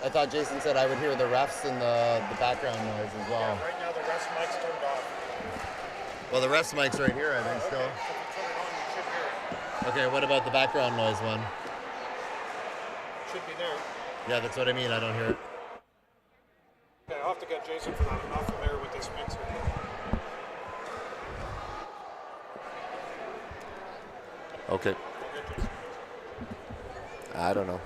I thought Jason said I would hear the refs and the background noise as well. Yeah, right now the rest mic's turned off. Well, the refs mic's right here, I think, still. Okay, so if you turn it on, you should hear it. Okay, what about the background noise one? It should be there. Yeah, that's what I mean. I don't hear it. Okay, I'll have to get Jason for that. I'm not familiar with this mixer. Okay. I'll get Jason. I don't know.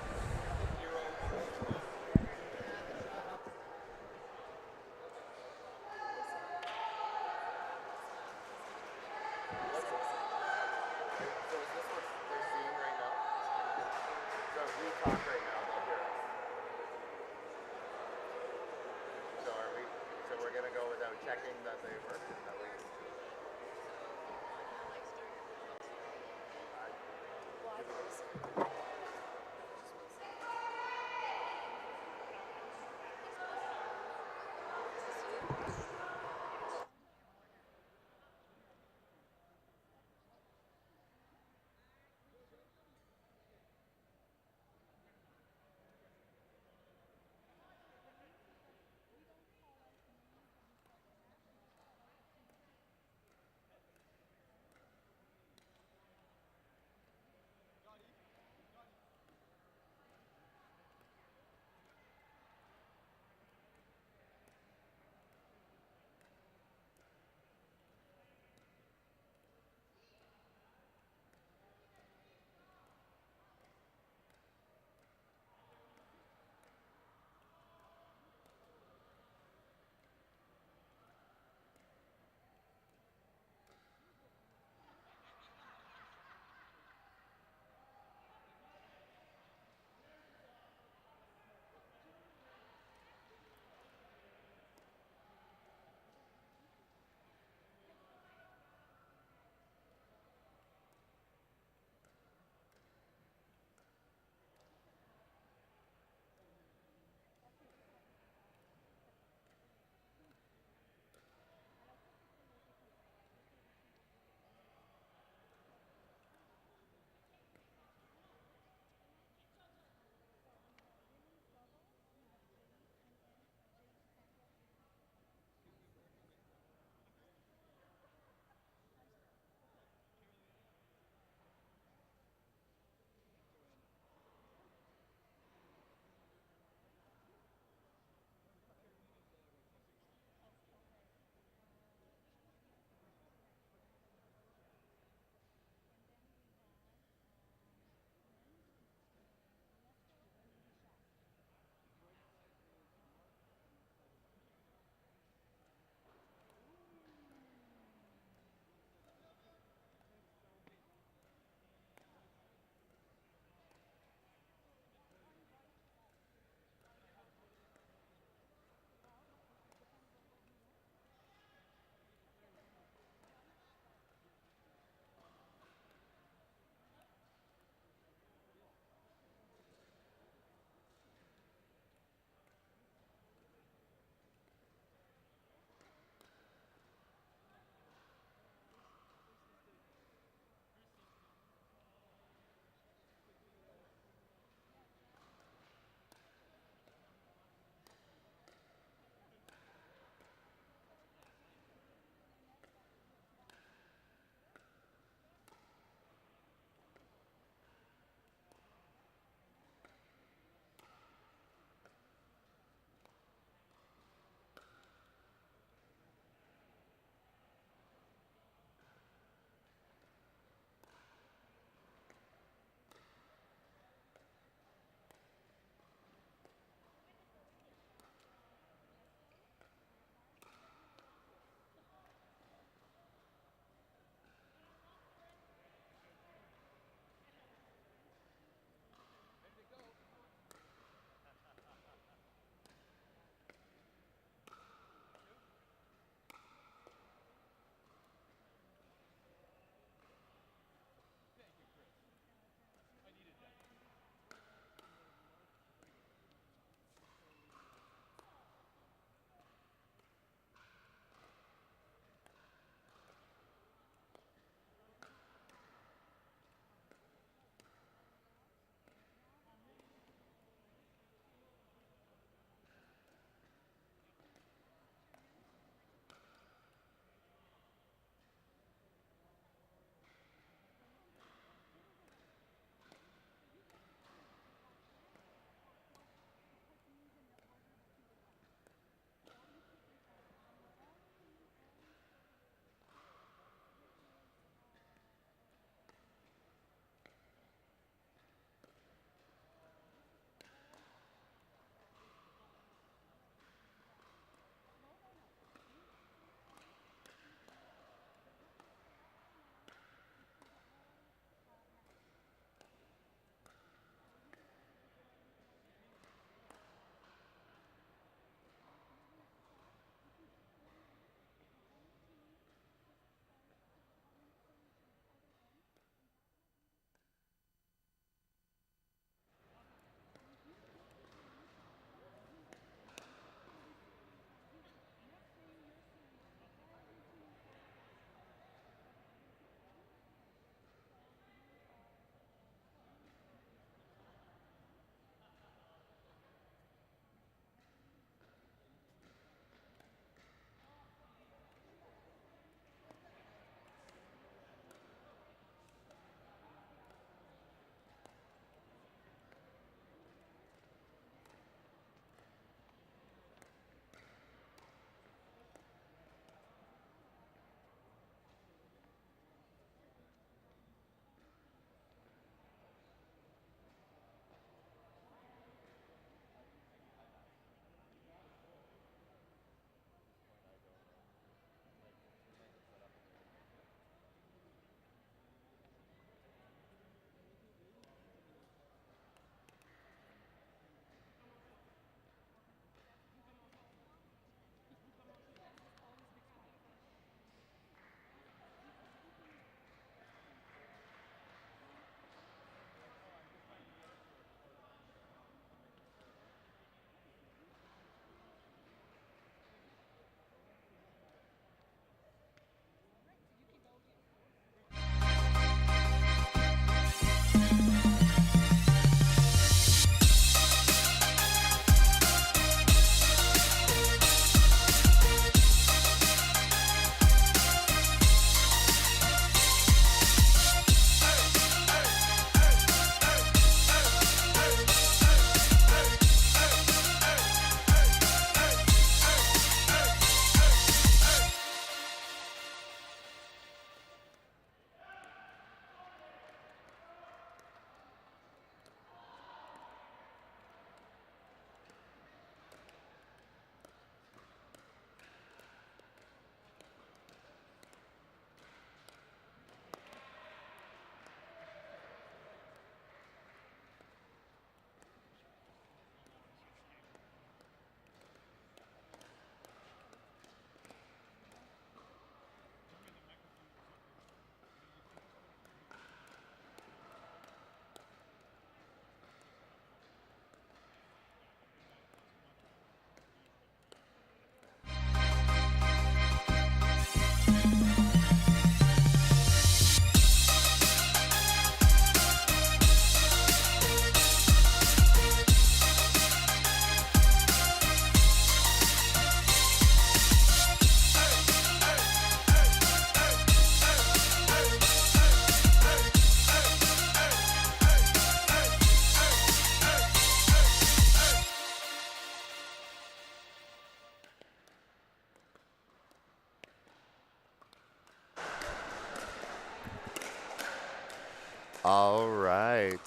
All right.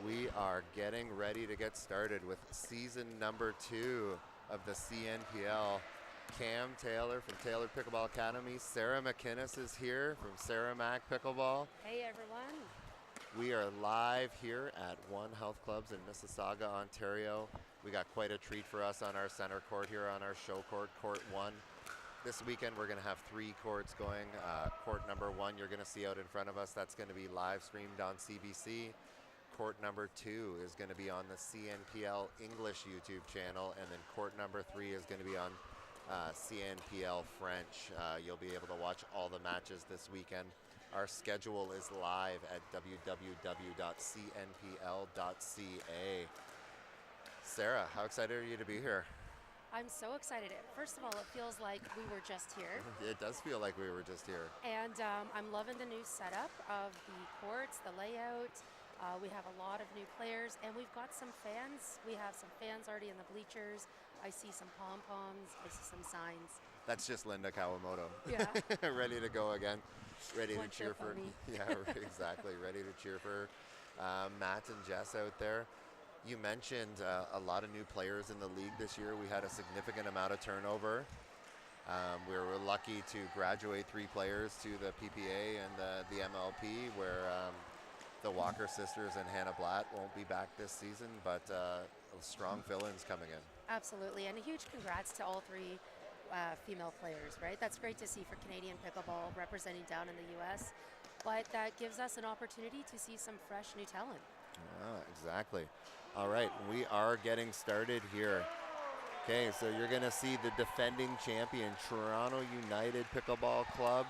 We are getting ready to get started with season number 2 of the CNPL. Cam Taylor from Taylor Pickleball Academy. Sarah McInnes is here from Sarah Mac Pickleball. Hey everyone. We are live here at One Health Clubs in Mississauga, Ontario. We got quite a treat for us on our center court here on our show court, Court 1. This weekend we're going to have 3 courts going. Court number 1 you're going to see out in front of us. That's going to be live streamed on CBC. Court number 2 is going to be on the CNPL English YouTube channel, and then court number 3 is going to be on CNPL French. You'll be able to watch all the matches this weekend. Our schedule is live at www.cnpl.ca. Sarah, how excited are you to be here? I'm so excited. First of all, it feels like we were just here. It does feel like we were just here. And I'm loving the new setup of the courts, the layout. We have a lot of new players, and we've got some fans. We have some fans already in the bleachers. I see some pom-poms. I see some signs. That's just Linda Kawamoto. Yeah. Ready to go again. Ready One to cheer for. Yeah, exactly. Ready to cheer for Matt and Jess out there. You mentioned a lot of new players in the league this year. We had a significant amount of turnover. We were lucky to graduate 3 players to the PPA and the MLP, where the Walker sisters and Hannah Blatt won't be back this season, but strong fill-ins coming in. Absolutely, and a huge congrats to all 3 female players, right? That's great to see for Canadian pickleball representing down in the U.S., but that gives us an opportunity to see some fresh new talent. Exactly. All right, we are getting started here. Okay, so you're going to see the defending champion, Toronto United Pickleball Club.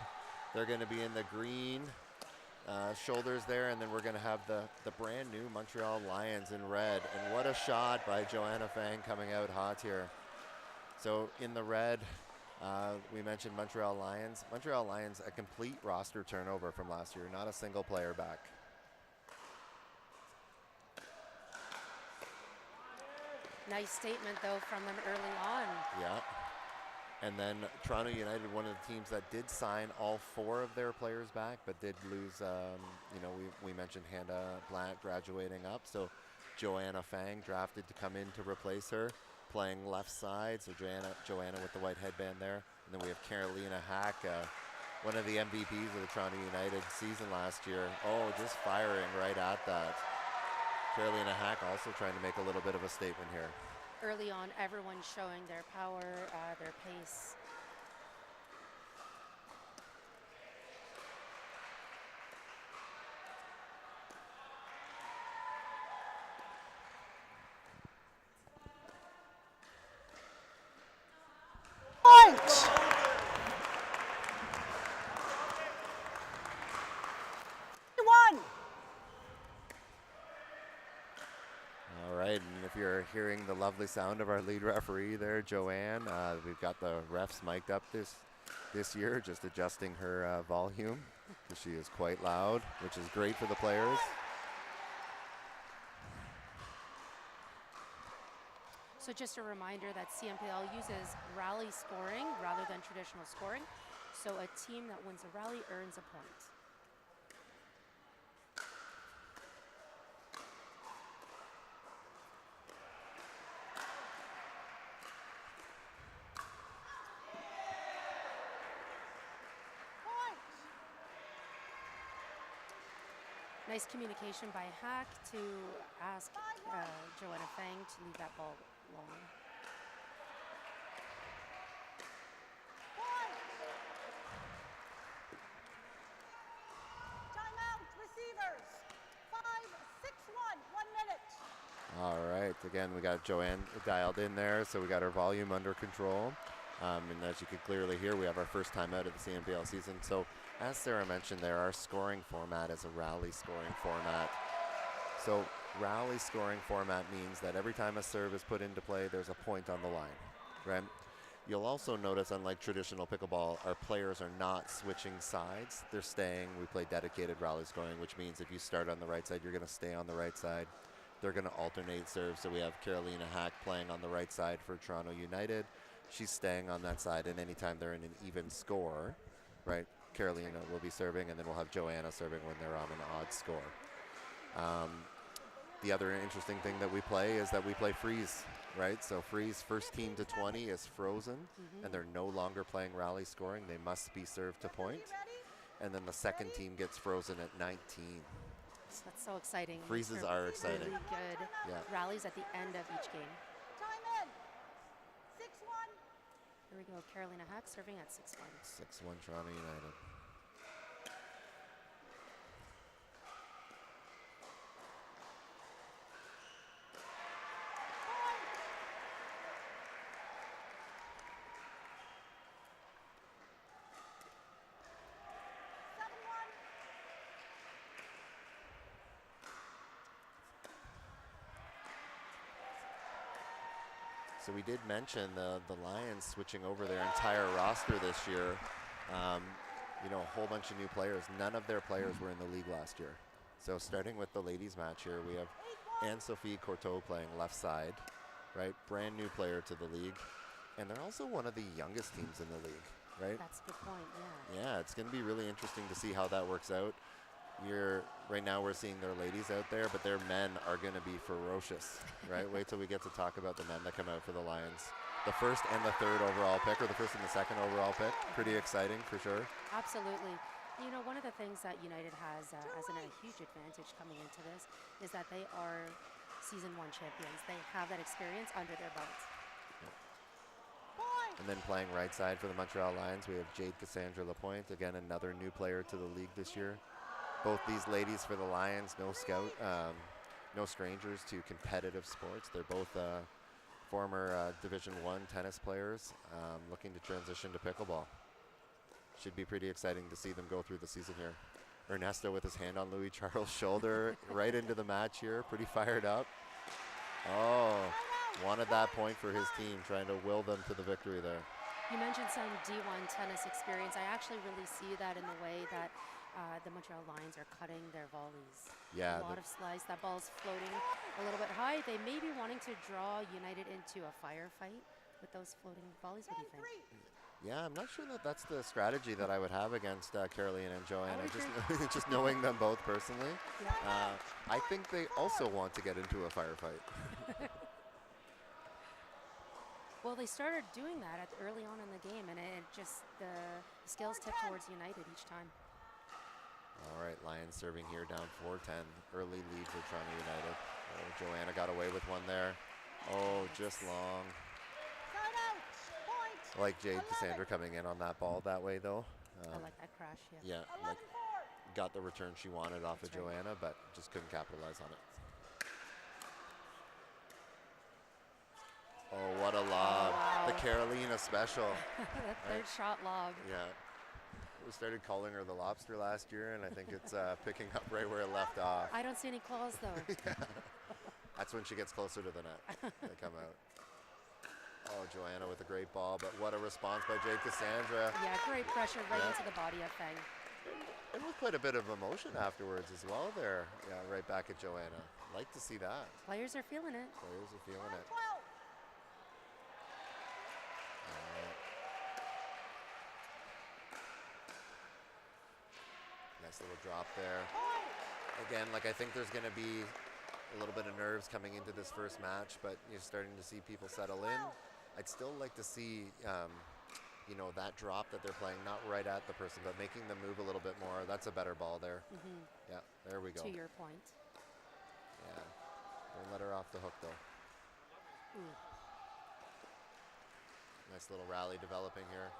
They're going to be in the green shoulders there, and then we're going to have the brand new Montreal Lions in red. And what a shot by Joanna Fang coming out hot here. So in the red, we mentioned Montreal Lions. Montreal Lions, a complete roster turnover from last year, not a single player back. Nice statement, though, from them early on. Yeah. And then Toronto United, one of the teams that did sign all 4 of their players back, but did lose, we mentioned Hannah Blatt graduating up. So Joanna Fang drafted to come in to replace her, playing left side. So Joanna with the white headband there. And then we have Carolina Hack, one of the MVPs of the Toronto United season last year. Oh, just firing right at that. Carolina Hack also trying to make a little bit of a statement here. Early on, everyone showing their power, their pace. Point! One. All right, and if you're hearing the lovely sound of our lead referee there, Joanne, we've got the refs mic'd up this year, just adjusting her volume, because she is quite loud, which is great for the players. So just a reminder that CNPL uses rally scoring rather than traditional scoring. So a team that wins a rally earns a point. Nice communication by Hack to ask Joanna Fang to leave that ball long. Timeout, receivers. 5-6-1, 1 minute. All right, again, we got Joanne dialed in there, so we got our volume under control. And as you can clearly hear, we have our first time out of the CNPL season. So as Sarah mentioned there, our scoring format is a rally scoring format. So rally scoring format means that every time a serve is put into play, there's a point on the line, right? You'll also notice, unlike traditional pickleball, our players are not switching sides. They're staying. We play dedicated rally scoring, which means if you start on the right side, you're going to stay on the right side. They're going to alternate serves. So we have Carolina Hack playing on the right side for Toronto United. She's staying on that side, and anytime they're in an even score, right, Carolina will be serving, and then we'll have Joanna serving when they're on an odd score. The other interesting thing that we play is that we play freeze, right? So freeze, first team to 20 is frozen, and they're no longer playing rally scoring. They must be served to point. And then the second team gets frozen at 19. That's so exciting. Freezes For are exciting. Really good rallies at the end of each game. Time in. 6-1. Here we go. Carolina Hack serving at 6-1. 6-1 Toronto United. So we did mention the Lions switching over their entire roster this year. You know, a whole bunch of new players. None of their players were in the league last year. So starting with the ladies match here, we have Anne-Sophie Courteau playing left side, right? Brand new player to the league. And they're also one of the youngest teams in the league, right? That's a good point, yeah. Yeah, it's going to be really interesting to see how that works out. Right now we're seeing their ladies out there, but their men are going to be ferocious, right? Wait till we get to talk about the men that come out for the Lions. The first and the third overall pick, or the first and the second overall pick. Pretty exciting for sure. Absolutely. You know, one of the things that United has as a huge advantage coming into this is that they are Season 1 champions. They have that experience under their belts. And then playing right side for the Montreal Lions, we have Jade Cassandra Lapointe, again another new player to the league this year. Both these ladies for the Lions, no strangers to competitive sports. They're both former Division I tennis players looking to transition to pickleball. Should be pretty exciting to see them go through the season here. Ernesto with his hand on Louis Charles' shoulder right into the match here, pretty fired up. Oh, wanted that point for his team, trying to will them to the victory there. You mentioned some D1 tennis experience. I actually really see that in the way that the Montreal Lions are cutting their volleys. Yeah. A lot of slice. That ball's floating a little bit high. They may be wanting to draw United into a firefight with those floating volleys. What do you think? Yeah, I'm not sure that that's the strategy that I would have against Caroline and Joanna, just knowing them both personally. Yeah. I think they also want to get into a firefight. Well, they started doing that early on in the game, and it just the skills tipped towards United each time. All right, Lions serving here down 4-10. Early lead for Toronto United. Oh, Joanna got away with one there. Oh, just long. I like Jade Cassandra coming in on that ball that way, though. I like that crash, yeah. Yeah, like got the return she wanted off of Joanna, but just couldn't capitalize on it. Oh, what a lob. Wow. The Carolina special. That third shot lob. Yeah. We started calling her the lobster last year, and I think it's picking up right where it left off. I don't see any claws, though. Yeah. That's when she gets closer to the net. They come out. Oh, Joanna with a great ball, but what a response by Jade Cassandra. Yeah, great pressure right into the body of Feng. And with quite a bit of emotion afterwards as well there. Yeah, right back at Joanna. Like to see that. Players are feeling it. Players are feeling it. Nice little drop there. Again, like I think there's going to be a little bit of nerves coming into this first match, but you're starting to see people settle in. I'd still like to see, you know, that drop that they're playing, not right at the person, but making them move a little bit more. That's a better ball there. Yeah, there we go. To your point. Yeah, don't let her off the hook though. Nice little rally developing here.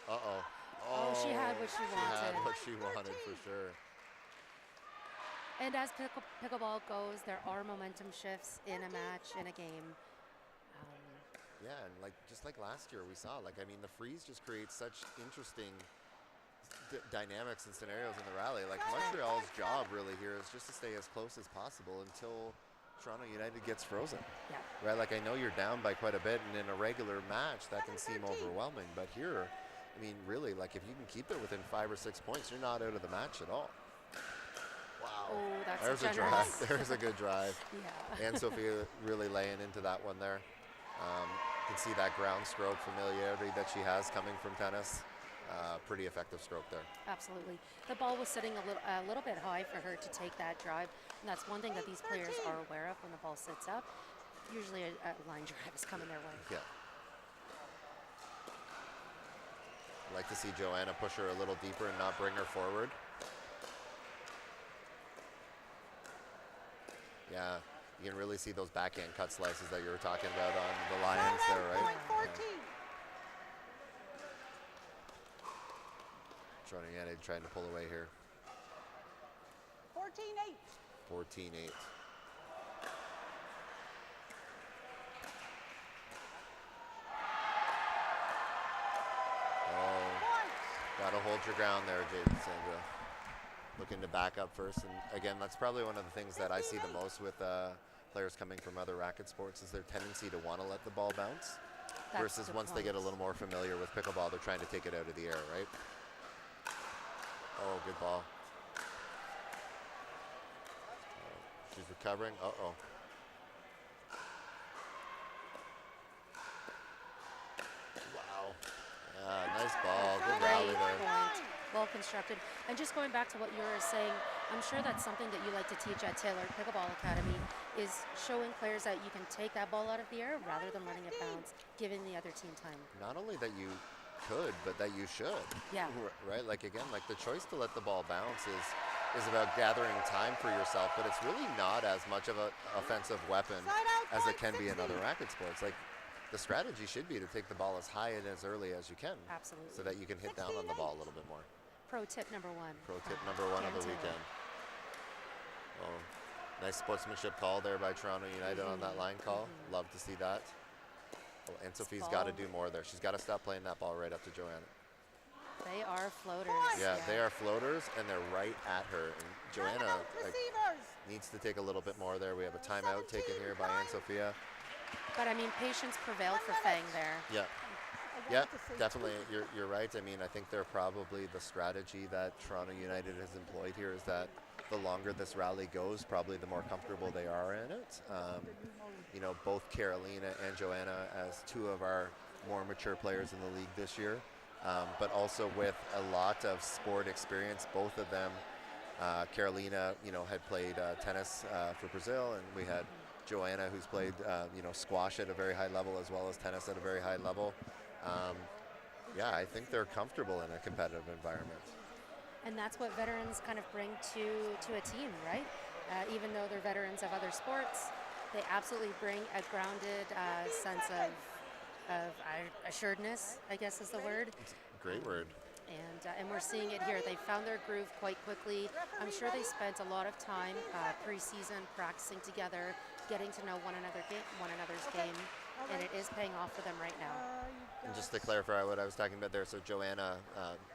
Uh-oh. Oh, she had what she wanted. She had what she wanted for sure. And as pickleball goes, there are momentum shifts in a match, in a game. Yeah, and like just like last year we saw, like I mean the freeze just creates such interesting dynamics and scenarios in the rally. Like Montreal's job really here is just to stay as close as possible until Toronto United gets frozen. Yeah. Right, like I know you're down by quite a bit, and in a regular match that can seem overwhelming, but here, I mean really, like if you can keep it within 5 or 6 points, you're not out of the match at all. Wow. Oh, that's There's a drive. There's a good drive. Yeah. And Sophia really laying into that one there. You can see that ground stroke familiarity that she has coming from tennis. pretty effective stroke there. Absolutely. The ball was sitting a little bit high for her to take that drive, and that's one thing that these players are aware of when the ball sits up. Usually a line drive is coming their way. Yeah. I'd like to see Joanna push her a little deeper and not bring her forward. Yeah, you can really see those backhand cut slices that you were talking about on the Lions there, right? Point 14. Toronto trying to pull away here. 14-8. 14-8. Got to hold your ground there, Jade Cassandra. Looking to back up first. And again, that's probably one of the things that I see the most with players coming from other racket sports is their tendency to want to let the ball bounce. Versus once they get a little more familiar with pickleball, they're trying to take it out of the air, right? Oh, good ball. She's recovering. Uh-oh. Wow. Yeah, nice ball. Good rally there. Well constructed. And just going back to what you were saying, I'm sure that's something that you like to teach at Taylor Pickleball Academy is showing players that you can take that ball out of the air rather than letting it bounce, giving the other team time. Not only that you could, but that you should. Yeah. Right? Like, again, like the choice to let the ball bounce is about gathering time for yourself, but it's really not as much of an offensive weapon as it can be in other racket sports. Like, the strategy should be to take the ball as high and as early as you can. Absolutely. So that you can hit down on the ball a little bit more. Pro tip number one. Pro tip number one of the weekend. Oh, nice sportsmanship call there by Toronto United on that line call. Love to see that. Oh, and Sophie's got to do more there. She's got to stop playing that ball right up to Joanna. They are floaters. Yeah, they are floaters, and they're right at her. And Joanna needs to take a little bit more there. We have a timeout taken here by Anne-Sophia. But, I mean, patience prevailed for Fang there. Yeah. Yeah, definitely. You're right. I mean, I think they're probably the strategy that Toronto United has employed here is that the longer this rally goes, probably the more comfortable they are in it. You know, both Carolina and Joanna as two of our more mature players in the league this year, but also with a lot of sport experience. Both of them, Carolina, you know, had played tennis for Brazil, and we had Joanna, who's played, you know, squash at a very high level as well as tennis at a very high level. Yeah, I think they're comfortable in a competitive environment. And that's what veterans kind of bring to a team, right? Even though they're veterans of other sports, they absolutely bring a grounded sense of assuredness, I guess is the word. It's a great word. And we're seeing it here. They found their groove quite quickly. I'm sure they spent a lot of time pre-season practicing together, getting to know one another's game, and it is paying off for them right now. And just to clarify what I was talking about there, so Joanna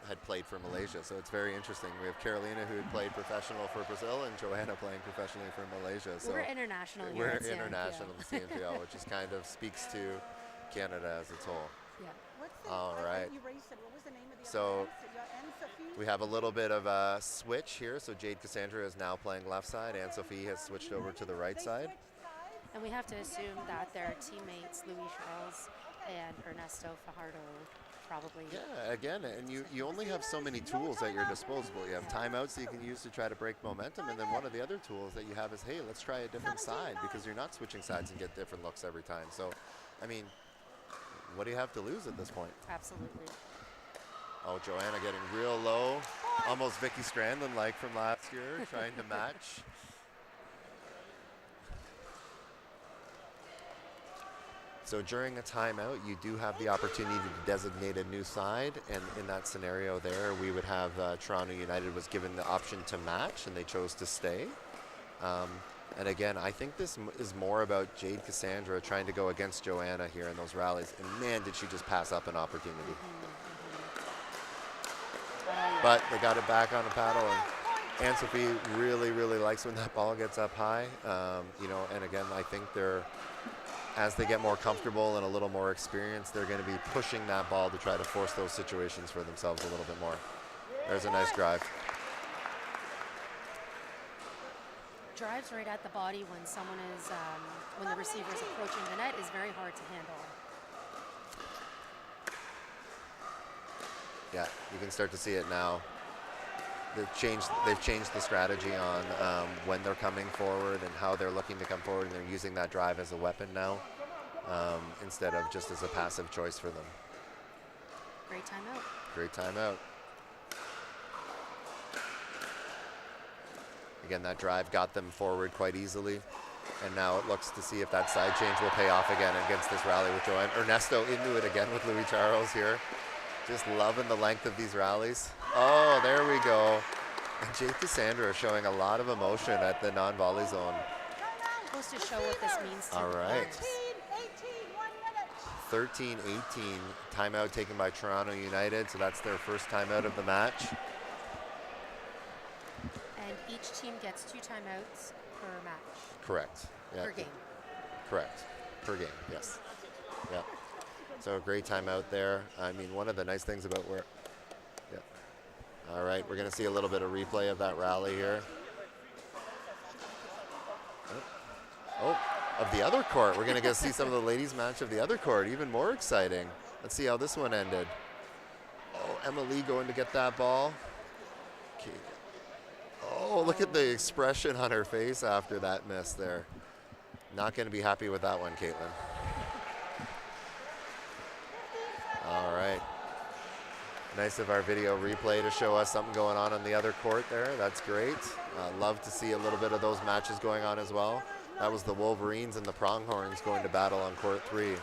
had played for Malaysia, so it's very interesting. We have Carolina, who had played professional for Brazil, and Joanna playing professionally for Malaysia. So we're international here. We're at CNPL. international in CNPL, which is kind of speaks to Canada as a whole. Yeah. All right. You raised it. What was the name of the So Anne-Sophie? we have a little bit of a switch here. So Jade Cassandra is now playing left side. Anne-Sophie has switched over to the right side. And we have to assume that their teammates, Louis Charles and Ernesto Fajardo, probably. Yeah, again, and you only have so many tools at your disposal. You have timeouts that you can use to try to break momentum, and then one of the other tools that you have is, hey, let's try a different side, because you're not switching sides and get different looks every time. So, I mean, what do you have to lose at this point? Absolutely. Oh, Joanna getting real low, almost Vicky Strandland-like from last year, trying to match. So during a timeout, you do have the opportunity to designate a new side, and in that scenario there, we would have Toronto United was given the option to match, and they chose to stay. And again, I think this is more about Jade Cassandra trying to go against Joanna here in those rallies, and man, did she just pass up an opportunity. But they got it back on the paddle, and Anne-Sophie really, really likes when that ball gets up high. You know, and again, I think as they get more comfortable and a little more experience, they're going to be pushing that ball to try to force those situations for themselves a little bit more. There's a nice drive. Drives right at the body when someone is, when the receiver is approaching the net is very hard to handle. Yeah, you can start to see it now. They've changed the strategy on when they're coming forward and how they're looking to come forward, and they're using that drive as a weapon now instead of just as a passive choice for them. Great timeout. Great timeout. Again, that drive got them forward quite easily, and now it looks to see if that side change will pay off again against this rally with Joanne. Ernesto into it again with Louis Charles here. Just loving the length of these rallies. Oh, there we go. And Jake Cassandra showing a lot of emotion at the non-volley zone. Supposed to show what this means to All the right. players. 13-18, timeout taken by Toronto United, so that's their first timeout of the match. And each team gets 2 timeouts per match. Correct. Yeah. Per game. Correct. Per game, yes. Yeah. So a great timeout there. I mean, one of the nice things about where... Yeah. All right, we're going to see a little bit of replay of that rally here. Oh, of the other court. We're going to get to see some of the ladies' match of the other court. Even more exciting. Let's see how this one ended. Oh, Emma Lee going to get that ball. Okay. Oh, look at the expression on her face after that miss there. Not going to be happy with that one, Caitlin. All right. Nice of our video replay to show us something going on the other court there. That's great. Love to see a little bit of those matches going on as well. That was the Wolverines and the Pronghorns going to battle on court 3.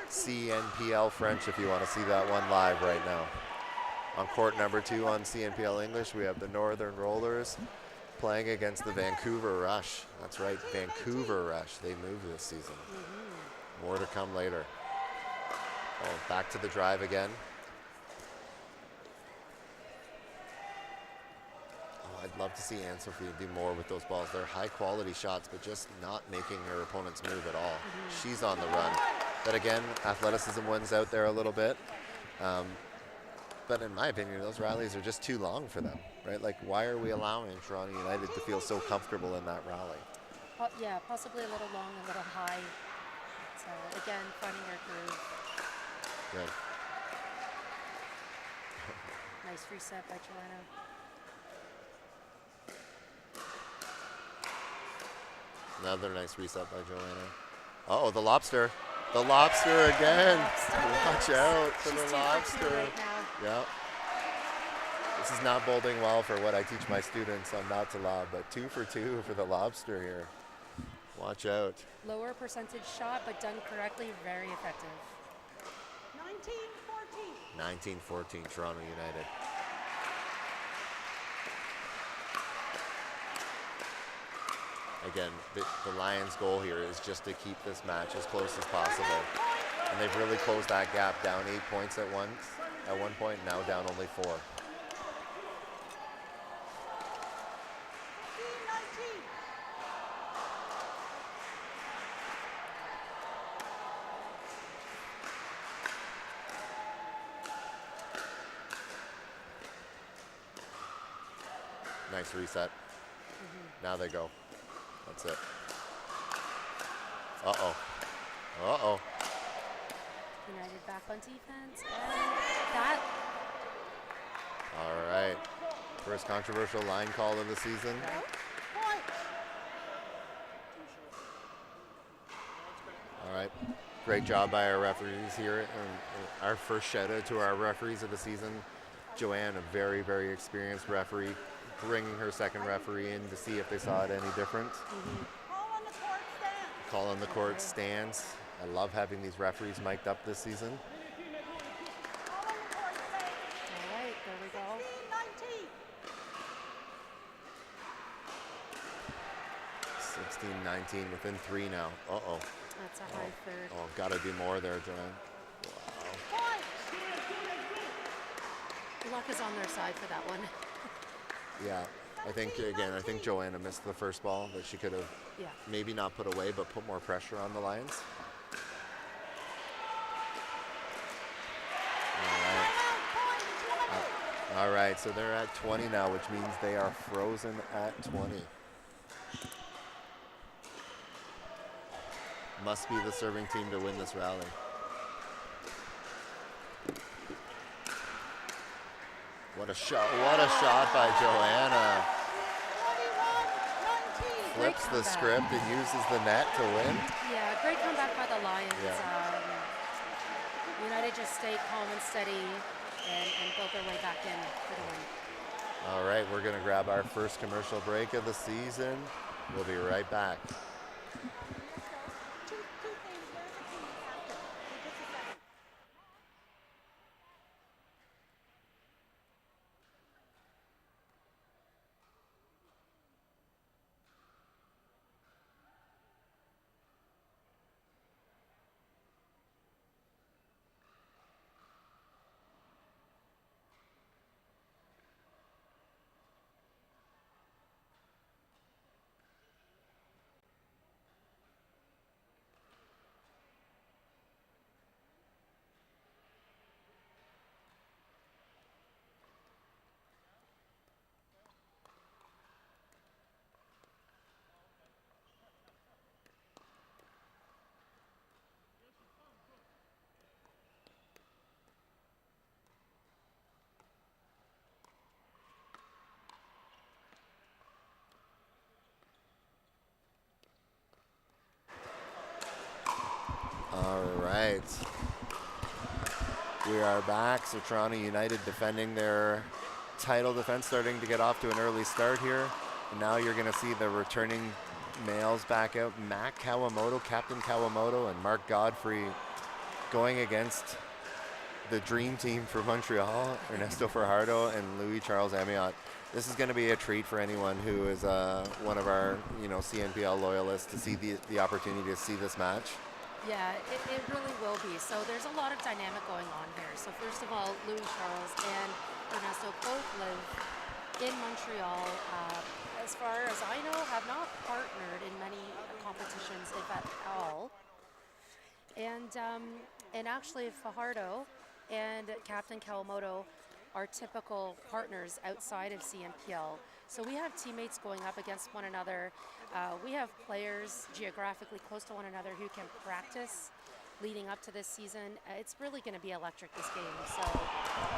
CNPL French if you want to see that one live right now. On court number 2 on CNPL English, we have the Northern Rollers playing against the Vancouver Rush. That's right, Vancouver Rush. They moved this season. More to come later. Oh, back to the drive again. Oh, I'd love to see Anne-Sophie do more with those balls. They're high quality shots, but just not making her opponents move at all. She's on the run. But again, athleticism wins out there a little bit. But in my opinion, those rallies are just too long for them, right? Like, why are we allowing Toronto United to feel so comfortable in that rally? Yeah, possibly a little long, a little high. So again, finding their groove. Good. Nice reset by Joanna. Another nice reset by Joanna. Uh-oh, the lobster. The lobster again. Watch out for She's the 2 for 2 lobster. right now. Yep. This is not boding well for what I teach my students on not to lob, but 2 for 2 for the lobster here. Watch out. Lower percentage shot, but done correctly, very effective. 19-14. 19-14, Toronto United. Again, the Lions' goal here is just to keep this match as close as possible. And they've really closed that gap, down 8 points at one point, now down only 4. 19. Nice reset. Now they go. That's it. Uh-oh. Uh-oh. United back on defense, and that. All right. First controversial line call of the season. Point. All right. Great job by our referees here. And our first shout out to our referees of the season. Joanne, a very, very experienced referee, bringing her second referee in to see if they saw it any different. Call on the court stand. Call on the court stands. I love having these referees mic'd up this season. Call on the court stand. All right, there we go. 19. 16-19 within 3 now. Uh-oh. That's a high third. Oh, got to do more there, Joanne. Wow. Point. Luck is on their side for that one. Yeah, I think Joanna missed the first ball that she could have Yeah. maybe not put away, but put more pressure on the Lions. All right, so they're at 20 now, which means they are frozen at 20. Must be the serving team to win this rally. What a shot! What a shot by Joanna. 21-19. Flips the script and uses the net to win. Yeah, great comeback by the Lions. Yeah. United just stayed calm and steady and built their way back in for the win. All right, we're going to grab our first commercial break of the season. We'll be right back. Two things. Where's the team captain? Just a second. All right. We are back. So Toronto United defending their title defense, starting to get off to an early start here. And now you're going to see the returning males back out. Matt Kawamoto, Captain Kawamoto, and Mark Godfrey going against the dream team for Montreal, Ernesto Fajardo and Louis Charles Amiot. This is going to be a treat for anyone who is one of our CNPL loyalists to see the opportunity to see this match. Yeah, it really will be. So there's a lot of dynamic going on here. So first of all, Louis Charles and Ernesto both live in Montreal. As far as I know, have not partnered in many competitions, if at all. And actually, Fajardo and Captain Kawamoto are typical partners outside of CNPL. So we have teammates going up against one another. We have players geographically close to one another who can practice leading up to this season. It's really going to be electric, this game. So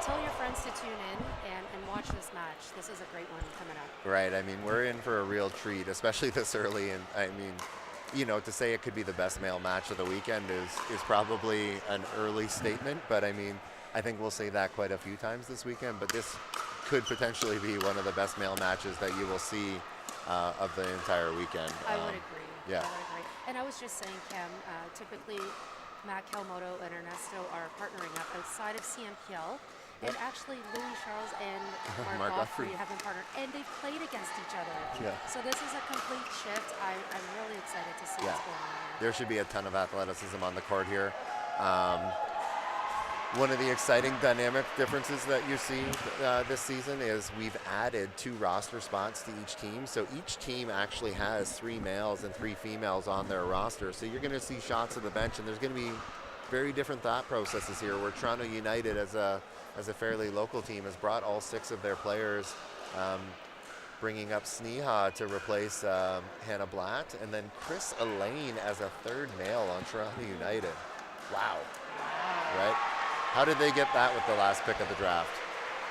tell your friends to tune in and watch this match. This is a great one coming up. Right. I mean, we're in for a real treat, especially this early. And I mean, to say it could be the best male match of the weekend is probably an early statement. But I mean, I think we'll say that quite a few times this weekend. But this could potentially be one of the best male matches that you will see of the entire weekend. I would agree. Yeah. I would agree. And I was just saying, Cam, typically Matt Kawamoto and Ernesto are partnering up outside of CNPL. And actually, Louis Charles and Mark Godfrey have been partnered, and they've played against each other. Yeah. So this is a complete shift. I'm really excited to see what's going on here. There should be a ton of athleticism on the court here. One of the exciting dynamic differences that you see this season is we've added 2 roster spots to each team. So each team actually has 3 males and 3 females on their roster. So you're going to see shots at the bench, and there's going to be very different thought processes here, where Toronto United as a fairly local team has brought all 6 of their players, bringing up Sneha to replace Hannah Blatt, and then Chris Elaine as a 3rd male on Toronto United. Wow. Right? How did they get that with the last pick of the draft?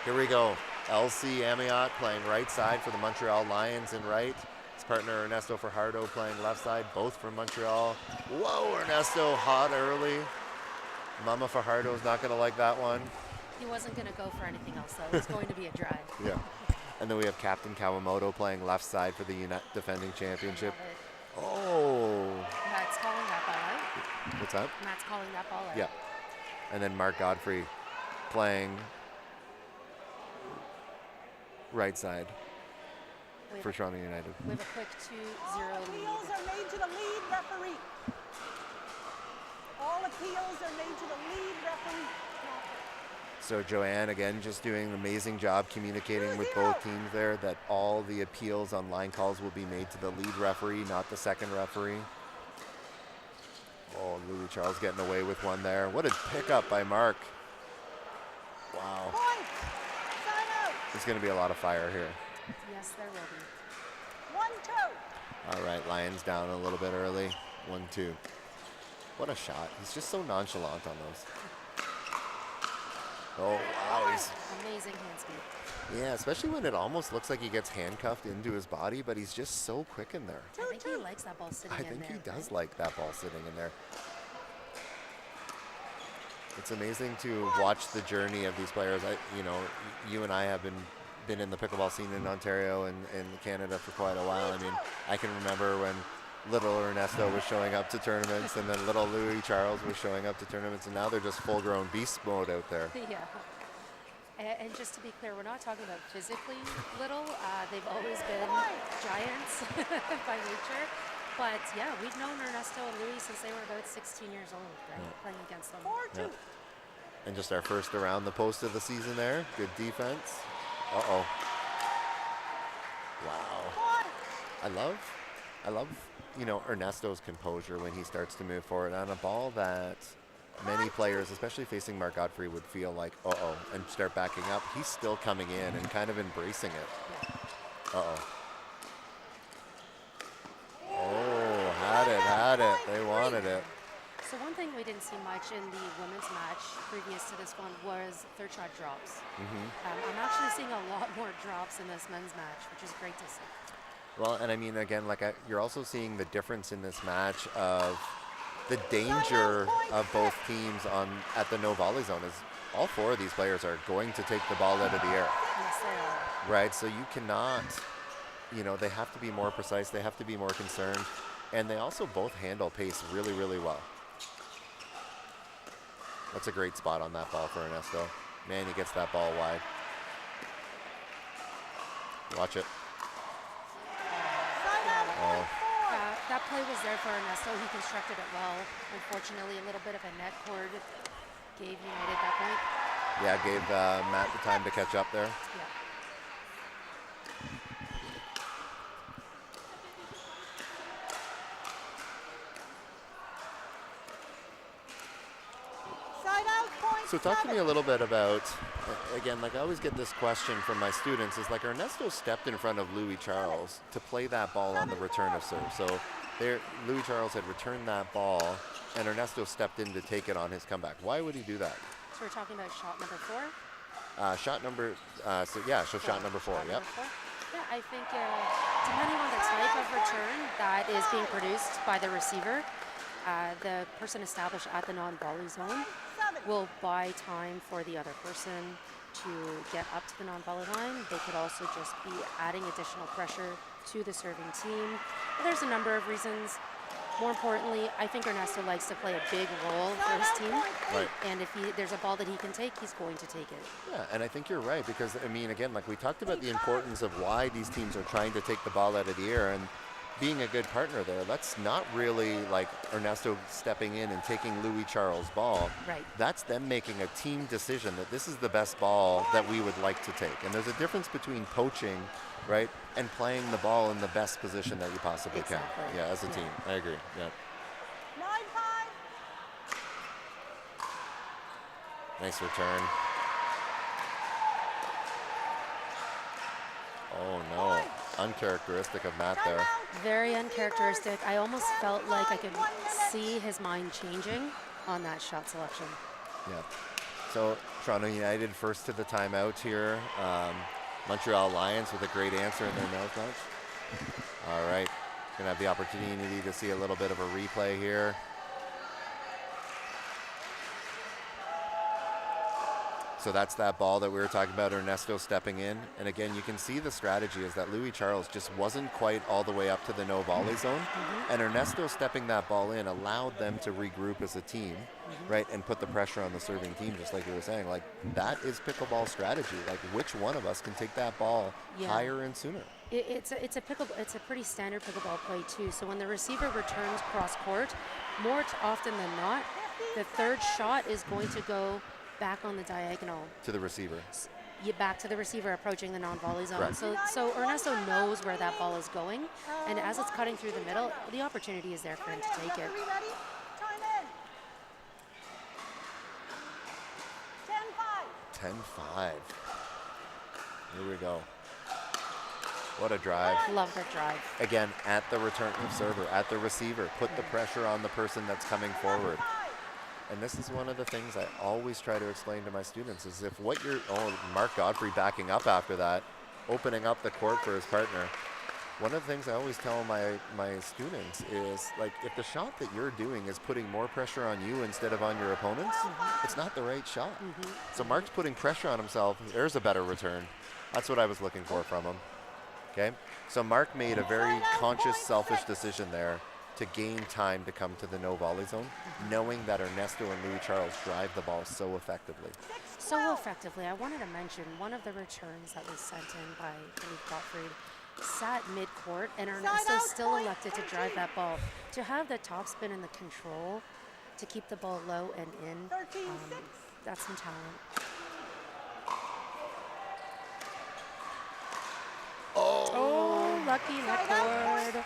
Here we go. LC Amiot playing right side for the Montreal Lions in right. His partner Ernesto Fajardo playing left side, both from Montreal. Whoa, Ernesto hot early. Mama Fajardo's not going to like that one. He wasn't going to go for anything else, though. It's going to be a drive. Yeah. And then we have Captain Kawamoto playing left side for the defending championship. Oh. Matt's calling that ball out. What's that? Matt's calling that ball out. Yeah. And then Mark Godfrey playing right side for Toronto United. We have a quick 2-0 All appeals lead. are made to the lead referee. All appeals are made to the lead referee. So Joanne, again, just doing an amazing job communicating with both teams there that all the appeals on line calls will be made to the lead referee, not the second referee. Oh, Louis Charles getting away with one there. What a pickup by Mark. Wow. Point. Sign out. There's going to be a lot of fire here. Yes, there will be. 1-2. All right, Lions down a little bit early. 1-2. What a shot. He's just so nonchalant on those. Oh, wow. He's, Amazing hand speed. yeah, especially when it almost looks like he gets handcuffed into his body, but he's just so quick in there. I think he likes that ball sitting I in think there. he does right? like that ball sitting in there. It's amazing to watch the journey of these players. You and I have been in the pickleball scene in Ontario and Canada for quite a while. I mean, I can remember when little Ernesto was showing up to tournaments, and then little Louis Charles was showing up to tournaments, and now they're just full-grown beast mode out there. Yeah. And just to be clear, we're not talking about physically little. They've always been giants by nature. But yeah, we've known Ernesto and Louis since they were about 16 years old, right? Playing against them. Yeah. And just our first around the post of the season there. Good defense. Uh-oh. Wow. I love, Ernesto's composure when he starts to move forward on a ball that many players, especially facing Mark Godfrey, would feel like, uh-oh, and start backing up. He's still coming in and kind of embracing it. Uh-oh. Oh, had it. They wanted it. So one thing we didn't see much in the women's match previous to this one was third shot drops. I'm actually seeing a lot more drops in this men's match, which is great to see. Well, and I mean, again, you're also seeing the difference in this match of the danger of both teams at the no volley zone is all four of these players are going to take the ball out of the air. Yes, they are. Right, so you cannot, they have to be more precise, they have to be more concerned, and they also both handle pace really, really well. That's a great spot on that ball for Ernesto. Man, he gets that ball wide. Watch it. Oh. That play was there for Ernesto. He constructed it well. Unfortunately, a little bit of a net cord gave United that point. Yeah, gave Matt the time to catch up there. Yeah. So talk to me a little bit about, again, I always get this question from my students, is Ernesto stepped in front of Louis Charles to play that ball on the return of serve. So Louis Charles had returned that ball, and Ernesto stepped in to take it on his comeback. Why would he do that? So we're talking about shot number 4? Shot number, shot number 4, yep. Yeah, I think depending on the type of return that is being produced by the receiver, the person established at the non-volley zone will buy time for the other person to get up to the non-volley line. They could also just be adding additional pressure to the serving team. But there's a number of reasons. More importantly, I think Ernesto likes to play a big role for his team. Right. And if there's a ball that he can take, he's going to take it. Yeah, and I think you're right because, I mean, again, we talked about the importance of why these teams are trying to take the ball out of the air, and being a good partner there, that's not really Ernesto stepping in and taking Louis Charles' ball. Right. That's them making a team decision that this is the best ball that we would like to take. And there's a difference between poaching, right, and playing the ball in the best position that you possibly can. Yeah, as a team. I agree. Yeah. 9-5. Nice return. Oh no, uncharacteristic of Matt there. Very uncharacteristic. I almost felt like I could see his mind changing on that shot selection. Yeah. So Toronto United first to the timeout here. Montreal Lions with a great answer in their mouth punch. All right, gonna have the opportunity to see a little bit of a replay here. So that's that ball that we were talking about, Ernesto stepping in. And again, you can see the strategy is that Louis Charles just wasn't quite all the way up to the no volley zone. And Ernesto stepping that ball in allowed them to regroup as a team, right, and put the pressure on the serving team, just like you were saying. That is pickleball strategy. Which one of us can take that ball higher and sooner? It's a pretty standard pickleball play too. So when the receiver returns cross court, more often than not, the third shot is going to go back on the diagonal to the receiver. Back to the receiver approaching the non-volley zone. Right. So Ernesto knows where that ball is going, and as it's cutting through the middle, the opportunity is there for him to take it. 10-5. Here we go. What a drive. Love that drive. Again, at the return server, at the receiver, put the pressure on the person that's coming forward. And this is one of the things I always try to explain to my students is if what you're, Mark Godfrey backing up after that, opening up the court for his partner. One of the things I always tell my students is, like, if the shot that you're doing is putting more pressure on you instead of on your opponents, it's not the right shot. So Mark's putting pressure on himself. There's a better return. That's what I was looking for from him. Okay? So Mark made a very conscious, selfish decision there to gain time to come to the no volley zone, knowing that Ernesto and Louis Charles drive the ball so effectively. So effectively. I wanted to mention one of the returns that was sent in by Philippe Gottfried sat mid-court, and Ernesto still elected to drive that ball. To have the topspin and the control to keep the ball low and in, that's some talent. Oh, lucky net cord.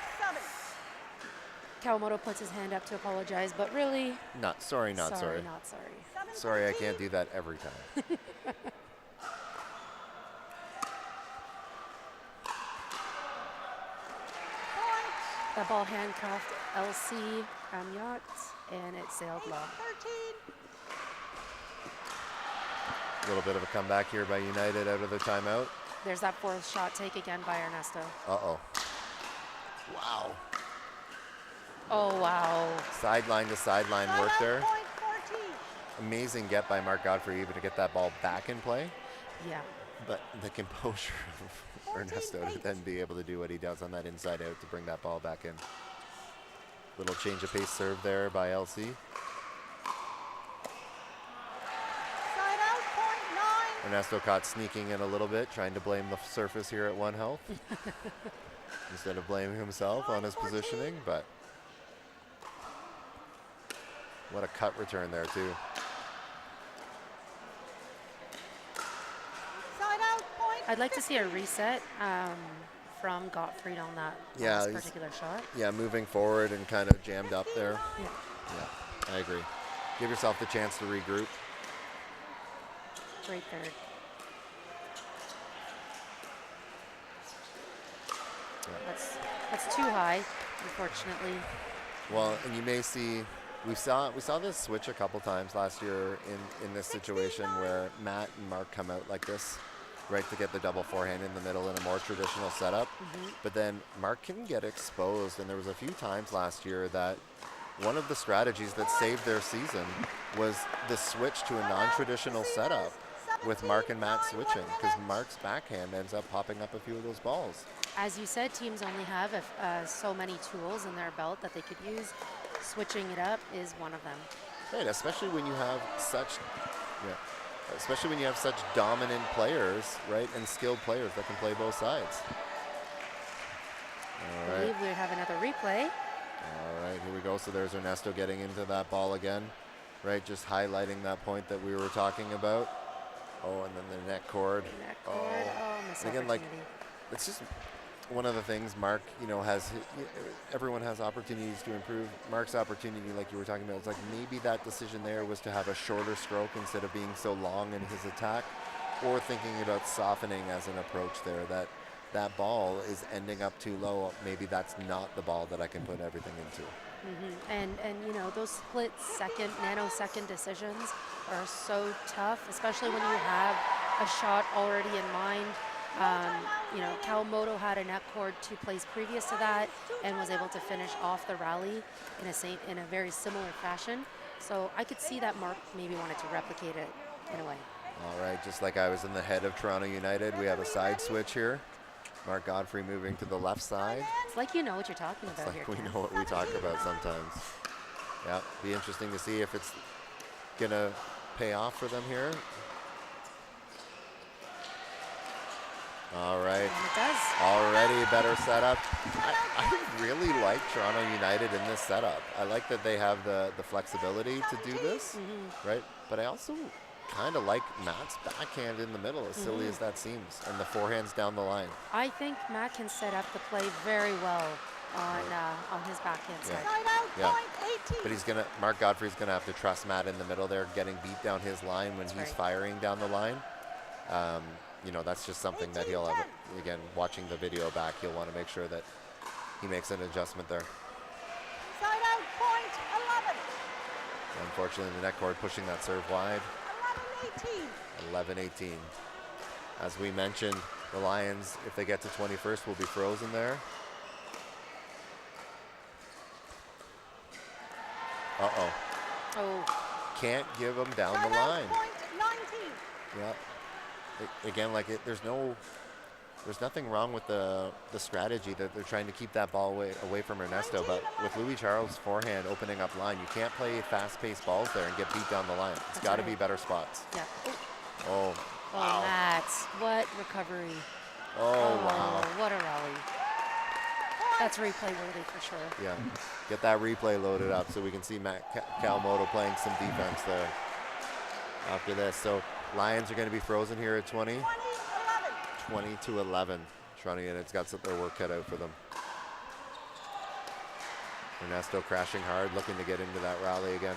Kawamoto puts his hand up to apologize, but really... Sorry. Not sorry. Sorry, I can't do that every time. The ball handcuffed LC Amyot, and it sailed low. A little bit of a comeback here by United out of the timeout. There's that fourth shot take again by Ernesto. Uh-oh. Wow. Oh, wow. Sideline to sideline work there. Amazing get by Mark Godfrey even to get that ball back in play. Yeah. But the composure of Ernesto to then be able to do what he does on that inside out to bring that ball back in. Little change of pace serve there by LC. Ernesto caught sneaking in a little bit, trying to blame the surface here at 1 health instead of blaming himself on his positioning, but what a cut return there too. I'd like to see a reset from Gottfried on that last particular shot. Yeah, moving forward and kind of jammed up there. Yeah, I agree. Give yourself the chance to regroup. Great third. Yeah. That's too high, unfortunately. Well, and you may see, we saw this switch a couple times last year in this situation where Matt and Mark come out like this, right, to get the double forehand in the middle in a more traditional setup. But then Mark can get exposed, and there was a few times last year that one of the strategies that saved their season was the switch to a non-traditional setup with Mark and Matt switching, because Mark's backhand ends up popping up a few of those balls. As you said, teams only have so many tools in their belt that they could use. Switching it up is one of them. Right, especially when you have such dominant players, right, and skilled players that can play both sides. All I believe we have another replay. All right, here we go. So there's Ernesto getting into that ball again, right, just highlighting that point that we were talking about. Oh, and then the net cord. Missed again, like, opportunity. it's just one of the things Mark, everyone has opportunities to improve. Mark's opportunity, like you were talking about, it's like maybe that decision there was to have a shorter stroke instead of being so long in his attack, or thinking about softening as an approach there, that ball is ending up too low. Maybe that's not the ball that I can put everything into. And those split second, nanosecond decisions are so tough, especially when you have a shot already in mind. Kawamoto had a net cord 2 plays previous to that and was able to finish off the rally in a very similar fashion. So I could see that Mark maybe wanted to replicate it in a way. All right, just like I was in the head of Toronto United, we have a side switch here. Mark Godfrey moving to the left side. It's like you know what you're talking about here. It's like we know what we talk about sometimes. Yeah, be interesting to see if it's going to pay off for them here. All right. And it does. Already a better setup. I really like Toronto United in this setup. I like that they have the flexibility to do this, right? But I also kind of like Matt's backhand in the middle, as silly as that seems, and the forehands down the line. I think Matt can set up the play very well on his backhand side. Yeah. But Mark Godfrey's gonna have to trust Matt in the middle there, getting beat down his line when he's firing down the line. That's just something that he'll have, again, watching the video back, he'll want to make sure that he makes an adjustment there. Side out, point 11. Unfortunately, the net cord pushing that serve wide. 11-18. 11-18. As we mentioned, the Lions, if they get to 21st, will be frozen there. Uh-oh. Oh, Can't give them down the Timeout line. point 19. Yeah. Again, like there's nothing wrong with the strategy that they're trying to keep that ball away from Ernesto, but with Louis Charles' forehand opening up line, you can't play fast-paced balls there and get beat down the line. It's got to be better spots. yeah. Oh, Oh, wow. Mats, what recovery. Oh, wow. What a rally. That's replay worthy for sure. Yeah, get that replay loaded up so we can see Matt Kawamoto playing some defense there after this. So Lions are going to be frozen here at 20. 20-11. Toronto United's got their work cut out for them. Ernesto crashing hard, looking to get into that rally again.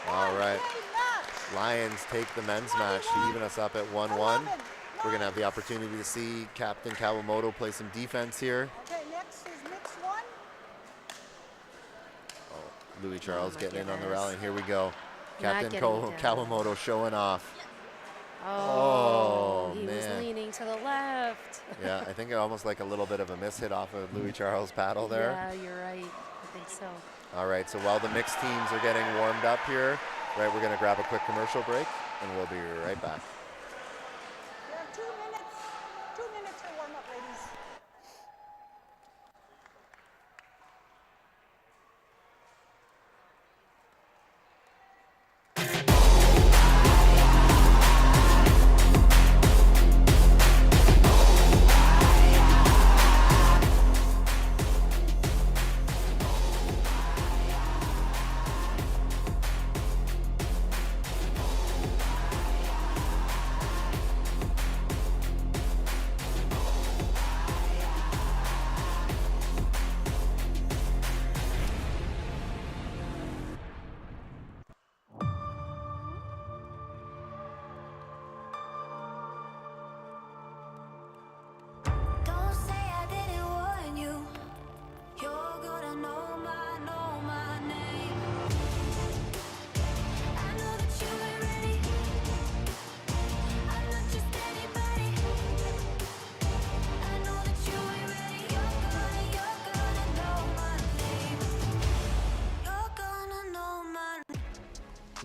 All right. Lions take the men's match to even us up at 1-1. We're going to have the opportunity to see Captain Kawamoto play some defense here. Okay, next is mix 1. Oh, Louis Charles getting in on the goodness. rally. Here we go. Not Captain getting it down. Kawamoto showing off. Oh, he man. was leaning to the left. Yeah, I think almost like a little bit of a miss hit off of Louis Charles' paddle there. Yeah, you're right. I think so. All right, so while the mixed teams are getting warmed up here, right, we're going to grab a quick commercial break, and we'll be right back. You have 2 minutes. 2 minutes to warm up, ladies. Don't say I didn't warn you. You're gonna know my name. I know that you ain't ready. I'm not just anybody. I know that you ain't ready. You're gonna know my name. You're gonna know my name.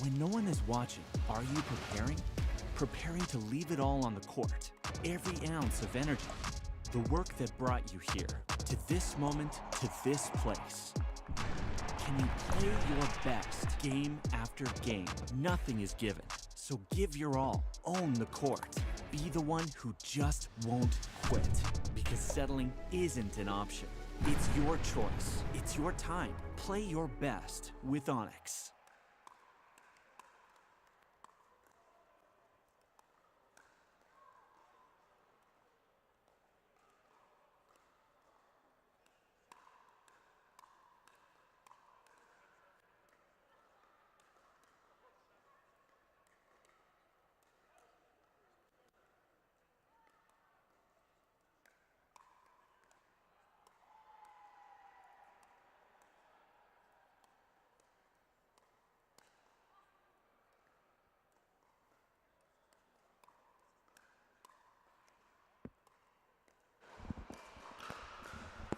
When no one is watching, are you preparing? Preparing to leave it all on the court. Every ounce of energy. The work that brought you here, to this moment, to this place. Can you play your best game after game? Nothing is given, so give your all. Own the court. Be the one who just won't quit, because settling isn't an option. It's your choice. It's your time. Play your best with Onyx.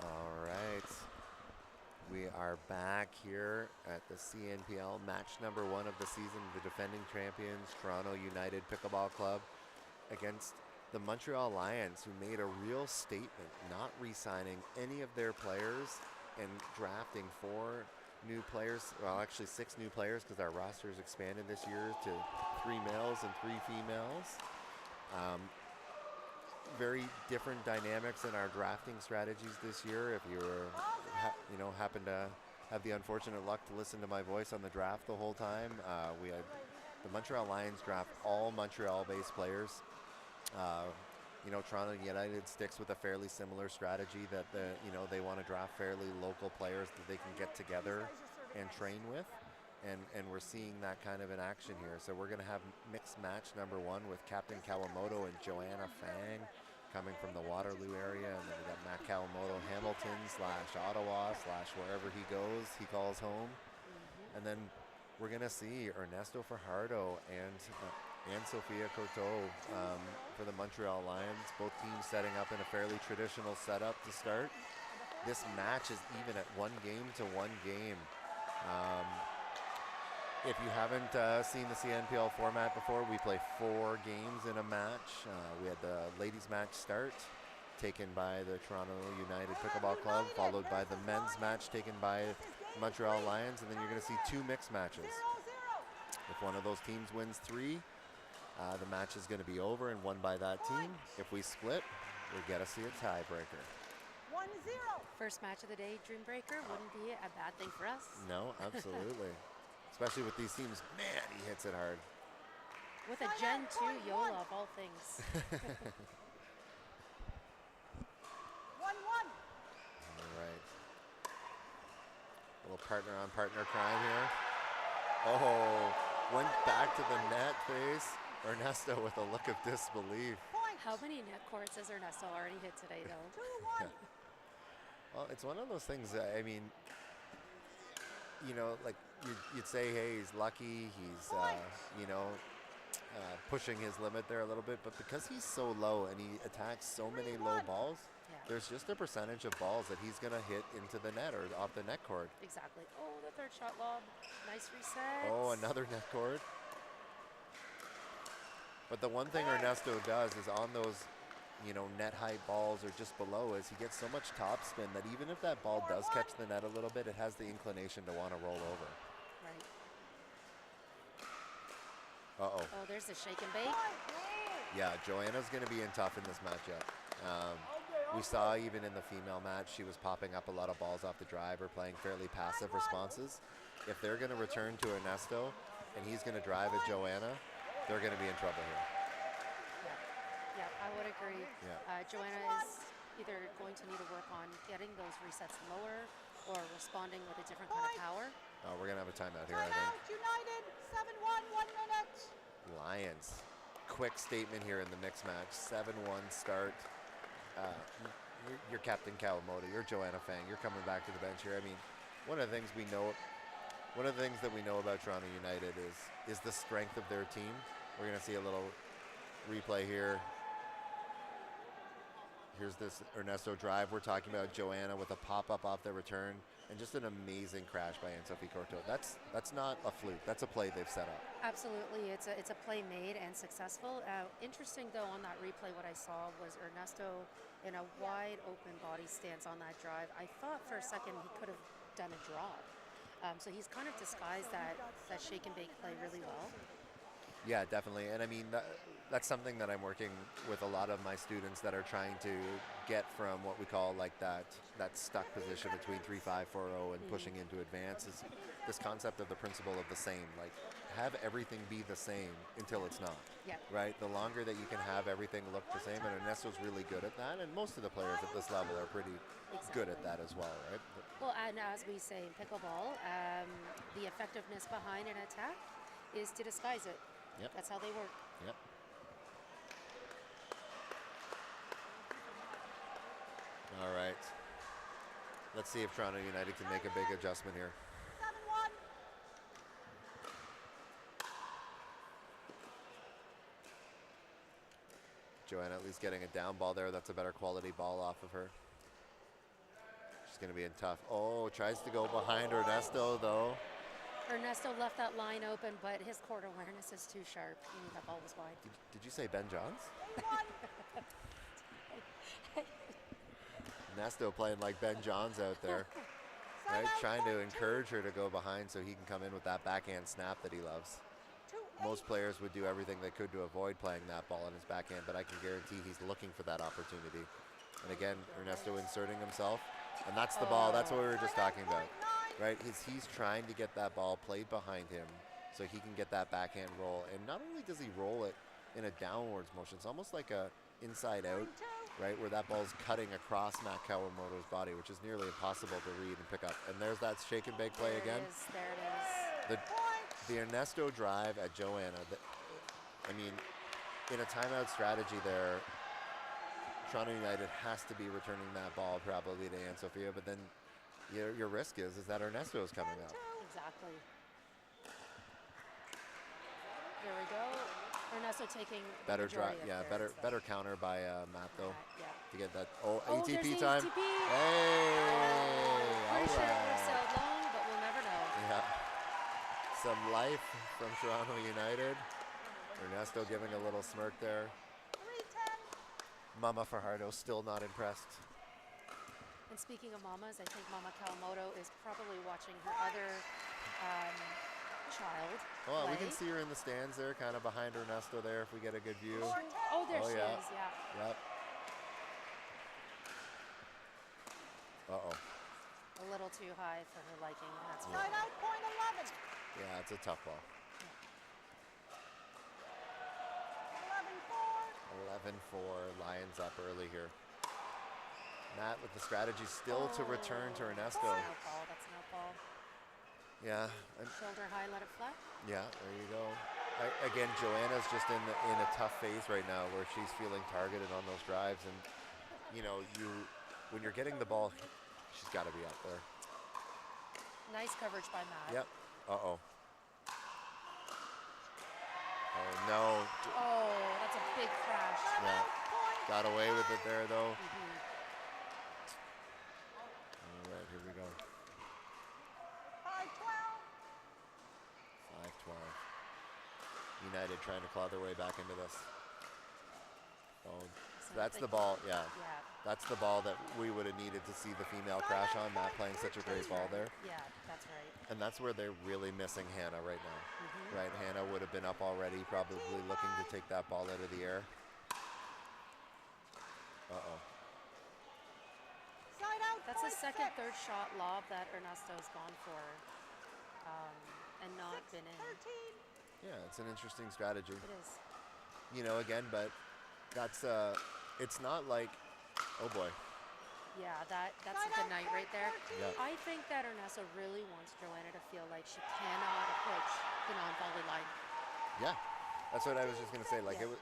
All right. We are back here at the CNPL match number 1 of the season. The defending champions, Toronto United Pickleball Club, against the Montreal Lions, who made a real statement, not re-signing any of their players and drafting 4 new players, well, actually 6 new players, because our roster has expanded this year to 3 males and 3 females. Very different dynamics in our drafting strategies this year. If you were, happen to have the unfortunate luck to listen to my voice on the draft the whole time, we had the Montreal Lions draft all Montreal-based players. Toronto United sticks with a fairly similar strategy that they want to draft fairly local players that they can get together and train with. And we're seeing that kind of in action here. So we're going to have mixed match number 1 with Captain Kawamoto and Joanna Fang coming from the Waterloo area. And then we got Matt Kawamoto, Hamilton / Ottawa / wherever he goes, he calls home. And then we're going to see Ernesto Fajardo and Sofia Coteau for the Montreal Lions. Both teams setting up in a fairly traditional setup to start. This match is even at 1 game to 1 game. If you haven't seen the CNPL format before, we play 4 games in a match. We had the ladies match start, taken by the Toronto United Pickleball Club, followed by the men's match taken by Montreal Lions, and then you're going to see 2 mixed matches. If one of those teams wins 3, the match is going to be over and won by that team. If we split, we get to see a tiebreaker. 1-0. First match of the day, Dreambreaker, wouldn't be a bad thing for us. No, absolutely. Especially with these teams. Man, he hits it hard. With a Gen 2 Yola of all things. 1-1. All right. A little partner-on-partner crime here. Oh, went back to the net face. Ernesto with a look of disbelief. Point. How many net courts has Ernesto already hit today, though? 2-1. Well, it's one of those things, I mean, you know, like you'd say, hey, he's lucky, he's, pushing his limit there a little bit, but because he's so low and he attacks so many low balls, there's just a percentage of balls that he's going to hit into the net or off the net cord. Exactly. Oh, the third shot lob. Nice reset. Oh, another net cord. But the one thing Ernesto does is on those, you know, net height balls or just below is he gets so much top spin that even if that ball does catch the net a little bit, it has the inclination to want to roll over. Right. Uh-oh. Oh, there's the shake and bake. Yeah, Joanna's going to be in tough in this matchup. We saw even in the female match, she was popping up a lot of balls off the drive or playing fairly passive responses. If they're going to return to Ernesto and he's going to drive at Joanna, they're going to be in trouble here. Yeah, I would agree. Yeah. Joanna is either going to need to work on getting those resets lower or responding with a different kind of power. Oh, we're going to have a timeout here, I Timeout, think. United. 7-1, 1 minute. Lions. Quick statement here in the mixed match. 7-1 start. You're Captain Kawamoto. You're Joanna Fang. You're coming back to the bench here. I mean, one of the things that we know about Toronto United is the strength of their team. We're going to see a little replay here. Here's this Ernesto drive. We're talking about Joanna with a pop-up off the return and just an amazing crash by Anne-Sophie Courteau. That's not a fluke. That's a play they've set up. Absolutely. It's a play made and successful. Interesting, though, on that replay, what I saw was Ernesto in a wide open body stance on that drive. I thought for a second he could have done a drop. So he's kind of disguised that shake and bake play really well. Yeah, definitely. And I mean, that's something that I'm working with a lot of my students that are trying to get from what we call like that stuck position between 3-5-4-0 and pushing into advance is this concept of the principle of the same. Like, have everything be the same until it's not. Yeah. Right? The longer that you can have everything look the same, and Ernesto's really good at that, and most of the players at this level are pretty good at that as well, right? Well, and as we say in pickleball, the effectiveness behind an attack is to disguise it. Yep. That's how they work. Yep. All right. Let's see if Toronto United can make a big adjustment here. 7-1. Joanna at least getting a down ball there. That's a better quality ball off of her. She's going to be in tough. Oh, tries to go behind Ernesto, though. Ernesto left that line open, but his court awareness is too sharp. He knew that ball was wide. Did you say Ben Johns? Ernesto playing like Ben Johns out there. Right? Trying to encourage her to go behind so he can come in with that backhand snap that he loves. Most players would do everything they could to avoid playing that ball in his backhand, but I can guarantee he's looking for that opportunity. And again, Ernesto inserting himself. And that's the ball. That's what we were just talking about. Right? He's trying to get that ball played behind him so he can get that backhand roll. And not only does he roll it in a downwards motion, it's almost like a inside out, right, where that ball's cutting across Matt Kawamoto's body, which is nearly impossible to read and pick up. And there's that shake and bake play again. There it is. The Ernesto drive at Joanna, I mean, in a timeout strategy there, Toronto United has to be returning that ball probably to Anne-Sophia, but then your risk is that Ernesto is coming up. Exactly. There we go. Ernesto taking the Better majority drive. of Yeah, thirds, though. better counter by Matt though Yeah. to get that. Oh, Oh, there's ATP the time. ATP. Hey, all Pretty sure it would have right. sailed long, but we'll never know. Yeah. Some life from Toronto United. Ernesto giving a little smirk there. 3:10. Mama Fajardo still not impressed. And speaking of mamas, I think Mama Kawamoto is probably watching her other child Oh, play. we can see her in the stands there, kind of behind Ernesto there if we get a good view. Oh, there Oh, she yeah. is, yeah. Yep. Uh-oh. A little too high for her liking, that's for Side sure. out, point 11. Yeah, it's a tough ball. 11-4. 11-4, Lions up early here. Matt with the strategy still to return to Ernesto. That's no ball, that's no ball. Yeah, and Shoulder high, let it fly. yeah, there you go. Again, Joanna's just in a tough phase right now where she's feeling targeted on those drives, and you know, when you're getting the ball, she's got to be out there. Nice coverage by Matt. Yep. Uh-oh. Oh no. Oh, that's a big crash. Yeah. Got away with it there though. All right, here we go. 5-12. 5-12. United trying to claw their way back into this. Oh, So that's I the think- ball. Yeah. Yeah. That's the ball that we would have needed to see the female crash on. Matt playing such a great ball there. Yeah, that's right. And that's where they're really missing Hannah right now. Right, Hannah would have been up already, probably looking to take that ball out of the air. Uh-oh. Side out, That's the point second, 6. third shot lob that Ernesto's gone for and not been in. 13. Yeah, it's an interesting strategy. It is. You know, again, but that's, it's not like, oh boy. Yeah, that's Side the out, night point right there. 14. Yeah. I think that Ernesto really wants Joanna to feel like she cannot approach the non-volley line. Yeah, that's what I was just gonna say. Like, Yeah.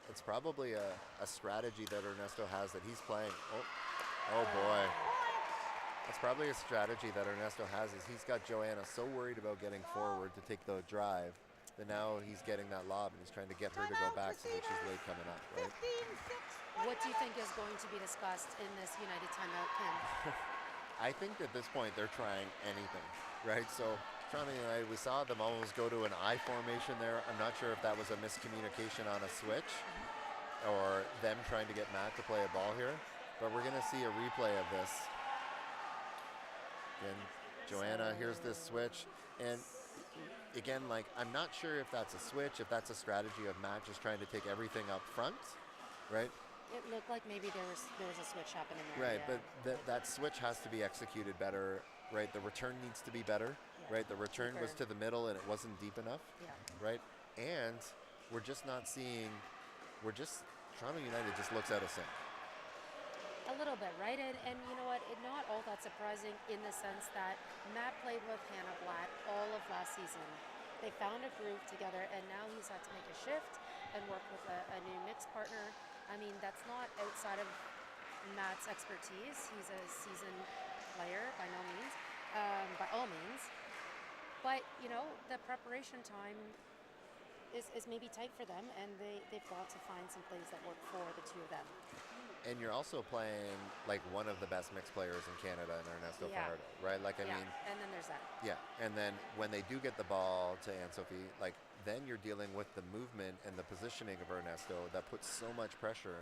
it's probably a strategy that Ernesto has that he's playing. Oh boy. That's probably a strategy that Ernesto has is he's got Joanna so worried about getting forward to take the drive that now he's getting that lob and he's trying to get her to go back so that she's late coming up, right? 15-6. What do you think is going to be discussed in this United timeout, Kim? I think at this point they're trying anything, right? So Toronto United, we saw them almost go to an I formation there. I'm not sure if that was a miscommunication on a switch or them trying to get Matt to play a ball here, but we're gonna see a replay of this. Again, Joanna, here's this switch, and again, like, I'm not sure if that's a switch, if that's a strategy of Matt just trying to take everything up front, right? It looked like maybe there was a switch happening there. Right, yeah. but that switch has to be executed better, right? The return needs to be better, Yeah, right? The return was deeper. to the middle and it wasn't deep enough, Yeah. right? And we're just not seeing, Toronto United just looks out of sync. A little bit, right? And you know what? Not all that surprising in the sense that Matt played with Hannah Blatt all of last season. They found a groove together, and now he's had to make a shift and work with a new mixed partner. I mean, that's not outside of Matt's expertise. He's a seasoned player by no means, by all means. But, you know, the preparation time is maybe tight for them, and they've got to find some plays that work for the two of them. And you're also playing like one of the best mixed players in Canada in Ernesto Yeah. Fajardo, right? Like, I Yeah, mean, and then there's that. yeah, and then when they do get the ball to Anne-Sophie, like, then you're dealing with the movement and the positioning of Ernesto that puts so much pressure.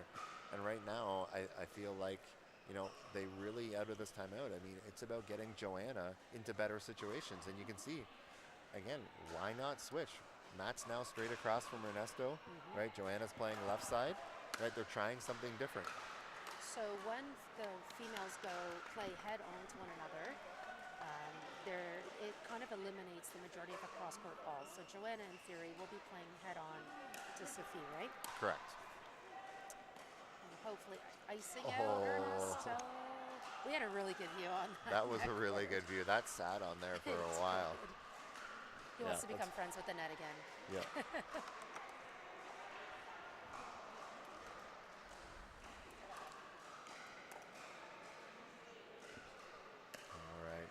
And right now, I feel like, you know, they really, out of this timeout, I mean, it's about getting Joanna into better situations. And you can see, again, why not switch? Matt's now straight across from Ernesto, right? Joanna's playing left side, right? They're trying something different. So when the females go play head on to one another, it kind of eliminates the majority of the cross-court balls. So Joanna, in theory, will be playing head on to Sophie, right? Correct. And hopefully icing out Ernesto. We had a really good view on that. That was a really good view. That sat on there for a while. He wants to Yeah, become friends with the net again. Yeah. All right.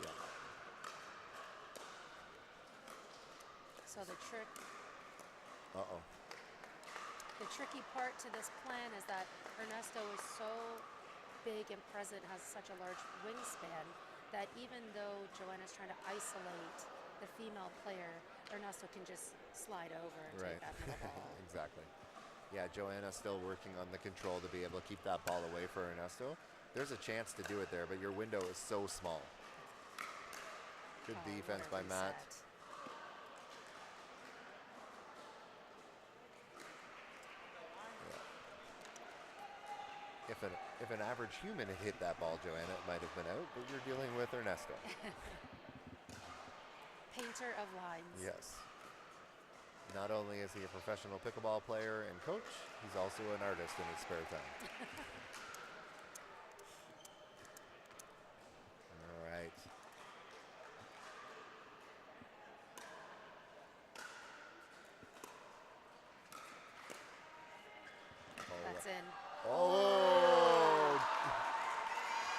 Yeah. So the Uh-oh. the tricky part to this plan is that Ernesto is so big and present, has such a large wingspan, that even though Joanna's trying to isolate the female player, Ernesto can just slide over and Right. take that middle ball. Exactly. Yeah, Joanna's still working on the control to be able to keep that ball away for Ernesto. There's a chance to do it there, but your window is so small. Good Oh, defense what by a Matt. reset. If an average human had hit that ball, Joanna, it might have been out, but you're dealing with Ernesto. Painter of lines. Yes. Not only is he a professional pickleball player and coach, he's also an artist in his spare time. All right. That's in. Oh!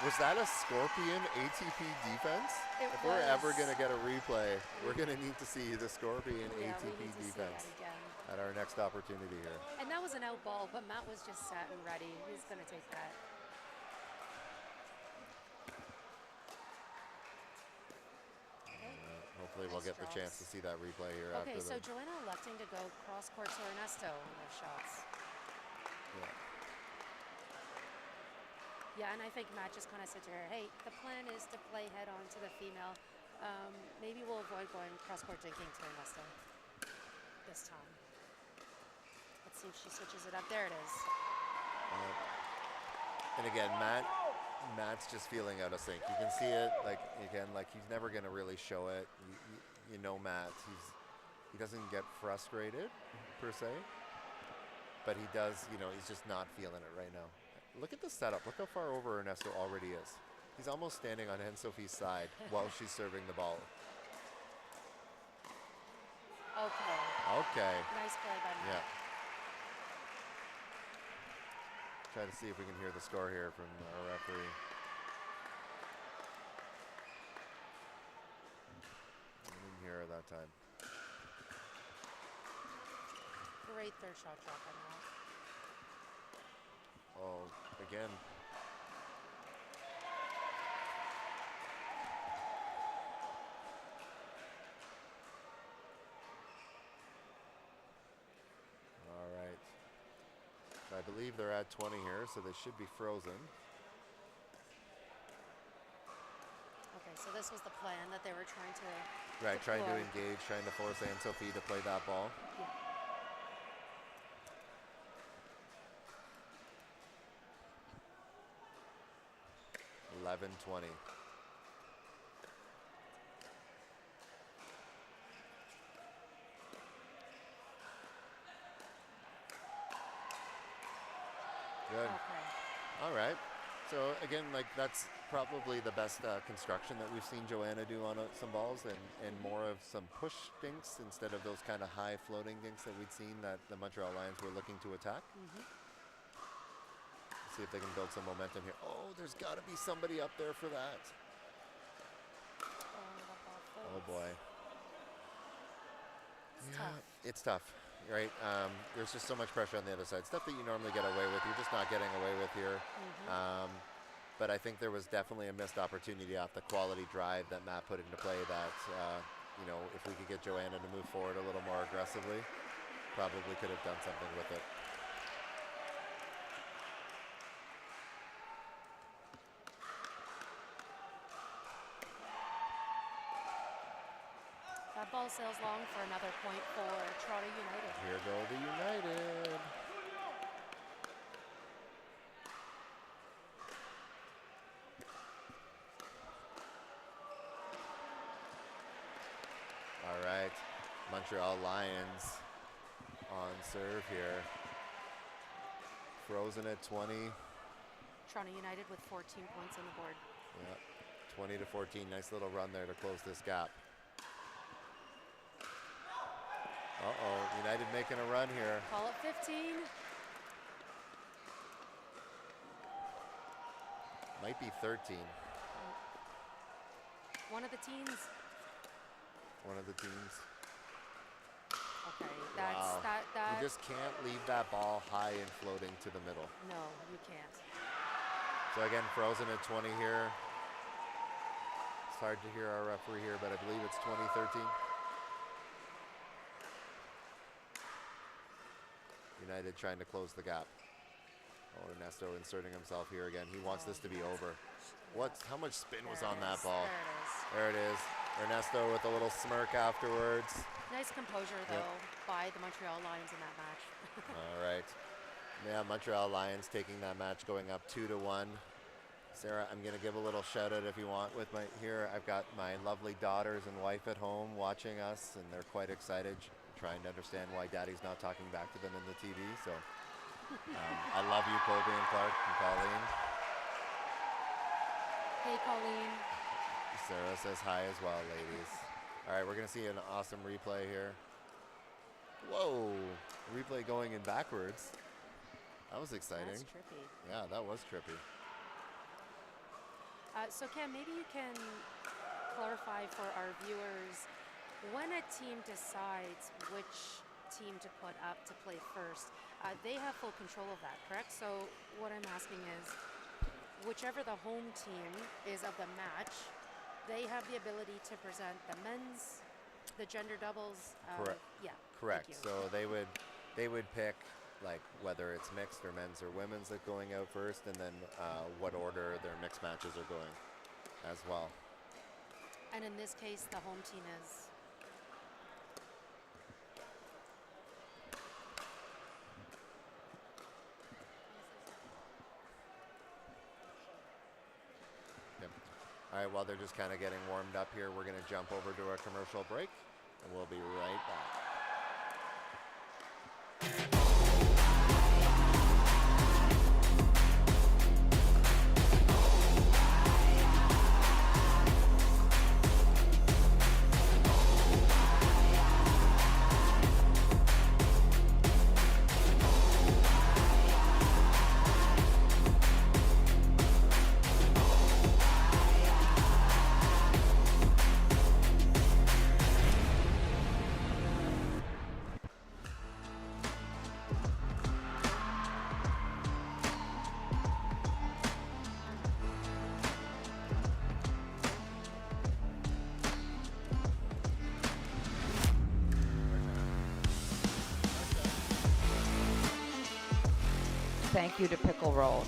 Was that a Scorpion ATP defense? It If we're ever was. going to get a replay, we're going to need to see the Scorpion Yeah, we ATP need to see defense that again. at our next opportunity here. And that was an out ball, but Matt was just set and ready. He's going to take that. Hopefully we'll Nice get the chance to drops. see that replay here Okay, after so the... Joanna electing to go cross court to Ernesto in their shots. Yeah. Yeah, and I think Matt just kind of said to her, hey, the plan is to play head on to the female. Maybe we'll avoid going cross court dinking to Ernesto this time. Let's see if she switches it up. There it is. And again, Matt's just feeling out of sync. You can see it, like, again, like he's never going to really show it. You know Matt, he doesn't get frustrated, per se. But he does, he's just not feeling it right now. Look at the setup. Look how far over Ernesto already is. He's almost standing on Anne-Sophie's side while she's serving the ball. Okay. Okay. Nice play by Matt. Yeah. Try to see if we can hear the score here from our referee. I didn't hear it that time. Great third shot drop by Matt. Oh, again. All right. I believe they're at 20 here, so they should be frozen. Okay, so this was the plan that they were trying to Right, trying to deploy. engage, trying to force Anne-Sophie to play that ball. Yeah. 11-20. Good. Okay. All right. So again, like that's probably the best construction that we've seen Joanna do on some balls, and more of some push dinks instead of those kind of high floating dinks that we'd seen that the Montreal Lions were looking to attack. See if they can build some momentum here. Oh, there's got to be somebody up there for that. Oh boy. It's tough. It's tough, right? There's just so much pressure on the other side. Stuff that you normally get away with, you're just not getting away with here. But I think there was definitely a missed opportunity off the quality drive that Matt put into play that, if we could get Joanna to move forward a little more aggressively, probably could have done something with it. That ball sails long for another point for Toronto United. Here go the United. All right, Montreal Lions on serve here. Frozen at 20. Toronto United with 14 points on the board. Yeah, 20-14. Nice little run there to close this gap. Uh-oh, United making a run here. Call it 15. Might be 13. One of the teams. One of the teams. Okay, that's Wow. that. You just can't leave that ball high and floating to the middle. No, you can't. So again, frozen at 20 here. It's hard to hear our referee here, but I believe it's 2013. United trying to close the gap. Oh, Ernesto inserting himself here again. He wants this to be over. How much spin was on that ball? There it is. Ernesto with a little smirk afterwards. Nice composure, though, by the Montreal Lions in that match. All right. Yeah, Montreal Lions taking that match, going up 2-1. Sarah, I'm going to give a little shout out if you want with my here. I've got my lovely daughters and wife at home watching us, and they're quite excited, trying to understand why Daddy's not talking back to them in the TV. So I love you, Colby and Clark and Colleen. Hey, Colleen. Sarah says hi as well, ladies. All right, we're going to see an awesome replay here. Whoa, replay going in backwards. That was exciting. That's trippy. Yeah, that was trippy. So Cam, maybe you can clarify for our viewers, when a team decides which team to put up to play first, they have full control of that, correct? So what I'm asking is, whichever the home team is of the match, they have the ability to present the men's, the gender doubles. Correct. Yeah. Correct. Thank you. So they would pick like whether it's mixed or men's or women's that going out first, and then what order their mixed matches are going as well. And in this case, the home team is. Yep. All right, while they're just kind of getting warmed up here, we're going to jump over to a commercial break, and we'll be right back. Thank you to Pickle Roll.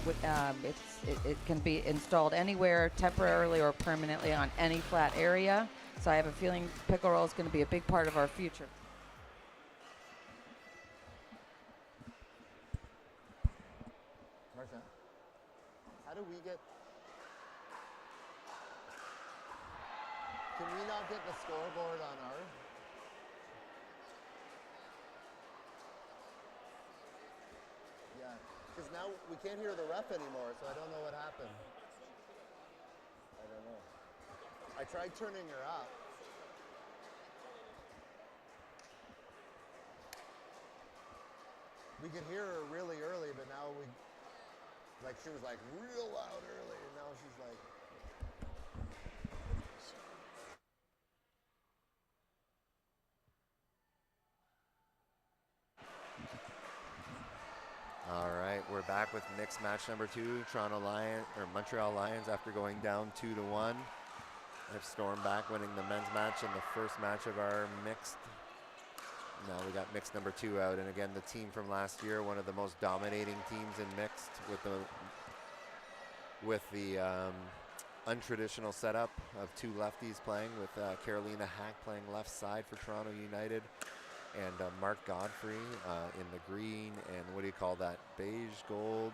It can be installed anywhere, temporarily or permanently on any flat area. So I have a feeling Pickle Roll is going to be a big part of our future. Marcia, how do we get... Can we not get the scoreboard on our... Yeah, because now we can't hear the ref anymore, so I don't know what happened. I don't know. I tried turning her up. We could hear her really early, but now she was like real loud early, and now she's like... All right, we're back with mixed match number 2. Montreal Lions, after going down 2-1, have stormed back, winning the men's match in the first match of our mixed. Now we got mixed number 2 out, and again the team from last year, one of the most dominating teams in mixed, with the untraditional setup of 2 lefties playing, with Carolina Hack playing left side for Toronto United, and Mark Godfrey in the green and what do you call that, beige gold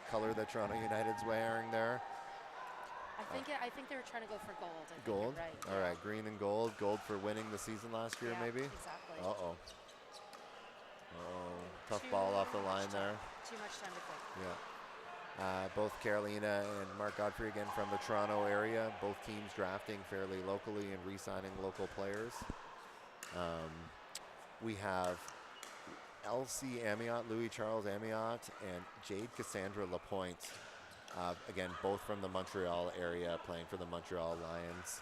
color that Toronto United's wearing there. I think they were trying to go for gold. Gold? Right. All right, green and gold. Gold for winning the season last year, Yeah, maybe? exactly. Uh-oh. Tough ball off the line there. Too much time to think. Yeah. Both Carolina and Mark Godfrey, again, from the Toronto area. Both teams drafting fairly locally and re-signing local players. We have Elsie Amiot, Louis Charles Amiot, and Jade Cassandra Lapointe. Again, both from the Montreal area, playing for the Montreal Lions.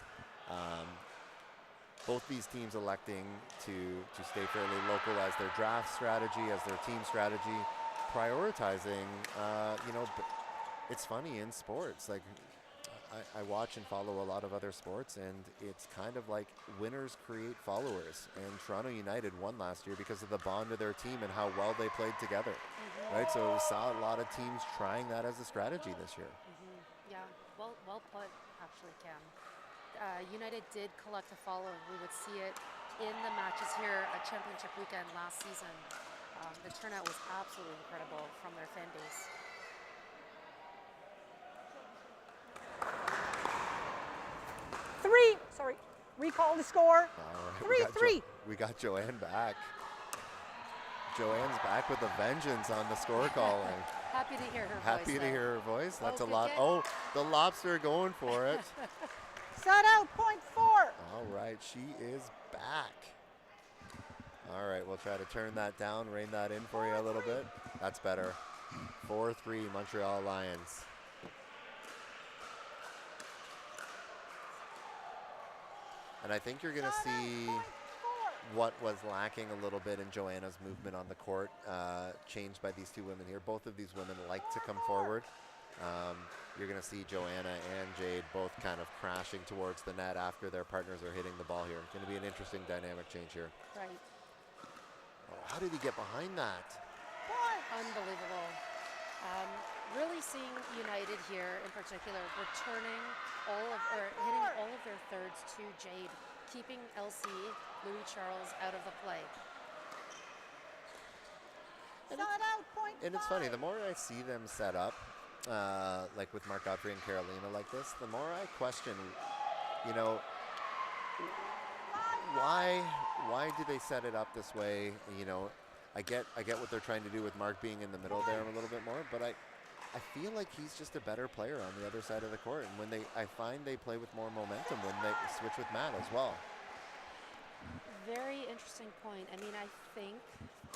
both these teams electing to stay fairly local as their draft strategy, as their team strategy, prioritizing, but it's funny in sports, like I watch and follow a lot of other sports, and it's kind of like winners create followers. And Toronto United won last year because of the bond of their team and how well they played together, right? So we saw a lot of teams trying that as a strategy this year. Yeah, well put, actually, Cam. United did collect a following. We would see it in the matches here at Championship Weekend last season. The turnout was absolutely incredible from their fan base. Recall the score. All right, 3-3. We got Joanne back. Joanne's back with a vengeance on the score calling. Happy to hear her voice. Happy to hear her voice. That's a good lot. get. Oh, the lobster going for it. Set out, point 4. All right, she is back. All right, we'll try to turn that down, rein that in for you a little bit. That's better. 4-3 Montreal Lions. And I think you're going to see what was lacking a little bit in Joanna's movement on the court, changed by these two women here. Both of these women like to come forward. You're going to see Joanna and Jade both kind of crashing towards the net after their partners are hitting the ball here. It's going to be an interesting dynamic change here. Right. Oh, how did he get behind that? Unbelievable. Really seeing United here in particular returning hitting all of their thirds to Jade, keeping LC, Louis Charles, out of the play. And it's funny, the more I see them set up, like with Mark Godfrey and Carolina like this, the more I question, why do they set it up this way? I get what they're trying to do with Mark being in the middle there a little bit more, but I feel like he's just a better player on the other side of the court. And I find they play with more momentum when they switch with Matt as well. Very interesting point. I mean, I think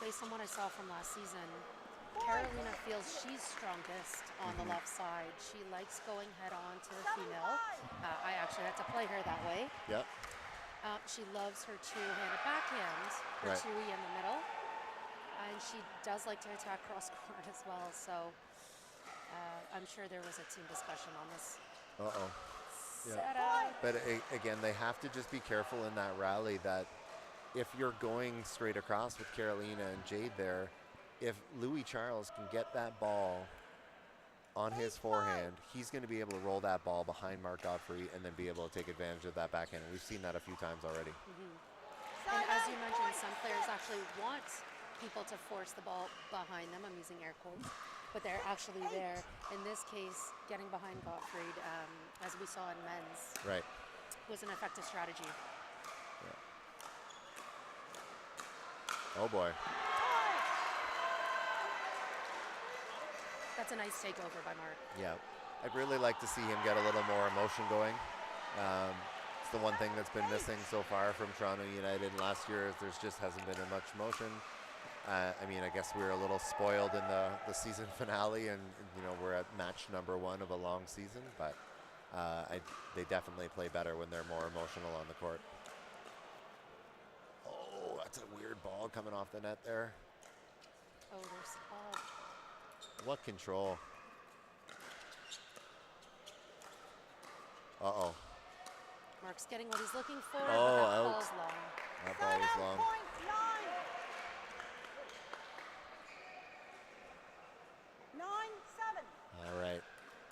based on what I saw from last season, Carolina feels she's strongest on the left side. She likes going head on to the female. I actually had to play her that way. Yep. She loves her two-handed backhand, her two-e in the middle. And she does like to attack cross court as well. So I'm sure there was a team discussion on this. Uh-oh. Yeah. But again, they have to just be careful in that rally that if you're going straight across with Carolina and Jade there, if Louis Charles can get that ball on his forehand, he's going to be able to roll that ball behind Mark Godfrey and then be able to take advantage of that backhand. And we've seen that a few times already. And as you mentioned, some players actually want people to force the ball behind them. I'm using air quotes, but they're actually there. In this case, getting behind Gottfried, as we saw in men's, was an effective strategy. Oh boy. That's a nice takeover by Mark. Yeah, I'd really like to see him get a little more emotion going. It's the one thing that's been missing so far from Toronto United last year. There just hasn't been much motion. I mean, I guess we were a little spoiled in the season finale, and we're at match number 1 of a long season. But they definitely play better when they're more emotional on the court. Oh, that's a weird ball coming off the net there. Oh, there's what control? Uh-oh. Mark's getting what he's looking for. Oh, but that out. ball's long. That ball was long. All right,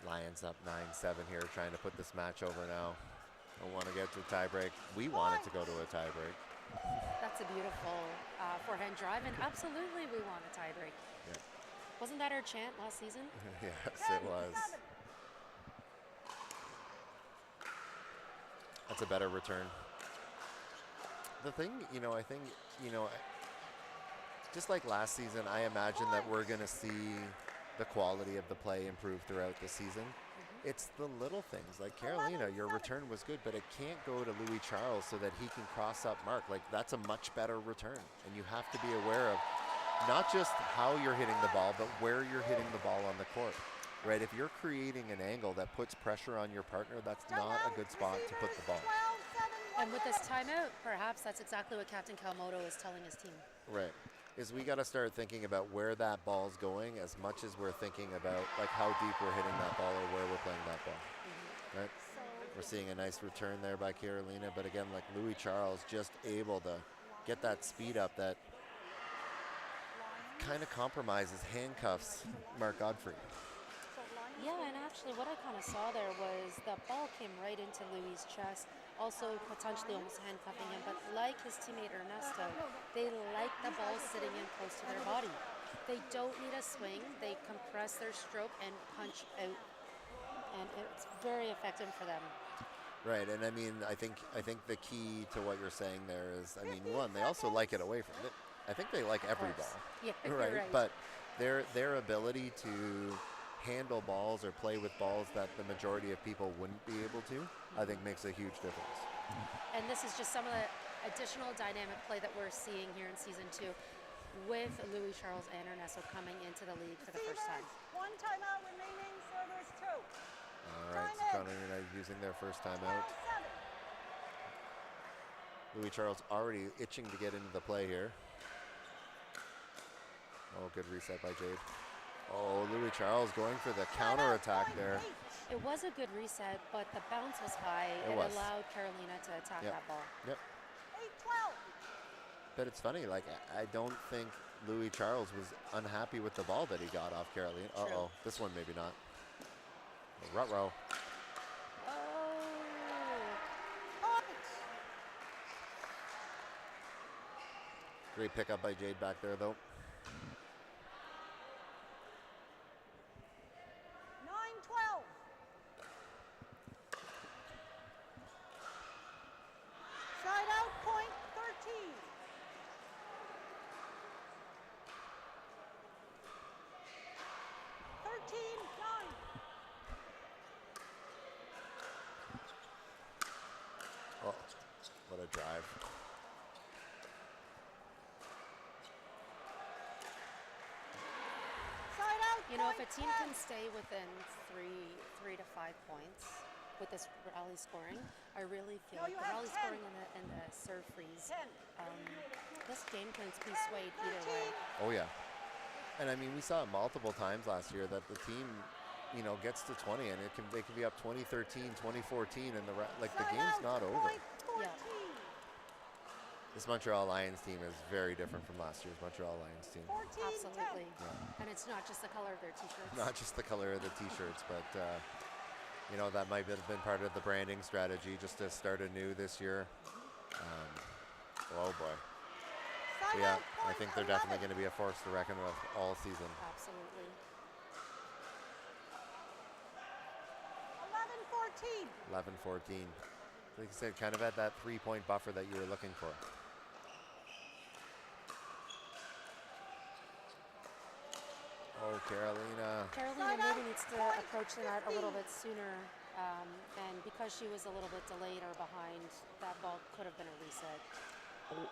Lions up 9-7 here, trying to put this match over now. Don't want to get to a tiebreak. We want it to go to a tiebreak. That's a beautiful forehand drive, and absolutely we want a tiebreak. Yeah. Wasn't that our chant last season? Yes, it was. That's a better return. The thing, I think, just like last season, I imagine that we're going to see the quality of the play improve throughout the season. It's the little things. Like Carolina, your return was good, but it can't go to Louis Charles so that he can cross up Mark. Like, that's a much better return. And you have to be aware of not just how you're hitting the ball, but where you're hitting the ball on the court. Right? If you're creating an angle that puts pressure on your partner, that's not a good spot to put the ball. 12-7 And with this timeout, perhaps that's exactly what Captain Kawamoto is telling his team. Right. Is we got to start thinking about where that ball's going as much as we're thinking about like how deep we're hitting that ball or where we're playing that ball. Right? We're seeing a nice return there by Carolina, but again, like Louis Charles just able to get that speed up that kind of compromises, handcuffs Mark Godfrey. Yeah, and actually what I kind of saw there was the ball came right into Louis' chest, also potentially almost handcuffing him, but like his teammate Ernesto, they like the ball sitting in close to their body. They don't need a swing, they compress their stroke and punch out, and it's very effective for them. Right, and I mean, I think the key to what you're saying there is, I mean, one, they also like it away from it. I think they like every ball. Yeah, right? you're right. But their ability to handle balls or play with balls that the majority of people wouldn't be able to, I think makes a huge difference. And this is just some of the additional dynamic play that we're seeing here in season 2 with Louis Charles and Ernesto coming into the league for the first time. One timeout remaining, so there's 2. All right, so Toronto United using their first time out. 12-7. Louis Charles already itching to get into the play here. Oh, good reset by Jade. Oh, Louis Charles going for the counter attack there. It was a good reset, but the bounce was high. It allowed Carolina to attack that ball. Yep. 8-12. But it's funny, like, I don't think Louis Charles was unhappy with the ball that he got off Carolina. Uh-oh, this one maybe not. Ruh-roh. Great pickup by Jade back there, though. 9-12. Side out, point 13. Oh, what a drive. Side out, You know, if a point team 10. can stay within three to 5 points with this rally scoring, I really feel No, like you the have rally 10. scoring and the serve freeze, 10. this game can be swayed either way. Oh, yeah. And I mean, we saw it multiple times last year that the team, you know, gets to 20 and they can be up 2013, 2014, and the game's not over. Point 14. This Montreal Lions team is very different from last year's Montreal Lions team. 14, Absolutely. 10. And it's not just the color of their t-shirts. Not just the color of the t-shirts, but you know, that might have been part of the branding strategy just to start anew this year. Oh boy. Side Yeah, out, I point think they're 11. definitely going to be a force to reckon with all season. Absolutely. 11-14. 11-14. Like I said, kind of at that 3-point buffer that you were looking for. Oh, Carolina. Carolina maybe needs to approach the net a little bit sooner, and because she was a little bit delayed or behind, that ball could have been a reset.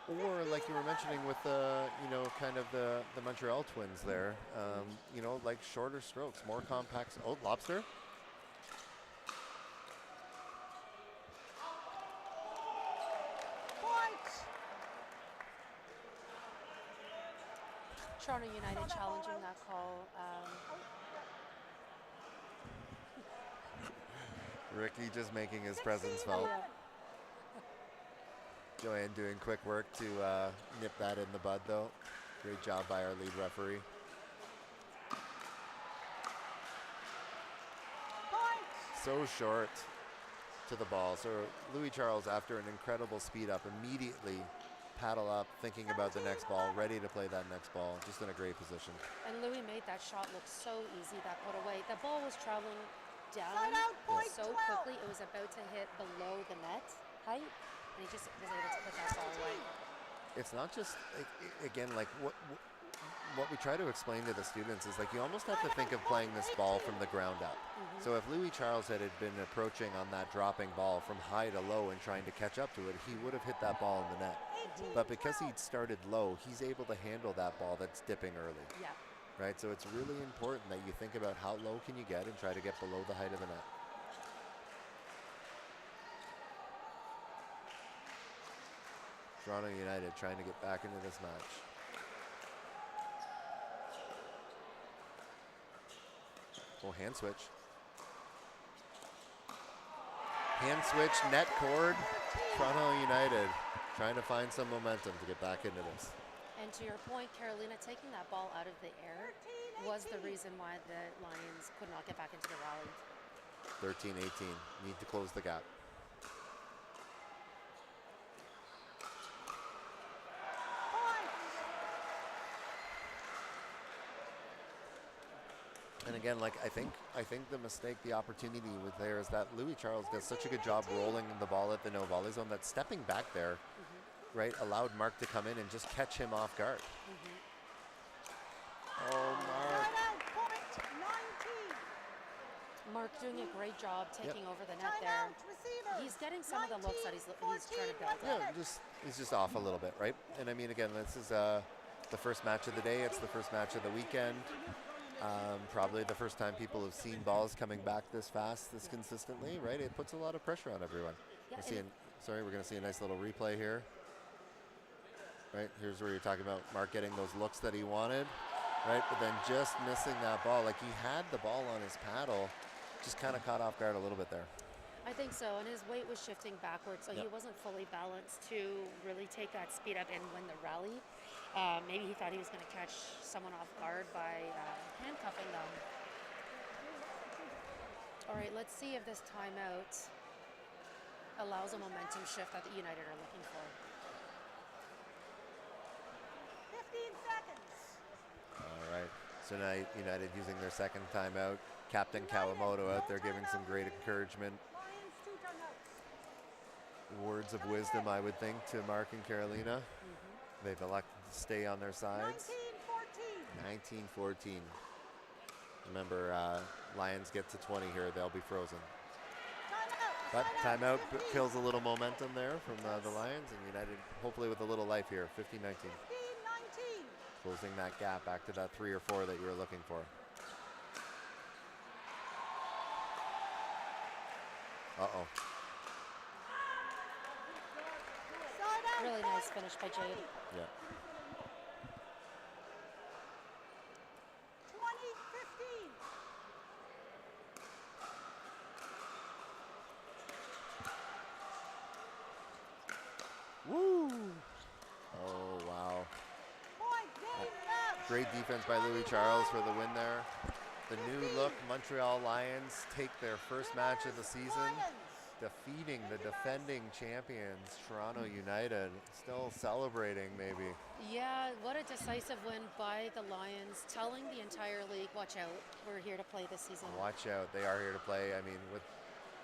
Or like you were mentioning with the, you know, kind of the Montreal Twins there, you know, like shorter strokes, more compact. Oh, lobster. Point. Toronto United challenging that call. Ricky just making his presence felt. Joanne doing quick work to nip that in the bud, though. Great job by our lead referee. Point. So short to the ball. So Louis Charles, after an incredible speed up, immediately paddle up, thinking about the next ball, ready to play that next ball, just in a great position. And Louis made that shot look so easy, that put away. The ball was traveling down Side out, point so 12. quickly, it was about to hit below the net height, and he just was able to put that ball away. It's not just, again, like what we try to explain to the students is like you almost have to think of playing this ball from the ground up. So if Louis Charles had been approaching on that dropping ball from high to low and trying to catch up to it, he would have hit that ball in the net. But because he'd started low, he's able to handle that ball that's dipping early. Yeah. Right? So it's really important that you think about how low can you get and try to get below the height of the net. Toronto United trying to get back into this match. Oh, hand switch. Hand switch, net cord. Toronto United trying to find some momentum to get back into this. And to your point, Carolina taking that ball out of the air was the reason why the Lions could not get back into the rally. 13-18. Need to close the gap. And again, like I think the mistake, the opportunity with there is that Louis Charles does such a good job rolling the ball at the no volley zone that stepping back there, right, allowed Mark to come in and just catch him off guard. Oh, Mark. Mark doing a great job taking over the net there. He's getting some of the looks that he's trying to build. Yeah, he's just off a little bit, right? And I mean, again, this is the first match of the day. It's the first match of the weekend. Probably the first time people have seen balls coming back this fast, this consistently, right? It puts a lot of pressure on everyone. Yeah, We're going to see a nice little replay here. Right, here's where you're talking about Mark getting those looks that he wanted, right? But then just missing that ball. Like he had the ball on his paddle, just kind of caught off guard a little bit there. I think so, and his weight was shifting backwards, so he wasn't fully balanced to really take that speed up and win the rally. Maybe he thought he was going to catch someone off guard by handcuffing them. All right, let's see if this timeout allows a momentum shift that the United are looking for. 15 seconds. All right, so now United using their second timeout. Captain Kawamoto out there giving some great encouragement. Lions, 2 timeouts. Words of wisdom, I would think, to Mark and Carolina. They've elected to stay on their sides. 19-14. Remember, Lions get to 20 here, they'll be frozen. But timeout kills a little momentum there from the Lions, and United hopefully with a little life here, 15-19. 15-19. Closing that gap back to that 3 or 4 that you were looking for. Uh-oh. Really nice finish by Jade. Yeah. 20-15. Woo! Oh, wow. Great defense by Louis Charles for the win there. The new look Montreal Lions take their first match of the season, defeating the defending champions, Toronto United. Still celebrating, maybe. Yeah, what a decisive win by the Lions, telling the entire league, watch out, we're here to play this season. Watch out, they are here to play. I mean, with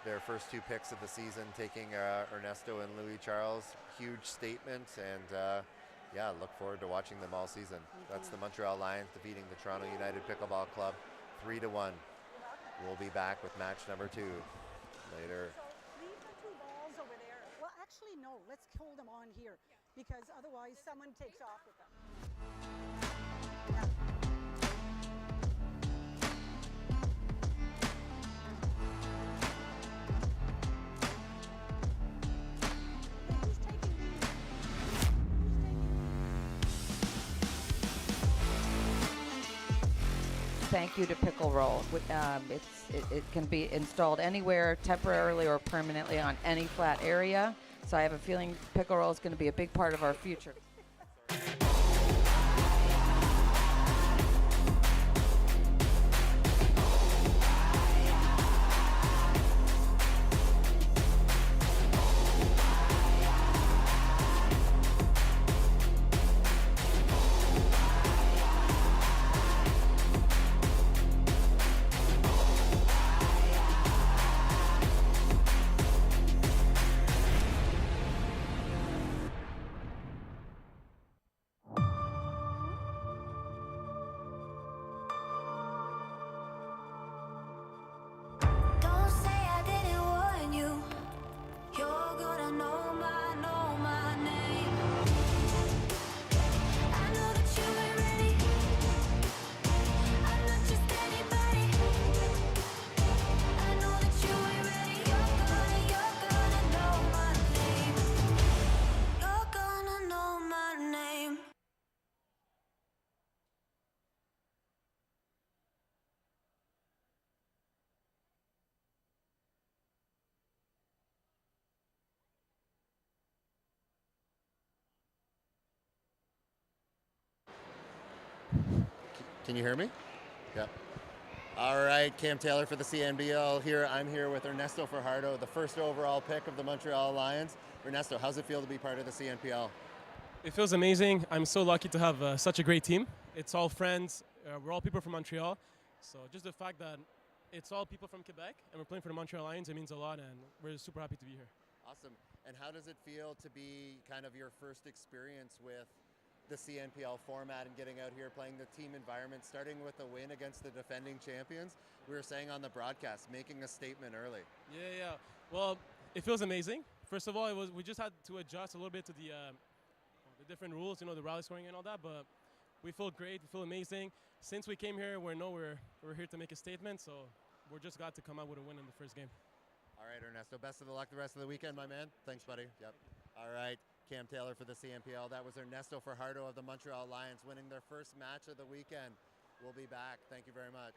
their first 2 picks of the season, taking Ernesto and Louis Charles, huge statement, and yeah, look forward to watching them all season. That's the Montreal Lions defeating the Toronto United Pickleball Club 3-1. We'll be back with match number 2 later. Leave the 2 balls over there. Well, actually, no. Let's hold them on here because otherwise someone takes off with them. Yeah. Who's taking these? Thank you to Pickle Roll. It can be installed anywhere, temporarily or permanently on any flat area. So I have a feeling Pickle Roll is going to be a big part of our future. Can you hear me? Yep. All right, Cam Taylor for the CNBL here. I'm here with Ernesto Fajardo, the first overall pick of the Montreal Lions. Ernesto, how's it feel to be part of the CNPL? It feels amazing. I'm so lucky to have such a great team. It's all friends. We're all people from Montreal. So just the fact that it's all people from Quebec and we're playing for the Montreal Lions, it means a lot, and we're super happy to be here. Awesome. And how does it feel to be kind of your first experience with the CNPL format and getting out here playing the team environment, starting with a win against the defending champions? We were saying on the broadcast, making a statement early. Yeah. Well, it feels amazing. First of all, we just had to adjust a little bit to the different rules, the rally scoring and all that, but we feel great. We feel amazing. Since we came here, we're here to make a statement, so we're just glad to come out with a win in the first game. All right, Ernesto, best of the luck the rest of the weekend, my man. Thanks, buddy. Yep. All right, Cam Taylor for the CNPL. That was Ernesto Fajardo of the Montreal Lions winning their first match of the weekend. We'll be back. Thank you very much.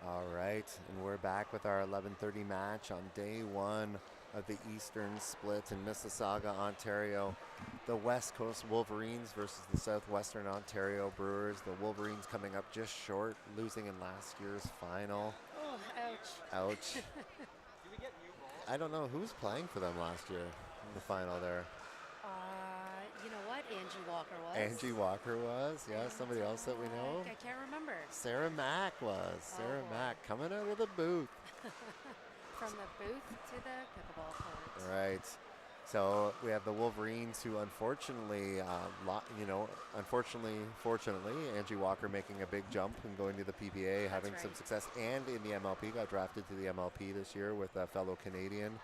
All right, and we're back with our 11:30 match on day one of the Eastern Split in Mississauga, Ontario. The West Coast Wolverines versus the Southwestern Ontario Brewers. The Wolverines coming up just short, losing in last year's final. Oh, ouch. Ouch. I don't know who's playing for them last year in the final there. You know what? Angie Walker was. Angie Walker was, yeah. Somebody else that we know. I can't remember. Sarah Mack was. Sarah boy. Mack coming out of the booth. From the booth to the pickleball court. Right. So we have the Wolverines, who unfortunately, fortunately, Angie Walker making a big jump and going to the PPA, having some success, and in the MLP, got drafted to the MLP this year with a fellow Canadian.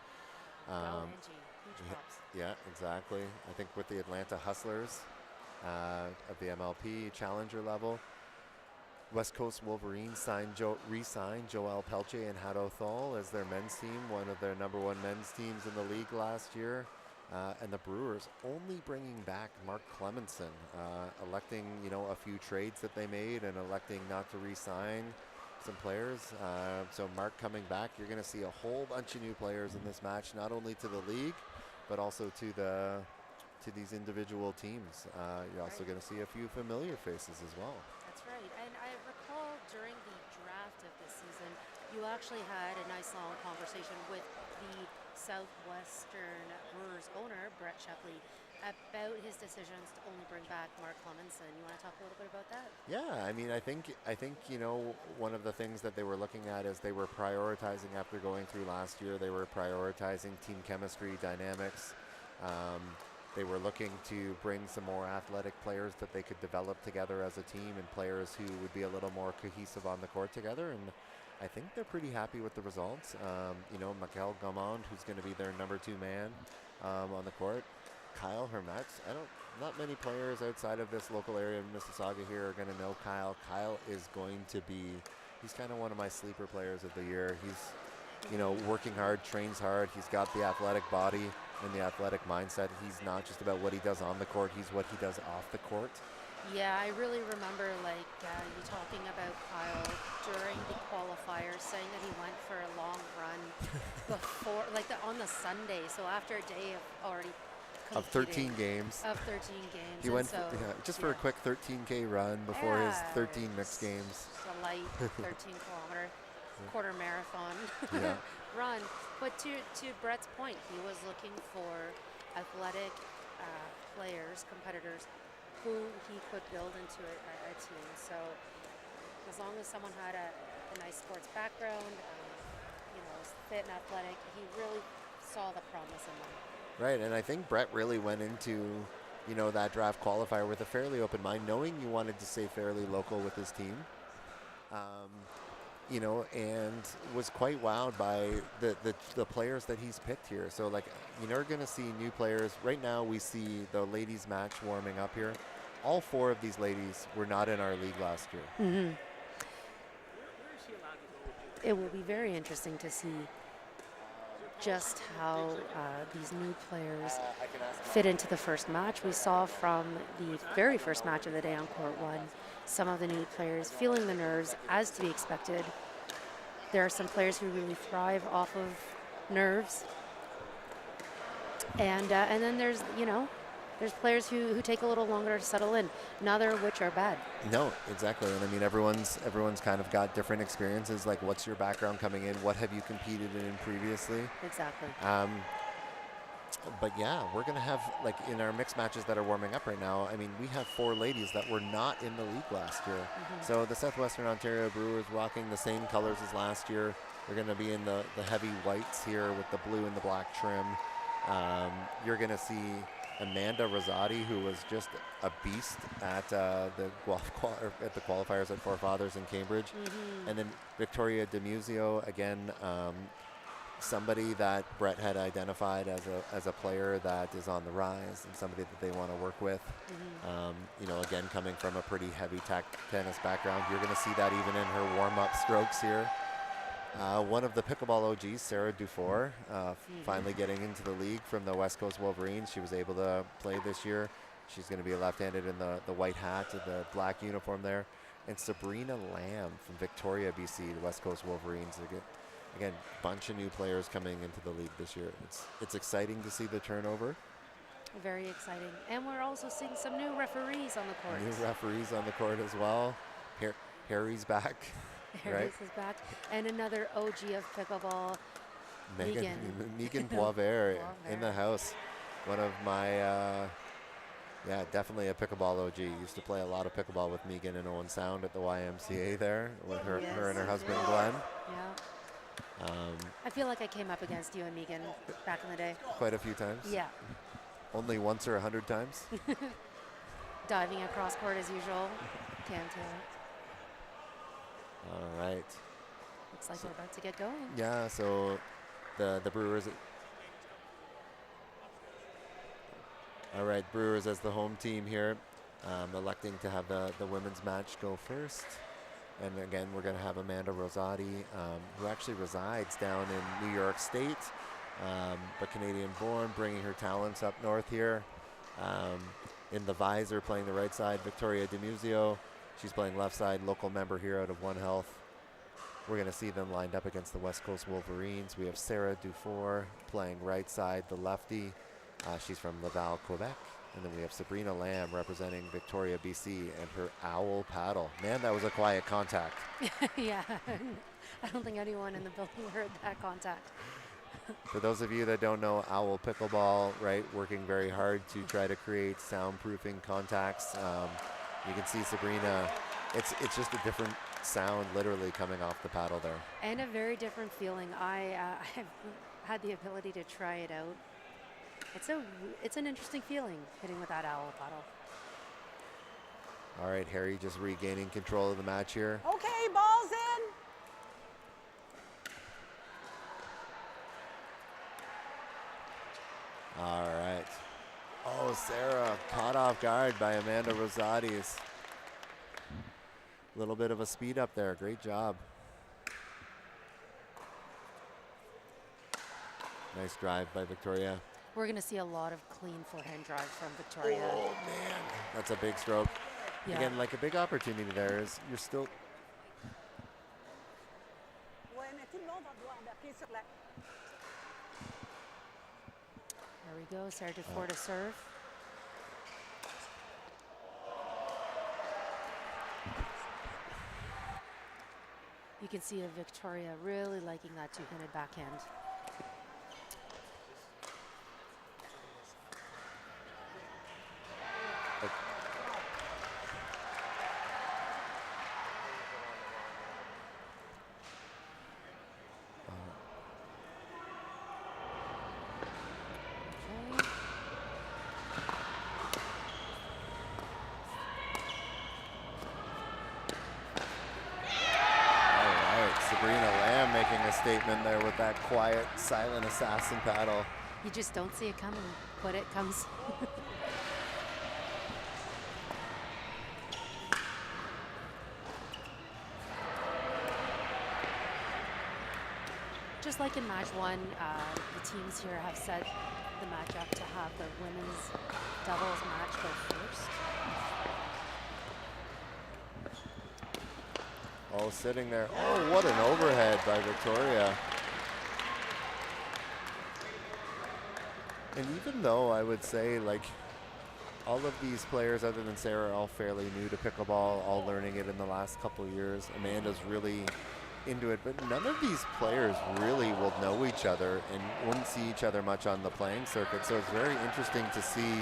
Angie. Huge props. Yeah, exactly. I think with the Atlanta Hustlers of the MLP Challenger level. West Coast Wolverines re-signed Joel Pelche and Hado Thol as their men's team, one of their number one men's teams in the league last year. And the Brewers only bringing back Mark Clemenson, electing, a few trades that they made and electing not to re-sign some players. So Mark coming back, you're going to see a whole bunch of new players in this match, not only to the league, but also to these individual teams. You're also going to see a few familiar faces as well. That's right. And I recall during the draft of this season, you actually had a nice long conversation with the Southwestern Brewers owner, Brett Shepley, about his decisions to only bring back Mark Clemenson. You want to talk a little bit about that? Yeah, I mean, I think one of the things that they were looking at is they were prioritizing after going through last year. They were prioritizing team chemistry, dynamics. They were looking to bring some more athletic players that they could develop together as a team, and players who would be a little more cohesive on the court together. And I think they're pretty happy with the results. Miguel Gamond, who's going to be their number 2 man on the court. Kyle Hermetz. Not many players outside of this local area of Mississauga here are going to know Kyle. Kyle is going to be, he's kind of one of my sleeper players of the year. He's, working hard, trains hard. He's got the athletic body and the athletic mindset. He's not just about what he does on the court, he's what he does off the court. Yeah, I really remember you talking about Kyle during the qualifiers, saying that he went for a long run before, on the Sunday. So after a day of already of 13 games. Of 13 games. He went for a quick 13K run before his 13 mixed games. A light 13-kilometer quarter marathon run. But to Brett's point, he was looking for athletic players, competitors, who he could build into a team. So as long as someone had a nice sports background, was fit and athletic, he really saw the promise in them. Right, and I think Brett really went into, that draft qualifier with a fairly open mind, knowing you wanted to stay fairly local with his team. And was quite wowed by the players that he's picked here. So, you're going to see new players. Right now, we see the ladies' match warming up here. All 4 of these ladies were not in our league last year. Mm-hmm. It will be very interesting to see just how these new players fit into the first match. We saw from the very first match of the day on Court 1, some of the new players feeling the nerves, as to be expected. There are some players who really thrive off of nerves. And then there's players who take a little longer to settle in, neither of which are bad. No, exactly. And I mean, everyone's kind of got different experiences. Like, what's your background coming in? What have you competed in previously? Exactly. But yeah, we're going to have, in our mixed matches that are warming up right now, I mean, we have 4 ladies that were not in the league last year. Mm-hmm. So the Southwestern Ontario Brewers rocking the same colors as last year. They're going to be in the heavy whites here with the blue and the black trim. You're going to see Amanda Rosati, who was just a beast at the qualifiers at Four Fathers in Cambridge. Mm-hmm. And then Victoria DeMuzio, again, somebody that Brett had identified as a player that is on the rise and somebody that they want to work with. Mm-hmm. Again, coming from a pretty heavy tennis background. You're going to see that even in her warm-up strokes here. One of the pickleball OGs, Sarah Dufour, finally getting into the league from the West Coast Wolverines. She was able to play this year. She's going to be left-handed in the white hat, the black uniform there. and Sabrina Lamb from Victoria, BC, the West Coast Wolverines. Again, bunch of new players coming into the league this year. It's exciting to see the turnover. Very exciting. And we're also seeing some new referees on the court. New referees on the court as well. Harry's back. Harry's is back. And another OG of pickleball, Megan Boisvert in the house. One of my, definitely a pickleball OG. Used to play a lot of pickleball with Megan in Owen Sound at the YMCA there with her and her husband Glenn. Yeah. I feel like I came up against you and Megan back in the day. Quite a few times. Yeah. Only once or 100 times. Diving across court as usual. Cam Taylor. All right. Looks like we're about to get going. Yeah, so the Brewers. All right, Brewers as the home team here, electing to have the women's match go first. And again, we're going to have Amanda Rosati, who actually resides down in New York State, but Canadian-born, bringing her talents up north here. In the visor, playing the right side, Victoria DiMuzio. She's playing left side, local member here out of One Health. We're going to see them lined up against the West Coast Wolverines. We have Sarah Dufour playing right side, the lefty. She's from Laval, Quebec. And then we have Sabrina Lamb representing Victoria, BC, and her owl paddle. Man, that was a quiet contact. Yeah, I don't think anyone in the building heard that contact. For those of you that don't know, owl pickleball, right, working very hard to try to create soundproofing contacts. You can see Sabrina, it's just a different sound literally coming off the paddle there. And a very different feeling. I've had the ability to try it out. It's an interesting feeling hitting with that owl paddle. All right, Harry just regaining control of the match here. Okay, ball's in. All right. Oh, Sarah caught off guard by Amanda Rosati's. A little bit of a speed up there. Great job. Nice drive by Victoria. We're going to see a lot of clean forehand drive from Victoria. Oh, man. That's a big stroke. Yeah. Again, like a big opportunity there is you're still... There we go. Sarah Dufour to serve. You can see Victoria really liking that two-handed backhand. Statement there with that quiet, silent assassin paddle. You just don't see it coming, but it comes. Just like in match one, the teams here have set the match up to have the women's doubles match go first. Oh, sitting there. Oh, what an overhead by Victoria. And even though I would say, like, all of these players, other than Sarah, are all fairly new to pickleball, all learning it in the last couple of years. Amanda's really into it, but none of these players really will know each other and wouldn't see each other much on the playing circuit. So it's very interesting to see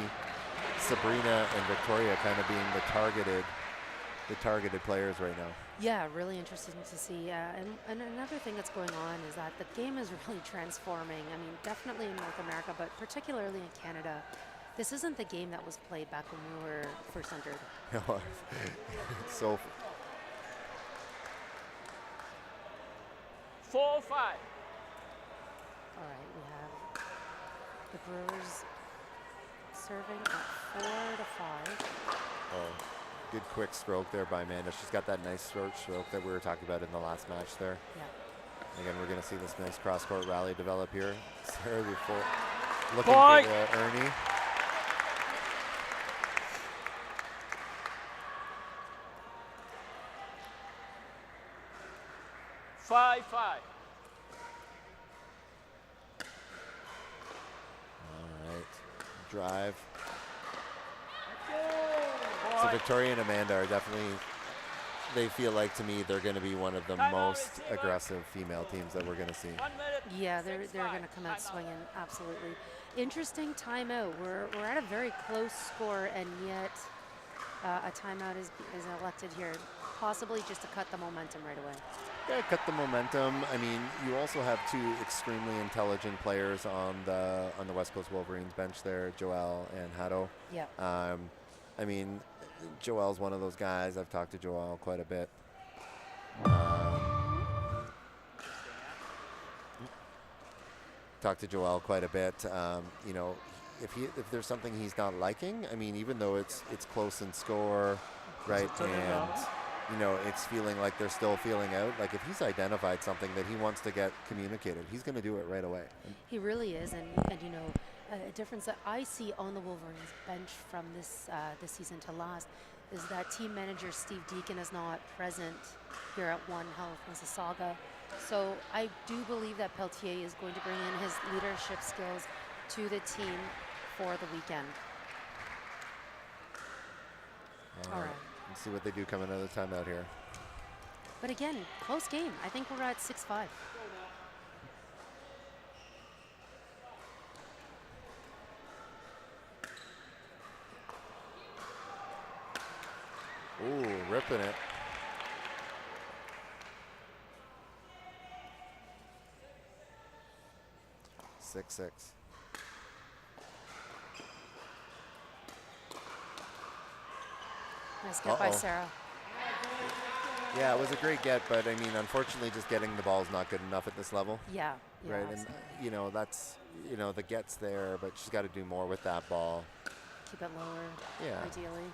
Sabrina and Victoria kind of being the targeted players right now. Yeah, really interesting to see. And another thing that's going on is that the game is really transforming. I mean, definitely in North America, but particularly in Canada. This isn't the game that was played back when we were first entered. So 4-5. All right, we have the Brewers serving at 4-5. Oh, good quick stroke there by Amanda. She's got that nice stroke that we were talking about in the last match there. Yeah. Again, we're going to see this nice cross-court rally develop here. Sarah before looking for the Ernie. 5-5. All right. Drive. So Victoria and Amanda are definitely, they feel like to me they're going to be one of the most aggressive female teams that we're going to see. Yeah, they're going to come out swinging, absolutely. Interesting timeout. We're at a very close score, and yet a timeout is elected here, possibly just to cut the momentum right away. Yeah, cut the momentum. I mean, you also have two extremely intelligent players on the West Coast Wolverines bench there, Joel and Hato. Yeah. I mean, Joel's one of those guys. I've talked to Joel quite a bit. Talked to Joel quite a bit. You know, if there's something he's not liking, I mean, even though it's close in score, right, and you know, it's feeling like they're still feeling out. Like if he's identified something that he wants to get communicated, he's going to do it right away. He really is, and you know, a difference that I see on the Wolverines bench from this season to last is that team manager Steve Deacon is not present here at One Health Mississauga. So I do believe that Peltier is going to bring in his leadership skills to the team for the weekend. All right. Let's see what they do coming out of the timeout here. But again, close game. I think we're at 6-5. Ooh, ripping it. Six. Nice get by Sarah. Yeah, it was a great get, but I mean, unfortunately, just getting the ball is not good enough at this level. Yeah. Right, Absolutely. and you know that's the get's there, but she's got to do more with that ball. Keep it lower. Yeah. Ideally.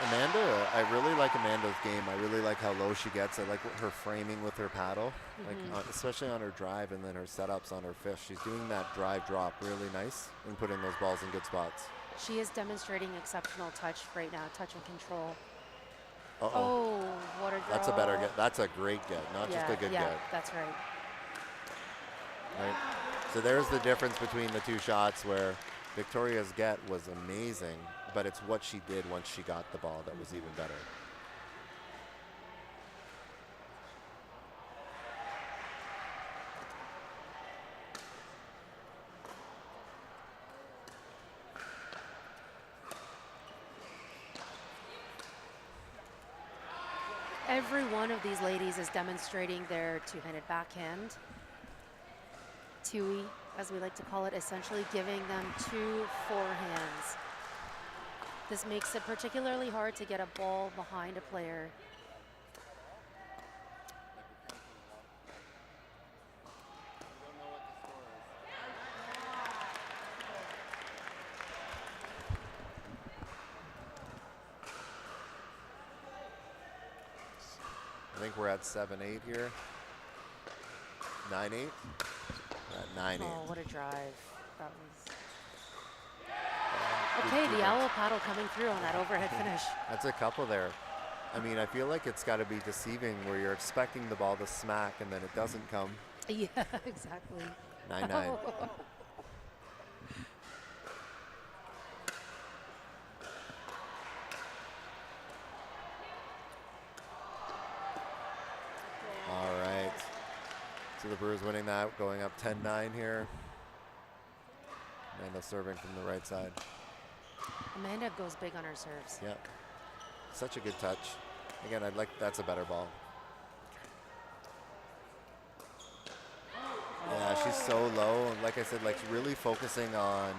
Amanda, I really like Amanda's game. I really like how low she gets. I like her framing with her paddle, like especially on her drive and then her setups on her fish. She's doing that drive drop really nice and putting those balls in good spots. She is demonstrating exceptional touch right now, touch and control. Uh-oh. Oh, what a draw. That's a better get. That's a great get, not just a good yeah, get. that's right. Right. So there's the difference between the two shots where Victoria's get was amazing, but it's what she did once she got the ball that was even better. Every one of these ladies is demonstrating their two-handed backhand. Tui, as we like to call it, essentially giving them two forehands. This makes it particularly hard to get a ball behind a player. I think we're at 7-8 here. 9-8. 9-8. Oh, what a drive. That was... Okay, the owl paddle coming through on that overhead finish. That's a couple there. I mean, I feel like it's got to be deceiving where you're expecting the ball to smack and then it doesn't come. Yeah, exactly. 9-9. All right. So the Brewers winning that, going up 10-9 here. Amanda serving from the right side. Amanda goes big on her serves. Yeah. Such a good touch. Again, that's a better ball. Yeah, she's so low. And like I said, like really focusing on,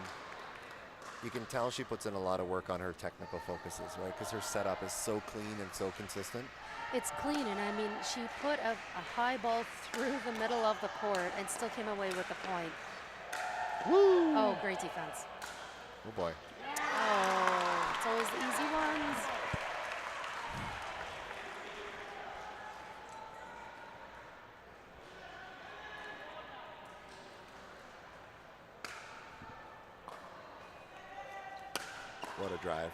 you can tell she puts in a lot of work on her technical focuses, right? Because her setup is so clean and so consistent. It's clean, and I mean, she put a high ball through the middle of the court and still came away with the point. Woo! Oh, great defense. Oh boy. Oh, it's always the easy ones. What a drive.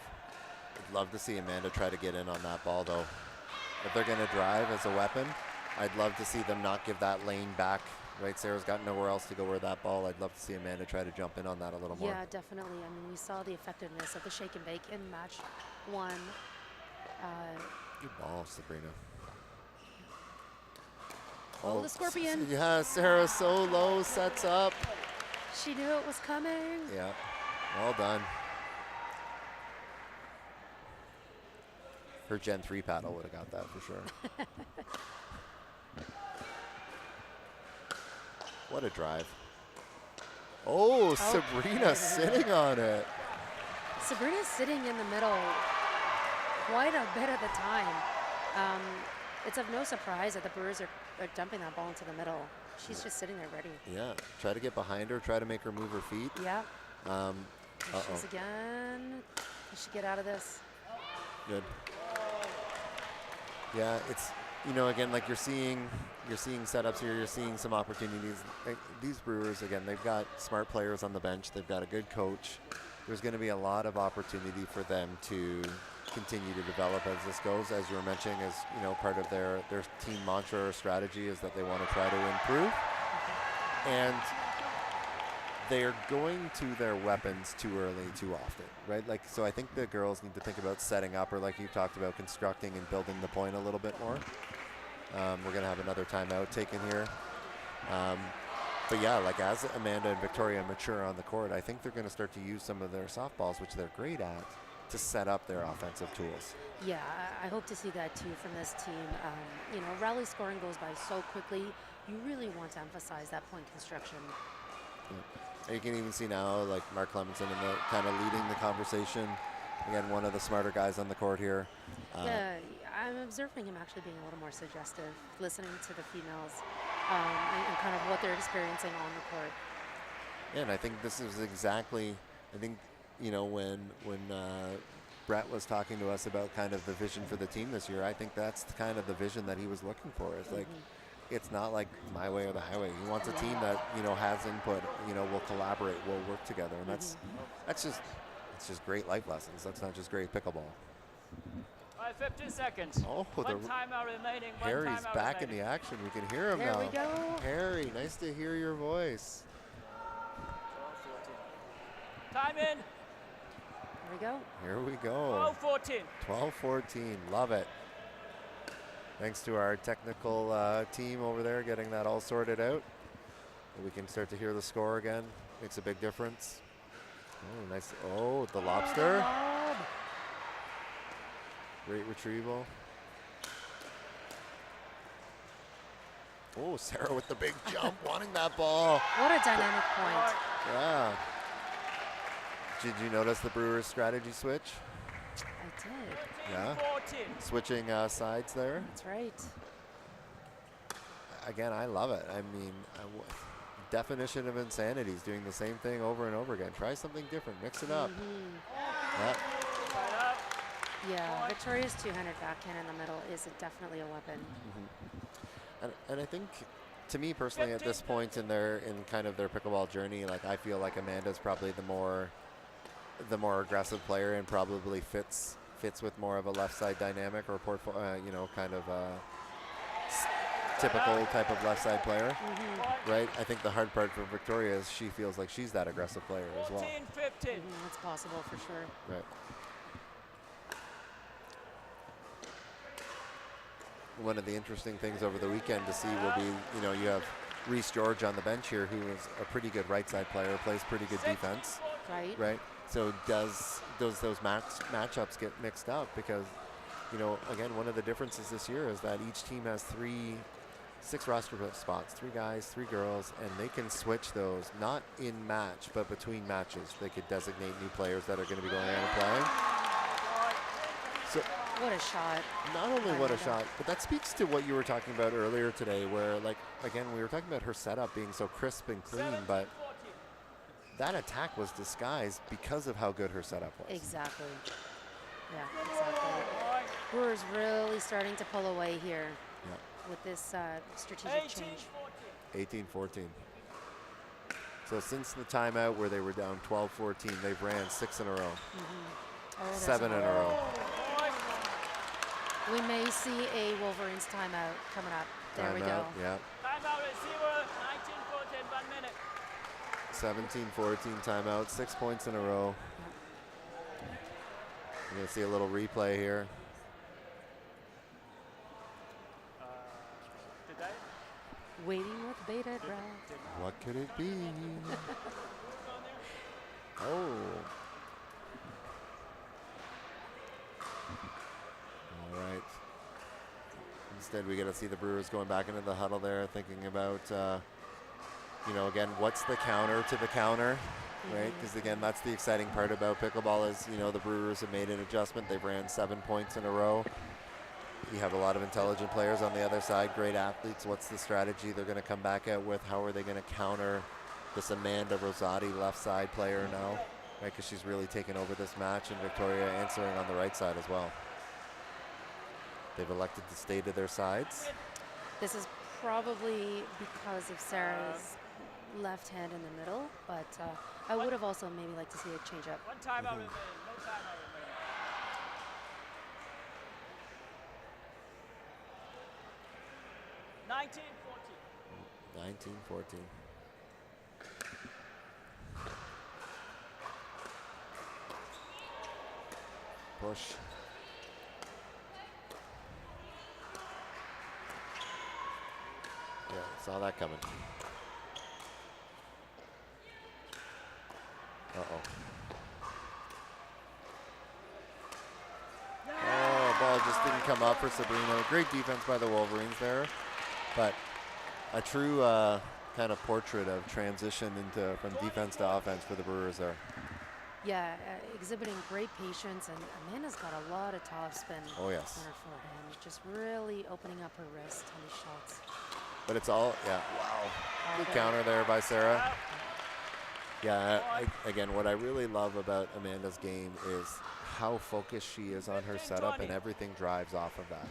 I'd love to see Amanda try to get in on that ball, though. If they're going to drive as a weapon, I'd love to see them not give that lane back. Right, Sarah's got nowhere else to go with that ball. I'd love to see Amanda try to jump in on that a little more. Yeah, definitely. I mean, we saw the effectiveness of the shake and bake in match 1. Good ball, Sabrina. Oh, the scorpion. Yeah, Sarah so low, sets up. She knew it was coming. Yeah, well done. Her Gen 3 paddle would have got that for sure. What a drive. Oh, Sabrina sitting on it. Sabrina's sitting in the middle quite a bit of the time. It's of no surprise that the Brewers are dumping that ball into the middle. She's just sitting there ready. Yeah, try to get behind her, try to make her move her feet. Yeah. She's again. Can she get out of this? Good. Yeah, it's, you know, again, like you're seeing setups here, you're seeing some opportunities. Like these Brewers, again, they've got smart players on the bench, they've got a good coach. There's going to be a lot of opportunity for them to continue to develop as this goes. As you were mentioning, as you know, part of their team mantra or strategy is that they want to try to improve. And they're going to their weapons too early too often, right? Like, so I think the girls need to think about setting up, or like you talked about, constructing and building the point a little bit more. We're going to have another timeout taken here. But yeah, like as Amanda and Victoria mature on the court, I think they're going to start to use some of their softballs, which they're great at, to set up their offensive tools. Yeah, I hope to see that too from this team. You know, rally scoring goes by so quickly. You really want to emphasize that point construction. Yeah. You can even see now, like Mark Clemenson in the kind of leading the conversation. Again, one of the smarter guys on the court here. Yeah, I'm observing him actually being a little more suggestive, listening to the females and kind of what they're experiencing on the court. Yeah, and I think this is exactly, I think, you know, when Brett was talking to us about kind of the vision for the team this year, I think that's kind of the vision that he was looking for. It's like, it's not like my way or the highway. He wants a team that, you know, has input, you know, will collaborate, will work together. And it's just great life lessons. That's not just great pickleball. 15 seconds. Oh, one timeout remaining. Harry's back in the action. We can hear him now. There we go. Harry, nice to hear your voice. Time in. Here we go. Here we go. 12-14. 12-14. Love it. Thanks to our technical team over there getting that all sorted out. We can start to hear the score again. Makes a big difference. Oh, nice. Oh, the lobster. Great retrieval. Oh, Sarah with the big jump, wanting that ball. What a dynamic point. Yeah. Did you notice the Brewers' strategy switch? I did. Yeah. Switching sides there. That's right. Again, I love it. I mean, definition of insanity is doing the same thing over and over again. Try something different. Mix it up. Yep. Yeah, Victoria's two-handed backhand in the middle is definitely a weapon. And I think, to me personally, at this point in kind of their pickleball journey, like I feel like Amanda's probably the more aggressive player and probably fits with more of a left side dynamic or you know, kind of typical type of left side player, right? I think the hard part for Victoria is she feels like she's that aggressive player as well. 14-15. That's possible for sure. Right. One of the interesting things over the weekend to see will be, you know, you have Reese George on the bench here, who is a pretty good right side player, plays pretty good defense. Right. So does those matchups get mixed up? Because, you know, again, one of the differences this year is that each team has 6 roster spots, 3 guys, 3 girls, and they can switch those, not in match, but between matches. They could designate new players that are going to be going out and playing. So what a shot. Not only what a shot, but that speaks to what you were talking about earlier today, where, like, again, we were talking about her setup being so crisp and clean, but that attack was disguised because of how good her setup was. Exactly. Yeah, exactly. Brewers really starting to pull away here with this strategic change. 18-14. So since the timeout where they were down 12-14, they've ran 6 in a row. Oh, there's 7 in a row. We may see a Wolverines timeout coming up. There we go. Timeout, yeah. Timeout receiver, 19-14, 1 minute. 17-14 timeout, 6 points in a row. You're going to see a little replay here. Did I? Waiting with bated breath. What could it be? Oh. All right. Instead, we get to see the Brewers going back into the huddle there, thinking about, you know, again, what's the counter to the counter, right? Because, again, that's the exciting part about pickleball is, you know, the Brewers have made an adjustment. They've ran 7 points in a row. You have a lot of intelligent players on the other side, great athletes. What's the strategy they're going to come back out with? How are they going to counter this Amanda Rosati left side player now, right? Because she's really taken over this match, and Victoria answering on the right side as well. They've elected to stay to their sides. This is probably because of Sarah's left hand in the middle, but I would have also maybe liked to see a change up. 1 timeout remaining. No timeout remaining. 19-14. Push. Yeah, saw that coming. Uh-oh. Oh, ball just didn't come up for Sabrina. Great defense by the Wolverines there, but a true kind of portrait of transition from defense to offense for the Brewers there. Yeah, exhibiting great patience, and Amanda's got a lot of top spin Oh, yes. on her forehand, just really opening up her wrist on these shots. But it's all, yeah, wow. Good counter there by Sarah. Yeah, again, what I really love about Amanda's game is how focused she is on her setup, and everything drives off of that.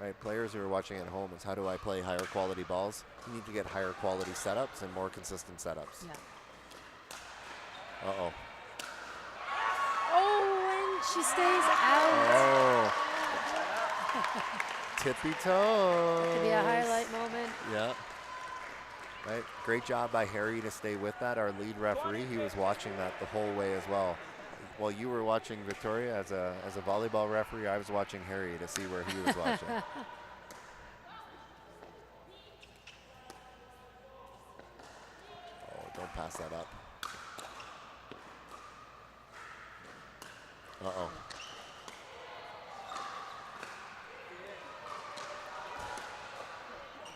Right, players who are watching at home is how do I play higher quality balls? You need to get higher quality setups and more consistent setups. Yeah. Uh-oh. Oh, and she stays out. Oh. Tippy toes. Could be a highlight moment. Yeah. Right. Great job by Harry to stay with that. Our lead referee, he was watching that the whole way as well. While you were watching Victoria as a volleyball referee, I was watching Harry to see where he was watching. Oh, don't pass that up. Uh-oh.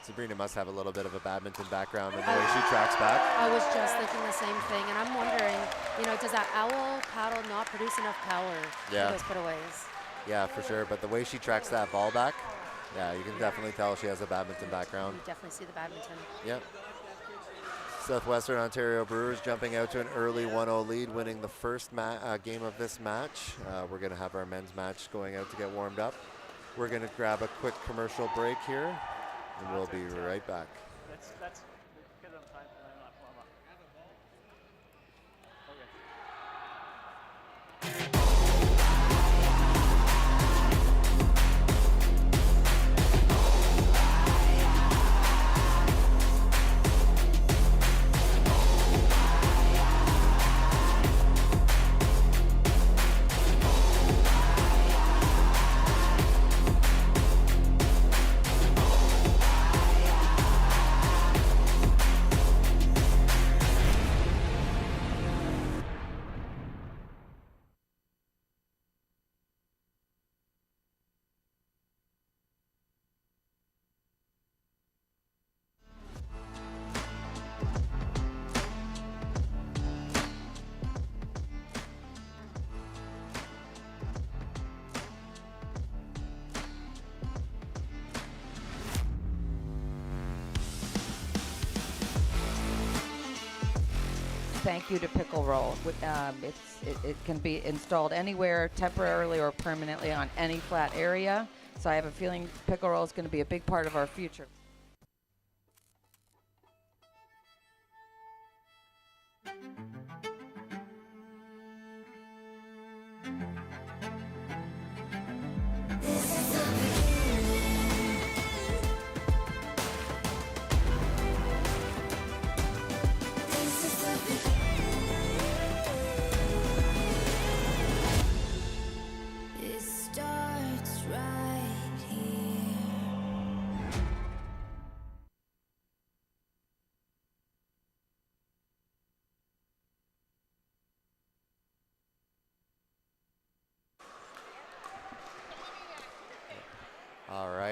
Sabrina must have a little bit of a badminton background in the way she tracks back. I was just thinking the same thing, and I'm wondering, you know, does that owl paddle not produce enough power for those putaways? Yeah, for sure. But the way she tracks that ball back, yeah, you can definitely tell she has a badminton background. You definitely see the badminton. Yep. Southwestern Ontario Brewers jumping out to an early 1-0 lead, winning the first game of this match. We're going to have our men's match going out to get warmed up. We're going to grab a quick commercial break here, and we'll be right back. Let's get on time. Thank you to Pickle Roll. It can be installed anywhere, temporarily or permanently on any flat area. So I have a feeling Pickle Roll is going to be a big part of our future.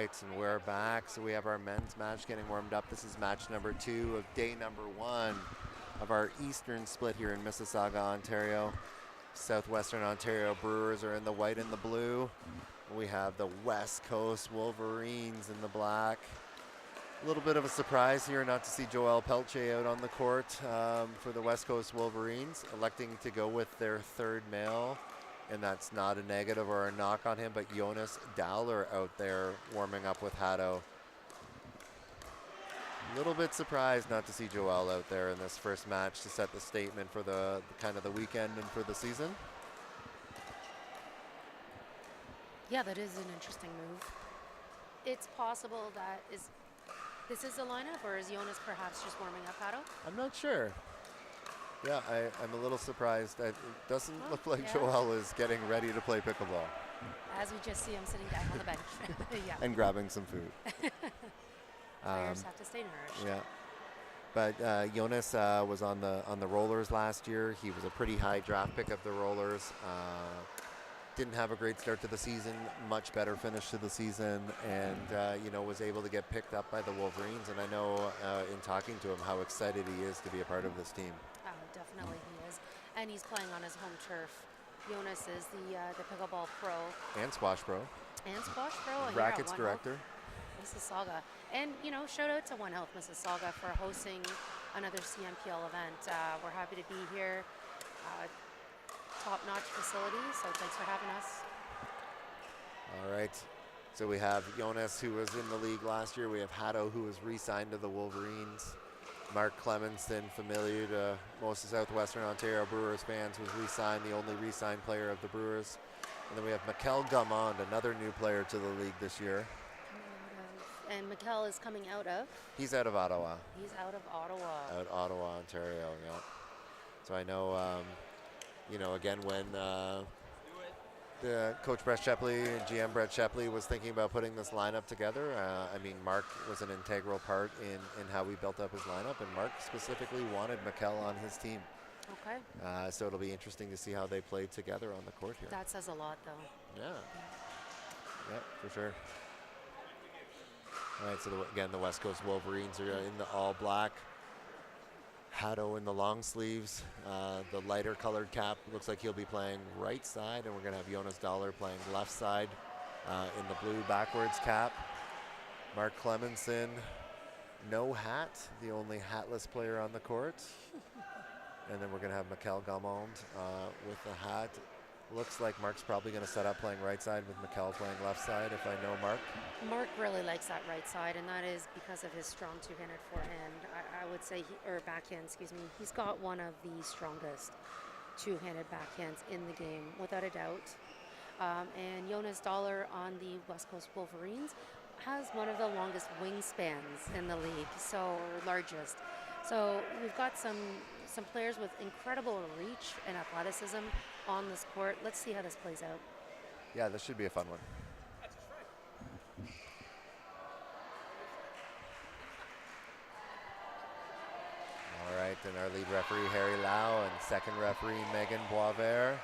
right, and we're back. So we have our men's match getting warmed up. This is match number 2 of day number 1 of our Eastern split here in Mississauga, Ontario. Southwestern Ontario Brewers are in the white and the blue. We have the West Coast Wolverines in the black. A little bit of a surprise here not to see Joel Pelche out on the court for the West Coast Wolverines, electing to go with their third male. And that's not a negative or a knock on him, but Jonas Dowler out there warming up with Haddo. A little bit surprised not to see Joel out there in this first match to set the statement for the kind of the weekend and for the season. Yeah, that is an interesting move. It's possible that this is the lineup, or is Jonas perhaps just warming up Haddo? I'm not sure. Yeah, I'm a little surprised. It doesn't look like yeah. Joel is getting ready to play pickleball. As we just see him sitting down on the bench. Yeah. And grabbing some food. Players have to stay nourished. Yeah. But Jonas was on the rollers last year. He was a pretty high draft pick of the rollers. Didn't have a great start to the season, much better finish to the season, and was able to get picked up by the Wolverines. And I know in talking to him how excited he is to be a part of this team. Oh, definitely he is. And he's playing on his home turf. Jonas is the pickleball pro. And squash pro. And squash pro. Rackets director. Mississauga. And, shout out to One Health Mississauga for hosting another CNPL event. We're happy to be here. Top-notch facility, so thanks for having us. All right. So we have Jonas, who was in the league last year. We have Haddo, who was re-signed to the Wolverines. Mark Clemenson, familiar to most of Southwestern Ontario Brewers fans, was re-signed, the only re-signed player of the Brewers. And then we have Mikel Gamond, another new player to the league this year. And Mikel is coming out of? He's out of Ottawa. He's out of Ottawa. Out Ottawa, Ontario, yeah. So I know, again, when the coach Brett Shepley and GM Brett Shepley was thinking about putting this lineup together, Mark was an integral part in how we built up his lineup, and Mark specifically wanted Mikel on his team. Okay. So it'll be interesting to see how they play together on the court here. That says a lot, though. Yeah, for sure. All right, so again, the West Coast Wolverines are in the all black. Haddo in the long sleeves. The lighter colored cap looks like he'll be playing right side, and we're going to have Jonas Dahler playing left side in the blue backwards cap. Mark Clemenson, no hat, the only hatless player on the court. And then we're going to have Mikel Gamond with the hat. Looks like Mark's probably going to set up playing right side with Mikel playing left side, if I know Mark. Mark really likes that right side, and that is because of his strong two-handed forehand. I would say, or backhand, excuse me. He's got one of the strongest two-handed backhands in the game, without a doubt. And Jonas Dahler on the West Coast Wolverines has one of the longest wingspans in the league, or largest. So we've got some players with incredible reach and athleticism on this court. Let's see how this plays out. Yeah, this should be a fun one. All right, and our lead referee, Harry Lau, and second referee, Megan Boisvert,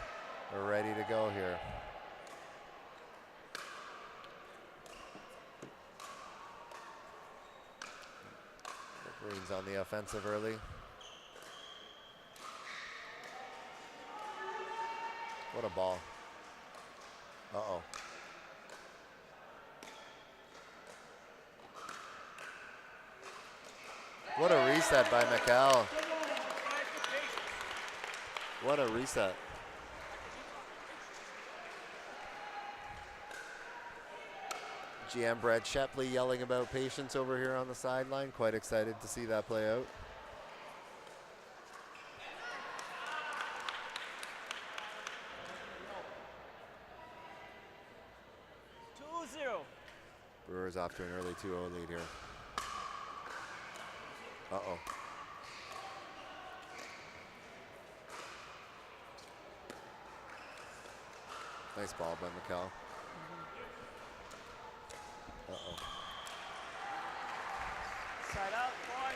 are ready to go here. Wolverines on the offensive early. What a ball. Uh-oh. What a reset by Mikel. What a reset. GM Brett Shepley yelling about patience over here on the sideline. Quite excited to see that play out. Brewers off to an early 2-0 lead here. Uh-oh. Nice ball by Mikel. Uh-oh. Side out, boy.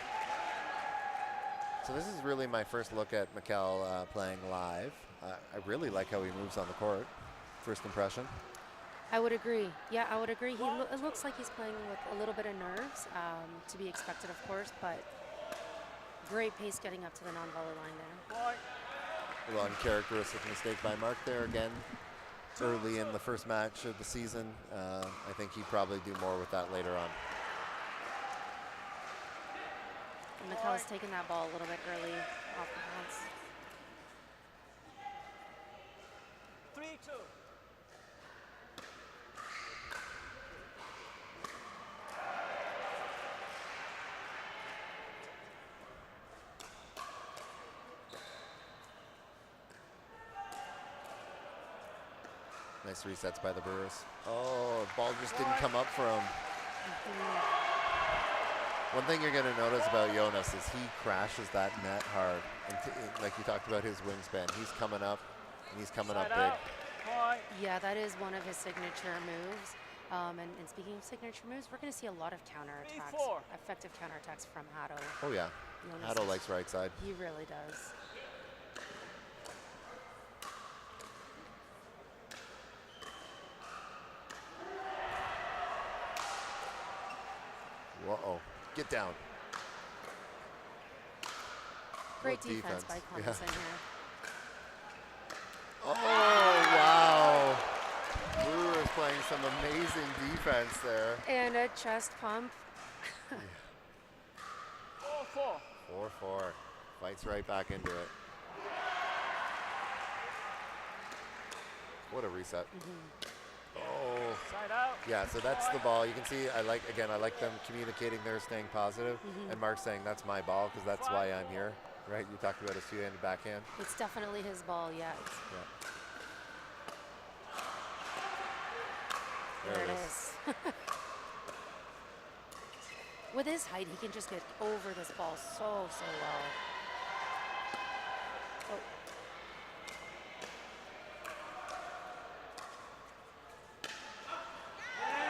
So this is really my first look at Mikel playing live. I really like how he moves on the court. First impression. I would agree. Yeah, I would agree. It looks like he's playing with a little bit of nerves, to be expected, of course, but great pace getting up to the non-volley line there. Well, uncharacteristic mistake by Mark there again. Early in the first match of the season. I think he'd probably do more with that later on. And Mikkel's taking that ball a little bit early off the bounce. 3-2. Nice resets by the Brewers. Oh, ball just didn't come up for him. One thing you're going to notice about Jonas is he crashes that net hard. And like you talked about his wingspan, he's coming up, and he's coming up big. Yeah, that is one of his signature moves. And speaking of signature moves, we're going to see a lot of counterattacks, effective counterattacks from Haddo. Oh, yeah. Jonas Haddo likes right side. He really does. Whoa, get down. Great What defense by Clemson here. Oh, wow. Brewers playing some amazing defense there. And a chest pump. 4-4. 4-4. Fights right back into it. What a reset. Oh. Side out. Yeah, so that's the ball. You can see, I like them communicating there, staying positive. And Mark saying, that's my ball, because that's why I'm here. Right? You talked about his two-handed backhand. It's definitely his ball, yeah. There it is. With his height, he can just get over this ball so well. Oh.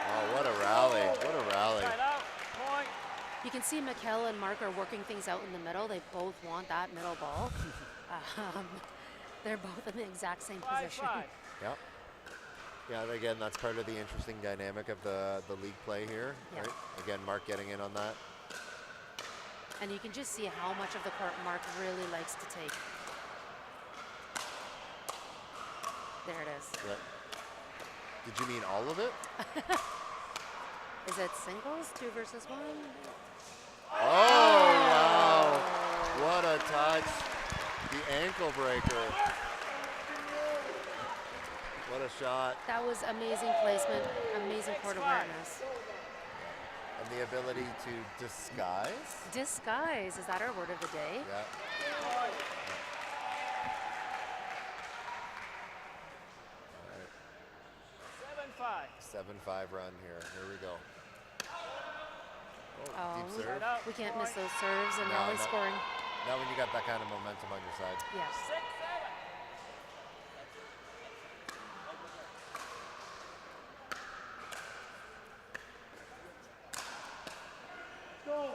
Oh, what a rally. What a rally. Side out. Point. You can see Mikkel and Mark are working things out in the middle. They both want that middle ball. They're both in the exact same position. 5-5. Yep. Yeah, and again, that's part of the interesting dynamic of the league play here, right? Again, Mark getting in on that. And you can just see how much of the court Mark really likes to take. There it is. Yep. Did you mean all of it? Is it singles, 2 versus 1? Oh, wow. What a touch. The ankle breaker. What a shot. That was amazing placement, amazing court awareness. And the ability to disguise. Disguise, is that our word of the day? Yeah. 7-5 run here. Here we go. Oh, deep serve. We can't miss those serves, and now he's scoring. Now when you got that kind of momentum on your side. Yes. 6-7.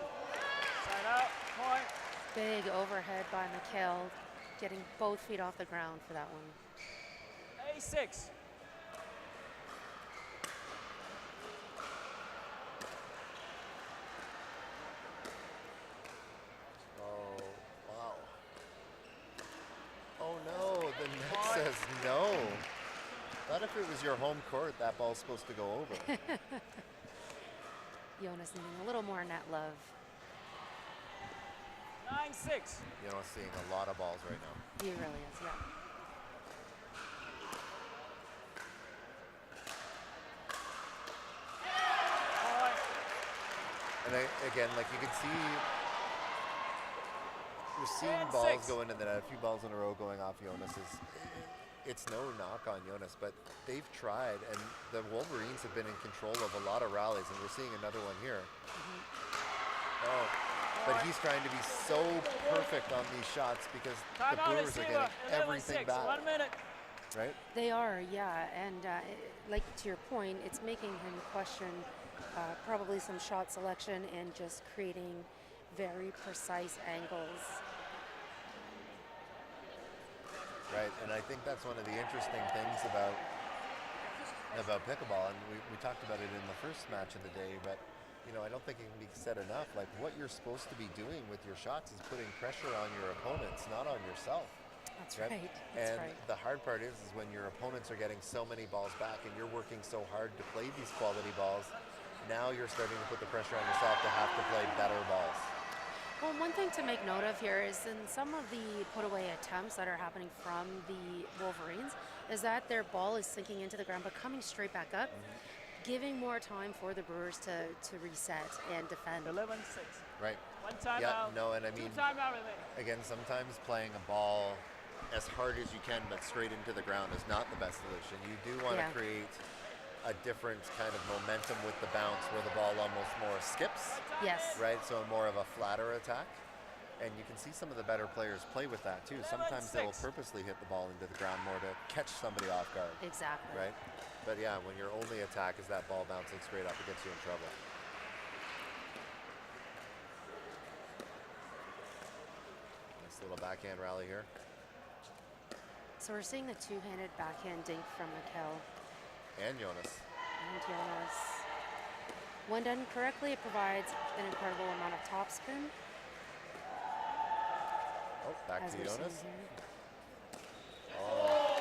Side out. Point. Big overhead by Mikkel, getting both feet off the ground for that one. A6. Says no. Thought if it was your home court, that ball's supposed to go over. Jonas needing a little more net love. 9-6. Jonas seeing a lot of balls right now. He really is, yeah. And again, like you can see, we're seeing balls go into the net, a few balls in a row going off Jonas. It's no knock on Jonas, but they've tried, and the Wolverines have been in control of a lot of rallies, and we're seeing another one here. Oh, but he's trying to be so perfect on these shots because the Brewers are getting everything back. 1 minute. Right? They are, yeah, and like to your point, it's making him question probably some shot selection and just creating very precise angles. Right, and I think that's one of the interesting things about about pickleball, and we talked about it in the first match of the day, but you know, I don't think it can be said enough. Like, what you're supposed to be doing with your shots is putting pressure on your opponents, not on yourself. That's right. That's And right. the hard part is when your opponents are getting so many balls back and you're working so hard to play these quality balls, now you're starting to put the pressure on yourself to have to play better balls. Well, one thing to make note of here is in some of the put-away attempts that are happening from the Wolverines is that their ball is sinking into the ground but coming straight back up, giving more time for the Brewers to reset and defend. 11-6. Right. One time Yeah, out. no, and I mean, Two time out remaining. again, sometimes playing a ball as hard as you can but straight into the ground is not the best solution. You do want to Yeah. create a different kind of momentum with the bounce where the ball almost more skips, Yes. right? So more of a flatter attack. And you can see some of the better players play with that too. Sometimes they will purposely hit the ball into the ground more to catch somebody off guard, Exactly. right? But yeah, when your only attack is that ball bouncing straight up, it gets you in trouble. Nice little backhand rally here. So we're seeing the two-handed backhand dink from Mikkel And Jonas. and Jonas. When done correctly, it provides an incredible amount of topspin. Oh, back as to we're seeing Jonas. here. Oh,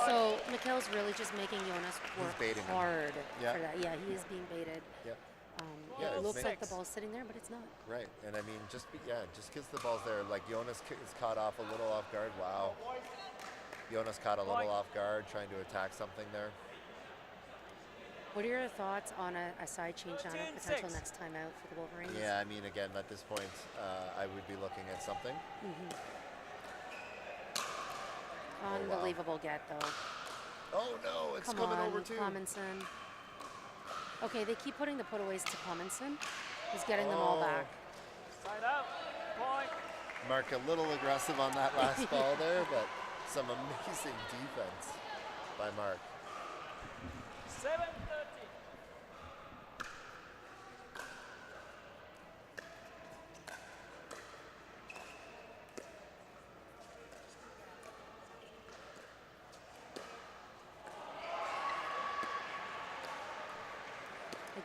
So Mikkel's really just making Jonas work baiting him. hard Yeah. for that. Yeah, he is being baited. yep. Yeah, Yeah, it looks it's like the mixed. ball's sitting there, but it's not. Right, and I mean, just because the ball's there, like Jonas is caught off a little off guard. Wow. Jonas caught a little off guard, trying to attack something there. What are your thoughts on a side change on a 13-6. potential next time out for the Wolverines? Yeah, I mean, again, at this point, I would be looking at something. Unbelievable get though. Oh no, it's Come coming on, over too. Clemenson. Okay, they keep putting the putaways to Clemenson. He's getting them all back. Side out. Point. Mark a little aggressive on that last ball there, but some amazing defense by Mark. 7-13.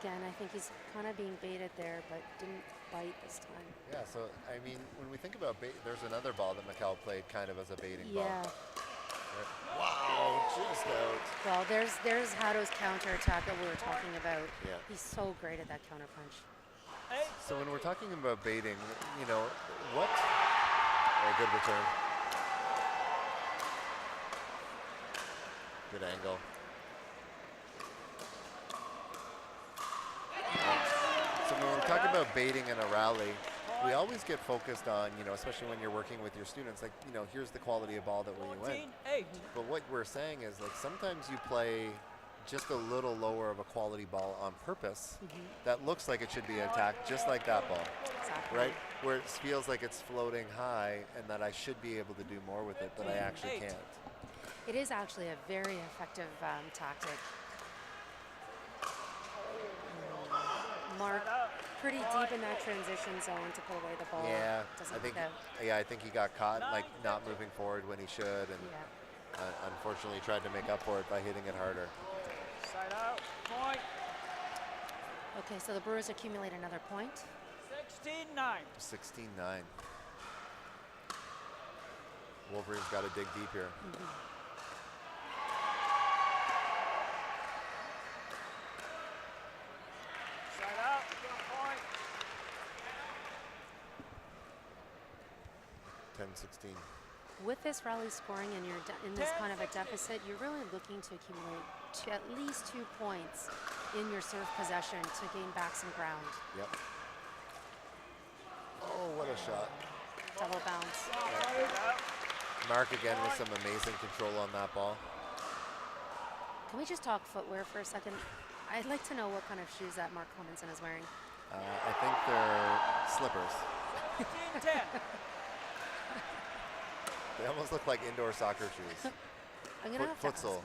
Again, I think he's kind of being baited there, but didn't bite this time. Yeah, so I mean, when we think about bait, there's another ball that Mikkel played kind of as a baiting ball. Yeah. Right? Wow, just out. Well, there's Hato's counter attack that we were talking about. Yeah. He's so great at that counter punch. So when we're talking about baiting, you know, what? Oh, good return. Good angle. So when we're talking about baiting in a rally, we always get focused on, you know, especially when you're working with your students, like, you know, here's the quality of ball that we win. 14-8. But what we're saying is, like, sometimes you play just a little lower of a quality ball on purpose that looks like it should be attacked, just like that ball, Exactly. right? Where it feels like it's floating high and that I should be able to do more with it, but I actually can't. It is actually a very effective tactic. Mark pretty deep in that transition zone to put away the ball. Yeah, Doesn't I think. work out. Yeah, I think he got caught like not moving forward when he should, and Yeah. unfortunately tried to make up for it by hitting it harder. Side out. Point. Okay, so the Brewers accumulate another point. 16-9. 16-9. Wolverines got to dig deep here. Side out. Point. 10-16. With this rally scoring and you're in this kind of a deficit, you're really looking to accumulate at least 2 points in your serve possession to gain back some ground. Yep. Oh, what a shot. Double bounce. Mark again with some amazing control on that ball. Can we just talk footwear for a second? I'd like to know what kind of shoes that Mark Clemenson is wearing. I think they're slippers. 15-10. They almost look like indoor soccer shoes. I'm gonna have to ask Futsal. him.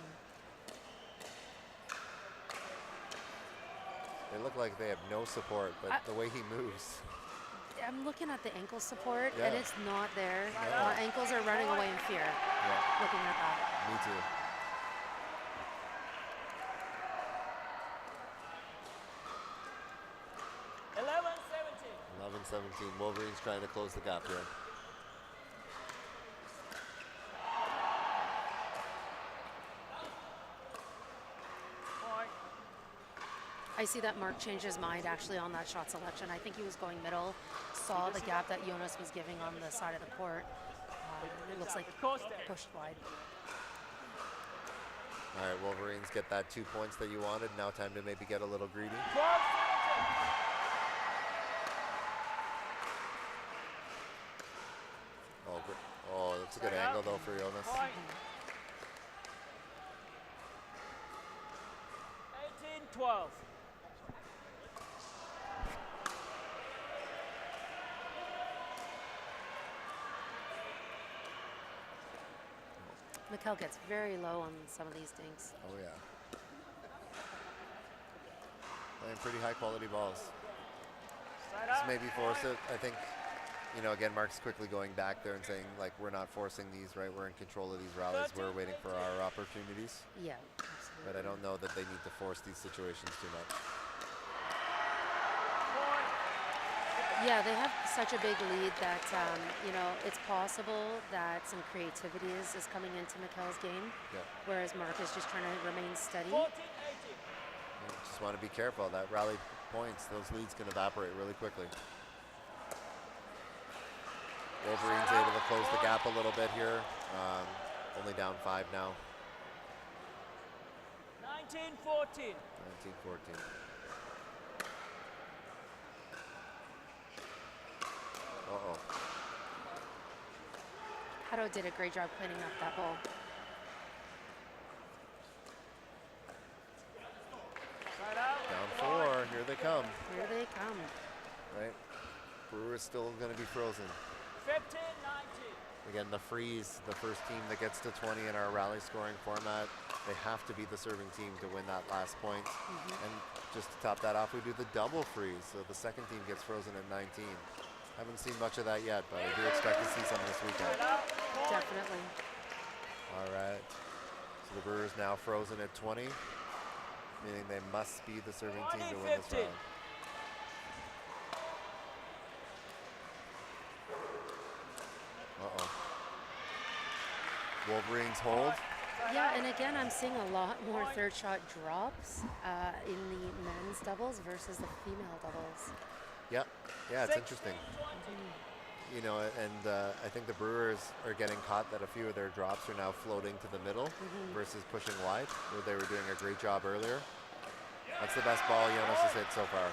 They look like they have no support, but the way he moves. I'm looking at the ankle support, Yeah. and it's not there. My ankles are running away in fear Yeah, looking at that. me too. 17. Wolverines trying to close the gap here. Point. I see that Mark changed his mind actually on that shot selection. I think he was going middle, saw the gap that Jonas was giving on the side of the court. It looks like pushed wide. All right, Wolverines get that 2 points that you wanted. Now time to maybe get a little greedy. 12. Oh, oh, that's a good angle though for Jonas. Point. 18-12. Mikkel gets very low on some of these dinks. Oh yeah. Playing pretty high quality balls. Side Just out. maybe force it. I think, you know, again, Mark's quickly going back there and saying, like, we're not forcing these, right? We're in control of these rallies. We're waiting for our opportunities. Yeah, absolutely. But I don't know that they need to force these situations too much. Point. Yeah, they have such a big lead that, you know, it's possible that some creativity is coming into Mikkel's game, Yeah. whereas Mark is just trying to remain steady. 14-18. You just want to be careful. That rally points, those leads can evaporate really quickly. Wolverines able to close the gap a little bit here. Only down 5 now. 19-14. 19-14. Uh-oh. Hato did a great job cleaning up that ball. Side out. Down 4. Here they come. Here they come. Right? Brewers still going to be frozen. 15-19. Again, the freeze, the first team that gets to 20 in our rally scoring format, they have to be the serving team to win that last point. And just to top that off, we do the double freeze. So the second team gets frozen at 19. Haven't seen much of that yet, but I do expect to see some this weekend. Side out. Point. Definitely. All right. So the Brewers now frozen at 20, meaning they must be the serving team to win this 20-15. round. Uh-oh. Wolverines hold. Yeah, and again, I'm seeing a lot more third shot drops in the men's doubles versus the female doubles. Yep. Yeah, it's interesting. You know, and I think the Brewers are getting caught that a few of their drops are now floating to the middle versus pushing wide, where they were doing a great job earlier. That's the best ball Jonas has hit so far.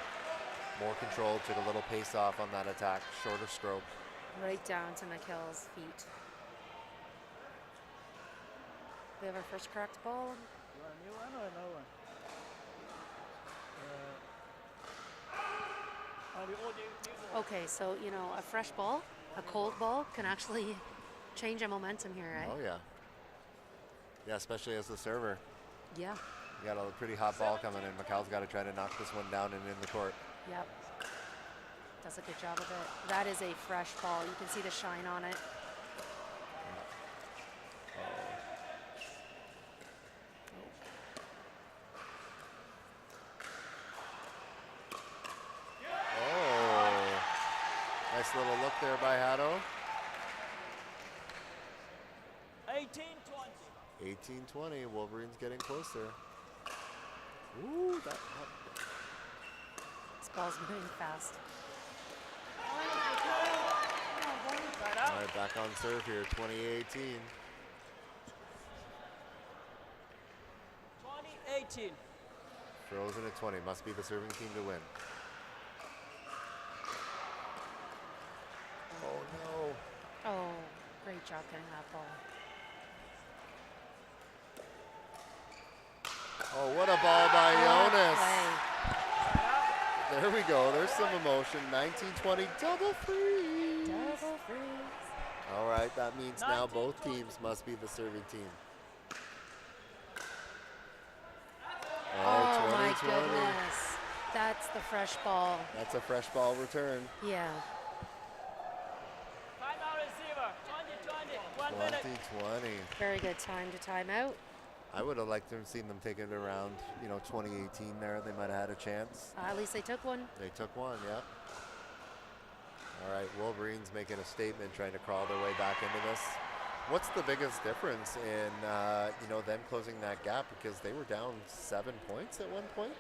More control, took a little pace off on that attack, shorter stroke. Right down to Mikkel's feet. We have our first cracked ball. You want a new one or another one? Okay, so, you know, a fresh ball, a cold ball can actually change a momentum here, right? Oh, yeah. Yeah, especially as the server. Yeah. You got a pretty hot ball coming in. Mikkel's got to try to knock this one down and in the court. Yep. Does a good job of it. That is a fresh ball. You can see the shine on it. Nice little look there by Hato. 18-20. 18-20. Wolverines getting closer. Ooh, that. This ball's moving fast. Side All out. right, back on serve here. 2018. 20-18. Frozen at 20. Must be the serving team to win. Oh no. Oh, great job getting that ball. Oh, what a ball by Jonas. Play. There we go. There's some emotion. 19-20 double freeze. Double freeze. All right, that means now both teams must be the serving team. Oh my 20-20. goodness. That's the fresh ball. That's a fresh ball return. Yeah. Timeout receiver. 20-20. 1 minute. 20-20. Very good time to time out. I would have liked to have seen them take it around, 2018 there. They might have had a chance. At least they took one. They took one, yeah. All right, Wolverines making a statement, trying to crawl their way back into this. What's the biggest difference in them closing that gap, because they were down 7 points at one point?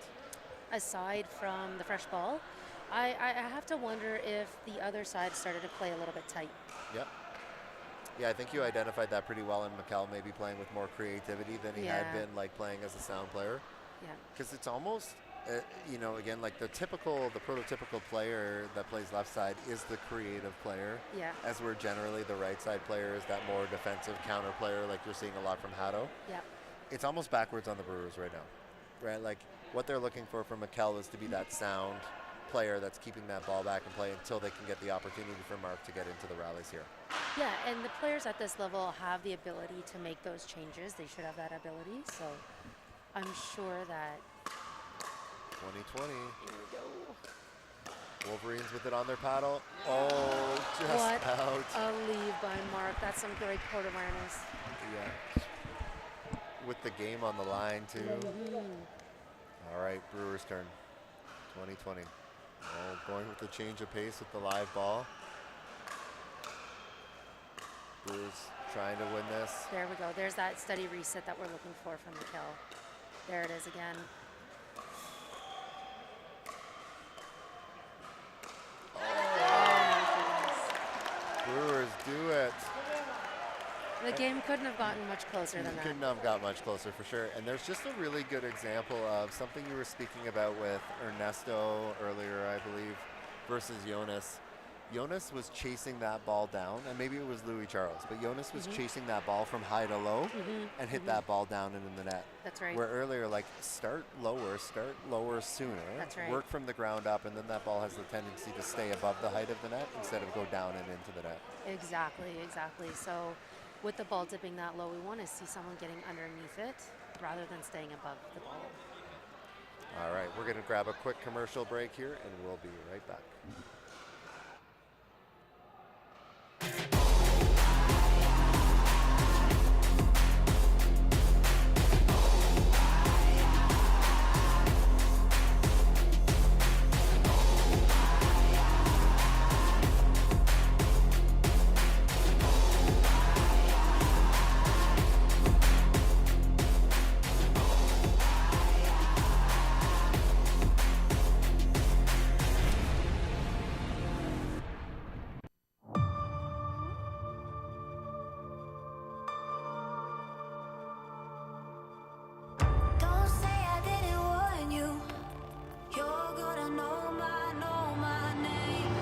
Aside from the fresh ball, I have to wonder if the other side started to play a little bit tight. Yep. Yeah, I think you identified that pretty well in McKell, maybe playing with more creativity than he had been, like playing as a sound player. Yeah. Because it's almost, again, like the prototypical player that plays left side is the creative player. Yeah. As we're generally the right side player is that more defensive counter player, like you're seeing a lot from Haddo. Yeah. It's almost backwards on the Brewers right now, right? Like what they're looking for from McKell is to be that sound player that's keeping that ball back and play until they can get the opportunity for Mark to get into the rallies here. Yeah, and the players at this level have the ability to make those changes. They should have that ability, so I'm sure that 2020. Here we go. Wolverines with it on their paddle. Oh, just What out. a lead by Mark. That's some great court awareness. Yeah. With the game on the line, too. All right, Brewers' turn. 2020. Oh, going with the change of pace with the live ball. Brewers trying to win this. There we go. There's that steady reset that we're looking for from McKell. There it is again. Brewers do it. The game couldn't have gotten much closer than that. Couldn't have got much closer for sure. And there's just a really good example of something you were speaking about with Ernesto earlier, I believe, versus Jonas. Jonas was chasing that ball down, and maybe it was Louis Charles, but Jonas was chasing that ball from high to low and hit that ball down and in the net. That's right. Where earlier, like, start lower sooner. That's right. Work from the ground up, and then that ball has the tendency to stay above the height of the net instead of go down and into the net. Exactly. So with the ball dipping that low, we want to see someone getting underneath it rather than staying above the ball. All right, we're going to grab a quick commercial break here, and we'll be right back. Don't say I didn't warn you. You're gonna know my name.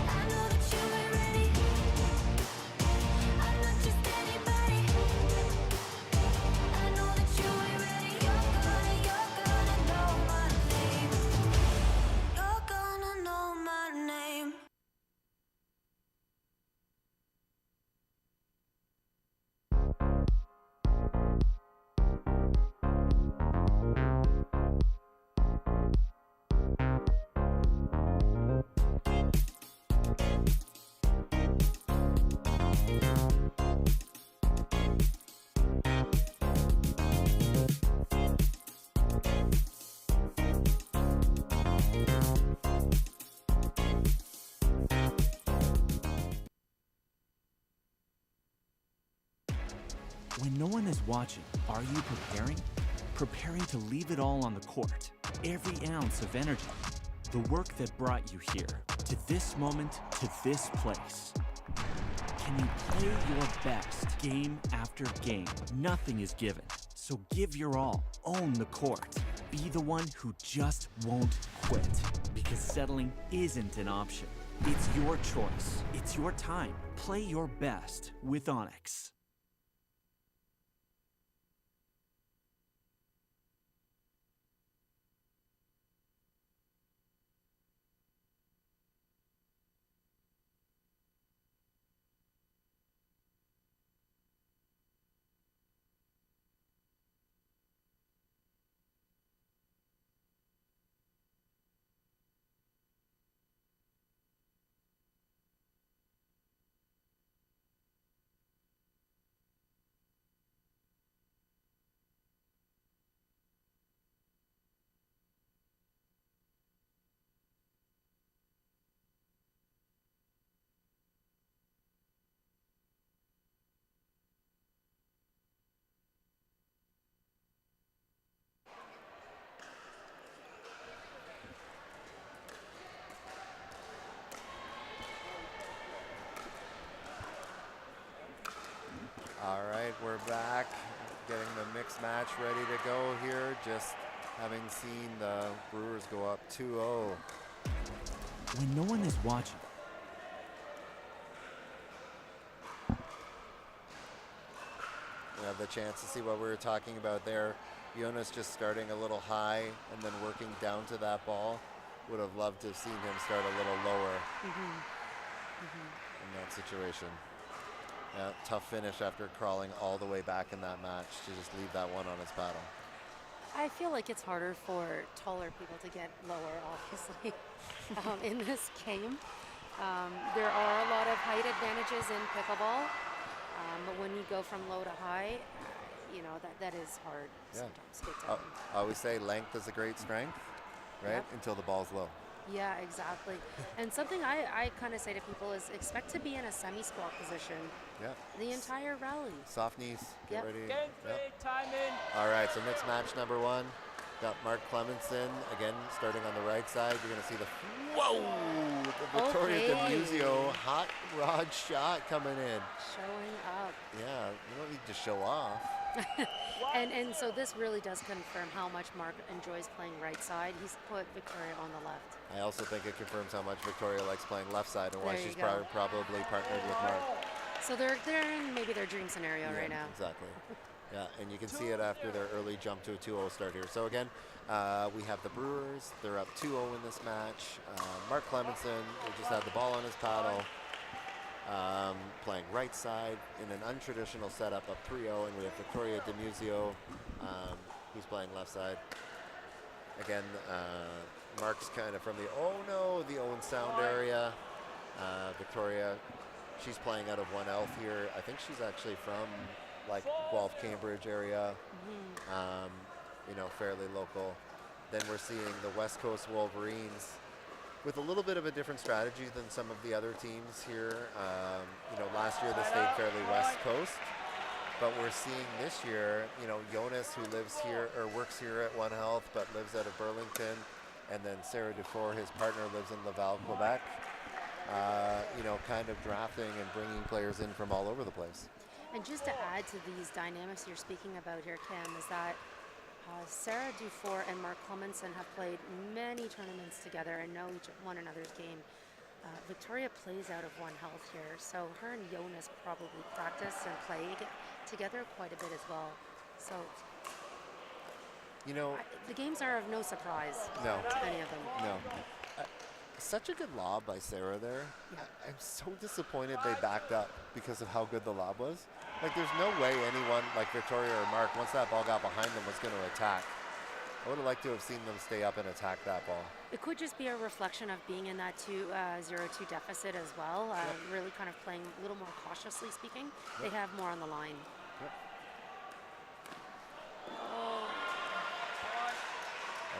I know that you ain't ready. I'm not just anybody. I know that you ain't ready. You're gonna know my name. You're gonna know my name. When no one is watching, are you preparing? Preparing to leave it all on the court. Every ounce of energy. The work that brought you here, to this moment, to this place. Can you play your best game after game? Nothing is given, so give your all. Own the court. Be the one who just won't quit, because settling isn't an option. It's your choice. It's your time. Play your best with Onyx. All right, we're back, getting the mixed match ready to go here, just having seen the Brewers go up 2-0. When no one is watching, We have the chance to see what we were talking about there. Jonas just starting a little high and then working down to that ball. Would have loved to have seen him start a little lower in that situation. Yeah, tough finish after crawling all the way back in that match to just leave that one on his paddle. I feel like it's harder for taller people to get lower, obviously, in this game. There are a lot of height advantages in pickleball, but when you go from low to high, you know, that is hard sometimes to get down. I always say length is a great strength, right? Yep. Until the ball's low. Yeah, exactly. And something I kind of say to people is expect to be in a semi-squat position the entire rally. Soft knees, get ready. Game 3, time in. All right, so mixed match number 1. Got Mark Clemenson, again, starting on the right side. You're going to see the Victoria DeMuzio hot rod shot coming in. Showing up. Yeah, you don't need to show off. And so this really does confirm how much Mark enjoys playing right side. He's put Victoria on the left. I also think it confirms how much Victoria likes playing left side and why There you she's go. probably partnered with Mark. So they're in maybe their dream scenario right now. Exactly. Yeah, and you can see it after their early jump to a 2-0 start here. So again, we have the Brewers. They're up 2-0 in this match. Mark Clemenson, who just had the ball on his paddle, playing right side in an untraditional setup, up 3-0. And we have Victoria DeMuzio, who's playing left side. Again, Mark's kind of from the Owen Sound area. Victoria, she's playing out of 1 Elf here. I think she's actually from like Guelph, Cambridge area, you know, fairly local. Then we're seeing the West Coast Wolverines with a little bit of a different strategy than some of the other teams here. You know, last year they stayed fairly West Coast, but we're seeing this year, you know, Jonas, who lives here or works here at One Health, but lives out of Burlington, and then Sarah Dufour, his partner, lives in Laval, Quebec. You know, kind of drafting and bringing players in from all over the place. And just to add to these dynamics you're speaking about here, Cam, is that Sarah Dufour and Mark Clemenson have played many tournaments together and know one another's game. Victoria plays out of One Health here, so her and Jonas probably practice and play together quite a bit as well. So, you know, the games are of no surprise No. to any of them. No. Such a good lob by Sarah there. Yeah. I'm so disappointed they backed up because of how good the lob was. Like, there's no way anyone like Victoria or Mark, once that ball got behind them, was going to attack. I would have liked to have seen them stay up and attack that ball. It could just be a reflection of being in that 0-2 deficit as well, really kind of playing a little more cautiously speaking. They have more on the line.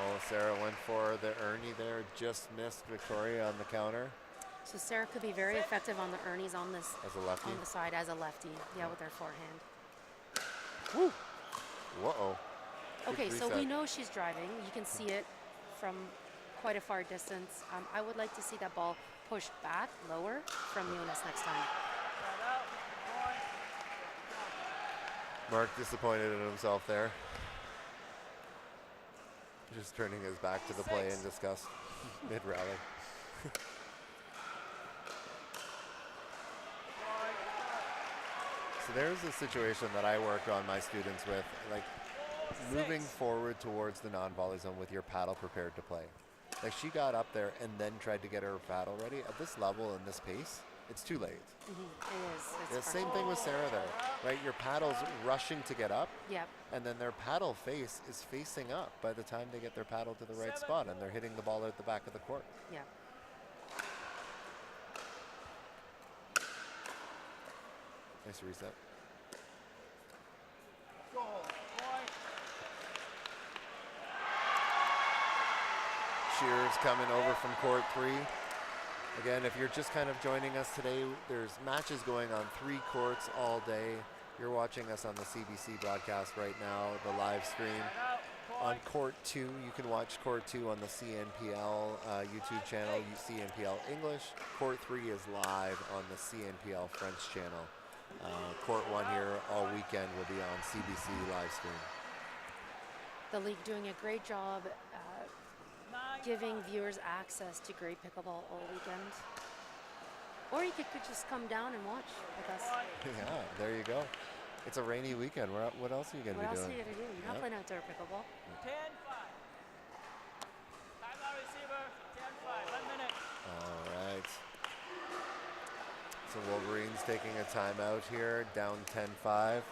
Oh, Sarah went for the Ernie there, just missed Victoria on the counter. So Sarah could be very effective on the Ernies on this As a lefty? on the side as a lefty, with their forehand. Woo! Whoa. Okay, so we know she's driving. You can see it from quite a far distance. I would like to see that ball pushed back lower from Jonas next time. Mark disappointed in himself there. Just turning his back to the play in disgust mid-rally. So there's a situation that I work on my students with, like moving forward towards the non-volley zone with your paddle prepared to play. Like, she got up there and then tried to get her paddle ready. At this level and this pace, it's too late. It is. The same thing with Sarah there, right? Your paddle's rushing to get up, Yep. and then their paddle face is facing up by the time they get their paddle to the right spot, and they're hitting the ball at the back of the court. Yeah. Nice reset. Shears coming over from court 3. Again, if you're just kind of joining us today, there's matches going on 3 courts all day. You're watching us on the CBC broadcast right now, the live stream. On court 2, you can watch court 2 on the CNPL YouTube channel, CNPL English. Court 3 is live on the CNPL French channel. Court 1 here all weekend will be on CBC live stream. The league doing a great job giving viewers access to great pickleball all weekend. Or you could just come down and watch with us. Yeah, there you go. It's a rainy weekend. What else are you going to be doing? What else are you going to do? You're not playing outdoor pickleball. 10-5. Timeout receiver, 10-5. 1 minute. All right. So Wolverines taking a timeout here, down 10-5.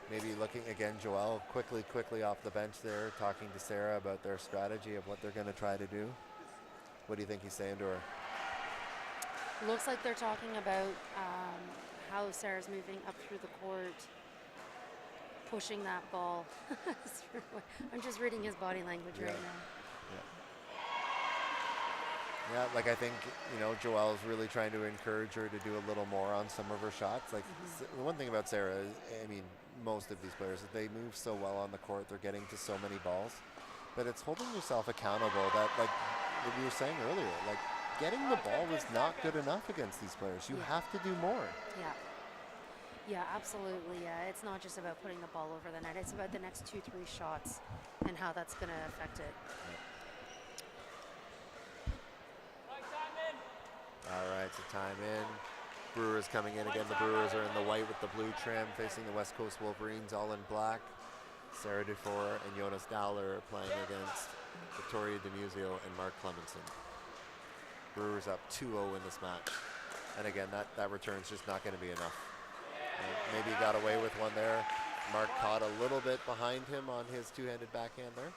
Maybe looking again, Joel quickly off the bench there, talking to Sarah about their strategy of what they're going to try to do. What do you think he's saying to her? Looks like they're talking about how Sarah's moving up through the court, pushing that ball. I'm just reading his body language right now. Yeah, like I think, Joelle's really trying to encourage her to do a little more on some of her shots. Like the one thing about Sarah, most of these players, they move so well on the court, they're getting to so many balls. But it's holding yourself accountable that, like what we were saying earlier, like getting the ball is not good enough against these players. You have to do more. Yeah, absolutely. It's not just about putting the ball over the net. It's about the next 2-3 shots and how that's going to affect it. All right, so time in. Brewers coming in again. The Brewers are in the white with the blue trim, facing the West Coast Wolverines, all in black. Sarah Dufour and Jonas Dowler are playing against Victoria DeMuzio and Mark Clemenson. Brewers up 2-0 in this match. And again, that return's just not going to be enough. Maybe he got away with one there. Mark caught a little bit behind him on his two-handed backhand there.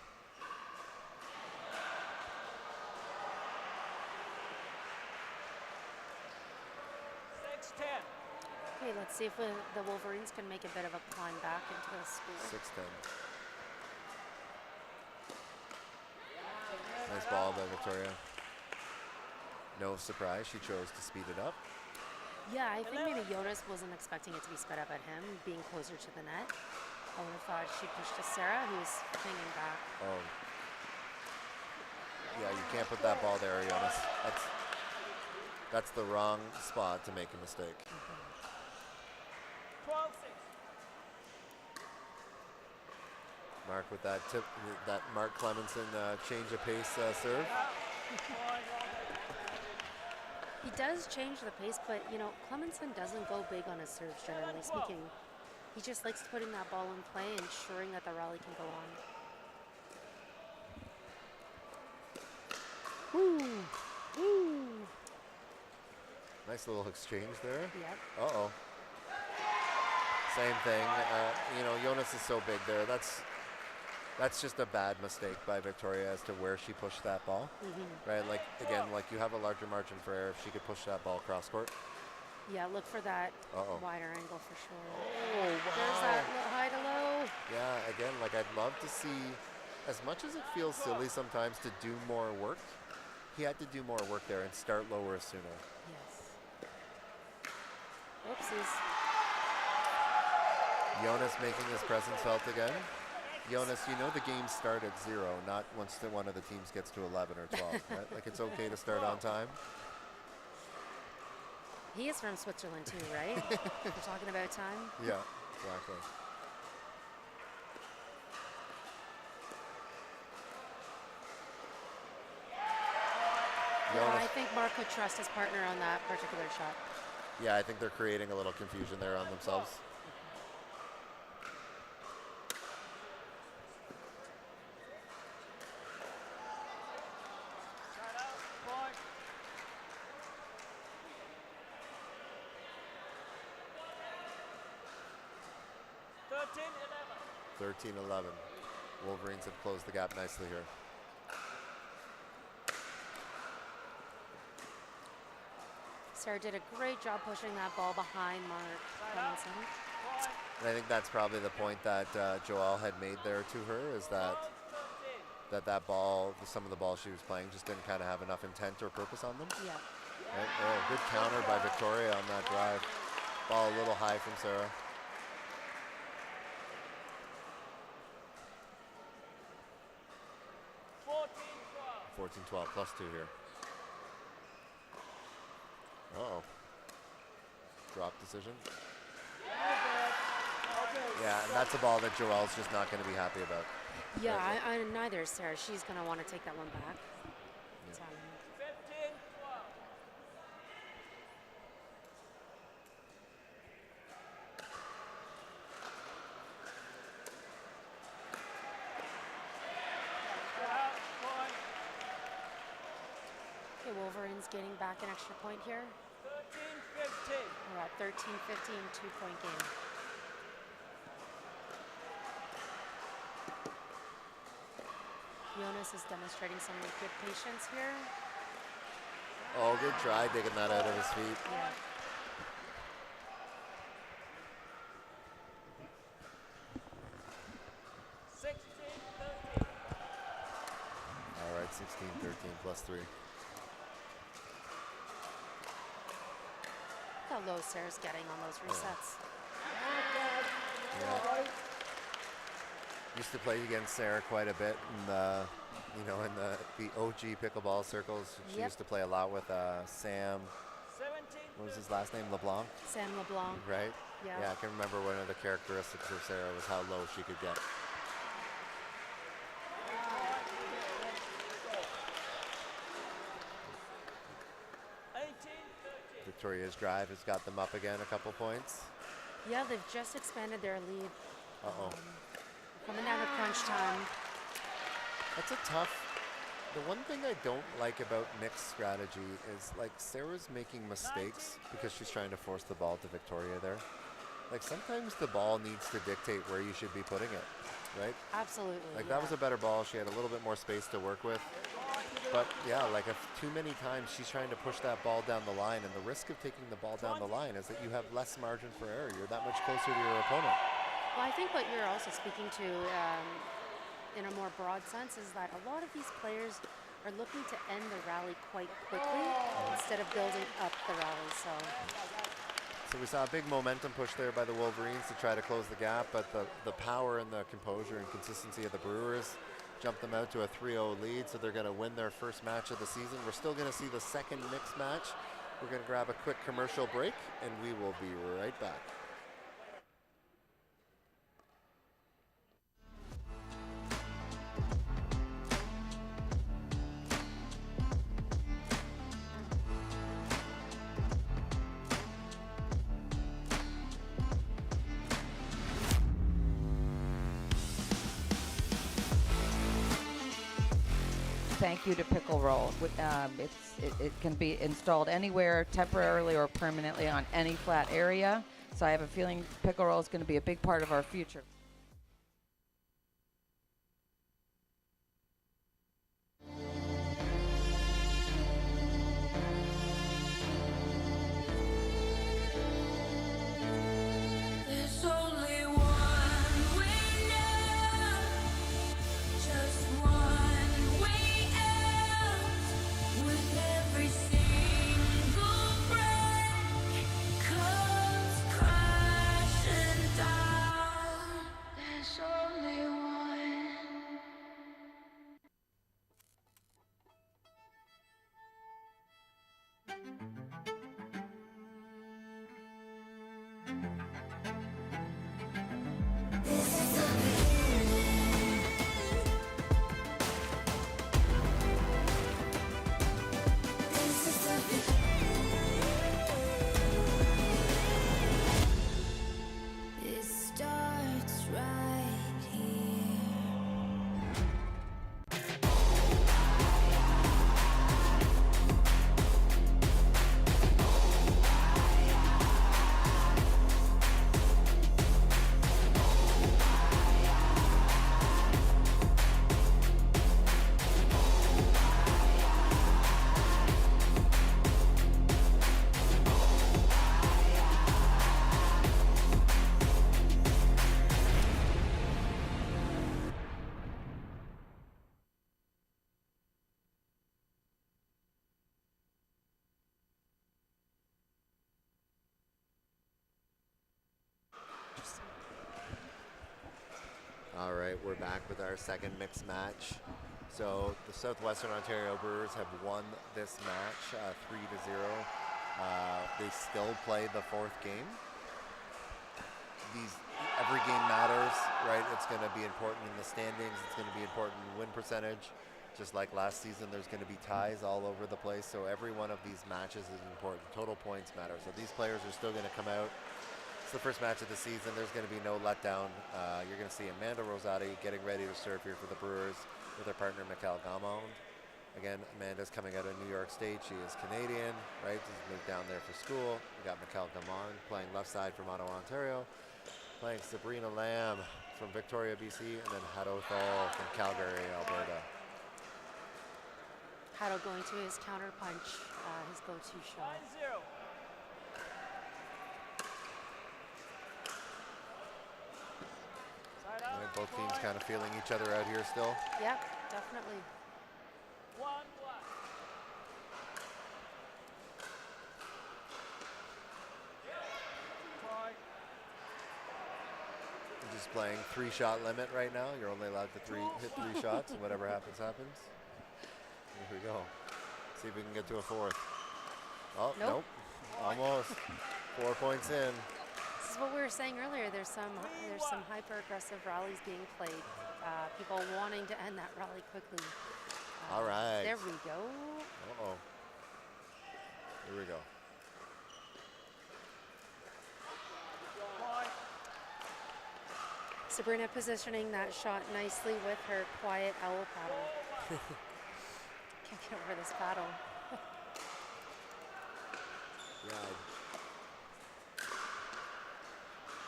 Okay, let's see if the Wolverines can make a bit of a climb back into the score. 6-10. Nice ball by Victoria. No surprise, she chose to speed it up. Yeah, I think maybe Jonas wasn't expecting it to be sped up at him, being closer to the net. I would have thought she pushed to Sarah, who was hanging back. Oh. Yeah, you can't put that ball there, Jonas. That's the wrong spot to make a mistake. 12-6. Mark with that tip, that Mark Clemenson change of pace serve. He does change the pace, but Clemenson doesn't go big on his serves, generally speaking. He just likes putting that ball in play and ensuring that the rally can go on. Woo! Woo! Nice little exchange there. Yep. Uh-oh. Same thing. Jonas is so big there. That's just a bad mistake by Victoria as to where she pushed that ball. Right? Like, again, like you have a larger margin for error if she could push that ball cross court. Yeah, look for that wider angle for sure. Oh, wow. There's that high to low. Yeah, again, like I'd love to see, as much as it feels silly sometimes to do more work, he had to do more work there and start lower sooner. Yes. Oopsies. Jonas making his presence felt again. Jonas, the game start at 0, not once one of the teams gets to 11 or 12. Right? Like it's okay to start on time. He is from Switzerland too, right? We're talking about time. Yeah, exactly. Yeah, I think Mark could trust his partner on that particular shot. Yeah, I think they're creating a little confusion there on themselves. Thirteen, 13-11. Wolverines have closed the gap nicely here. Sarah did a great job pushing that ball behind Mark Clemenson. And I think that's probably the point that Joelle had made there to her, is that ball, some of the balls she was playing just didn't kind of have enough intent or purpose on them. Yeah. Right? Oh, good counter by Victoria on that drive. Ball a little high from Sarah. 14-12 +2 here. Uh-oh. drop decision. Yeah, and that's a ball that Joelle's just not going to be happy about. Yeah, neither is Sarah. She's going to want to take that one back. Yeah. 15, 12. Okay, Wolverines gaining back an extra point here. 13, 15. We're at 13-15, 2-point game. Jonas is demonstrating some good patience here. Oh, good try digging that out of his feet. Yeah. All right, 16-13 plus 3. Look how low Sarah's getting on those resets. Yeah. Used to play against Sarah quite a bit in the, in the OG pickleball circles. She Yep. used to play a lot with Sam. 17. What was his last name? LeBlanc, Sam LeBlanc. right? Yeah. Yeah, I can remember one of the characteristics of Sarah was how low she could get. Victoria's drive has got them up again a couple points. Yeah, they've just expanded their lead. Uh-oh. Coming down to crunch time. That's a tough. The one thing I don't like about mixed strategy is like Sarah's making mistakes because she's trying to force the ball to Victoria there. Like sometimes the ball needs to dictate where you should be putting it, right? Absolutely. Like yeah. that was a better ball. She had a little bit more space to work with. But yeah, like if too many times she's trying to push that ball down the line, and the risk of taking the ball down the line is that you have less margin for error. You're that much closer to your opponent. Well, I think what you're also speaking to in a more broad sense is that a lot of these players are looking to end the rally quite quickly instead of building up the rally. So we saw a big momentum push there by the Wolverines to try to close the gap, but the power and the composure and consistency of the Brewers jumped them out to a 3-0 lead, so they're going to win their first match of the season. We're still going to see the second mixed match. We're going to grab a quick commercial break, and we will be right back. Thank you to Pickle Roll. It can be installed anywhere, temporarily or permanently on any flat area. So I have a feeling Pickle Roll is going to be a big part of our future. There's only one way now, just one way out. With every single break comes crashing down. There's only one. It starts right here. All right, we're back with our second mixed match. So the Southwestern Ontario Brewers have won this match 3-0. They still play the 4th game. Every game matters, right? It's going to be important in the standings. It's going to be important in win percentage. Just like last season, there's going to be ties all over the place. So every one of these matches is important. Total points matter. So these players are still going to come out. It's the first match of the season. There's going to be no letdown. You're going to see Amanda Rosati getting ready to serve here for the Brewers with her partner, Mikkel Gamond. Again, Amanda's coming out of New York State. She is Canadian, right? She's moved down there for school. We got Mikkel Gamond playing left side from Ottawa, Ontario. Playing Sabrina Lamb from Victoria, BC, and then Hato Thal from Calgary, Alberta. Hato going to his counter punch, his go-to shot. 1-0. Right, both teams kind of feeling each other out here still. Yep, definitely. 1-1. We're just playing 3-shot limit right now. You're only allowed to hit 3 shots, and whatever happens, happens. Here we go. See if we can get to a 4th. Oh, nope. Almost. 4 points in. This is what we were saying earlier. There's some hyper-aggressive rallies being played. People wanting to end that rally quickly. All right. There we go. Uh-oh. Here we go. Sabrina positioning that shot nicely with her quiet owl paddle. Can't get over this paddle. Yeah.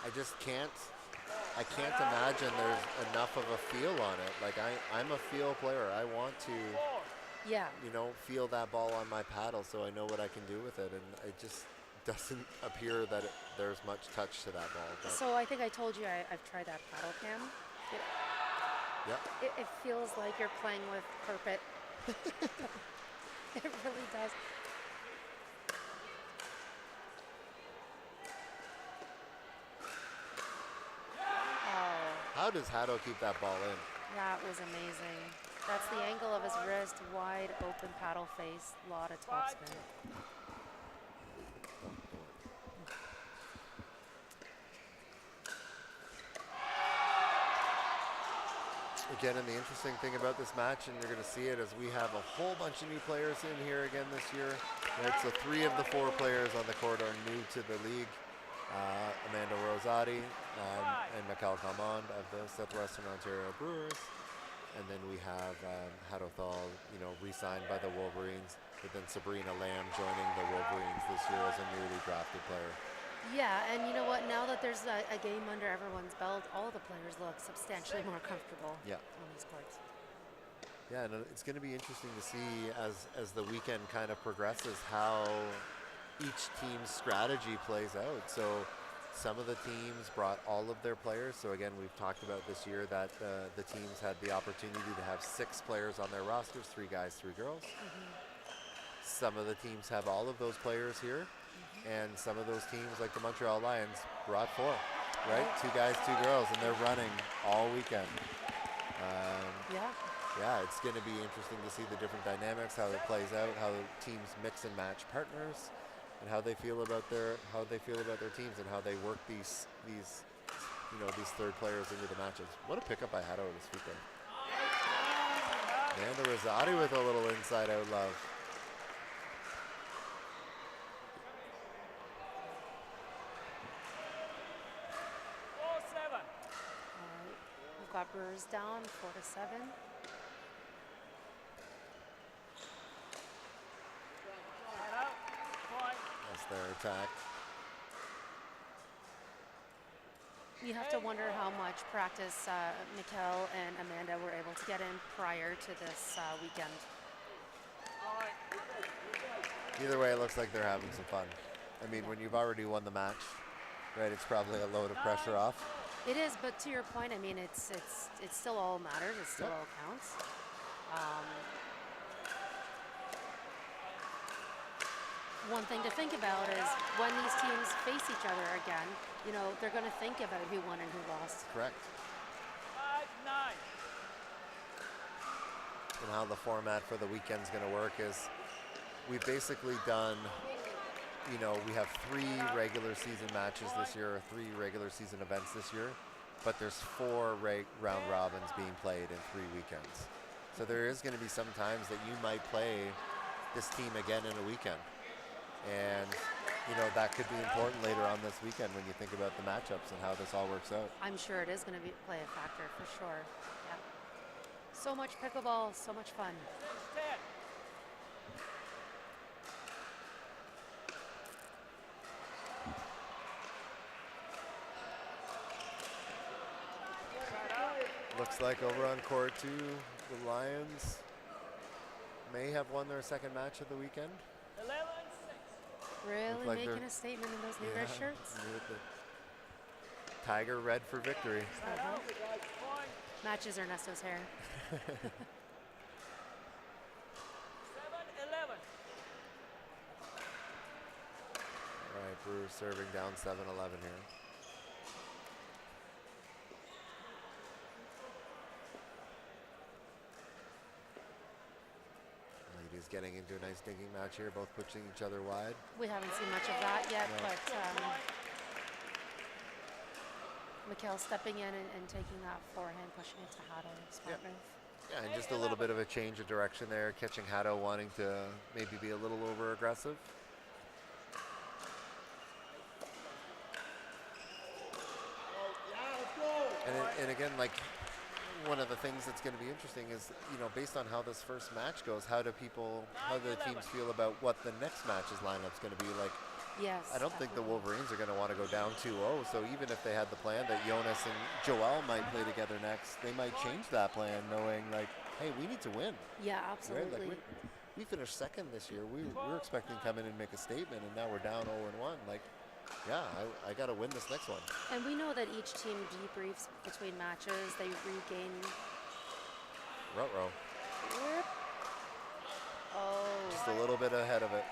I just can't. I can't imagine there's enough of a feel on it. Like I'm a feel player. I want to, feel that ball on my paddle so I know what I can do with it. And it just doesn't appear that there's much touch to that ball. But So I think I told you I've tried that paddle cam. It feels like you're playing with carpet. It really does. How does Hato keep that ball in? That was amazing. That's the angle of his wrist, wide open paddle face, lot of topspin. Again, and the interesting thing about this match, and you're going to see it, is we have a whole bunch of new players in here again this year. Right, so 3 of the 4 players on the court are new to the league. Amanda Rosati and Mikkel Gamond of the Southwestern Ontario Brewers. And then we have Hato Thal, re-signed by the Wolverines. But then Sabrina Lamb joining the Wolverines this year as a newly drafted player. Yeah, and you know what? Now that there's a game under everyone's belt, all the players look substantially more comfortable on these courts. Yeah, and it's going to be interesting to see as the weekend kind of progresses how each team's strategy plays out. So some of the teams brought all of their players. So again, we've talked about this year that the teams had the opportunity to have 6 players on their rosters, 3 guys, 3 girls. Some of the teams have all of those players here. And some of those teams, like the Montreal Lions, brought 4, right? 2 guys, 2 girls, and they're running all weekend. Yeah, it's going to be interesting to see the different dynamics, how it plays out, how teams mix and match partners, and how they feel about their teams, and how they work these third players into the matches. What a pickup by Hato this weekend. And the Rosati with a little inside out love. We've got Brewers down 4-7. That's their attack. You have to wonder how much practice Mikkel and Amanda were able to get in prior to this weekend. Either way, it looks like they're having some fun. I mean, when you've already won the match, right, it's probably a load of pressure off. It is, but to your point, I mean, it's still all matters. It still all counts. One thing to think about is when these teams face each other again, they're going to think about who won and who lost. Correct. 5-9. And how the format for the weekend's going to work is we've basically done you know, we have 3 regular season matches this year, or 3 regular season events this year, but there's 4 round robins being played in 3 weekends. So there is going to be some times that you might play this team again in a weekend. And, you know, that could be important later on this weekend when you think about the matchups and how this all works out. I'm sure it is going to play a factor for sure. Yeah. So much pickleball, so much fun. 10. Looks like over on court 2, the Lions may have won their second match of the weekend. 11-6. Really like making they're- a statement in those new red shirts. With the Tiger red for victory. Point. Matches Ernesto's hair. 7-11. All right, Brewers serving down 7-11 here. Ladies getting into a nice digging match here, both pushing each other wide. We haven't seen much of that yet, No. but Mikhail stepping in and taking that forehand, pushing it to Hato. Smart move. Yeah, and just a little bit of a change of direction there, catching Hato wanting to maybe be a little over aggressive. And again, like, one of the things that's going to be interesting is, you know, based on how this first match goes, how do the teams feel about what the next match's lineup's going to be like? Yes. I don't think the Wolverines are going to want to go down 2-0, so even if they had the plan that Jonas and Joel might play together next, they might change that plan knowing, like, hey, we need to win. Yeah, Right? absolutely. Like, we finished second this year. We were expecting to come in and make a statement, and now we're down 0-1. Like, yeah, I got to win this next one. And we know that each team debriefs between matches. They regain. Ruh-roh. Whoop. Oh. Just a little bit ahead of it.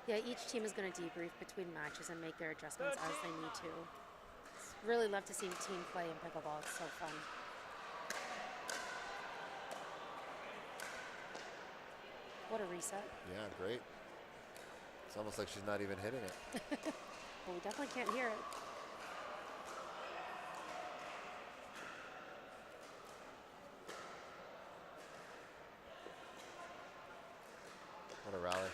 Yeah, each team is going to debrief between matches and make their adjustments as they need to. Really love to see team play in pickleball. It's so fun. What a reset. Yeah, great. It's almost like she's not even hitting it. But we definitely can't hear it. What a rally.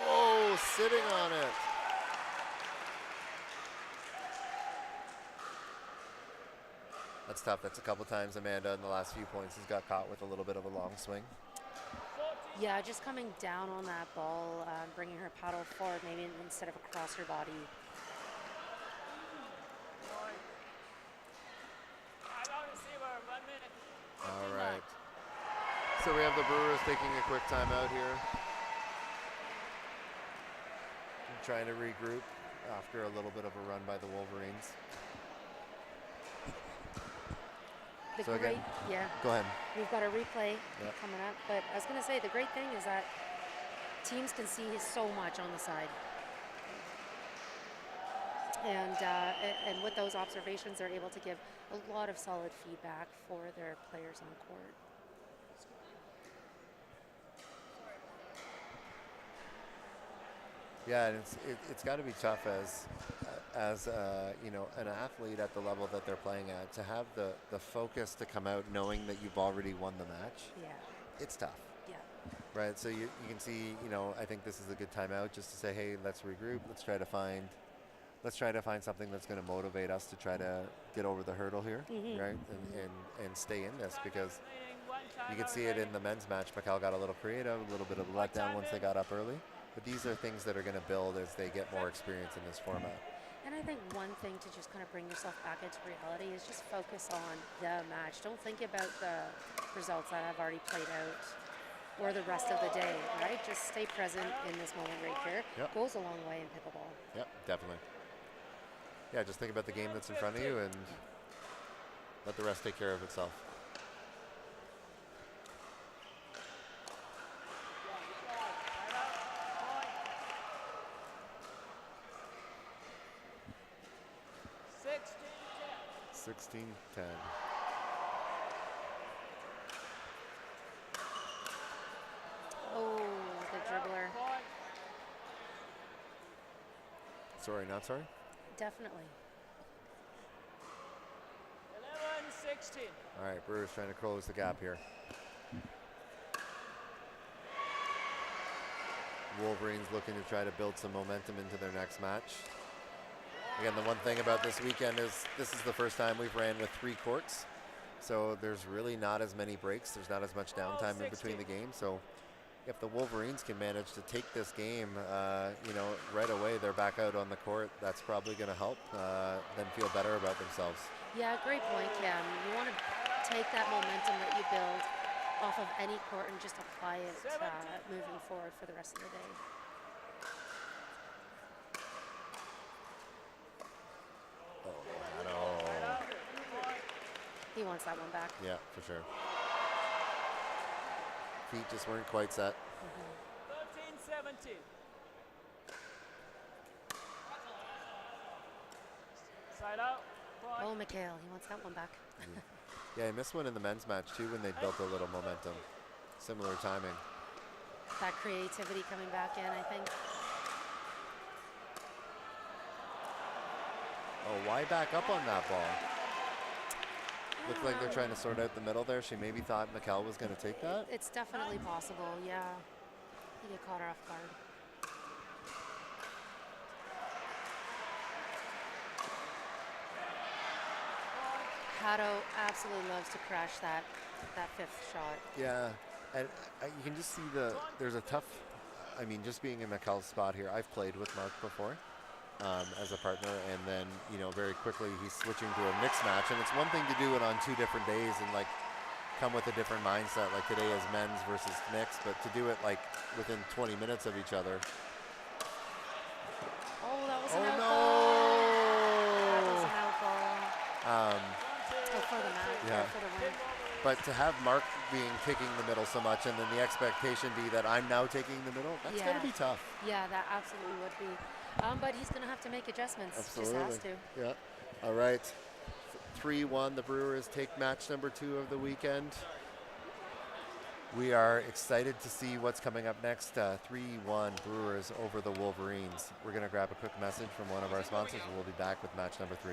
Oh, sitting on it. That's tough. That's a couple times Amanda in the last few points has got caught with a little bit of a long swing. Yeah, just coming down on that ball, bringing her paddle forward maybe instead of across her body. All right. So we have the Brewers taking a quick timeout here. Trying to regroup after a little bit of a run by the Wolverines. So again, go ahead. We've got a replay Yep. coming up, but I was going to say the great thing is that teams can see so much on the side, and with those observations, they're able to give a lot of solid feedback for their players on court. Yeah, and it's got to be tough as you know, an athlete at the level that they're playing at, to have the focus to come out knowing that you've already won the match. Yeah. It's tough. Yeah. Right. So you can see, you know, I think this is a good timeout just to say, hey, let's regroup. Let's try to find something that's going to motivate us to try to get over the hurdle here, right? And stay in this, because you can see it in the men's match. Mikhail got a little creative, a little bit of a letdown once they got up early. But these are things that are going to build as they get more experience in this format. And I think one thing to just kind of bring yourself back into reality is just focus on the match. Don't think about the results that have already played out or the rest of the day, right? Just stay present in this moment right here. Yep. Goes a long way in pickleball. Yep, definitely. Yeah, just think about the game that's in front of you and let the rest take care of itself. $16-10. 16-10. Oh, the dribbler. Sorry, not sorry. Definitely. 11-16. All right, Brewers trying to close the gap here. Wolverines looking to try to build some momentum into their next match. Again, the one thing about this weekend is this is the first time we've ran with 3 courts. So there's really not as many breaks. There's not as much downtime in between the games. So if the Wolverines can manage to take this game, right away, they're back out on the court. That's probably going to help them feel better about themselves. Yeah, great point, Cam. You want to take that momentum that you build off of any court and just apply it moving forward for the rest of the day. He wants that one back. Yeah, for sure. Feet just weren't quite set. 13-17. Side out. Point. Oh, Mikhail, he wants that one back. Yeah, I missed one in the men's match too when they built a little momentum. Similar timing. That creativity coming back in, I think. Oh, why back up on that ball? Looked like they're trying to sort out the middle there. She maybe thought Mikkel was going to take that. It's definitely possible, yeah. He get caught her off guard. Hato absolutely loves to crash that 5th shot. Yeah, and you can just see there's a tough, just being in Mikkel's spot here, I've played with Mark before as a partner, and then, very quickly he's switching to a mixed match, and it's one thing to do it on 2 different days and come with a different mindset, like today is men's versus mixed, but to do it within 20 minutes of each other. Oh, that was an Oh out no! ball. That was an out ball. For the match, yeah. for the win. But to have Mark taking the middle so much, and then the expectation be that I'm now taking the middle, that's going to be tough. Yeah, that absolutely would be. But he's going to have to make adjustments. Absolutely. Just has to. Yeah. All right. 3-1. The Brewers take match number 2 of the weekend. We are excited to see what's coming up next. 3-1 Brewers over the Wolverines. We're going to grab a quick message from one of our sponsors, and we'll be back with match number 3.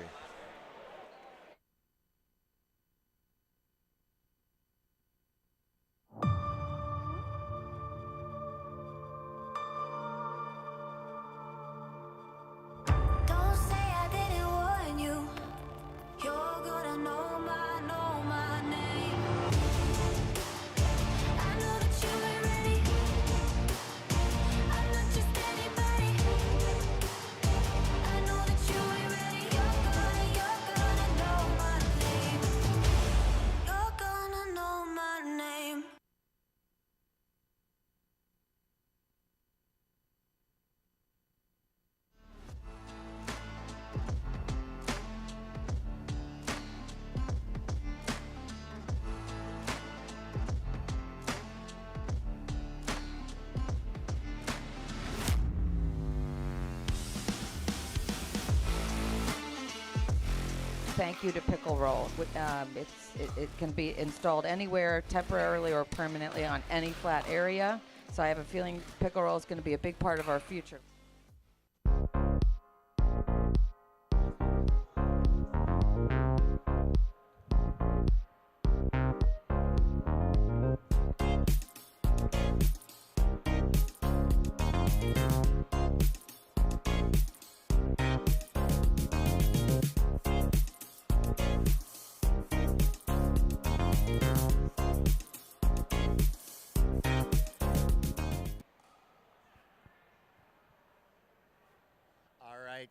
Thank you to Pickle Roll. It can be installed anywhere, temporarily or permanently on any flat area. So I have a feeling Pickle Roll is going to be a big part of our future.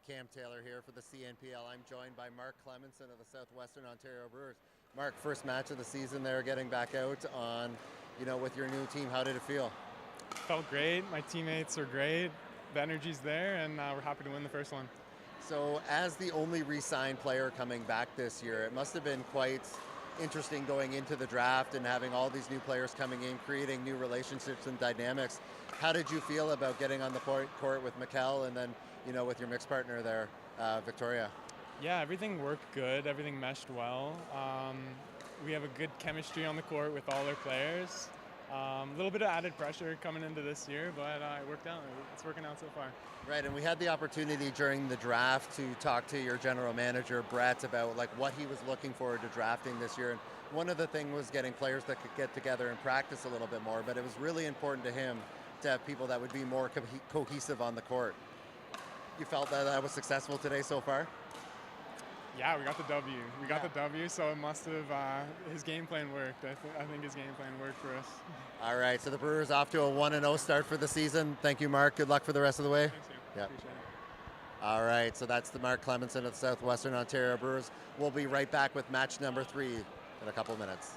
Cam Taylor here for the CNPL. I'm joined by Mark Clemenson of the Southwestern Ontario Brewers. Mark, first match of the season there, getting back out on, with your new team. How did it feel? Felt great. My teammates are great. The energy's there, and we're happy to win the first one. So as the only re-signed player coming back this year, it must have been quite interesting going into the draft and having all these new players coming in, creating new relationships and dynamics. How did you feel about getting on the court with Mikkel and then, with your mixed partner there, Victoria? Yeah, everything worked good. Everything meshed well. We have a good chemistry on the court with all our players. A little bit of added pressure coming into this year, but it worked out. It's working out so far. Right, and we had the opportunity during the draft to talk to your general manager, Brett, about like what he was looking forward to drafting this year. And one of the things was getting players that could get together and practice a little bit more, but it was really important to him to have people that would be more cohesive on the court. You felt that that was successful today so far? Yeah, we got the W. We got the W, so it must have, his game plan worked. I think his game plan worked for us. All right, so the Brewers off to a 1-0 start for the season. Thank you, Mark. Good luck for the rest of the way. Thanks, Yeah. Appreciate it. All right, so that's the Mark Clemenson of the Southwestern Ontario Brewers. We'll be right back with match number 3 in a couple minutes.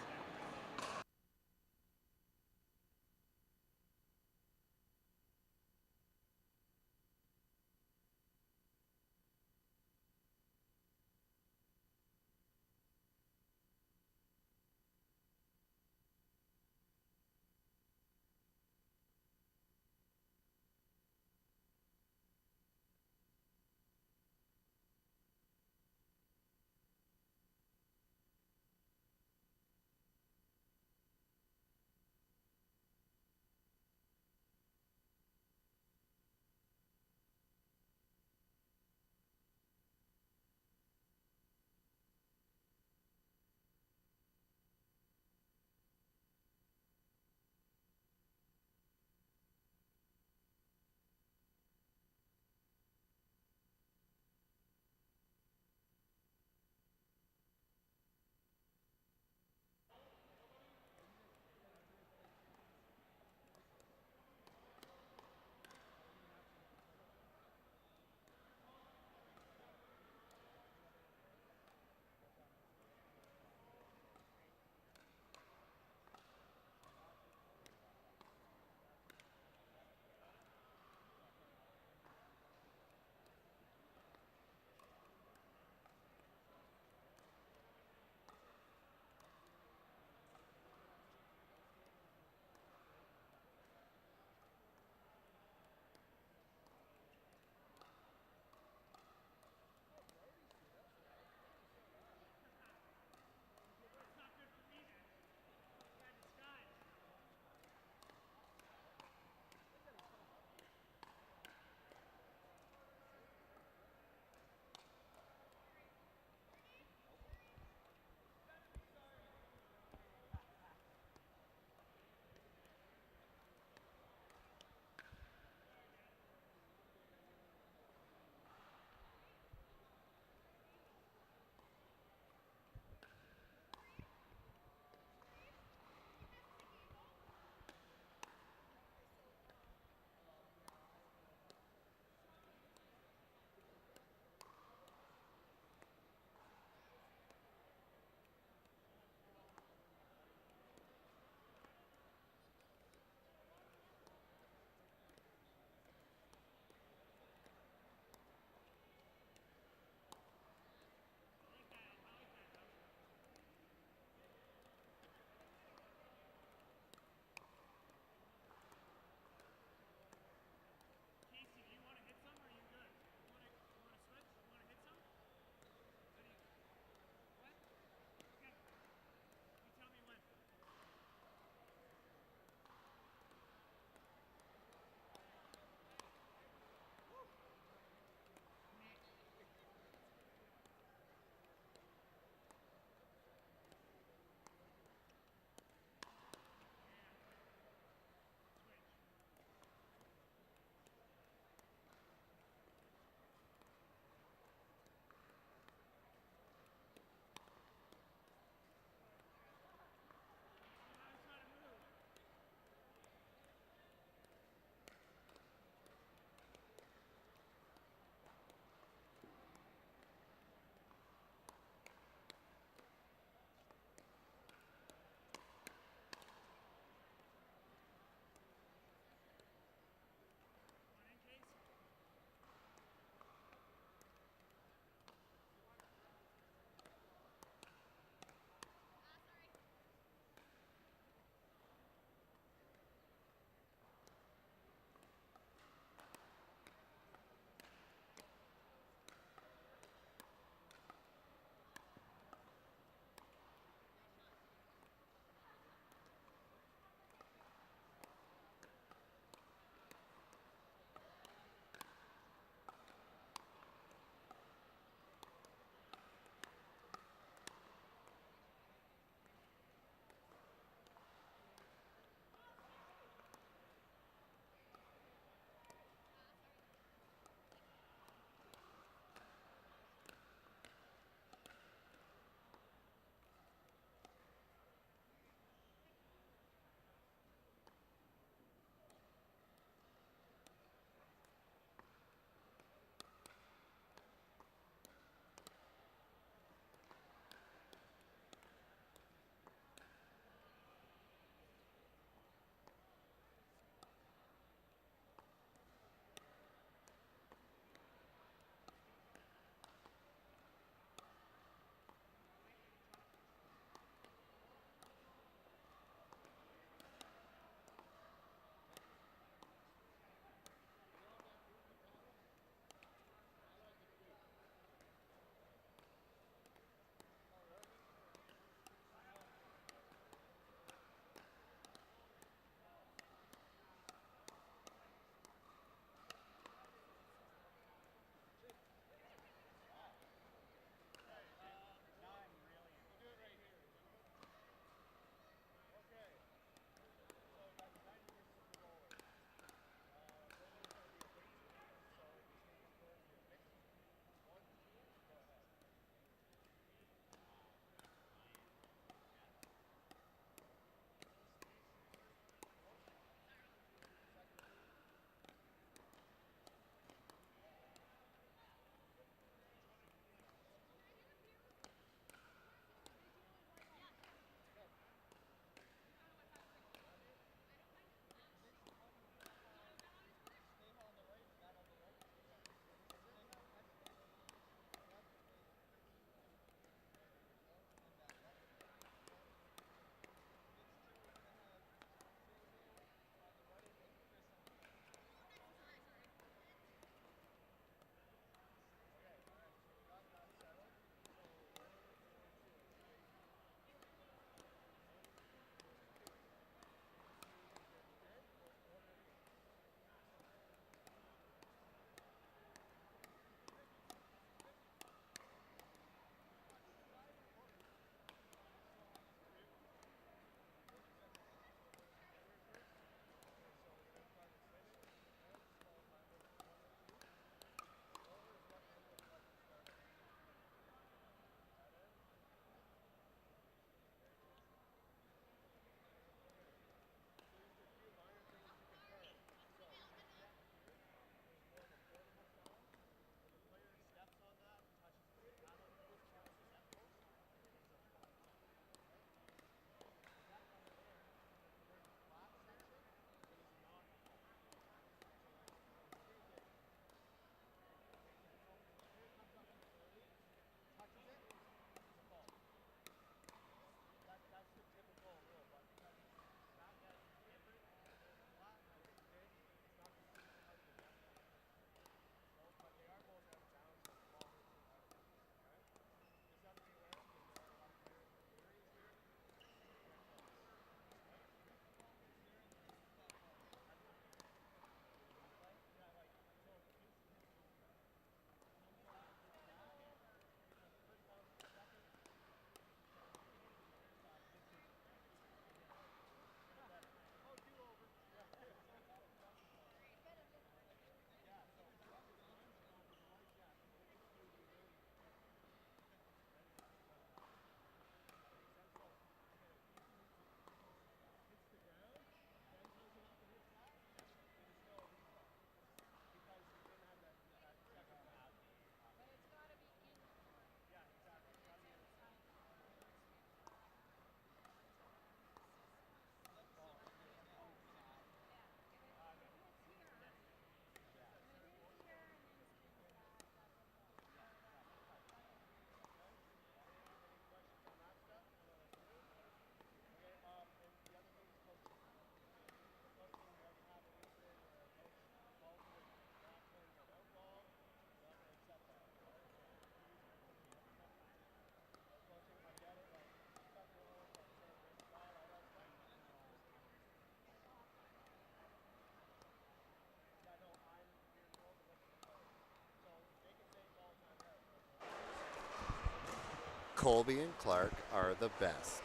Colby and Clark are the best.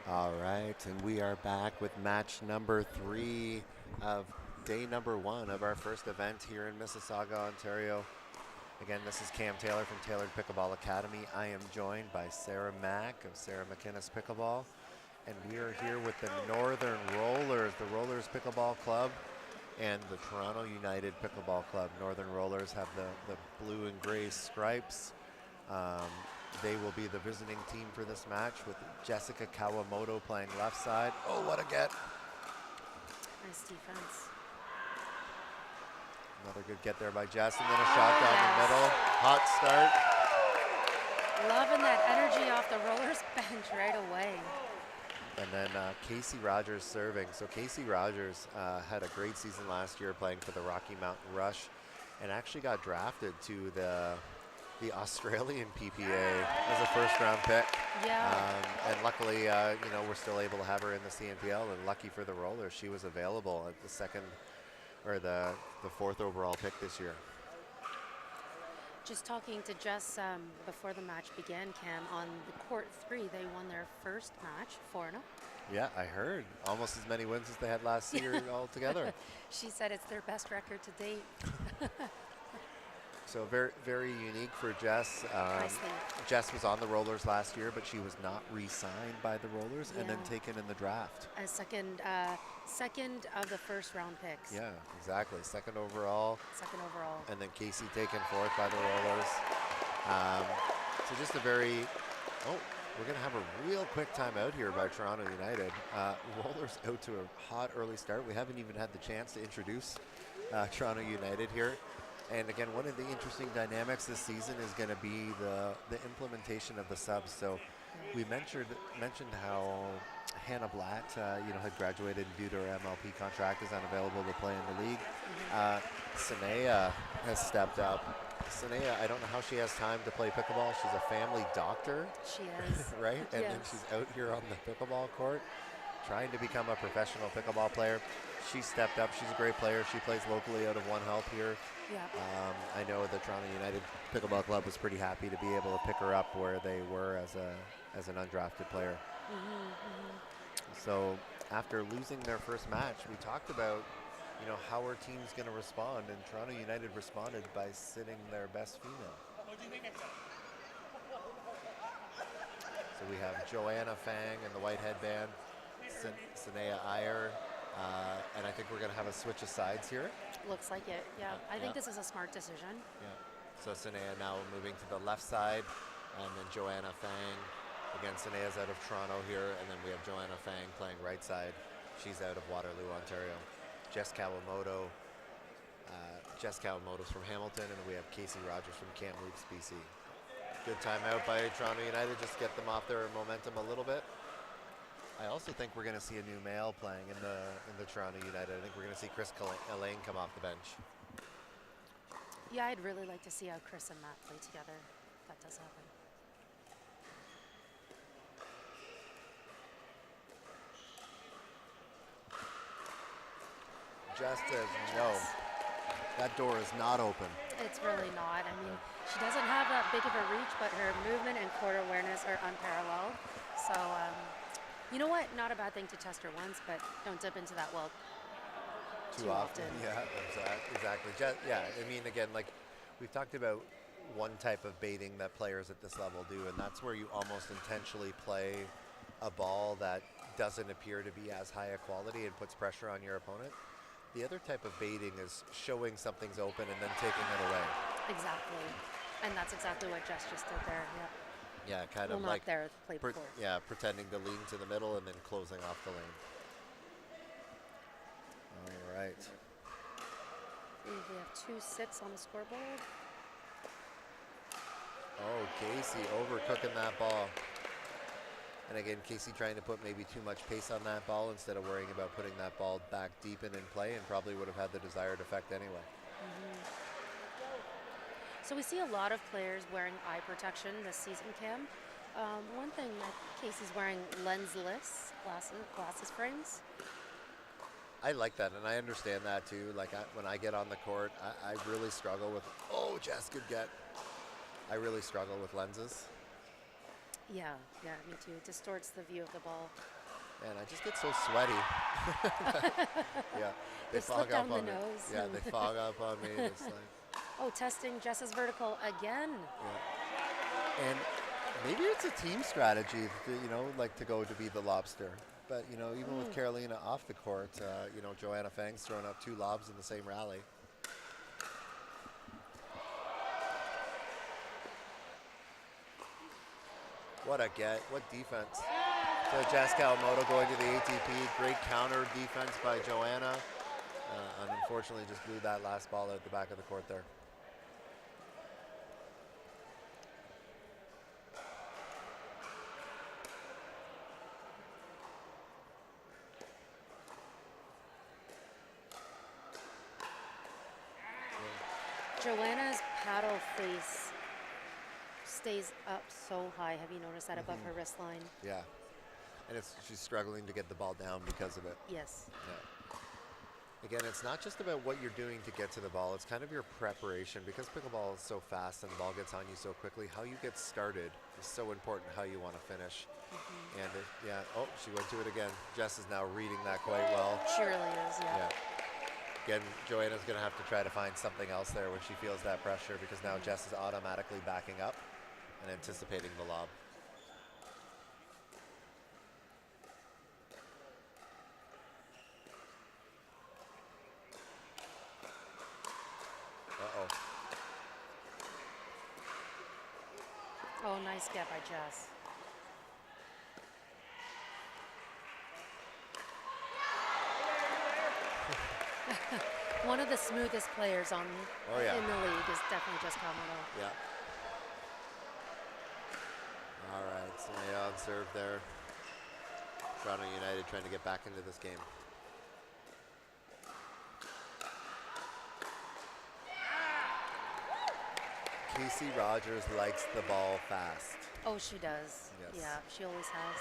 All right, and we are back with match number 3 of day number 1 of our first event here in Mississauga, Ontario. Again, this is Cam Taylor from Tailored Pickleball Academy. I am joined by Sarah Mack of Sarah McInnes Pickleball, and we are here with the Northern Rollers, the Rollers Pickleball Club, and the Toronto United Pickleball Club. Northern Rollers have the blue and gray stripes. They will be the visiting team for this match with Jessica Kawamoto playing left side. Oh, what a get. Nice defense. Another good get there by Jess, and then a shot down the middle. Hot start. Loving that energy off the Rollers bench right away. And then Casey Rogers serving. So Casey Rogers had a great season last year playing for the Rocky Mountain Rush, and actually got drafted to the Australian PPA as a first-round pick. Yeah. And luckily, you know, we're still able to have her in the CNPL, and lucky for the Rollers, she was available at the second or the 4th overall pick this year. Just talking to Jess before the match began, Cam, on the court 3, they won their first match, 4-0. Yeah, I heard. Almost as many wins as they had last year altogether. She said it's their best record to date. So very, very unique for Jess. Nicely. Jess was on the Rollers last year, but she was not re-signed by the Rollers and then Yeah. taken in the draft. A second of the first round picks. Yeah, exactly. Second overall. Second overall. And then Casey taken 4th by the Rollers. So just a very, we're going to have a real quick timeout here by Toronto United. Rollers out to a hot early start. We haven't even had the chance to introduce Toronto United here. And again, one of the interesting dynamics this season is going to be the implementation of the subs. So we mentioned how Hannah Blatt, had graduated due to her MLP contract, is unavailable to play in the league. Sanea has stepped up. Sanea, I don't know how she has time to play pickleball. She's a family doctor. She is. Right? And then Yes. she's out here on the pickleball court trying to become a professional pickleball player. She stepped up. She's a great player. She plays locally out of One Health here. Yeah. I know the Toronto United Pickleball Club was pretty happy to be able to pick her up where they were as an undrafted player. So after losing their first match, we talked about how our team's going to respond, and Toronto United responded by sitting their best female. So we have Joanna Fang in the white headband, Sanea Iyer, and I think we're going to have a switch of sides here. Looks like it, yeah. I think this is a smart decision. Yeah. So Sanea now moving to the left side, and then Joanna Fang. Again, Sanea's out of Toronto here, and then we have Joanna Fang playing right side. She's out of Waterloo, Ontario. Jess Kawamoto. Jess Kawamoto's from Hamilton, and we have Casey Rogers from Kamloops, BC. Good timeout by Toronto United, just to get them off their momentum a little bit. I also think we're going to see a new male playing in the Toronto United. I think we're going to see Chris Elaine come off the bench. Yeah, I'd really like to see how Chris and Matt play together. If that does happen. Just as that door is not open. It's really not. I mean, she doesn't have that big of a reach, but her movement and court awareness are unparalleled. So, you know what? Not a bad thing to test her once, but don't dip into that well too often. Yeah, exactly. I mean, again, like we've talked about one type of baiting that players at this level do, and that's where you almost intentionally play a ball that doesn't appear to be as high a quality and puts pressure on your opponent. The other type of baiting is showing something's open and then taking it away. Exactly. And that's exactly what Jess just did there. Yeah. Yeah, kind of Well, like not there, play before. pretending to lean to the middle and then closing off the lane. All right. We have 2-6 on the scoreboard. Oh, Casey overcooking that ball. And again, Casey trying to put maybe too much pace on that ball instead of worrying about putting that ball back deep and in play, and probably would have had the desired effect anyway. So we see a lot of players wearing eye protection this season, Cam. One thing that Casey's wearing lensless glasses frames. I like that, and I understand that too. Like when I get on the court, I really struggle with, Jess, good get. I really struggle with lenses. Yeah, me too. It distorts the view of the ball. Man, I just get so sweaty. Yeah, they Slip fog down up the on me. nose. Yeah, they fog up on me. It's like, Oh, testing Jess's vertical again. yeah. And maybe it's a team strategy, like to go to be the lobster. But, even with Carolina off the court, Joanna Fang's thrown up 2 lobs in the same rally. What a get. What defense. So Jess Kawamoto going to the ATP. Great counter defense by Joanna. And unfortunately just blew that last ball out the back of the court there. Joanna's paddle face stays up so high. Have you noticed that above her wrist line? Yeah. And she's struggling to get the ball down because of it. Yes. Yeah. Again, it's not just about what you're doing to get to the ball. It's kind of your preparation. Because pickleball is so fast and the ball gets on you so quickly, how you get started is so important, how you want to finish. And she went to it again. Jess is now reading that quite well. She really is, yeah. Again, Joanna's going to have to try to find something else there when she feels that pressure, because now Jess is automatically backing up and anticipating the lob. Uh-oh. Oh, nice get by Jess. One of the smoothest players in the league is definitely Jess Kawamoto. Yeah. All right, so on serve there. Toronto United trying to get back into this game. Casey Rogers likes the ball fast. Oh, she does. Yes. Yeah, she always has.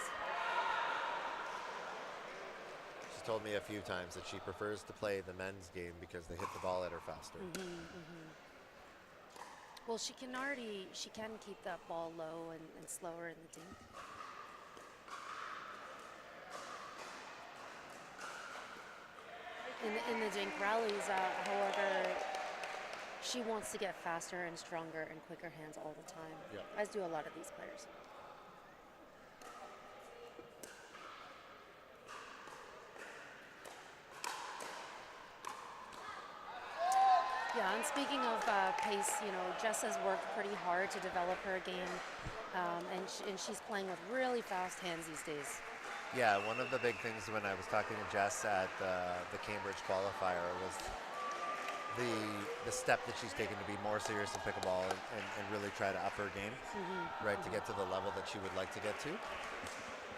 She's told me a few times that she prefers to play the men's game because they hit the ball at her faster. Well, she can keep that ball low and slower in the dink. In the dink rallies, however, she wants to get faster and stronger and quicker hands all the time, as do a lot of these players. Yeah, and speaking of pace, Jess has worked pretty hard to develop her game, and she's playing with really fast hands these days. Yeah, one of the big things when I was talking to Jess at the Cambridge qualifier was the step that she's taken to be more serious in pickleball and really try to up her game, to get to the level that she would like to get to.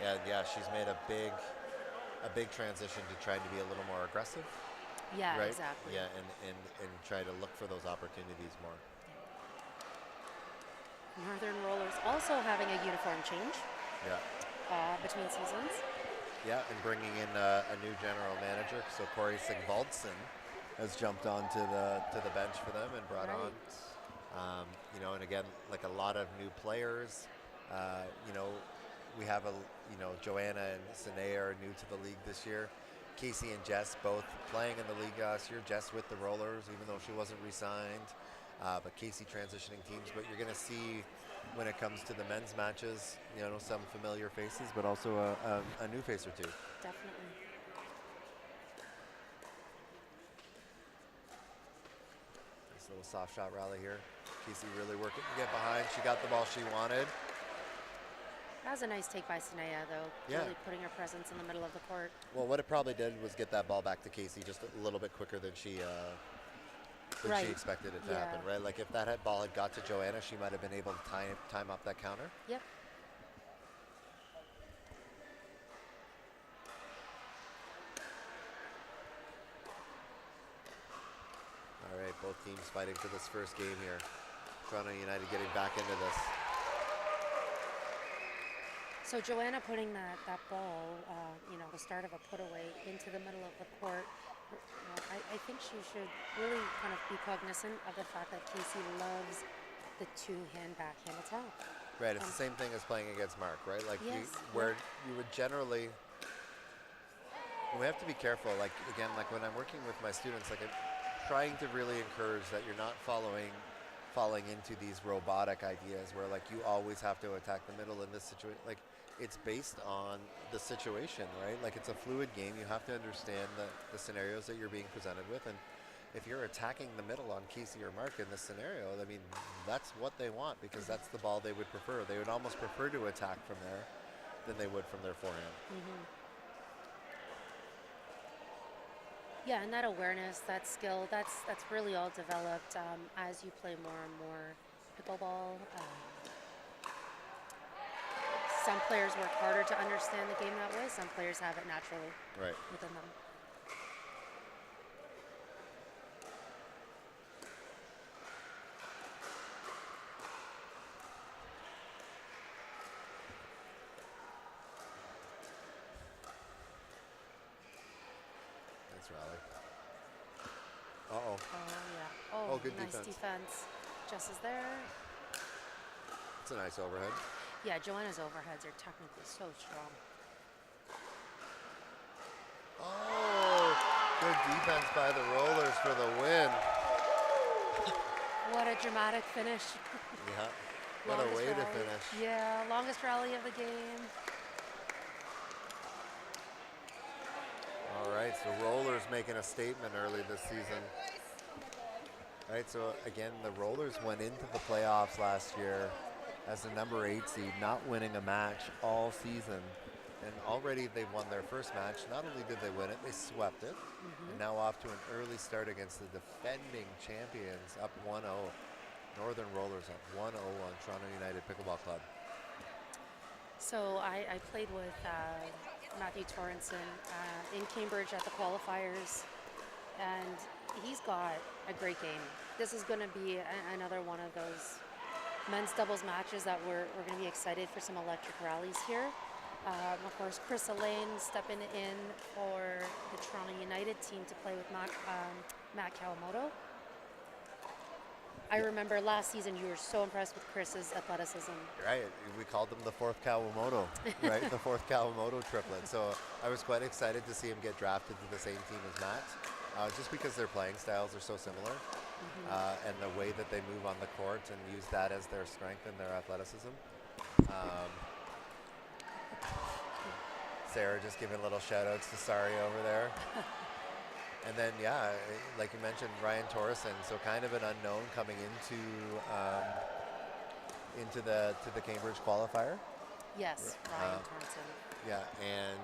And yeah, she's made a big transition to trying to be a little more aggressive. Yeah, right? exactly. Yeah, and try to look for those opportunities more. Northern Rollers also having a uniform change. Yeah. Between seasons. Yeah, and bringing in a new general manager. So Corey Sigvaldson has jumped onto the bench for them and brought on. And again, like a lot of new players. We have Joanna and Sine are new to the league this year. Casey and Jess both playing in the league last year. Jess with the Rollers, even though she wasn't re-signed. But Casey transitioning teams. But you're going to see when it comes to the men's matches, some familiar faces, but also a new face or two. Definitely. Nice little soft shot rally here. Casey really working to get behind. She got the ball she wanted. That was a nice take by Sinea, though. Yeah. Really putting her presence in the middle of the court. Well, what it probably did was get that ball back to Casey just a little bit quicker than she expected it to happen, right? Like if that ball had got to Joanna, she might have been able to time up that counter. Yep. All right, both teams fighting for this first game here. Toronto United getting back into this. So Joanna putting that ball, the start of a put away into the middle of the court. I think she should really kind of be cognizant of the fact that Casey loves the two-hand backhand attack. Right, it's the same thing as playing against Mark, right? Like Yes, where you would generally, we have to be careful. Like again, like when I'm working with my students, like I'm trying to really encourage that you're not falling into these robotic ideas where like you always have to attack the middle in this situation. Like it's based on the situation, right? Like it's a fluid game. You have to understand the scenarios that you're being presented with, and if you're attacking the middle on Casey or Mark in this scenario, I mean, that's what they want because that's the ball they would prefer. They would almost prefer to attack from there than they would from their forehand. Yeah, and that awareness, that skill, that's really all developed as you play more and more pickleball. Some players work harder to understand the game that way. Some players have it naturally within them. Nice rally. Uh-oh. Oh, yeah. Oh, good nice defense. Jess is there. It's a nice overhead. Yeah, Joanna's overheads are technically so strong. Oh, good defense by the Rollers for the win. What a dramatic finish. Yeah, what a way to finish. Yeah, longest rally of the game. All right, so Rollers making a statement early this season. All right, so again, the Rollers went into the playoffs last year as the number 8 seed, not winning a match all season. And already they've won their first match. Not only did they win it, they swept it. And now off to an early start against the defending champions, up 1-0. Northern Rollers up 1-0 on Toronto United Pickleball Club. So I played with Matthew Torrenson in Cambridge at the qualifiers, and he's got a great game. This is going to be another one of those men's doubles matches that we're going to be excited for some electric rallies here. Of course, Chris Elaine stepping in for the Toronto United team to play with Matt Kawamoto. I remember last season you were so impressed with Chris's athleticism. Right, we called them the fourth Kawamoto, right? The fourth Kawamoto triplet. So I was quite excited to see him get drafted to the same team as Matt, just because their playing styles are so similar. And the way that they move on the court and use that as their strength and their athleticism. Sarah just giving little shout outs to Sari over there. And then, yeah, like you mentioned, Ryan Torreson, so kind of an unknown coming into the Cambridge qualifier. Yes, Ryan Torreson. Yeah, and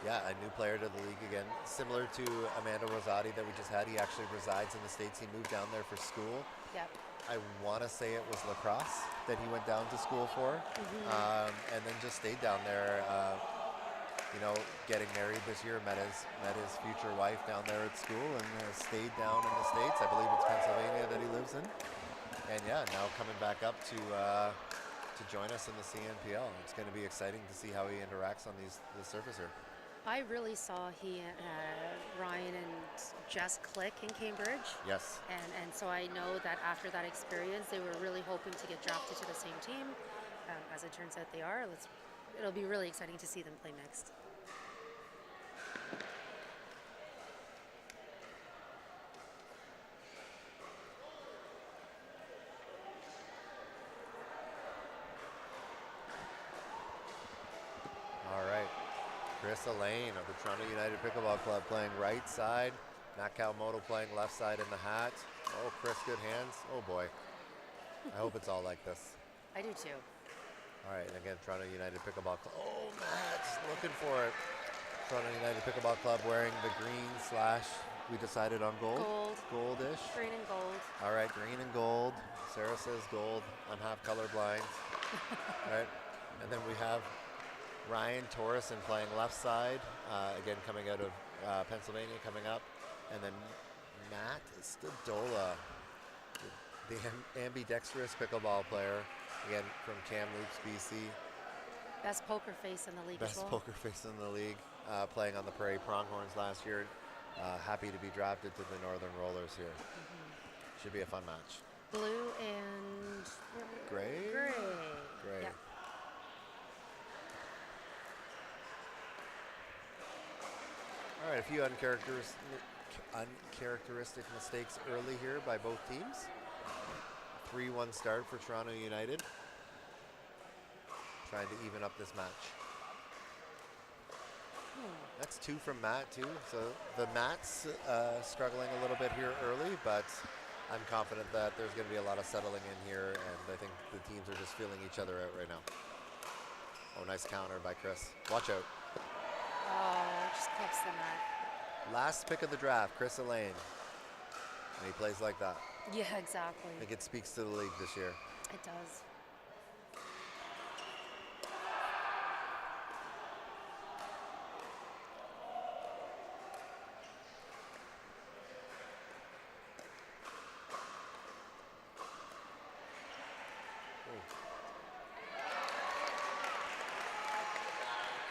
yeah, a new player to the league again, similar to Amanda Rosati that we just had. He actually resides in the States. He moved down there for school. Yep. I want to say it was lacrosse that he went down to school for, and then just stayed down there. You know, getting married this year, met his future wife down there at school, and stayed down in the States. I believe it's Pennsylvania that he lives in. And yeah, now coming back up to join us in the CNPL. It's going to be exciting to see how he interacts on the surface here. I really saw Ryan and Jess click in Cambridge. Yes. And so I know that after that experience, they were really hoping to get drafted to the same team. As it turns out they are. It'll be really exciting to see them play next. All right. Chris Elaine of the Toronto United Pickleball Club playing right side. Matt Kawamoto playing left side in the hat. Oh, Chris, good hands. Oh, boy. I hope it's all like this. I do too. All right, and again, Toronto United Pickleball Club. Oh, Matt's looking for it. Toronto United Pickleball Club wearing the green / we decided on gold? Goldish. Green and gold. All right, green and gold. Sarah says gold. I'm half colorblind. All right, and then we have Ryan Torreson playing left side. Again, coming out of Pennsylvania, coming up. And then Matt Stadola, the ambidextrous pickleball player. Again, from Kamloops, BC. Best poker face in the league as well. Best poker face in the league, playing on the Prairie Pronghorns last year. Happy to be drafted to the Northern Rollers here. Should be a fun match. Blue and Gray? Gray. Gray. Yeah. All right, a few uncharacteristic mistakes early here by both teams. 3-1 start for Toronto United. Trying to even up this match. That's 2 from Matt, too. So the Matt's struggling a little bit here early, but I'm confident that there's going to be a lot of settling in here, and I think the teams are just feeling each other out right now. Oh, nice counter by Chris. Watch out. Oh, just clips the net. Last pick of the draft, Chris Elaine. And he plays like that. Yeah, exactly. I think it speaks to the league this year. It does.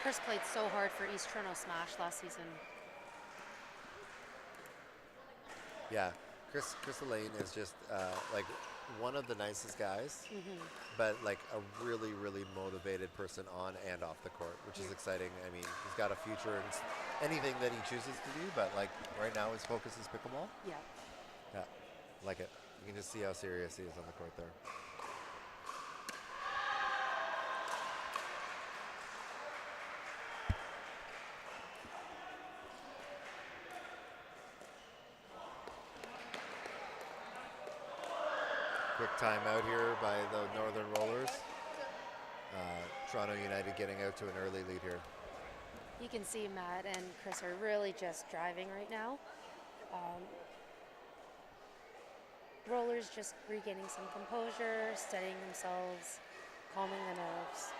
Chris played so hard for East Toronto Smash last season. Yeah, Chris Elaine is just like one of the nicest guys, but like a really, really motivated person on and off the court, which is exciting. I mean, he's got a future in anything that he chooses to do, but like right now his focus is pickleball. Yeah. Yeah, like it. You can just see how serious he is on the court there. Quick timeout here by the Northern Rollers. Toronto United getting out to an early lead here. You can see Matt and Chris are really just driving right now. Rollers just regaining some composure, steadying themselves, calming the nerves.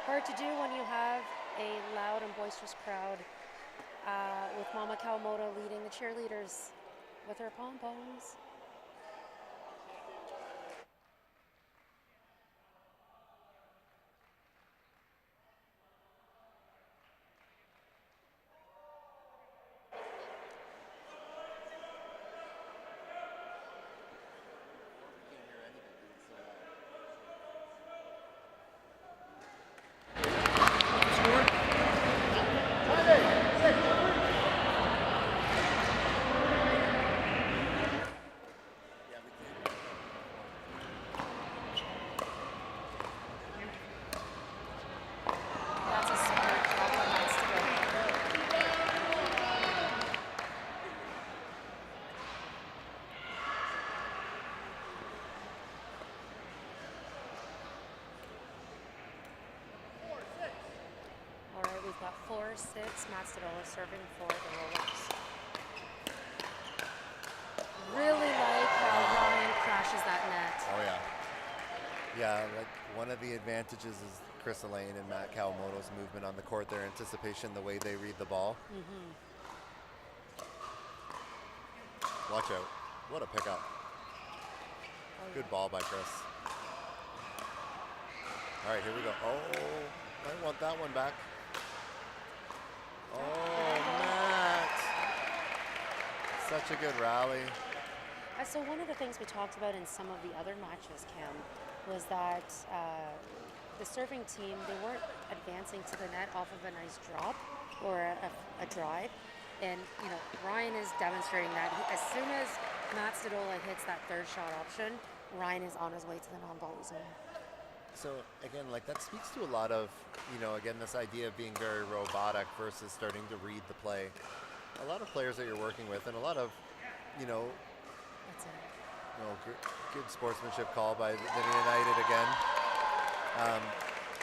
Hard to do when you have a loud and boisterous crowd with Mama Kawamoto leading the cheerleaders with her pom-poms. We've got 4-6. Matt Stadola serving for the Rollers. Really like how Ryan crashes that net. Oh yeah. Yeah, like one of the advantages is Chris Elaine and Matt Kawamoto's movement on the court, their anticipation, the way they read the ball. Watch out. What a pickup. Good ball by Chris. All right, here we go. Oh, I want that one back. Oh, Matt. Such a good rally. So one of the things we talked about in some of the other matches, Cam, was that the serving team, they weren't advancing to the net off of a nice drop or a drive. And, you know, Ryan is demonstrating that. As soon as Matt Stadola hits that third shot option, Ryan is on his way to the non-volley zone. So again, like that speaks to a lot of, you know, again, this idea of being very robotic versus starting to read the play. A lot of players that you're working with, and a lot of, you know, good sportsmanship call by the United again.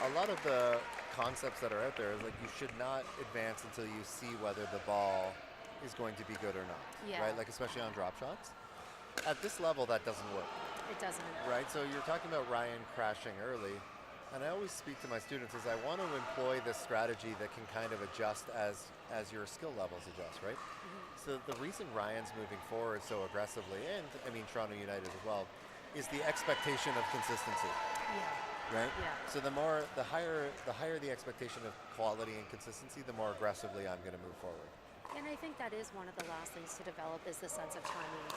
A lot of the concepts that are out there is like you should not advance until you see whether the ball is going to be good or not, right? Like especially on drop shots. At this level, that doesn't work. It doesn't. Right, so you're talking about Ryan crashing early, and I always speak to my students is I want to employ this strategy that can kind of adjust as your skill levels adjust, right? So the reason Ryan's moving forward so aggressively, and I mean Toronto United as well, is the expectation of consistency. Right? Yeah. So the higher the expectation of quality and consistency, the more aggressively I'm going to move forward. And I think that is one of the last things to develop is the sense of timing.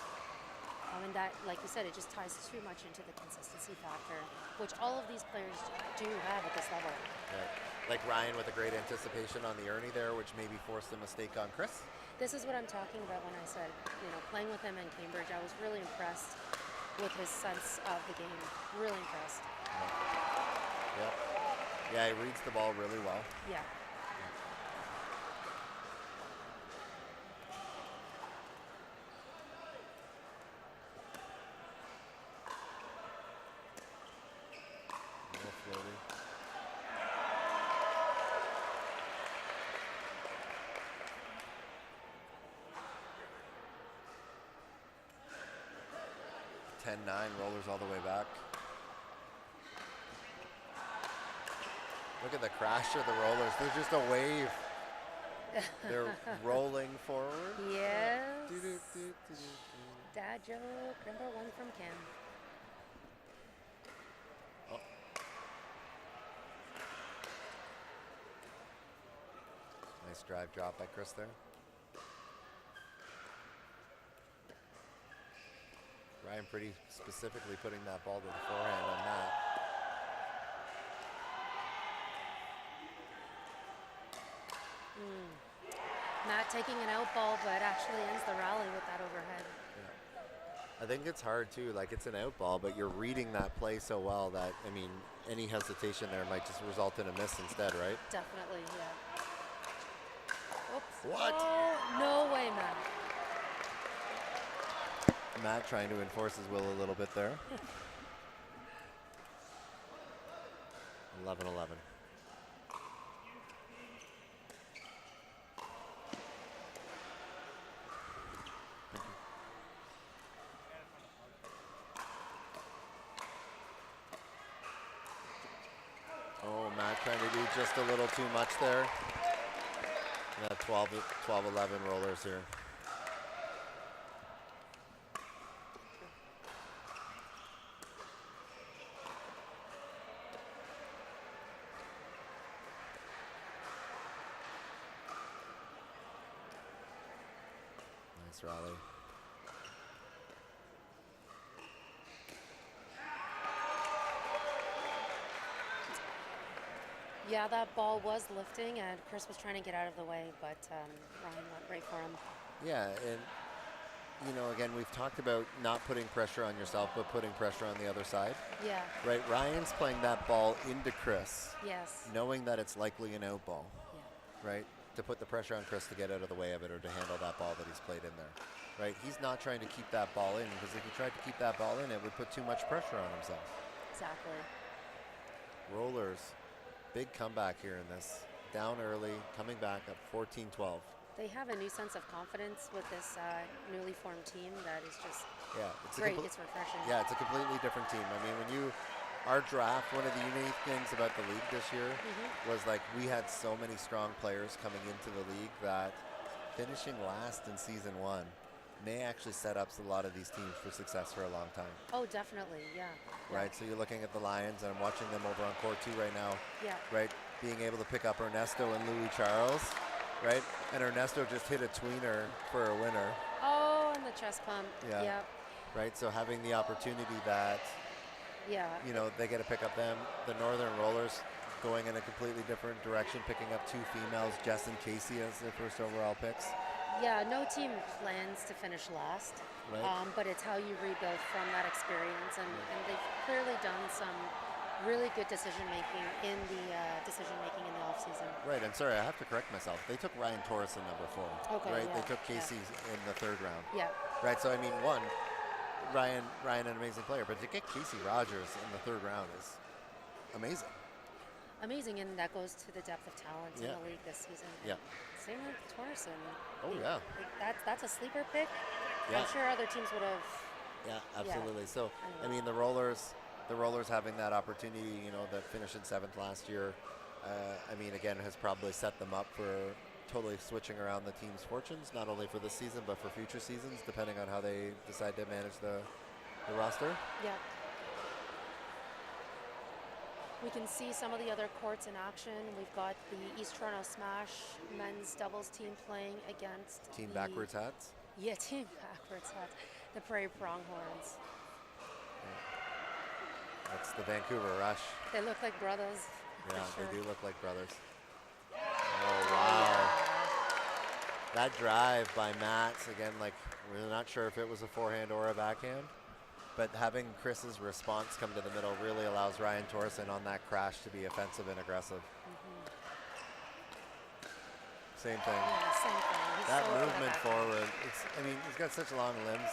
And that, like you said, it just ties too much into the consistency factor, which all of these players do have at this level. Right. Like Ryan with a great anticipation on the Ernie there, which maybe forced a mistake on Chris. This is what I'm talking about when I said, playing with him in Cambridge, I was really impressed with his sense of the game. Really impressed. Yep. Yeah, he reads the ball really well. Yeah. No floating. Rollers all the way back. Look at the crash of the rollers. There's just a wave. They're rolling forward. Yes. Do-do-do-do-do. Dad joke number 1 from Kim. Oh. Nice drive drop by Chris there. Ryan pretty specifically putting that ball to the forehand on that. Matt taking an out ball, but actually ends the rally with that overhead. Yeah. I think it's hard too, like it's an out ball, but you're reading that play so well that, I mean, any hesitation there might just result in a miss instead, right? Definitely, yeah. Oops. What? Oh, no way, Matt. Matt trying to enforce his will a little bit there. 11-11. Oh, Matt trying to do just a little too much there. Yeah, 12-11 rollers here. Nice rally. Yeah, that ball was lifting, and Chris was trying to get out of the way, but Ryan went right for him. Yeah, and again, we've talked about not putting pressure on yourself, but putting pressure on the other side. Yeah. Right, Ryan's playing that ball into Chris. Yes. Knowing that it's likely an out ball. Yeah. Right, to put the pressure on Chris to get out of the way of it or to handle that ball that he's played in there. Right, he's not trying to keep that ball in, because if he tried to keep that ball in, it would put too much pressure on himself. Exactly. Rollers. Big comeback here in this. Down early, coming back up 14-12. They have a new sense of confidence with this newly formed team that is just it's great. It's refreshing. Yeah, it's a completely different team. I mean, our draft, one of the unique things about the league this year was like we had so many strong players coming into the league that finishing last in season 1 may actually set up a lot of these teams for success for a long time. Oh, definitely, yeah. Right, so you're looking at the Lions, and I'm watching them over on court 2 right now. Yeah. Right, being able to pick up Ernesto and Louis Charles, right? And Ernesto just hit a tweener for a winner. Oh, and the chest pump. Yeah. Yep. Right, so having the opportunity that, Yeah. they get to pick up them, the Northern Rollers going in a completely different direction, picking up 2 females, Jess and Casey as their first overall picks. Yeah, no team plans to finish last, Right. But it's how you rebuild from that experience, and they've clearly done some really good decision-making in the off season. Right, and sorry, I have to correct myself. They took Ryan Torres in number 4. Okay, right, yeah, they took Casey in the 3rd round. Yeah. Right, so I mean, Ryan, an amazing player, but to get Casey Rogers in the 3rd round is amazing. Amazing, and that goes to the depth of talent in the league this season. Yeah. Same with Torreson. Oh, yeah. That's a sleeper pick. Yeah. I'm sure other teams would have. Yeah, absolutely. Yeah. So, I mean, the Rollers having that opportunity, that finished in 7th last year, I mean, again, has probably set them up for totally switching around the team's fortunes, not only for this season, but for future seasons, depending on how they decide to manage the roster. Yeah. We can see some of the other courts in action. We've got the East Toronto Smash men's doubles team playing against Team Backwards Hats. Yeah, Team Backwards Hats. The Prairie Pronghorns. That's the Vancouver Rush. They look like brothers. for Yeah, sure. they do look like brothers. Oh, wow. That drive by Matt, again, like, we're not sure if it was a forehand or a backhand, but having Chris's response come to the middle really allows Ryan Torsen on that crash to be offensive and aggressive. Same thing. Yeah, same thing. He's That so good at movement that. forward, I mean, he's got such long limbs.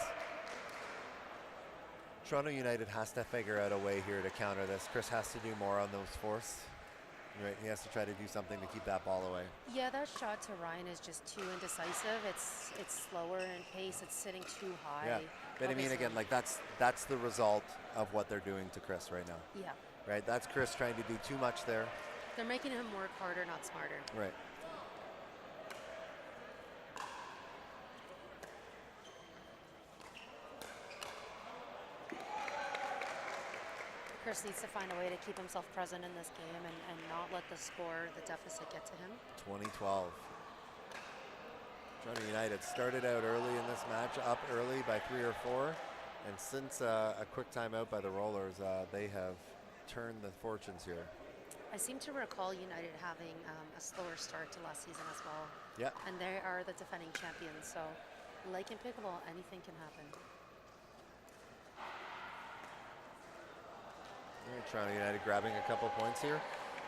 Toronto United has to figure out a way here to counter this. Chris has to do more on those force. Right, he has to try to do something to keep that ball away. Yeah, that shot to Ryan is just too indecisive. It's slower in pace. It's sitting too high. Yeah, but I mean, again, like that's the result of what they're doing to Chris right now. Yeah. Right, that's Chris trying to do too much there. They're making him work harder, not smarter. Right. Chris needs to find a way to keep himself present in this game and not let the score, the deficit get to him. 2012. Toronto United started out early in this match, up early by 3 or 4, and since a quick timeout by the Rollers, they have turned the fortunes here. I seem to recall United having a slower start to last season as well. Yeah. And they are the defending champions, so like in pickleball, anything can happen. All right, Toronto United grabbing a couple points here.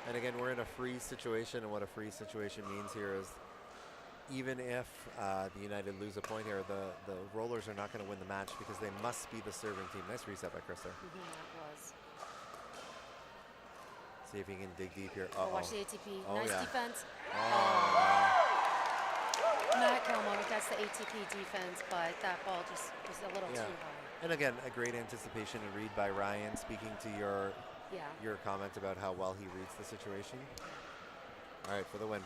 And again, we're in a freeze situation, and what a freeze situation means here is even if the United lose a point here, the Rollers are not going to win the match because they must be the serving team. Nice reset by Chris there. That was. See if he can dig deep here. Oh, watch the ATP. Oh, Nice yeah. defense. Oh, Matt Kelmo gets the ATP defense, but that ball just was a little Yeah. too high. And again, a great anticipation and read by Ryan, speaking to your comment about how well he reads the situation. All right, for the win.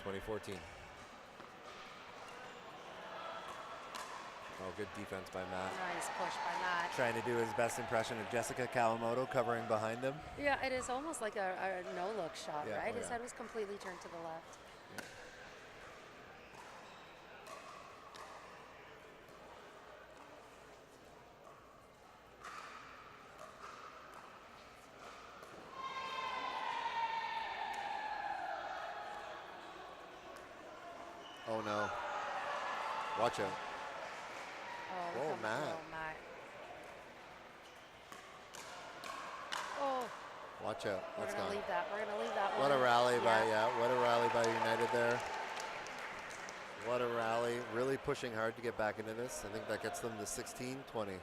2014. Oh, good defense by Matt. Nice push by Matt. Trying to do his best impression of Jessica Kawamoto covering behind him. Yeah, it is almost like a no-look shot, Yeah, right? oh His yeah. head was completely turned to the left. Oh no. Watch out. Oh, Whoa, come Matt. on, Matt. Oh, Watch out. we're That's gonna gone. leave that. We're gonna leave that What one. a rally what a rally by United there. What a rally. Really pushing hard to get back into this. I think that gets them to 16-20.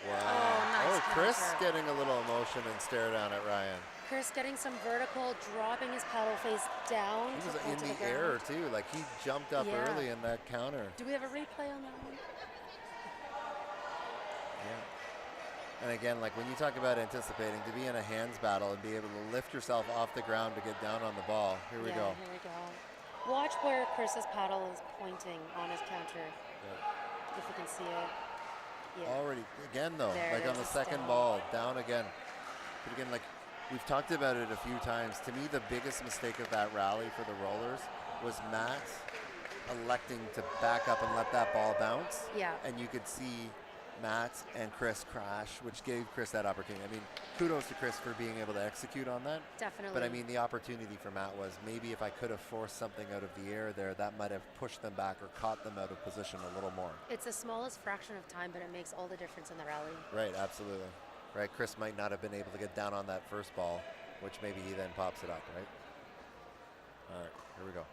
Wow. nice Chris counter. getting a little emotion and stare down at Ryan. Chris getting some vertical, dropping his paddle face down. He to was pull in to the ground. air too. Like he jumped up Yeah. early in that counter. Do we have a replay on that one? Yeah. And again, like when you talk about anticipating, to be in a hands battle and be able to lift yourself off the ground to get down on the ball. Here we go. Here we go. Watch where Chris's paddle is pointing on his counter. If you can see it. Yeah. Already, again though, There like it on is, the it's second down. ball, down again. But again, like we've talked about it a few times. To me, the biggest mistake of that rally for the Rollers was Matt electing to back up and let that ball bounce. Yeah. And you could see Matt and Chris crash, which gave Chris that opportunity. I mean, kudos to Chris for being able to execute on that. Definitely. But I mean, the opportunity for Matt was maybe if I could have forced something out of the air there, that might have pushed them back or caught them out of position a little more. It's the smallest fraction of time, but it makes all the difference in the rally. Right, absolutely. Right, Chris might not have been able to get down on that first ball, which maybe he then pops it up, right? All right, here we go.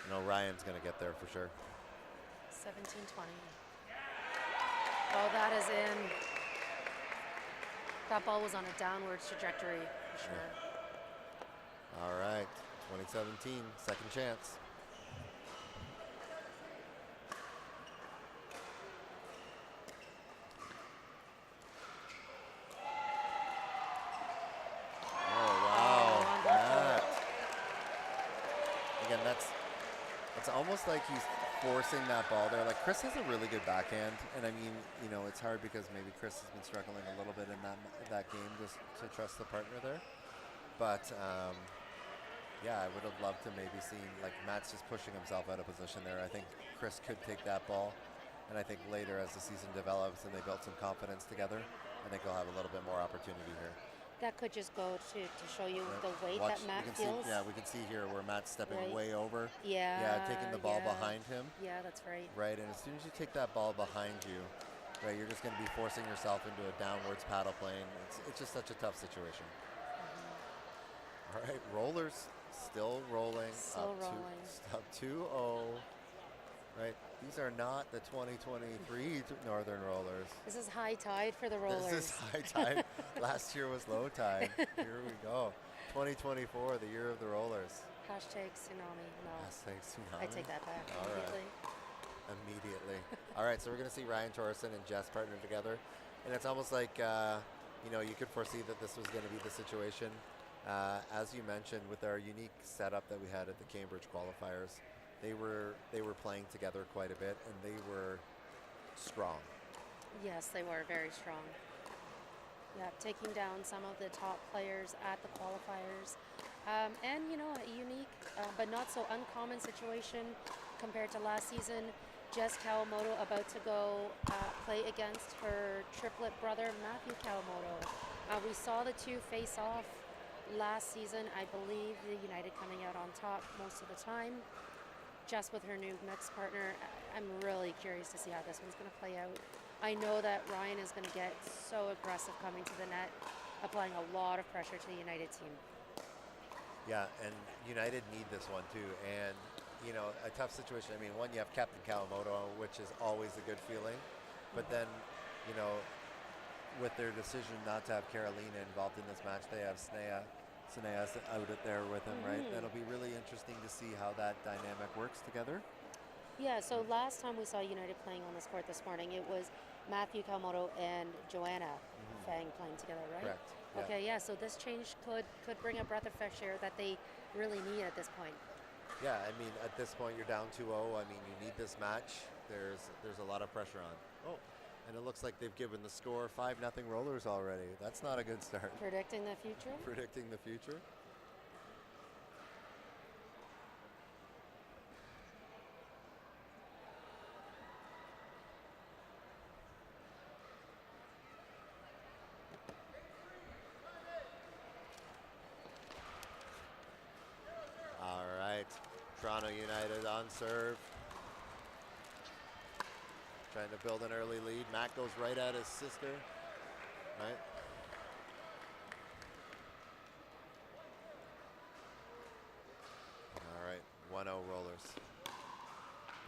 You know, Ryan's going to get there for sure. 17-20. Oh, that is in. That ball was on a downward trajectory for sure. All right, 2017, second chance. Oh, wow, Matt. Again, that's almost like he's forcing that ball there. Like Chris has a really good backhand, and I mean, you know, it's hard because maybe Chris has been struggling a little bit in that game just to trust the partner there. But yeah, I would have loved to maybe seen like Matt's just pushing himself out of position there. I think Chris could take that ball, and I think later as the season develops and they build some confidence together, I think they'll have a little bit more opportunity here. That could just go to show you the weight Watch, that Matt we can feels. See, yeah, we can see here where Matt's stepping Right. way over. Yeah. Yeah, taking the ball yeah. behind him. Yeah, that's right. Right, and as soon as you take that ball behind you, right, you're just going to be forcing yourself into a downwards paddle plane. It's just such a tough situation. All right, rollers still rolling. Still up rolling. Up 2-0. Right, these are not the 2023 Northern Rollers. This is high tide for the rollers. This is high tide. Last year was low tide. Here we go. 2024, the year of the rollers. Hashtag tsunami. No. Hashtag tsunami. I take that back All right. immediately. All right, so we're going to see Ryan Torreson and Jess partner together. And it's almost like, you know, you could foresee that this was going to be the situation. As you mentioned, with our unique setup that we had at the Cambridge qualifiers, they were playing together quite a bit, and they were strong. Yes, they were very strong. Yeah, taking down some of the top players at the qualifiers. And, you know, a unique but not so uncommon situation compared to last season. Jess Kawamoto about to go play against her triplet brother, Matthew Kawamoto. We saw the two face off last season. I believe the United coming out on top most of the time. Jess with her new mixed partner. I'm really curious to see how this one's going to play out. I know that Ryan is going to get so aggressive coming to the net, applying a lot of pressure to the United team. Yeah, and United need this one too. And, you know, a tough situation. I mean, one, you have Captain Kawamoto, which is always a good feeling. But then, you know, with their decision not to have Carolina involved in this match, they have Sneha out there with him, right? That'll be really interesting to see how that dynamic works together. Yeah, so last time we saw United playing on this court this morning, it was Matthew Kawamoto and Joanna Fang playing together, right? Correct. Yeah. Okay, yeah, so this change could bring a breath of fresh air that they really need at this point. Yeah, I mean, at this point, you're down 2-0. I mean, you need this match. There's a lot of pressure on. Oh, and it looks like they've given the score 5-0 Rollers already. That's not a good start. Predicting the future? Predicting the future. All right, Toronto United on serve. Trying to build an early lead. Matt goes right at his sister, right? All right, 1-0 Rollers.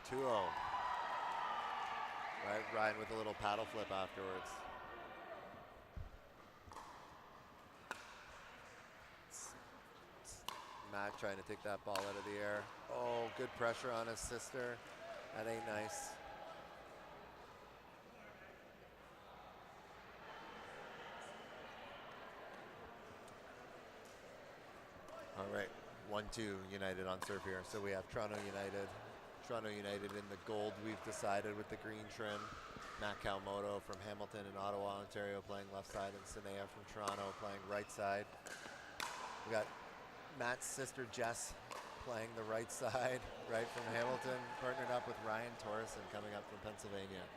2-0. Right, Ryan with a little paddle flip afterwards. Matt trying to take that ball out of the air. Oh, good pressure on his sister. That ain't nice. All right, 1-2 United on serve here. So we have Toronto United in the gold we've decided with the green trim. Matt Kawamoto from Hamilton and Ottawa, Ontario playing left side, and Sneha from Toronto playing right side. We got Matt's sister Jess playing the right side, right from Hamilton, partnered up with Ryan Torreson coming up from Pennsylvania.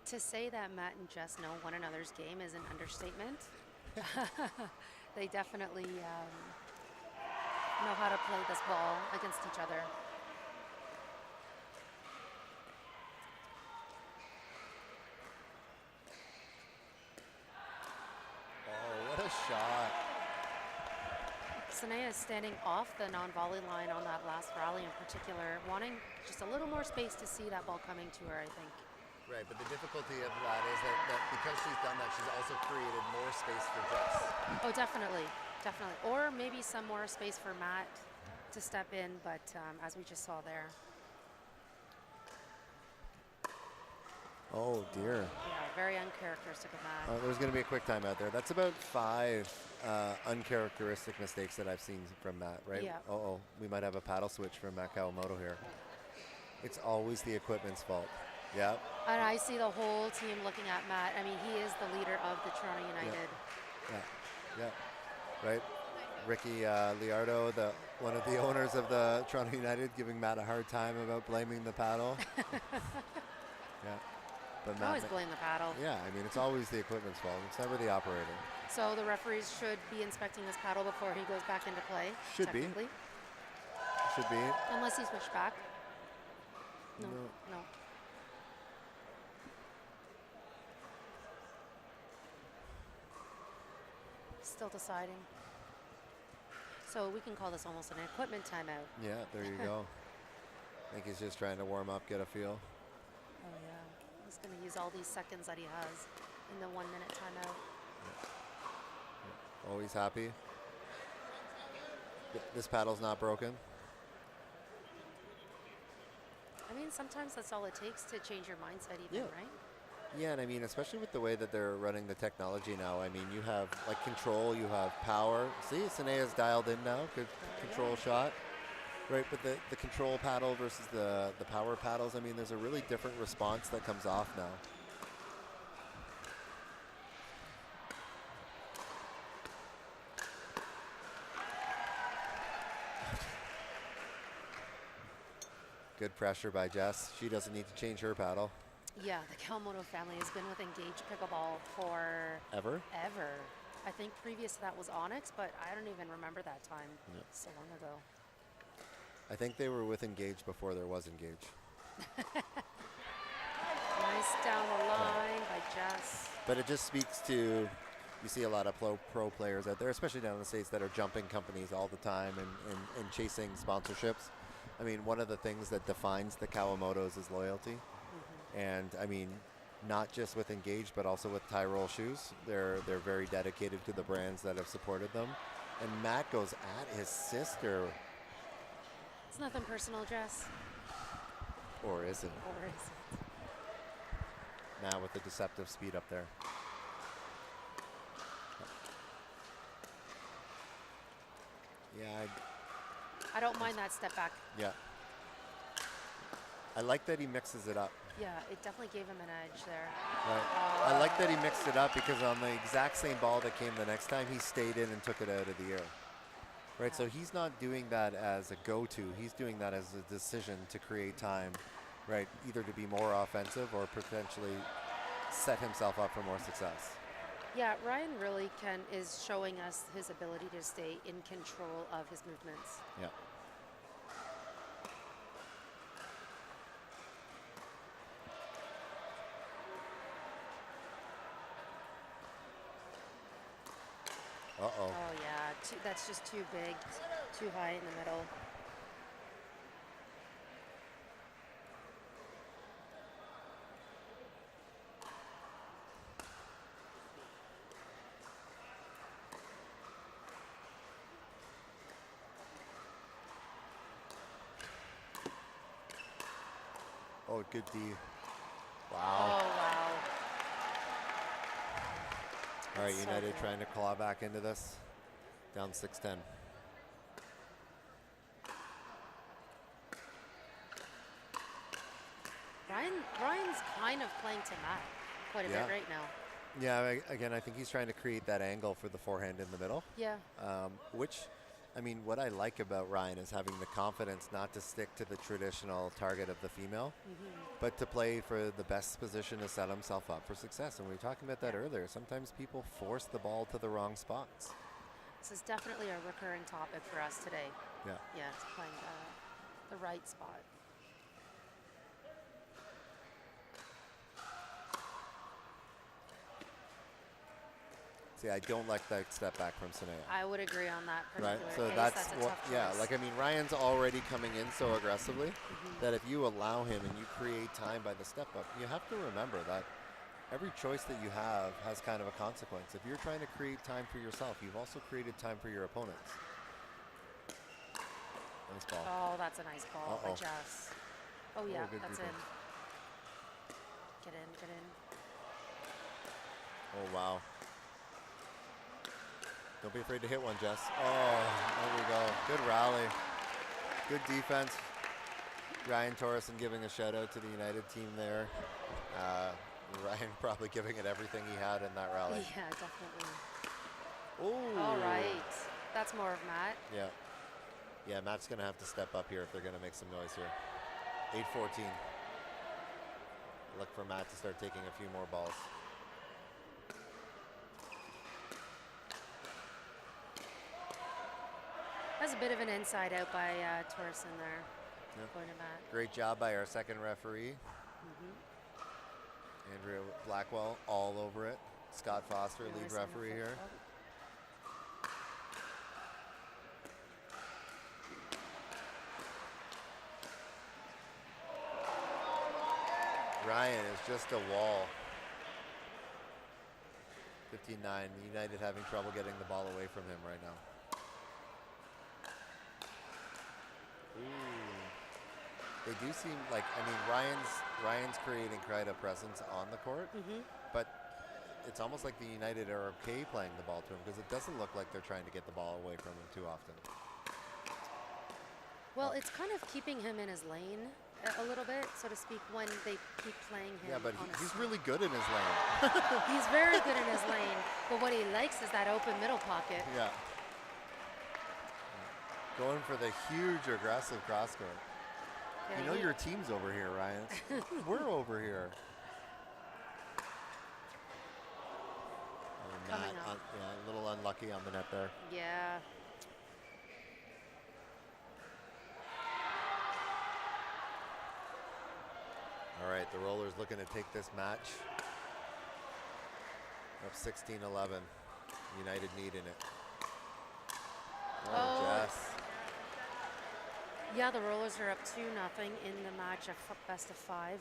To say that Matt and Jess know one another's game is an understatement. They definitely know how to play this ball against each other. Oh, what a shot. Sneha is standing off the non-volley line on that last rally in particular, wanting just a little more space to see that ball coming to her, I think. Right, but the difficulty of that is that because she's done that, she's also created more space for Jess. Oh, definitely. Or maybe some more space for Matt to step in, but as we just saw there. Oh, dear. Yeah, very uncharacteristic of Matt. There's going to be a quick timeout there. That's about 5 uncharacteristic mistakes that I've seen from Matt, right? Yeah. We might have a paddle switch from Matt Kawamoto here. It's always the equipment's fault. Yeah. And I see the whole team looking at Matt. I mean, he is the leader of the Toronto United. Yeah. Right. Ricky Liardo, one of the owners of the Toronto United, giving Matt a hard time about blaming the paddle. Yeah. But I Matt always blame the paddle. Yeah, I mean, it's always the equipment's fault. It's never the operator. So the referees should be inspecting this paddle before he goes back into play. Should be. technically. Should be. Unless he switched back. No. Still deciding. So we can call this almost an equipment timeout. Yeah, there you go. I think he's just trying to warm up, get a feel. Oh yeah. He's going to use all these seconds that he has in the 1 minute timeout. Always happy. This paddle's not broken. I mean, sometimes that's all it takes to change your mindset even, right? Yeah, and I mean, especially with the way that they're running the technology now, I mean, you have like control, you have power. See, Sanea's dialed in now. Good control shot. Right, but the control paddle versus the power paddles, I mean, there's a really different response that comes off now. Good pressure by Jess. She doesn't need to change her paddle. Yeah, the Kawamoto family has been with Engaged Pickleball for Ever? I think previous to that was Onyx, but I don't even remember that time. Yeah. So long ago. I think they were with Engage before there was Engage. Nice down the line by Jess. But it just speaks to, you see a lot of pro players out there, especially down in the States, that are jumping companies all the time and chasing sponsorships. I mean, one of the things that defines the Kawamotos is loyalty. And I mean, not just with Engage, but also with Tyrol Shoes. They're very dedicated to the brands that have supported them. And Matt goes at his sister. It's nothing personal, Jess. Or is it? Or is it? Now with the deceptive speed up there. Yeah. I don't mind that step back. Yeah. I like that he mixes it up. Yeah, it definitely gave him an edge there. Right. I like that he mixed it up because on the exact same ball that came the next time, he stayed in and took it out of the air. Right, so he's not doing that as a go-to. He's doing that as a decision to create time, right, either to be more offensive or potentially set himself up for more success. Yeah, Ryan really is showing us his ability to stay in control of his movements. Yeah. Uh-oh. Oh, yeah. That's just too big, too high in the middle. Oh, good D. Wow. Oh, wow. All right, That's so United good. trying to claw back into this. Down 6-10. Ryan's kind of playing to Matt quite a bit right now. Yeah, again, I think he's trying to create that angle for the forehand in the middle. Yeah. Which, I mean, what I like about Ryan is having the confidence not to stick to the traditional target of the female, but to play for the best position to set himself up for success. And we were talking about that earlier. Sometimes people force the ball to the wrong spots. This is definitely a recurring topic for us today. Yeah. Yeah, it's playing the right spot. See, I don't like that step back from Sanea. I would agree on that Right, particular so case. that's a what, tough yeah, choice. like I mean, Ryan's already coming in so aggressively that if you allow him and you create time by the step up, you have to remember that every choice that you have has kind of a consequence. If you're trying to create time for yourself, you've also created time for your opponents. Nice ball. Oh, that's a nice ball by Uh-oh. Jess. Oh yeah, good that's defense. in. Get in, get in. Oh, wow. Don't be afraid to hit one, Jess. Oh, there we go. Good rally. Good defense. Ryan Torreson giving a shout out to the United team there. Ryan probably giving it everything he had in that rally. Yeah, definitely. Oh. All right. That's more of Matt. Yeah. Yeah, Matt's going to have to step up here if they're going to make some noise here. 8-14. Look for Matt to start taking a few more balls. That's a bit of an inside out by Torreson there. Yep. Going to Matt. Great job by our second referee. Andrea Blackwell all over it. Scott Foster, lead referee here. Ryan is just a wall. 59, United having trouble getting the ball away from him right now. Ooh. They do seem like, I mean, Ryan's creating quite a presence on the court, but it's almost like the United are okay playing the ball to him because it doesn't look like they're trying to get the ball away from him too often. Well, it's kind of keeping him in his lane a little bit, so to speak, when they keep playing him. Yeah, but on he's really good in his lane. He's very good in his lane, but what he likes is that open middle pocket. Yeah. Going for the huge aggressive cross court. Yeah, you know your team's over here, Ryan. We're over here. Oh, Matt, yeah, a little unlucky on the net there. Yeah. All right, the Rollers looking to take this match. Up 16-11. United needing it. Oh, Jess. Yeah, the Rollers are up 2-0 in the match of best of 5.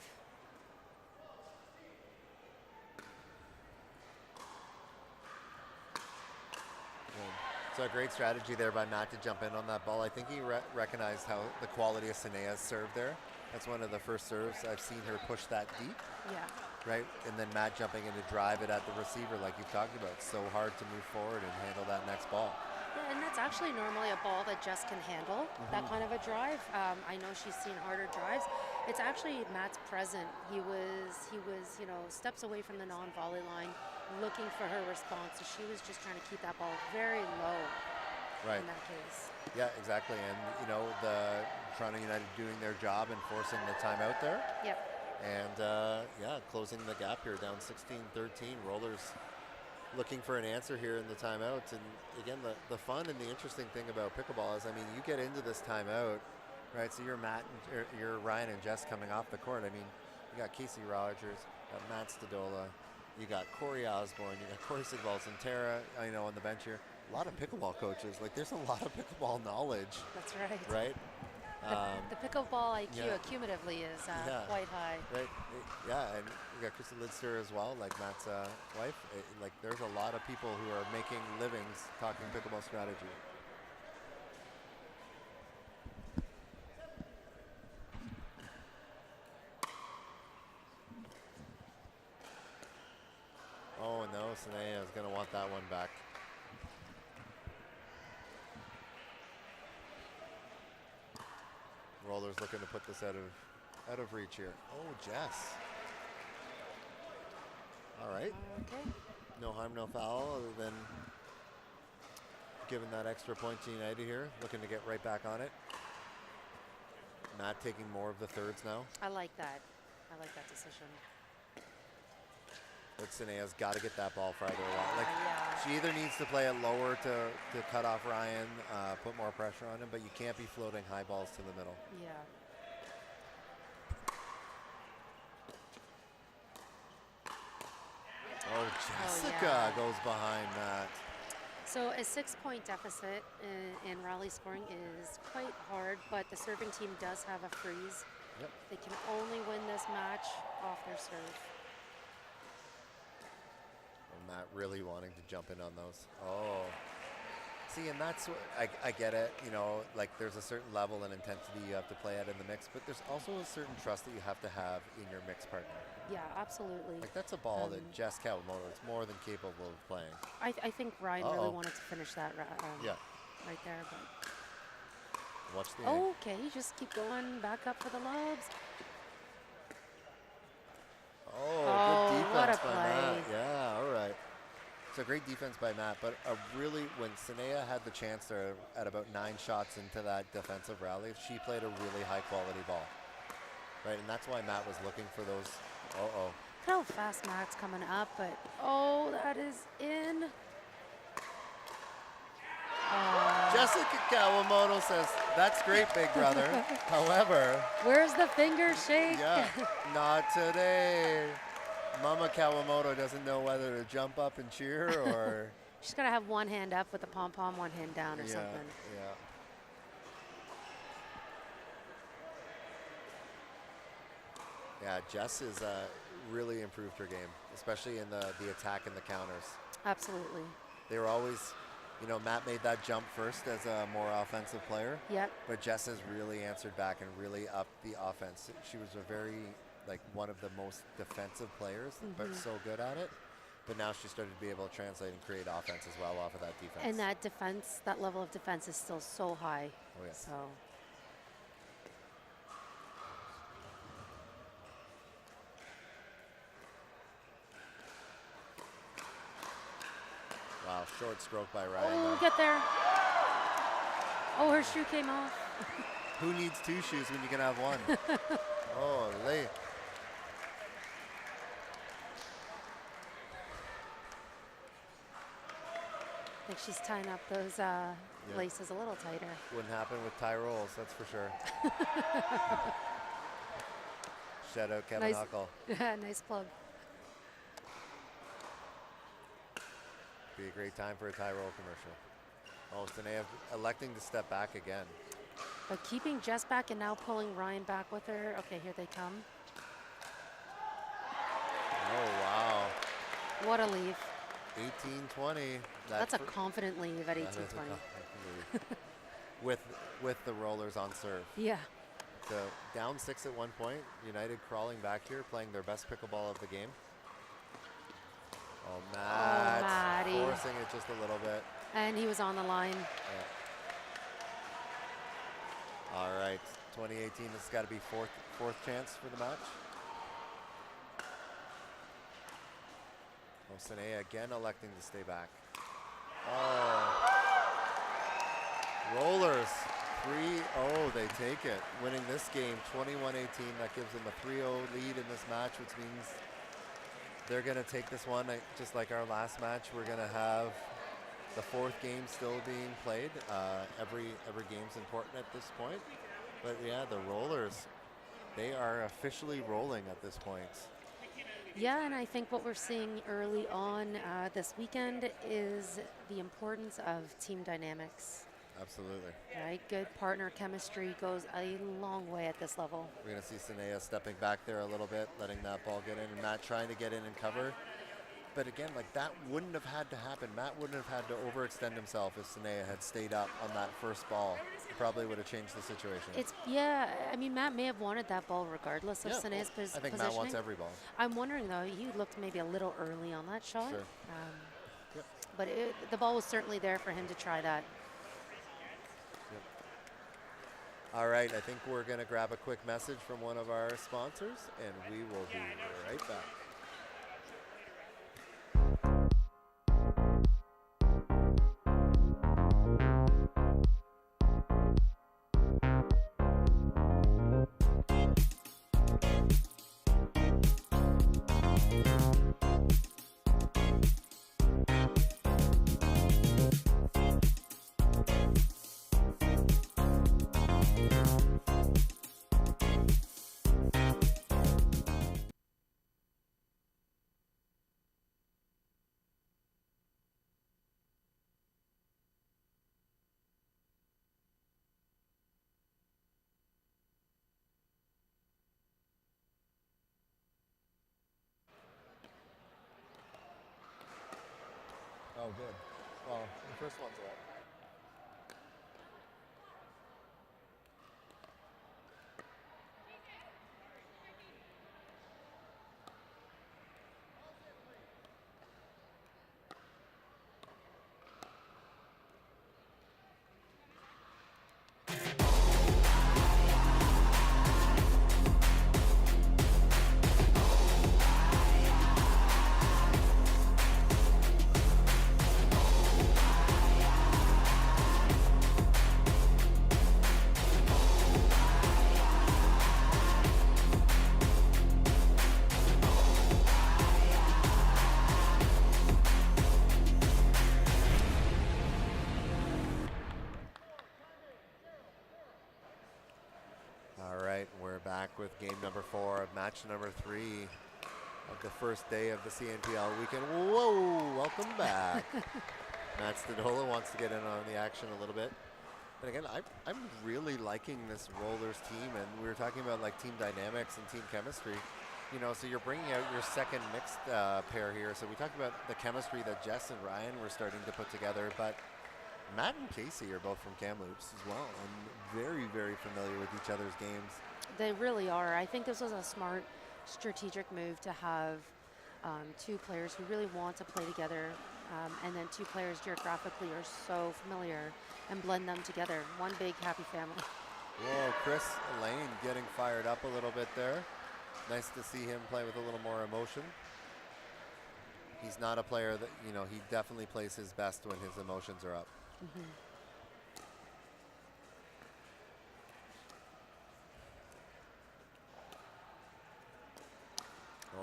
So a great strategy there by Matt to jump in on that ball. I think he recognized how the quality of Sanea's serve there. That's one of the first serves I've seen her push that deep. Yeah. Right? And then Matt jumping in to drive it at the receiver like you've talked about. It's so hard to move forward and handle that next ball. Yeah, and that's actually normally a ball that Jess can handle, that kind of a drive. I know she's seen harder drives. It's actually Matt's present. He was, you know, steps away from the non-volley line, looking for her response. So she was just trying to keep that ball very low in that case. Yeah, exactly. And, you know, the Toronto United doing their job and forcing the timeout there. Yep. And, yeah, closing the gap here, down 16-13. Rollers looking for an answer here in the timeout. And, again, the fun and the interesting thing about pickleball is, I mean, you get into this timeout, right? So you're you're Ryan and Jess coming off the court. I mean, you got Casey Rogers, you got Matt Stadola, you got Corey Osborne, you got Corey Sigvalds and Tara, you know, on the bench here. A lot of pickleball coaches. Like, there's a lot of pickleball knowledge. That's right. Right? The pickleball IQ accumulatively is quite high. Right. Yeah, and we got Krista Lidster as well, like Matt's wife. Like, there's a lot of people who are making livings talking pickleball strategy. Oh no, Sanea is going to want that one back. Rollers looking to put this out of reach here. Oh, Jess. All right. Okay. No harm, no foul, other than giving that extra point to United here. Looking to get right back on it. Matt taking more of the thirds now. I like that. I like that decision. But Sanea's got to get that ball farther along. Like, she either needs to play it lower to cut off Ryan, put more pressure on him, but you can't be floating high balls to the middle. Yeah. Oh, Jessica goes behind that. So a 6-point deficit in rally scoring is quite hard, but the serving team does have a freeze. Yep. They can only win this match off their serve. Matt really wanting to jump in on those. Oh. See, and that's what, I get it. You know, like, there's a certain level and intensity you have to play at in the mix, but there's also a certain trust that you have to have in your mix partner. Yeah, absolutely. Like, that's a ball that Jess Kawamoto is more than capable of playing. I think Ryan really wanted to finish that right there. But Watch the Okay, just keep going back up for the lobs. Oh, good what a defense by Matt. play. Yeah, all right. So great defense by Matt, but really, when Sanea had the chance there at about 9 shots into that defensive rally, she played a really high-quality ball, right? And that's why Matt was looking for those. Uh-oh. Look how fast Matt's coming up, but that is in. Jessica Kawamoto says, that's great, big brother. However, Where's the finger shake? yeah, not today. Mama Kawamoto doesn't know whether to jump up and cheer or. She's got to have one hand up with the pom-pom, one hand down or Yeah, something. yeah. Yeah, Jess has really improved her game, especially in the attack and the counters. Absolutely. They were always, Matt made that jump first as a more offensive player. Yep. But Jess has really answered back and really upped the offense. She was a very, one of the most defensive players, but so good at it. But now she started to be able to translate and create offense as well off of that defense. And that defense, that level of defense is still so high. Oh, yes. So. Wow, short stroke by Ryan. Oh, get there. Oh, her shoe came off. Who needs 2 shoes when you can have one? Oh, late. I think she's tying up those laces a little tighter. Wouldn't happen with Ty Rolls, that's for sure. Shout out Kevin Huckle. Nice plug. Be a great time for a Ty Roll commercial. Oh, Sanea electing to step back again. But keeping Jess back and now pulling Ryan back with her. Okay, here they come. Oh, wow. What a leave. 18-20. That's a confident leave at 18-20. with the rollers on serve. Yeah. So down 6 at one point. United crawling back here, playing their best pickleball of the game. Oh, Matt. Maddie. Forcing it just a little bit. And he was on the line. Yeah. All right, 2018, this has got to be fourth chance for the match. Oh, Sanea again electing to stay back. Oh. Rollers, 3-0, they take it. Winning this game, 21-18. That gives them a 3-0 lead in this match, which means they're going to take this one. Just like our last match, we're going to have the 4th game still being played. Every game's important at this point. But yeah, the rollers, they are officially rolling at this point. Yeah, and I think what we're seeing early on this weekend is the importance of team dynamics. Absolutely. Right, good partner chemistry goes a long way at this level. We're going to see Sanea stepping back there a little bit, letting that ball get in, and Matt trying to get in and cover. But again, that wouldn't have had to happen. Matt wouldn't have had to overextend himself if Sanea had stayed up on that first ball. It probably would have changed the situation. I mean, Matt may have wanted that ball regardless of Sanea's positioning. I think Matt wants every ball. I'm wondering, though, he looked maybe a little early on that shot. Sure. Yep. But the ball was certainly there for him to try that. Yep. All right, I think we're going to grab a quick message from one of our sponsors, and we will be right back. Oh, good. Well, the first one's wet. Back with game number 4 of match number 3 of the first day of the CNPL weekend. Whoa, welcome back. Matt Stadola wants to get in on the action a little bit. But again, I'm really liking this Rollers team, and we were talking about like team dynamics and team chemistry. You know, so you're bringing out your second mixed pair here. So we talked about the chemistry that Jess and Ryan were starting to put together, but Matt and Casey are both from Kamloops as well, and very, very familiar with each other's games. They really are. I think this was a smart strategic move to have two players who really want to play together, and then two players geographically are so familiar, and blend them together. One big happy family. Whoa, Chris Lane getting fired up a little bit there. Nice to see him play with a little more emotion. He's not a player that, you know, he definitely plays his best when his emotions are up.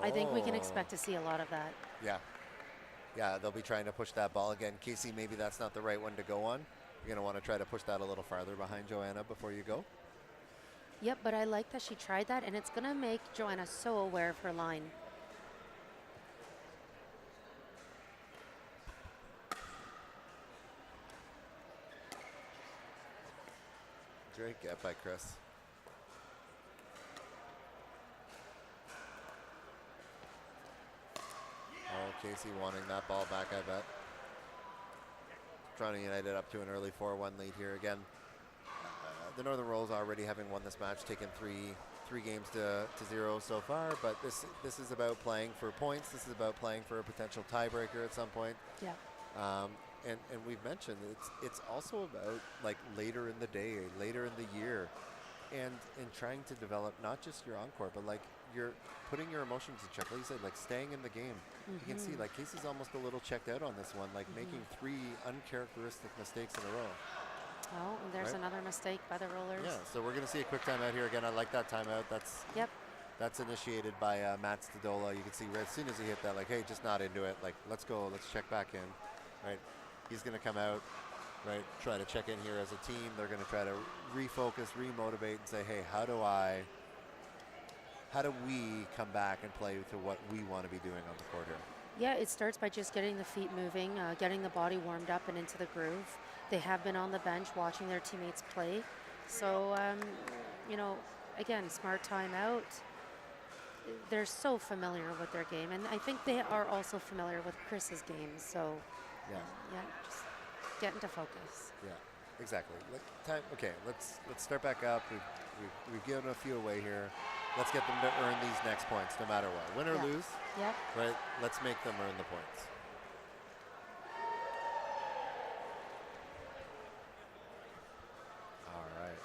I think we can expect to see a lot of that. Yeah. Yeah, they'll be trying to push that ball again. Casey, maybe that's not the right one to go on. You're going to want to try to push that a little farther behind Joanna before you go. Yep, but I like that she tried that, and it's going to make Joanna so aware of her line. Great get by Chris. Oh, Casey wanting that ball back, I bet. Toronto United up to an early 4-1 lead here again. The Northern Rolls already having won this match, taken three games to 0 so far, but this is about playing for points. This is about playing for a potential tiebreaker at some point. Yeah. And we've mentioned it's also about like later in the day, later in the year, and trying to develop not just your encore, but like you're putting your emotions in check. Like you said, like staying in the game. You can see like Casey's almost a little checked out on this one, like making 3 uncharacteristic mistakes in a row. Oh, and there's another mistake by the Rollers. Yeah, so we're going to see a quick timeout here again. I like that timeout. That's initiated by Matt Stadola. You can see right as soon as he hit that, like, hey, just not into it. Like, let's go. Let's check back in. Right. He's going to come out, right, try to check in here as a team. They're going to try to refocus, remotivate, and say, hey, how do we come back and play to what we want to be doing on the court here? Yeah, it starts by just getting the feet moving, getting the body warmed up and into the groove. They have been on the bench watching their teammates play. So, you know, again, smart timeout. They're so familiar with their game, and I think they are also familiar with Chris's game. So, yeah, just get into focus. Yeah, exactly. Okay, let's start back up. We've given a few away here. Let's get them to earn these next points, no matter what, win or lose. Yep. Right. Let's make them earn the points. All right.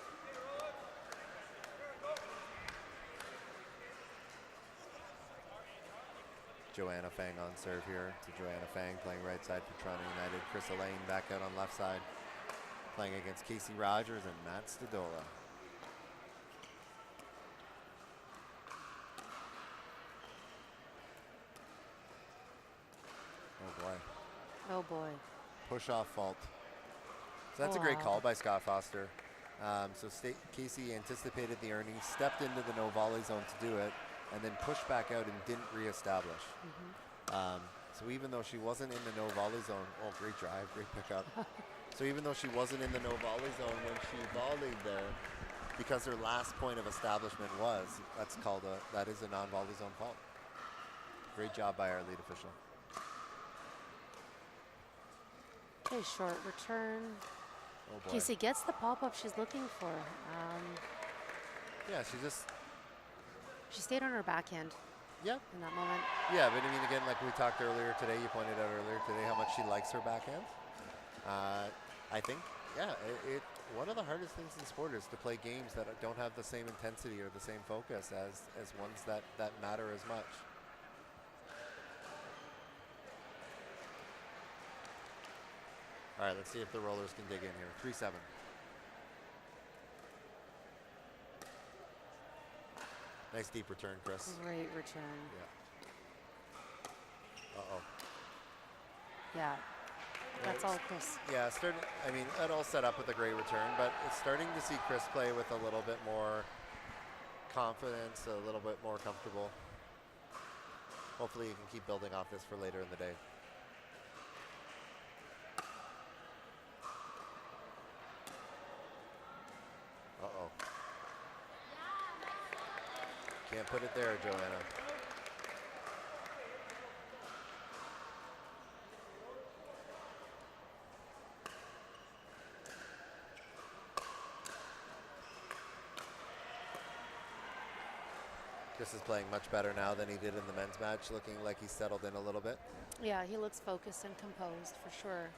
Joanna Fang on serve here. To Joanna Fang playing right side for Toronto United. Chris Elaine back out on left side, playing against Casey Rogers and Matt Stadola. Oh boy. Oh boy. Push off fault. So that's a great call by Scott Foster. So Casey anticipated the earnings, stepped into the no volley zone to do it, and then pushed back out and didn't reestablish. So even though she wasn't in the no volley zone, oh, great drive, great pickup. So even though she wasn't in the no volley zone when she volleyed there, because her last point of establishment was, that is a non-volley zone fault. Great job by our lead official. Okay, short return. Oh boy. Casey gets the pop-up she's looking for. Yeah, she stayed on her backhand. Yep. In that moment. Yeah, but I mean, again, like we talked earlier today, you pointed out earlier today how much she likes her backhand. I think, yeah, one of the hardest things in sport is to play games that don't have the same intensity or the same focus as ones that matter as much. All right, let's see if the Rollers can dig in here. 3-7. Nice deep return, Chris. Great return. Yeah. Uh-oh. Yeah. That's all Chris. Yeah, I mean, it all set up with a great return, but it's starting to see Chris play with a little bit more confidence, a little bit more comfortable. Hopefully you can keep building off this for later in the day. Uh-oh. Can't put it there, Joanna. Chris is playing much better now than he did in the men's match, looking like he's settled in a little bit. Yeah, he looks focused and composed for sure.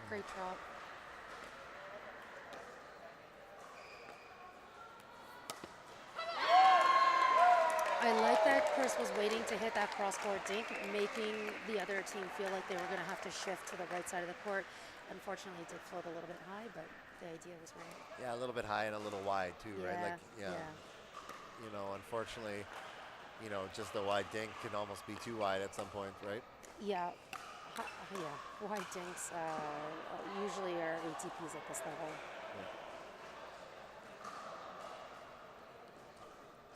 Great drop. I like that Chris was waiting to hit that cross-court dink, making the other team feel like they were going to have to shift to the right side of the court. Unfortunately, it did float a little bit high, but the idea was right. Yeah, a little bit high and a little wide too, right? Like, yeah. You know, unfortunately, you know, just a wide dink can almost be too wide at some point, right? Yeah. Yeah. Wide dinks usually are ATPs at this level.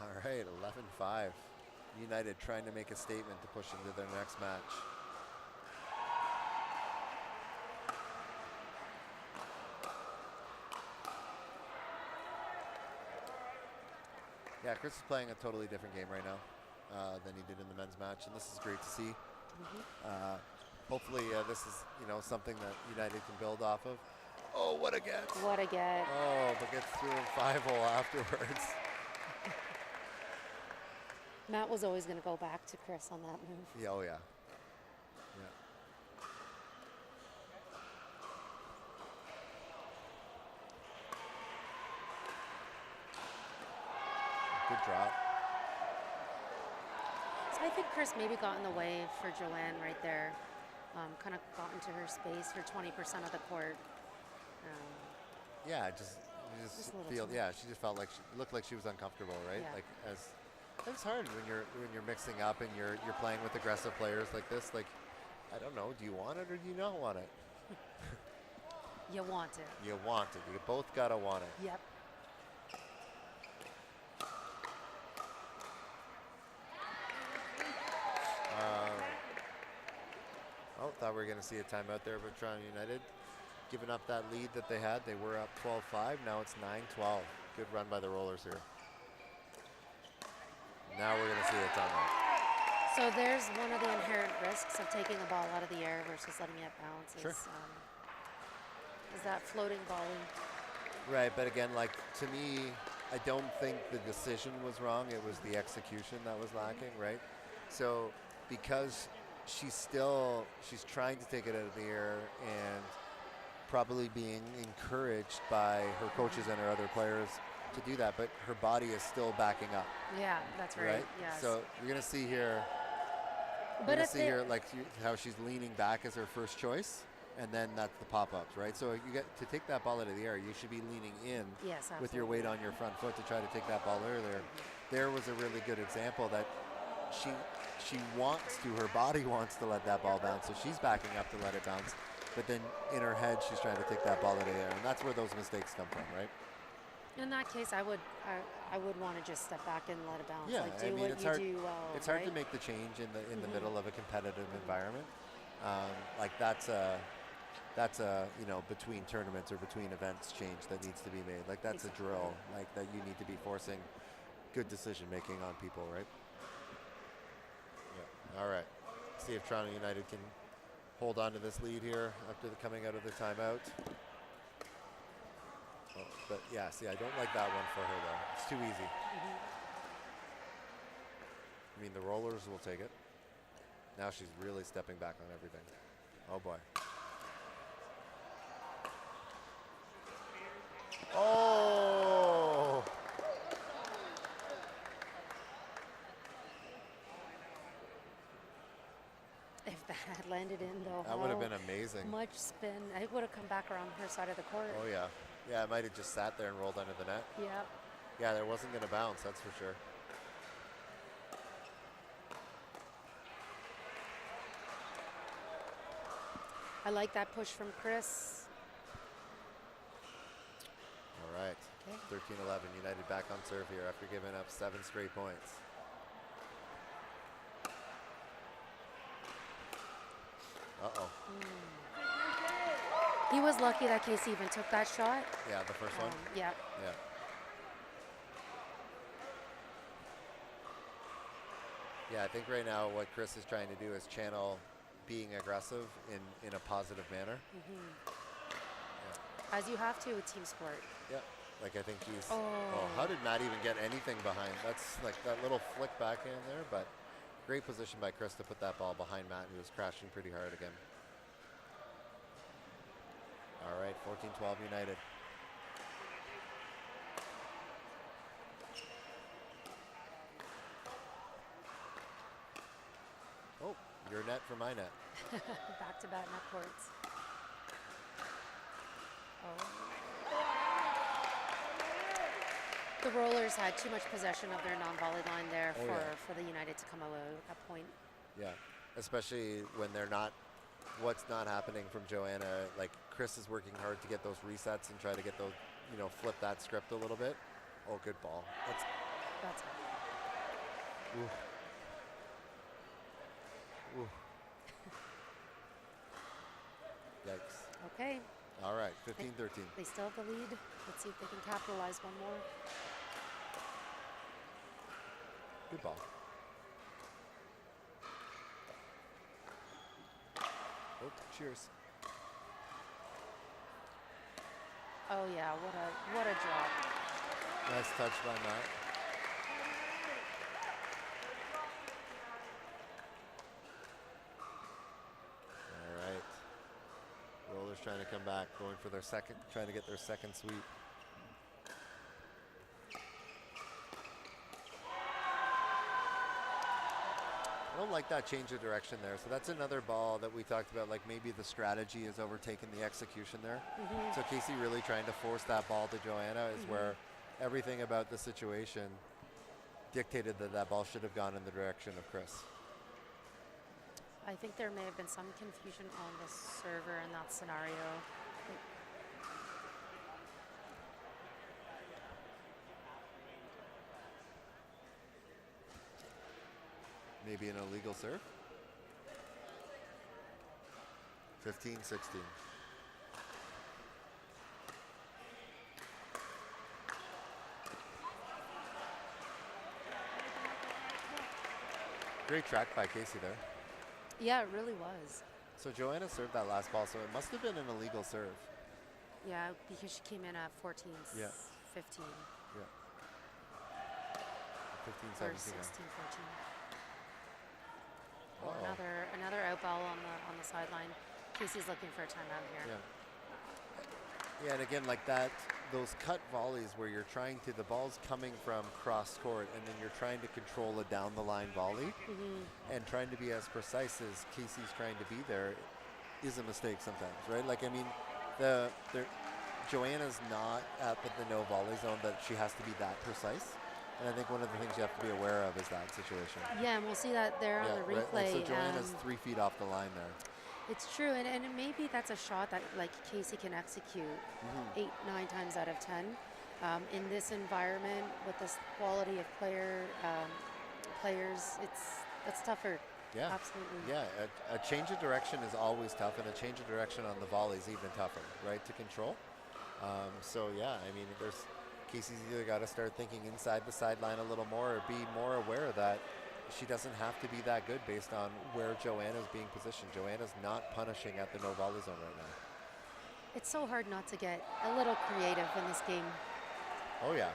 All right, 11-5. United trying to make a statement to push into their next match. Yeah, Chris is playing a totally different game right now than he did in the men's match, and this is great to see. Hopefully this is, you know, something that United can build off of. Oh, what a get! What a get. Oh, but gets through in 5-hole afterwards. Matt was always going to go back to Chris on that move. Yeah, oh yeah. Good drop. So I think Chris maybe got in the way for Joanne right there. Kind of got into her space for 20% of the court. Yeah, just feel. Yeah, she just felt like she looked like she was uncomfortable, right? Yeah. Like it's hard when you're mixing up and you're playing with aggressive players like this. Like, I don't know, do you want it or do you not want it? You want it. You want it. You both gotta want it. Yep. Oh, thought we were going to see a timeout there, but Toronto United giving up that lead that they had. They were up 12-5. Now it's 9-12. Good run by the Rollers here. Now we're going to see a timeout. So there's one of the inherent risks of taking the ball out of the air versus letting it bounce. Sure. Is that floating volley. Right, but again, like, to me, I don't think the decision was wrong. It was the execution that was lacking, right? So because she's trying to take it out of the air and probably being encouraged by her coaches and her other players to do that, but her body is still backing up. Yeah, that's right. Yes. So you're going to see here, like how she's leaning back as her first choice, and then that's the pop-ups, right? So you get to take that ball out of the air, you should be leaning in with your weight on your front foot to try to take that ball earlier. There was a really good example that she wants to, her body wants to let that ball bounce, so she's backing up to let it bounce. But then in her head, she's trying to take that ball out of the air, and that's where those mistakes come from, right? In that case, I would want to just step back and let it bounce. Yeah, like, do I mean, what it's you hard. do well. It's hard to make the change in the middle of a competitive environment. Like that's a between tournaments or between events change that needs to be made. Like that's a drill. Like that you need to be forcing good decision making on people, right? Yeah. All right. See if Toronto United can hold on to this lead here after the coming out of the timeout. Oh, but yeah, see, I don't like that one for her though. It's too easy. I mean, the Rollers will take it. Now she's really stepping back on everything. Oh boy. Oh! If that had landed in, though, That would have been amazing. Much spin. It would have come back around her side of the court. Oh yeah. Yeah, it might have just sat there and rolled under the net. Yeah. Yeah, there wasn't going to bounce, that's for sure. I like that push from Chris. All right. Okay. 13-11. United back on serve here after giving up 7 straight points. Uh-oh. He was lucky that Casey even took that shot. Yeah, the first one? Yeah. Yeah. Yeah, I think right now what Chris is trying to do is channel being aggressive in a positive manner. Yeah. As you have to with team sport. Yeah. Like I think he's. Oh. How did Matt even get anything behind? That's like that little flick back in there, but great position by Chris to put that ball behind Matt, who was crashing pretty hard again. All right, 14-12 United. Oh, your net for my net. Back-to-back net courts. Oh. The Rollers had too much possession of their non-volley line there for the United to come away with a point. Yeah, especially when they're not, what's not happening from Joanna. Like Chris is working hard to get those resets and try to get those, flip that script a little bit. Oh, good ball. That's Ooh. Ooh. Yikes. Okay. All right, 15-13. They still have the lead. Let's see if they can capitalize one more. Good ball. Oh, cheers. Oh yeah, what a drop. Nice touch by Matt. All right. Rollers trying to come back, going for their second, trying to get their second sweep. I don't like that change of direction there. So that's another ball that we talked about, like maybe the strategy is overtaking the execution there. So Casey really trying to force that ball to Joanna is where everything about the situation dictated that that ball should have gone in the direction of Chris. I think there may have been some confusion on the server in that scenario. Maybe an illegal serve. 15-16. Great track by Casey there. Yeah, it really was. So Joanna served that last ball, so it must have been an illegal serve. Yeah, because she came in at 14, Yeah. 15. Yeah. 15, Or 17. 16, 14. Uh-oh. Another out ball on the sideline. Casey's looking for a timeout here. Yeah. Yeah, and again, like that, those cut volleys where you're trying to, the ball's coming from cross court, and then you're trying to control a down the line volley, and trying to be as precise as Casey's trying to be there is a mistake sometimes, right? Like, I mean, Joanna's not at the no volley zone that she has to be that precise. And I think one of the things you have to be aware of is that situation. Yeah, and we'll see that there on the replay. Right? Like, so Joanna's 3 feet off the line there. It's true, and maybe that's a shot that like Casey can execute 8, 9 times out of 10. In this environment with this quality of players, it's tougher. Yeah, absolutely. Yeah, a change of direction is always tough, and a change of direction on the volley is even tougher, right, to control. So yeah, I mean, Casey's either got to start thinking inside the sideline a little more, or be more aware that she doesn't have to be that good based on where Joanna's being positioned. Joanna's not punishing at the no volley zone right now. It's so hard not to get a little creative in this game. Oh yeah.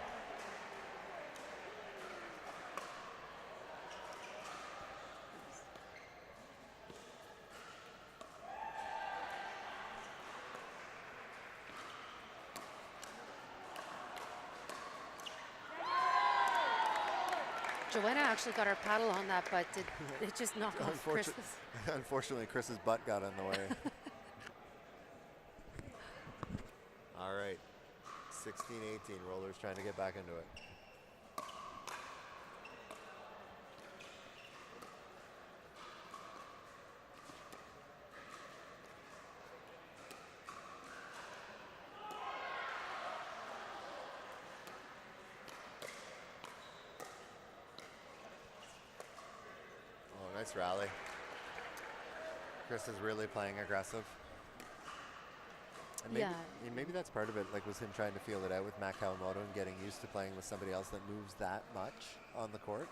Joanna actually got her paddle on that, but it just knocked off Chris's. Unfortunately, Chris's butt got in the way. All right, 16-18, Rollers trying to get back into it. this rally. Chris is really playing aggressive. And maybe, maybe that's part of it, like was him trying to feel it out with Matt Kawamoto and getting used to playing with somebody else that moves that much on the court.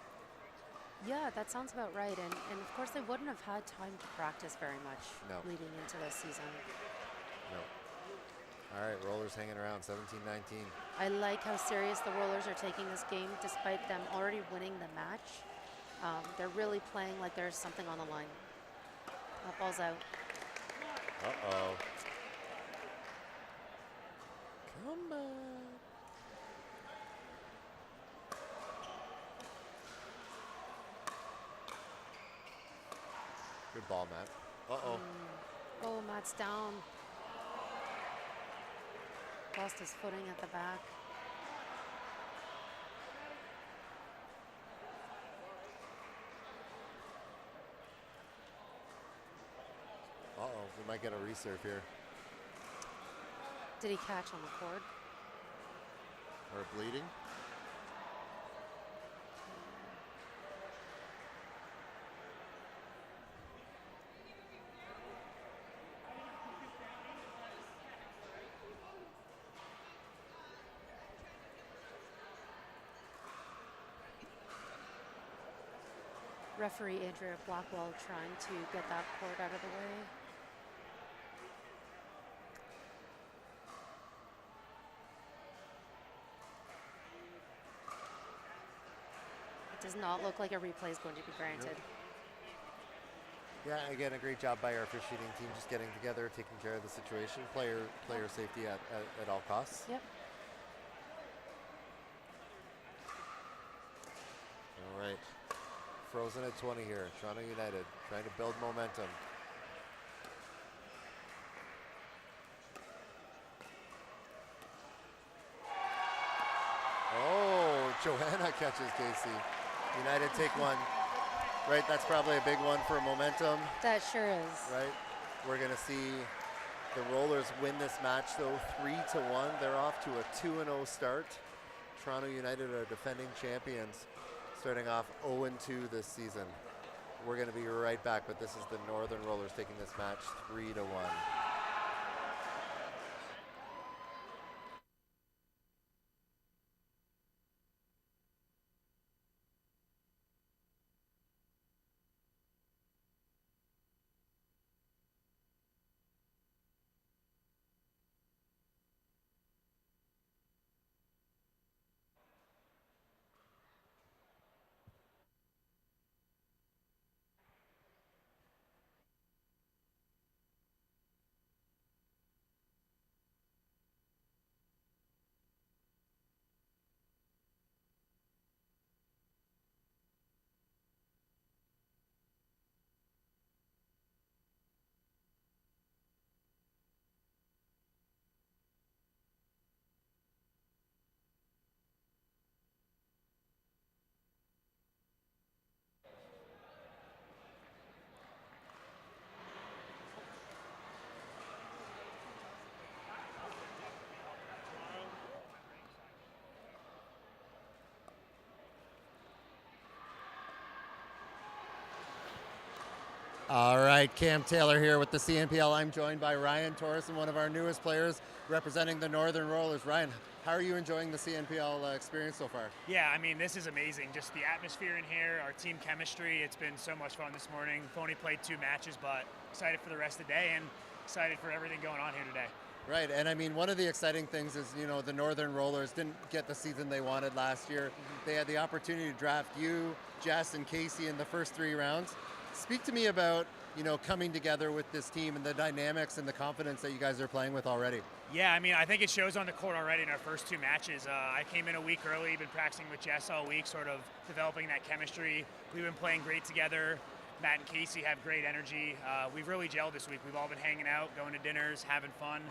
Yeah, that sounds about right. And of course, they wouldn't have had time to practice very much leading into this season. No. All right, Rollers hanging around, 17-19. I like how serious the Rollers are taking this game, despite them already winning the match. They're really playing like there's something on the line. That ball's out. Uh-oh. Come on. Good ball, Matt. Uh-oh. Oh, Matt's down. Lost his footing at the back. Uh-oh, we might get a reserve here. Did he catch on the cord? Or bleeding? Referee Andrea Blackwell trying to get that cord out of the way. It does not look like a replay is going to be granted. Yeah, again, a great job by our officiating team, just getting together, taking care of the situation, player safety at all costs. Yep. All right. Frozen at 20 here. Toronto United trying to build momentum. Oh, Joanna catches Casey. United take one. Right, that's probably a big one for momentum. That sure is. Right, we're going to see the Rollers win this match though 3-1. They're off to a 2-0 start. Toronto United are defending champions, starting off 0-2 this season. We're going to be right back, but this is the Northern Rollers taking this match 3-1. All right, Cam Taylor here with the CNPL. I'm joined by Ryan Torres, one of our newest players representing the Northern Rollers. Ryan, how are you enjoying the CNPL experience so far? Yeah, I mean, this is amazing. Just the atmosphere in here, our team chemistry. It's been so much fun this morning. We've only played 2 matches, but excited for the rest of the day and excited for everything going on here today. Right, and I mean, one of the exciting things is, you know, the Northern Rollers didn't get the season they wanted last year. They had the opportunity to draft you, Jess, and Casey in the first 3 rounds. Speak to me about, you know, coming together with this team and the dynamics and the confidence that you guys are playing with already. Yeah, I mean, I think it shows on the court already in our first 2 matches. I came in a week early, been practicing with Jess all week, sort of developing that chemistry. We've been playing great together. Matt and Casey have great energy. We've really gelled this week. We've all been hanging out, going to dinners, having fun,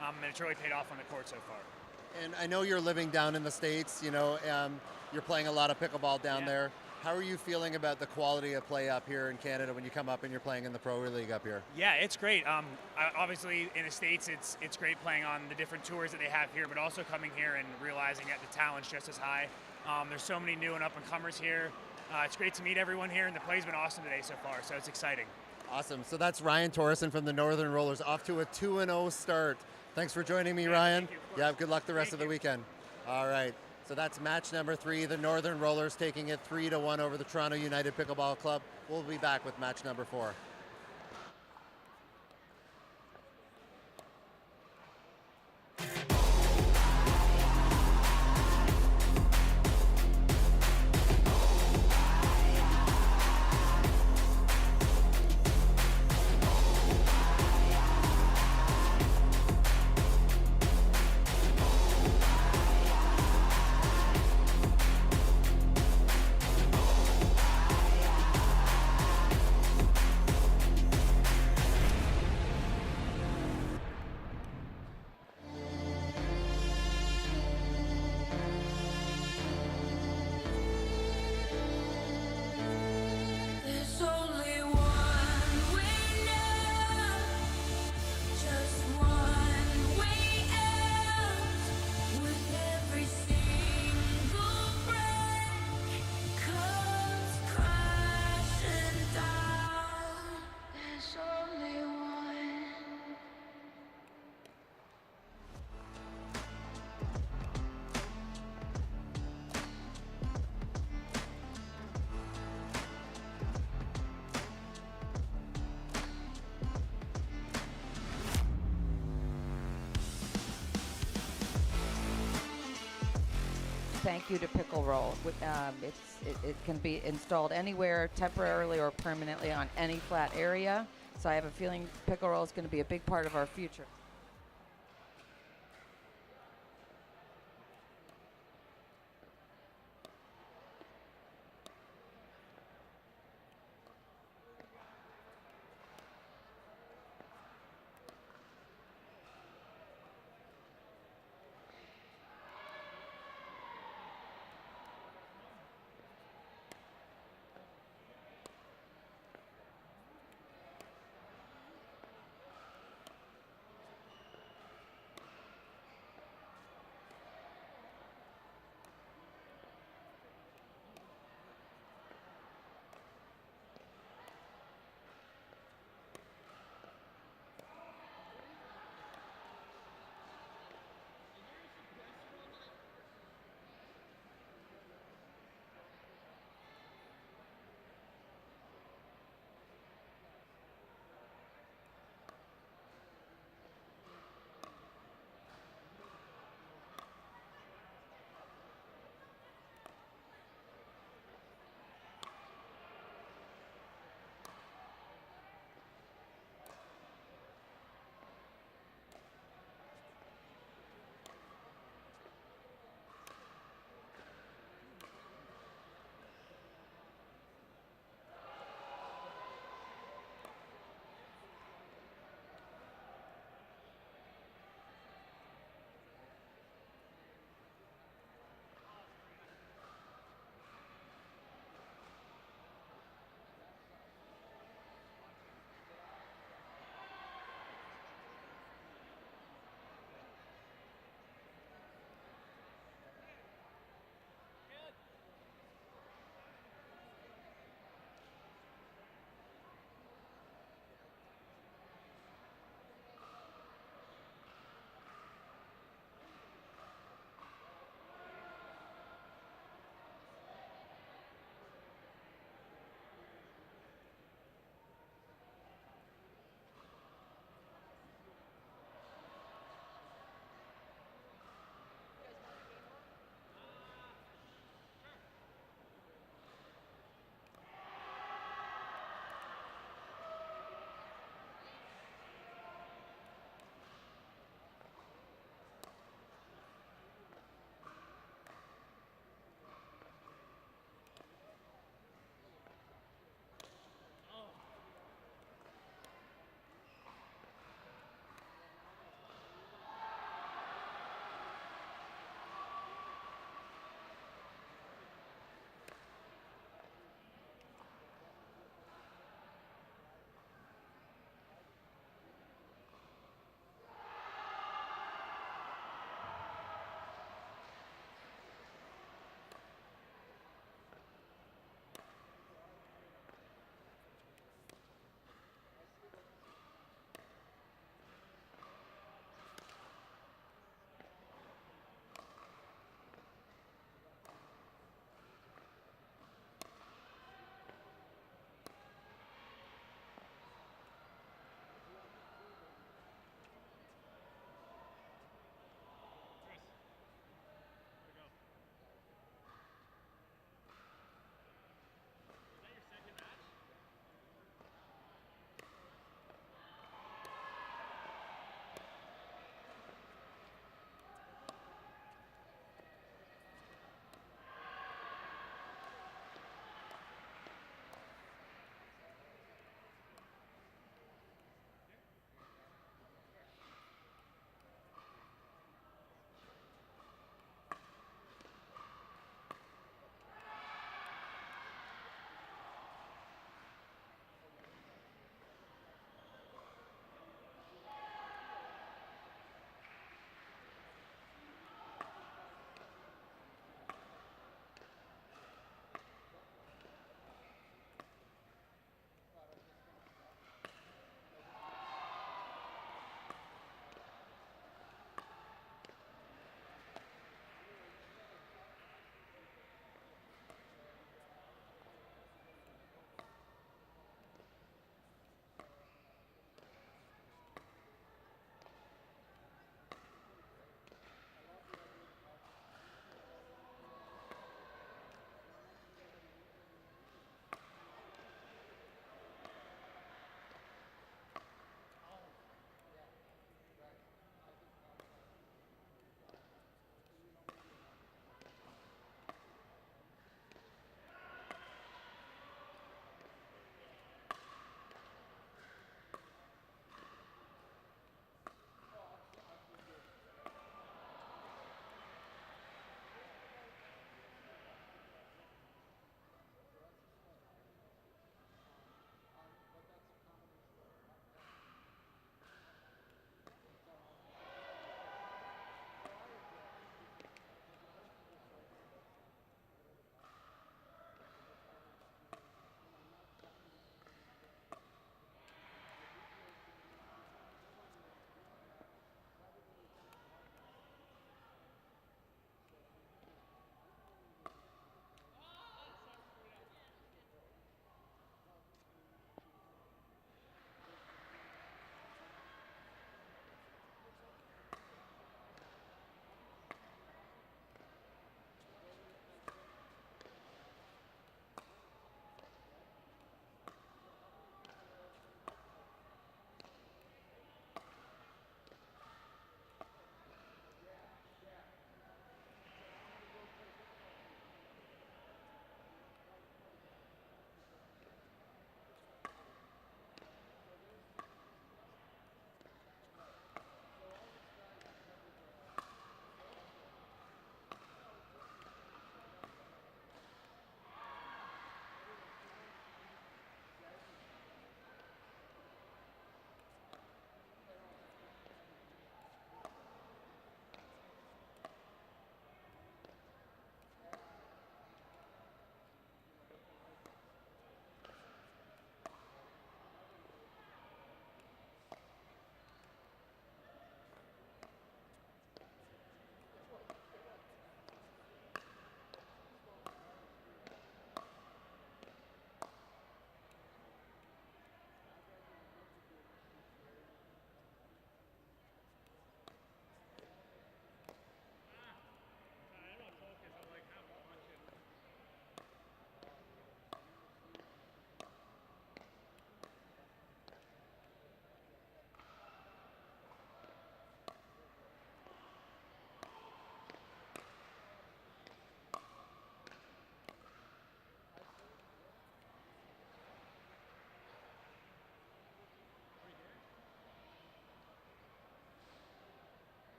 and it's really paid off on the court so far. And I know you're living down in the States, you know, you're playing a lot of pickleball down there. How are you feeling about the quality of play up here in Canada when you come up and you're playing in the Pro League up here? Yeah, it's great. Obviously, in the States, it's great playing on the different tours that they have here, but also coming here and realizing that the talent's just as high. There's so many new and up-and-comers here. It's great to meet everyone here, and the play's been awesome today so far, so it's exciting. Awesome. So that's Ryan Torreson from the Northern Rollers, off to a 2-0 start. Thanks for joining me, Ryan. Thank you, of Yeah, course. good luck the rest of the weekend. All right. So that's match number 3. The Northern Rollers taking it 3-1 over the Toronto United Pickleball Club. We'll be back with match number 4. There's only one way now, just one way out. With every single breath comes crashing down. There's only one. Thank you to Pickle Roll. It can be installed anywhere, temporarily or permanently, on any flat area. So I have a feeling Pickle Roll is going to be a big part of our future.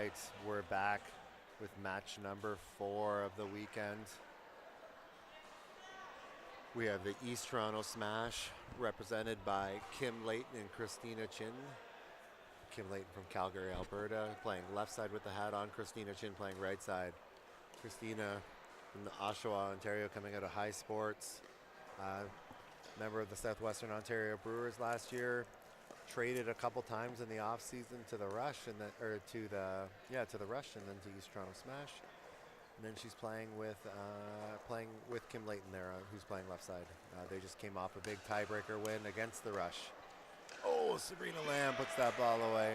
right, we're back with match number 4 of the weekend. We have the East Toronto Smash, represented by Kim Layton and Christina Chin. Kim Layton from Calgary, Alberta, playing left side with the hat on. Christina Chin playing right side. Christina from the Oshawa, Ontario, coming out of High Sports. Member of the Southwestern Ontario Brewers last year. Traded a couple times in the off season to the Rush and then to the Rush and then to East Toronto Smash. And then she's playing with Kim Layton there, who's playing left side. They just came off a big tiebreaker win against the Rush. Oh, Sabrina Lamb puts that ball away.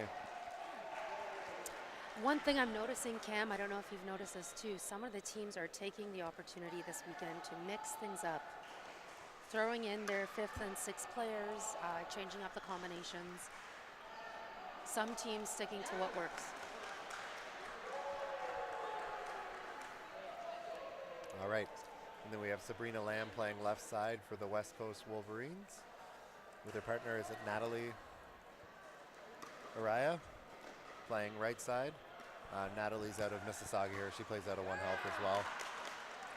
One thing I'm noticing, Cam, I don't know if you've noticed this too, some of the teams are taking the opportunity this weekend to mix things up. Throwing in their 5th and 6th players, changing up the combinations. Some teams sticking to what works. All right, and then we have Sabrina Lamb playing left side for the West Coast Wolverines. With her partner, is it Natalie Araya, playing right side. Natalie's out of Mississauga here. She plays out of One Health as well.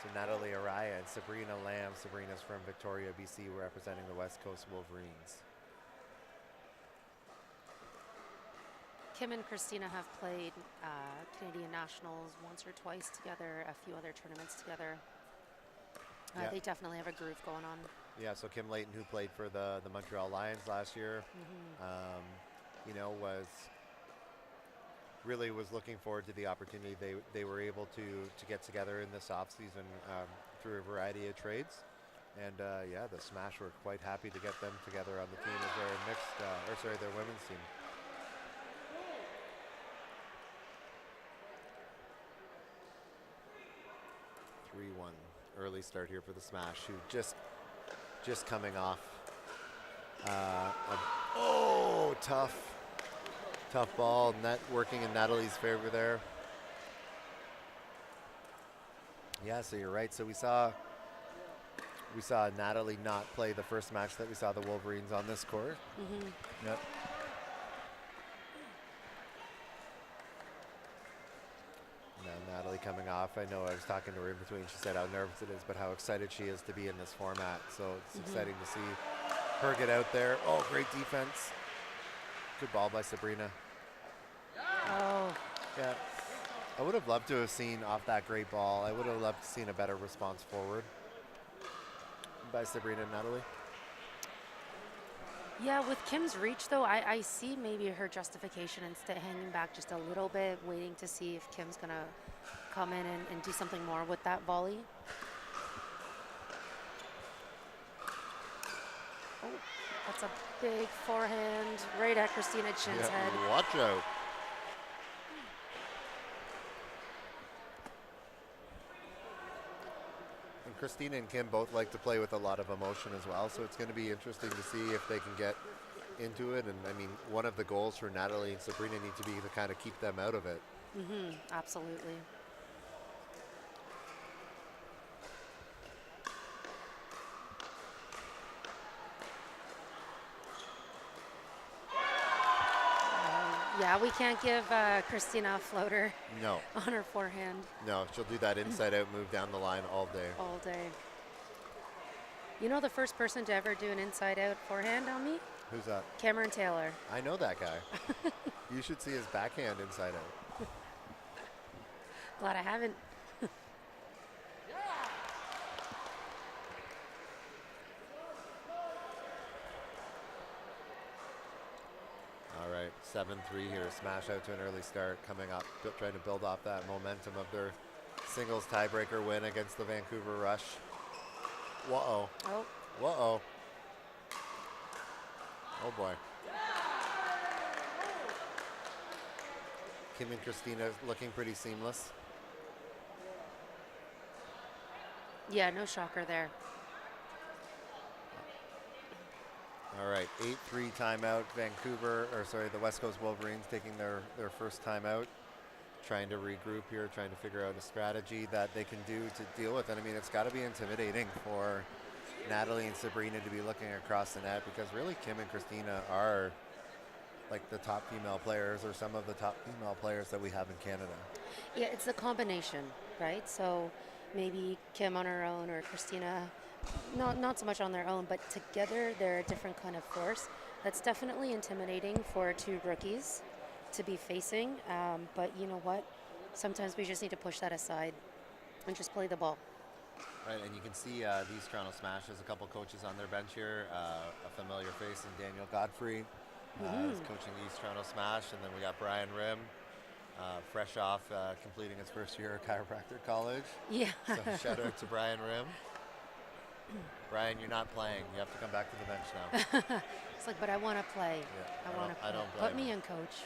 So Natalie Araya and Sabrina Lamb. Sabrina's from Victoria, BC, representing the West Coast Wolverines. Kim and Christina have played Canadian Nationals once or twice together, a few other tournaments together. They definitely have a groove going on. Yeah, so Kim Layton, who played for the Montreal Lions last year, was looking forward to the opportunity they were able to get together in this offseason through a variety of trades. And the Smash were quite happy to get them together on the team as their women's team. Early start here for the Smash, who just coming off tough ball, net working in Natalie's favor there. Yeah, so you're right. So we saw Natalie not play the first match that we saw the Wolverines on this court. Yep. Now Natalie coming off. I know I was talking to her in between. She said how nervous it is, but how excited she is to be in this format. So it's exciting to see her get out there. Oh, great defense. Good ball by Sabrina. Oh. Yeah. I would have loved to have seen off that great ball. I would have loved to have seen a better response forward by Sabrina and Natalie. Yeah, with Kim's reach, though, I see maybe her justification instead hanging back just a little bit, waiting to see if Kim's going to come in and do something more with that volley. Oh, that's a big forehand right at Christina Chin's head. Watch out. Christina and Kim both like to play with a lot of emotion as well, so it's going to be interesting to see if they can get into it. And I mean, one of the goals for Natalie and Sabrina need to be to kind of keep them out of it. Absolutely. Yeah, we can't give Christina a floater. No. On her forehand. No, she'll do that inside-out move down the line all day. All day. You know the first person to ever do an inside-out forehand on me? Who's that? Cameron Taylor. I know that guy. You should see his backhand inside-out. Glad I haven't. All right, 7-3 here. Smash out to an early start coming up, trying to build off that momentum of their singles tiebreaker win against the Vancouver Rush. Whoa-oh. Oh. Whoa-oh. Oh, boy. Kim and Christina looking pretty seamless. Yeah, no shocker there. All right, 8-3 timeout. The West Coast Wolverines taking their first timeout, trying to regroup here, trying to figure out a strategy that they can do to deal with it. I mean, it's got to be intimidating for Natalie and Sabrina to be looking across the net, because really Kim and Christina are like the top female players or some of the top female players that we have in Canada. Yeah, it's the combination, right? So maybe Kim on her own or Christina, not so much on their own, but together they're a different kind of force. That's definitely intimidating for two rookies to be facing. But you know what? Sometimes we just need to push that aside and just play the ball. Right, and you can see the East Toronto Smash. There's a couple coaches on their bench here. A familiar face in Daniel Godfrey is coaching the East Toronto Smash, and then we got Brian Rim, fresh off completing his first year at chiropractic college. Yeah. So shout out to Brian Rim. Brian, you're not playing. You have to come back to the bench now. It's like, but I want to play. Yeah, I want to play. I don't blame Put me you. in, coach.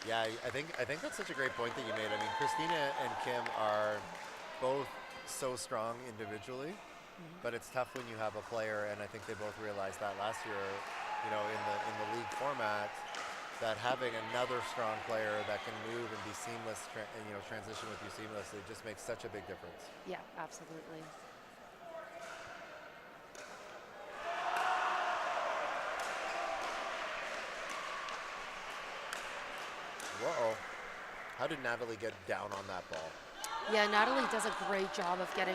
Yeah, I think that's such a great point that you made. I mean, Christina and Kim are both so strong individually, but it's tough when you have a player, and I think they both realized that last year, you know, in the league format, that having another strong player that can move and be seamless, and you know, transition with you seamlessly, just makes such a big difference. Yeah, absolutely. Whoa! How did Natalie get down on that ball? Yeah, Natalie does a great job of getting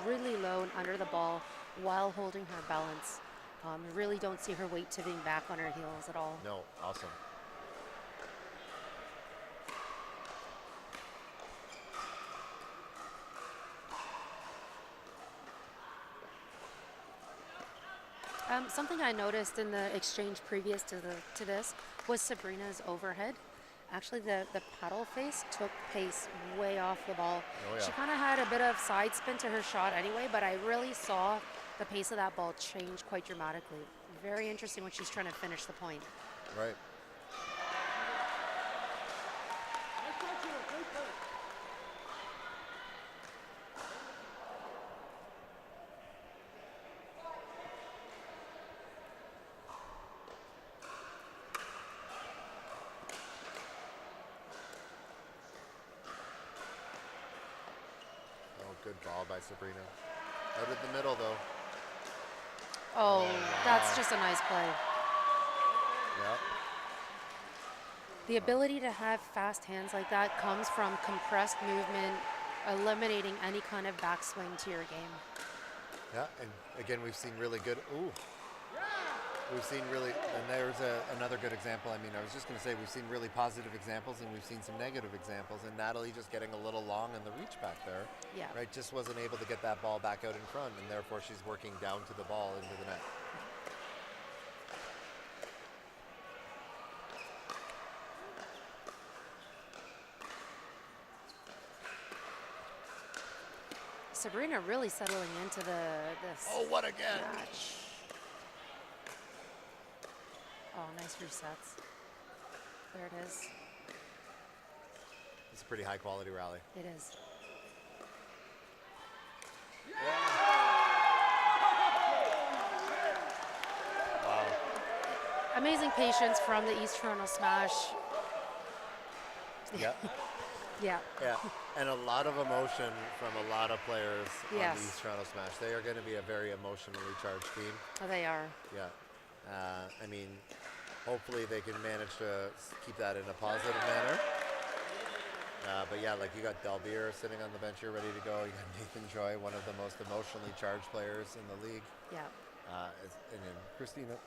really low and under the ball while holding her balance. Really don't see her weight tipping back on her heels at all. No, awesome. Something I noticed in the exchange previous to this was Sabrina's overhead. Actually, the paddle face took pace way off the ball. Oh, yeah. She kind of had a bit of side spin to her shot anyway, but I really saw the pace of that ball change quite dramatically. Very interesting when she's trying to finish the point. Right. Good ball by Sabrina. Out of the middle, though. Oh, wow. That's just a nice play. Yep. The ability to have fast hands like that comes from compressed movement, eliminating any kind of backswing to your game. Yeah, and again, we've seen really good. Ooh. We've seen really, and there's another good example. I mean, I was just going to say we've seen really positive examples, and we've seen some negative examples. And Natalie just getting a little long in the reach back there, Yeah. right? Just wasn't able to get that ball back out in front, and therefore she's working down to the ball into the net. Sabrina really settling into this. Oh, what again? Match. Oh, nice resets. There it is. It's a pretty high quality rally. It is. Wow. Amazing patience from the East Toronto Smash. Yep. Yeah. Yeah, and a lot of emotion from a lot of players on Yes. the East Toronto Smash. They are going to be a very emotionally charged team. Oh, they are. Yeah. I mean, hopefully they can manage to keep that in a positive manner. But yeah, like you got Delbeer sitting on the bench here ready to go. You got Nathan Joy, one of the most emotionally charged players in the league. Yeah. And then Christina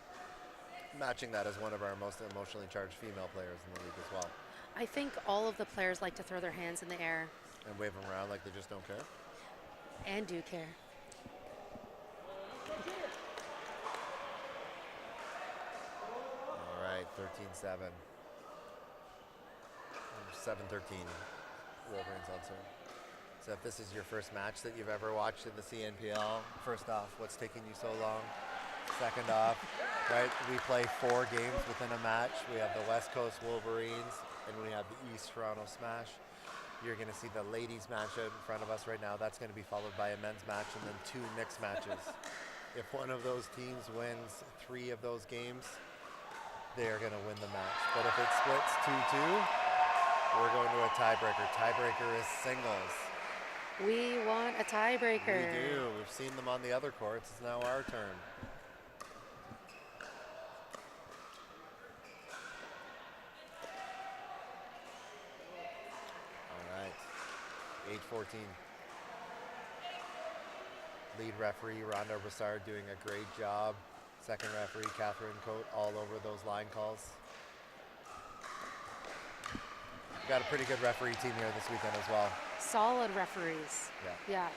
matching that as one of our most emotionally charged female players in the league as well. I think all of the players like to throw their hands in the air. And wave them around like they just don't care. And do care. All right, 13-7. 7-13 Wolverines on serve. So if this is your first match that you've ever watched in the CNPL, first off, what's taking you so long? Second off, right, we play 4 games within a match. We have the West Coast Wolverines and we have the East Toronto Smash. You're going to see the ladies match out in front of us right now. That's going to be followed by a men's match and then 2 mixed matches. If one of those teams wins 3 of those games, they're going to win the match. But if it splits 2-2, we're going to a tiebreaker. Tiebreaker is singles. We want a tiebreaker. We do. We've seen them on the other courts. It's now our turn. 8-14. Lead referee Rhonda Broussard doing a great job. Second referee Catherine Coate all over those line calls. We've got a pretty good referee team here this weekend as well. Solid referees. Yeah. Yeah.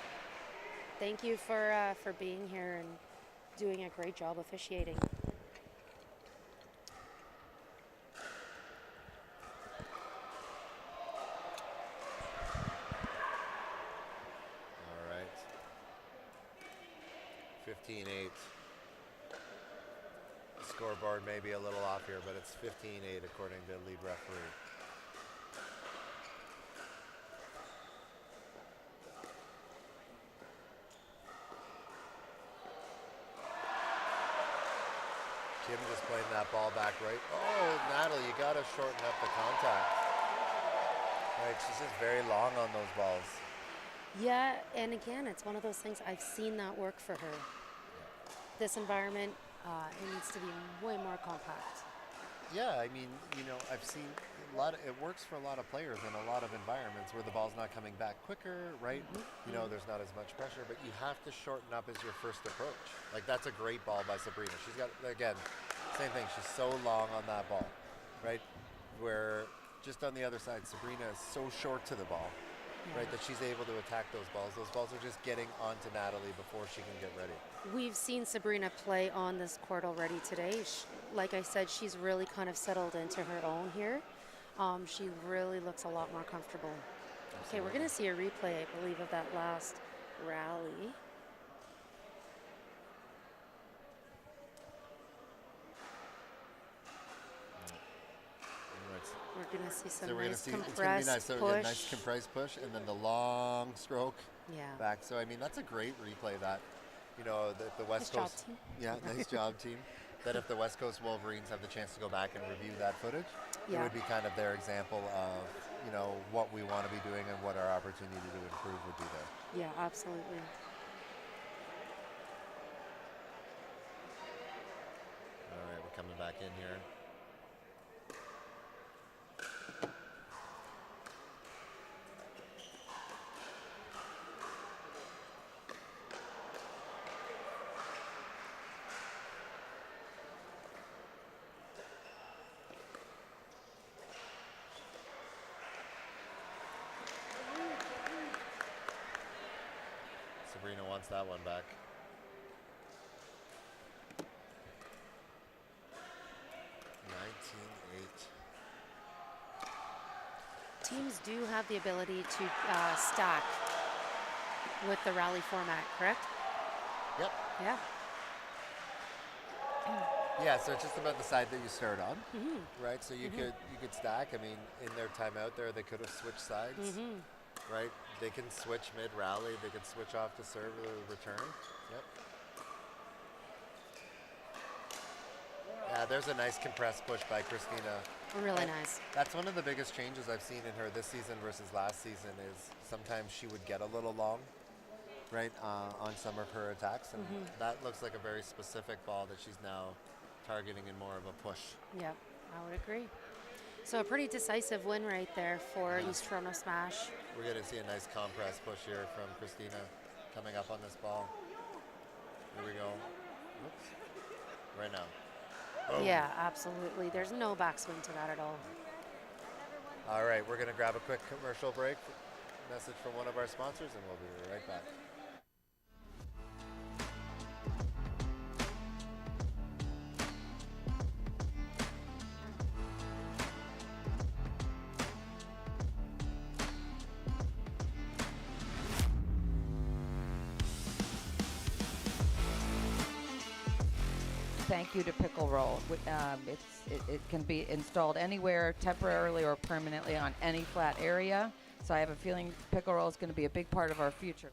Thank you for being here and doing a great job officiating. All right. 15-8. The scoreboard may be a little off here, but it's 15-8 according to lead referee. Kim just playing that ball back right. Oh, Natalie, you got to shorten up the contact. Right, she's just very long on those balls. Yeah, and again, it's one of those things, I've seen that work for her. This environment, it needs to be way more compact. Yeah, I mean, you know, I've seen it works for a lot of players in a lot of environments where the ball's not coming back quicker, right? You know, there's not as much pressure, but you have to shorten up as your first approach. Like, that's a great ball by Sabrina. She's got, again, same thing. She's so long on that ball, right? Where just on the other side, Sabrina is so short to the ball, right, that she's able to attack those balls. Those balls are just getting onto Natalie before she can get ready. We've seen Sabrina play on this court already today. Like I said, she's really kind of settled into her own here. She really looks a lot more comfortable. Okay, we're going to see a replay, I believe, of that last rally. We're going to see some nice compressed it's gonna be nice. So, push. yeah, nice compressed push, and then the long stroke back. So, I mean, that's a great replay that, you know, the West Nice Coast. job, team. Yeah, nice job, team. That if the West Coast Wolverines have the chance to go back and review that footage, it would be kind of their example of, you know, what we want to be doing and what our opportunity to improve would be there. Yeah, absolutely. All right, we're coming back in here. Sabrina wants that one back. 19-8. Teams do have the ability to stack with the rally format, correct? Yep. Yeah. Yeah, so it's just about the side that you start on, right? So you could stack. I mean, in their timeout there, they could have switched sides, right? They can switch mid-rally. They can switch off to serve or return. Yep. Yeah, there's a nice compressed push by Christina. Really nice. That's one of the biggest changes I've seen in her this season versus last season is sometimes she would get a little long, right, on some of her attacks. And that looks like a very specific ball that she's now targeting in more of a push. Yeah, I would agree. So a pretty decisive win right there for East Toronto Smash. We're going to see a nice compress push here from Christina coming up on this ball. Here we go. Oops. Right now. Boom. Yeah, absolutely. There's no backswing to that at all. All right, we're going to grab a quick commercial break. Message from one of our sponsors, and we'll be right back. Thank you to Pickle Roll. It can be installed anywhere, temporarily or permanently on any flat area. So I have a feeling Pickle Roll is going to be a big part of our future.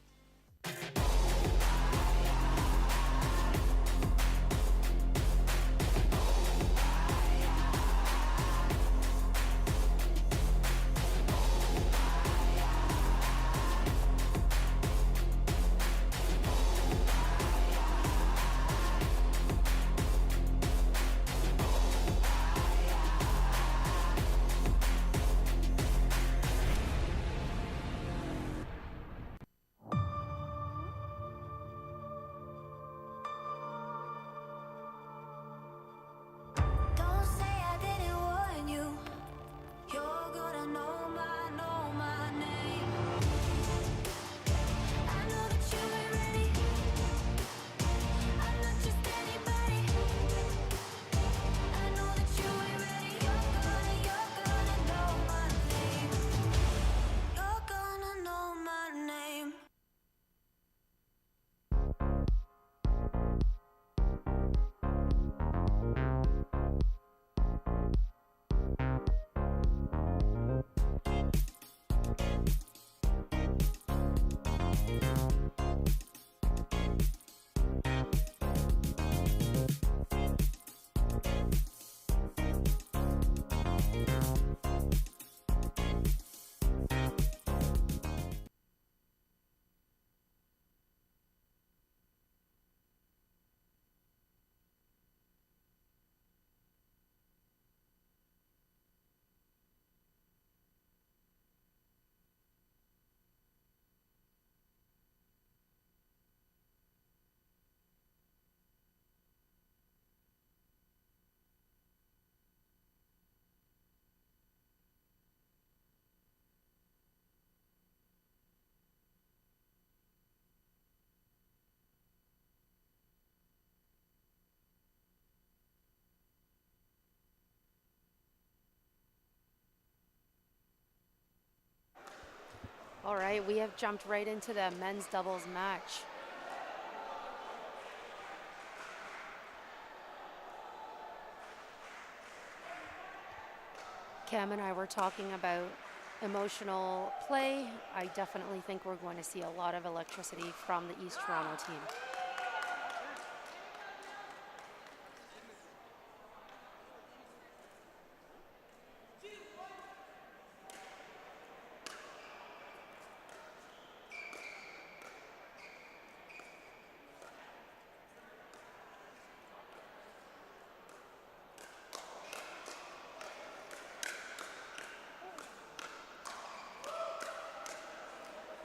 All right, we have jumped right into the men's doubles match. Cam and I were talking about emotional play. I definitely think we're going to see a lot of electricity from the East Toronto team.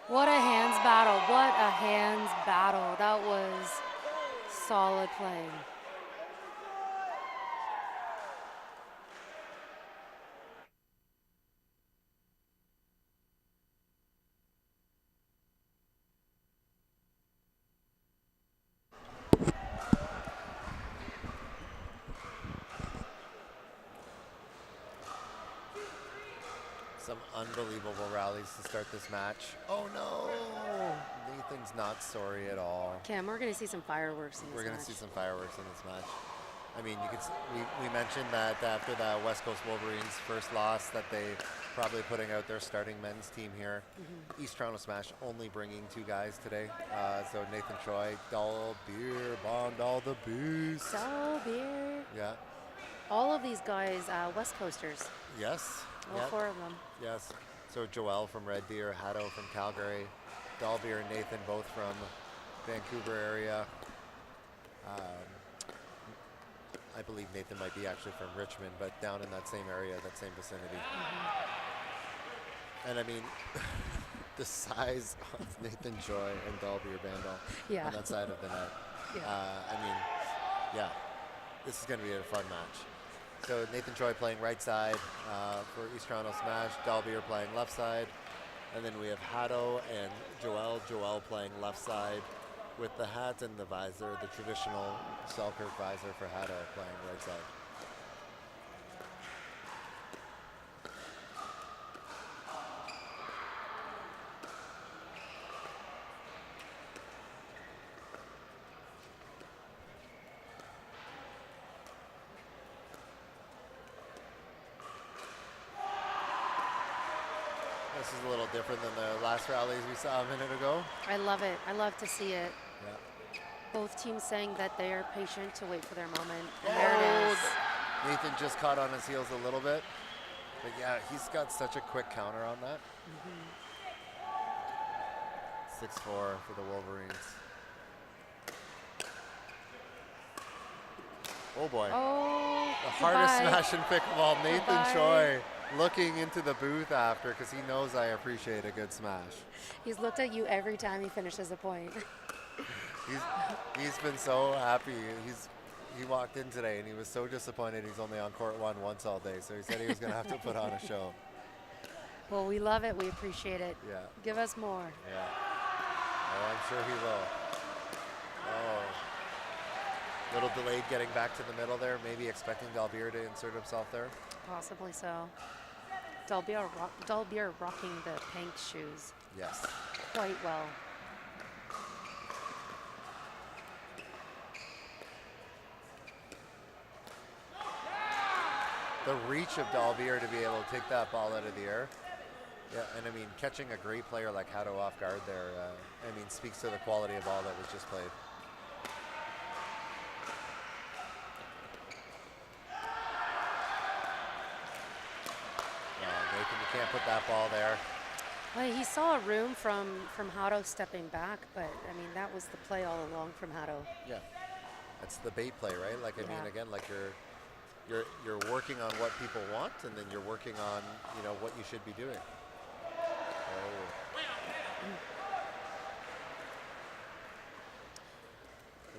What a hands battle. What a hands battle. That was solid playing. Some unbelievable rallies to start this match. Oh no! Nathan's not sorry at all. Cam, we're going to see some fireworks in this We're going to match. see some fireworks in this match. I mean, you could we mentioned that after the West Coast Wolverines first loss that they probably putting out their starting men's team here. East Toronto Smash only bringing 2 guys today. So Nathan Troy, Dahl Beer, Bond, all the Beast. Dahl Beer. Yeah. All of these guys, West Coasters. Yes. All Yep. 4 of them. Yes. So Joel from Red Deer, Haddo from Calgary, Dalbeer and Nathan both from Vancouver area. I believe Nathan might be actually from Richmond, but down in that same area, that same vicinity. And I mean, the size of Nathan Joy and Dalbeer Bandal on that side of the net. I mean, yeah, this is going to be a fun match. So Nathan Troy playing right side for East Toronto Smash, Dalbeer playing left side, and then we have Haddo and Joel playing left side with the hat and the visor, the traditional Selkirk visor for Haddo playing right side. This is a little different than the last rallies we saw a minute ago. I love it. I love to see it. Yeah. Both teams saying that they are patient to wait for their moment. And there it is. Nathan just caught on his heels a little bit. But yeah, he's got such a quick counter on that. 6-4 for the Wolverines. Oh boy. Oh, the hardest goodbye. smash in pickleball. Nathan Goodbye. Choi looking into the booth after because he knows I appreciate a good smash. He's looked at you every time he finishes a point. He's been so happy. He walked in today and he was so disappointed he's only on court one once all day. So he said he was going to have to put on a show. Well, we love it. We appreciate it. Yeah. Give us more. Yeah. Oh, I'm sure he will. Oh. Little delayed getting back to the middle there. Maybe expecting Dalbeer to insert himself there. Possibly so. Dalbeer rocking the pink shoes. Yes. Quite well. The reach of Dalbeer to be able to take that ball out of the air. Yeah, and I mean, catching a great player like Haddo off guard there, I mean, speaks to the quality of ball that was just played. Nathan, you can't put that ball there. Well, he saw a room from Haddo stepping back, but I mean, that was the play all along from Haddo. Yeah, that's the bait play, right? Like, I mean, again, like you're working on what people want, and then you're working on, you know, what you should be doing.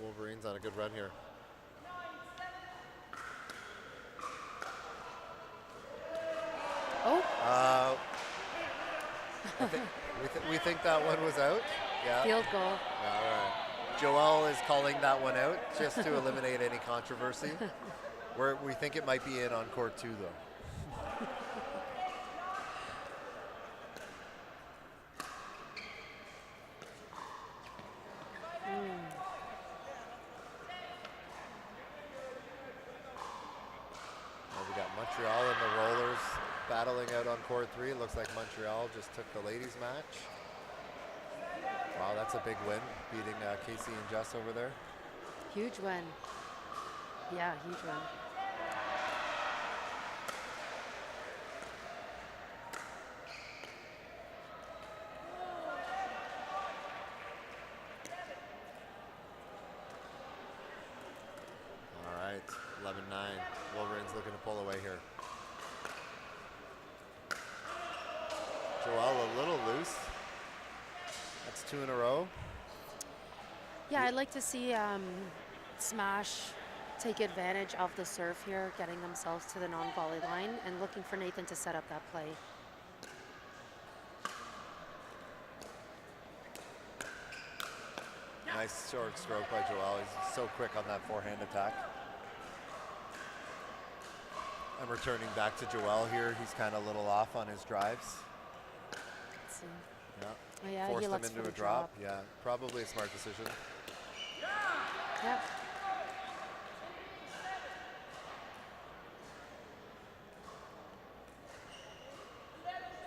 Wolverines on a good run here. Oh. We think that one was out. Yeah. Field goal. All right. Joel is calling that one out just to eliminate any controversy. We think it might be in on court 2 though. Montreal and the Rollers battling out on court 3. Looks like Montreal just took the ladies match. Wow, that's a big win, beating Casey and Jess over there. Huge win. Yeah, huge win. All right, 11-9. Wolverines looking to pull away here. Joelle a little loose. That's 2 in a row. Yeah, I'd like to see Smash take advantage of the serve here, getting themselves to the non-volley line and looking for Nathan to set up that play. Nice short stroke by Joel. He's so quick on that forehand attack. And returning back to Joel here. He's kind of a little off on his drives. Let's see. Yeah. Oh, yeah, Forced he him looks into for a the drop. Yeah, probably a smart decision. Yep.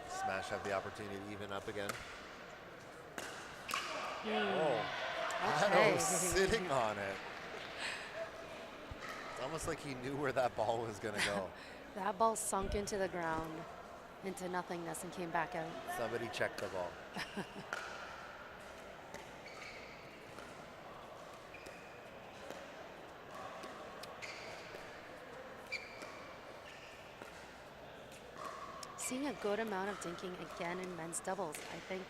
Smash have the opportunity to even up again. Okay. Addo sitting on it. It's almost like he knew where that ball was going to go. That ball sunk into the ground, into nothingness, and came back out. Somebody checked the ball. Seeing a good amount of dinking again in men's doubles, I think.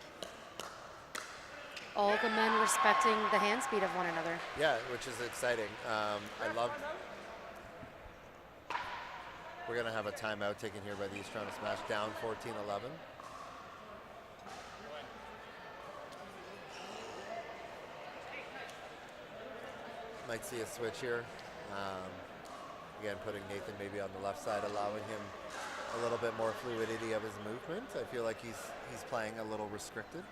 All the men respecting the hand speed of one another. Yeah, which is exciting. I love. We're going to have a timeout taken here by the East Toronto Smash, down 14-11. Might see a switch here. Again, putting Nathan maybe on the left side, allowing him a little bit more fluidity of his movement. I feel like he's playing a little restricted.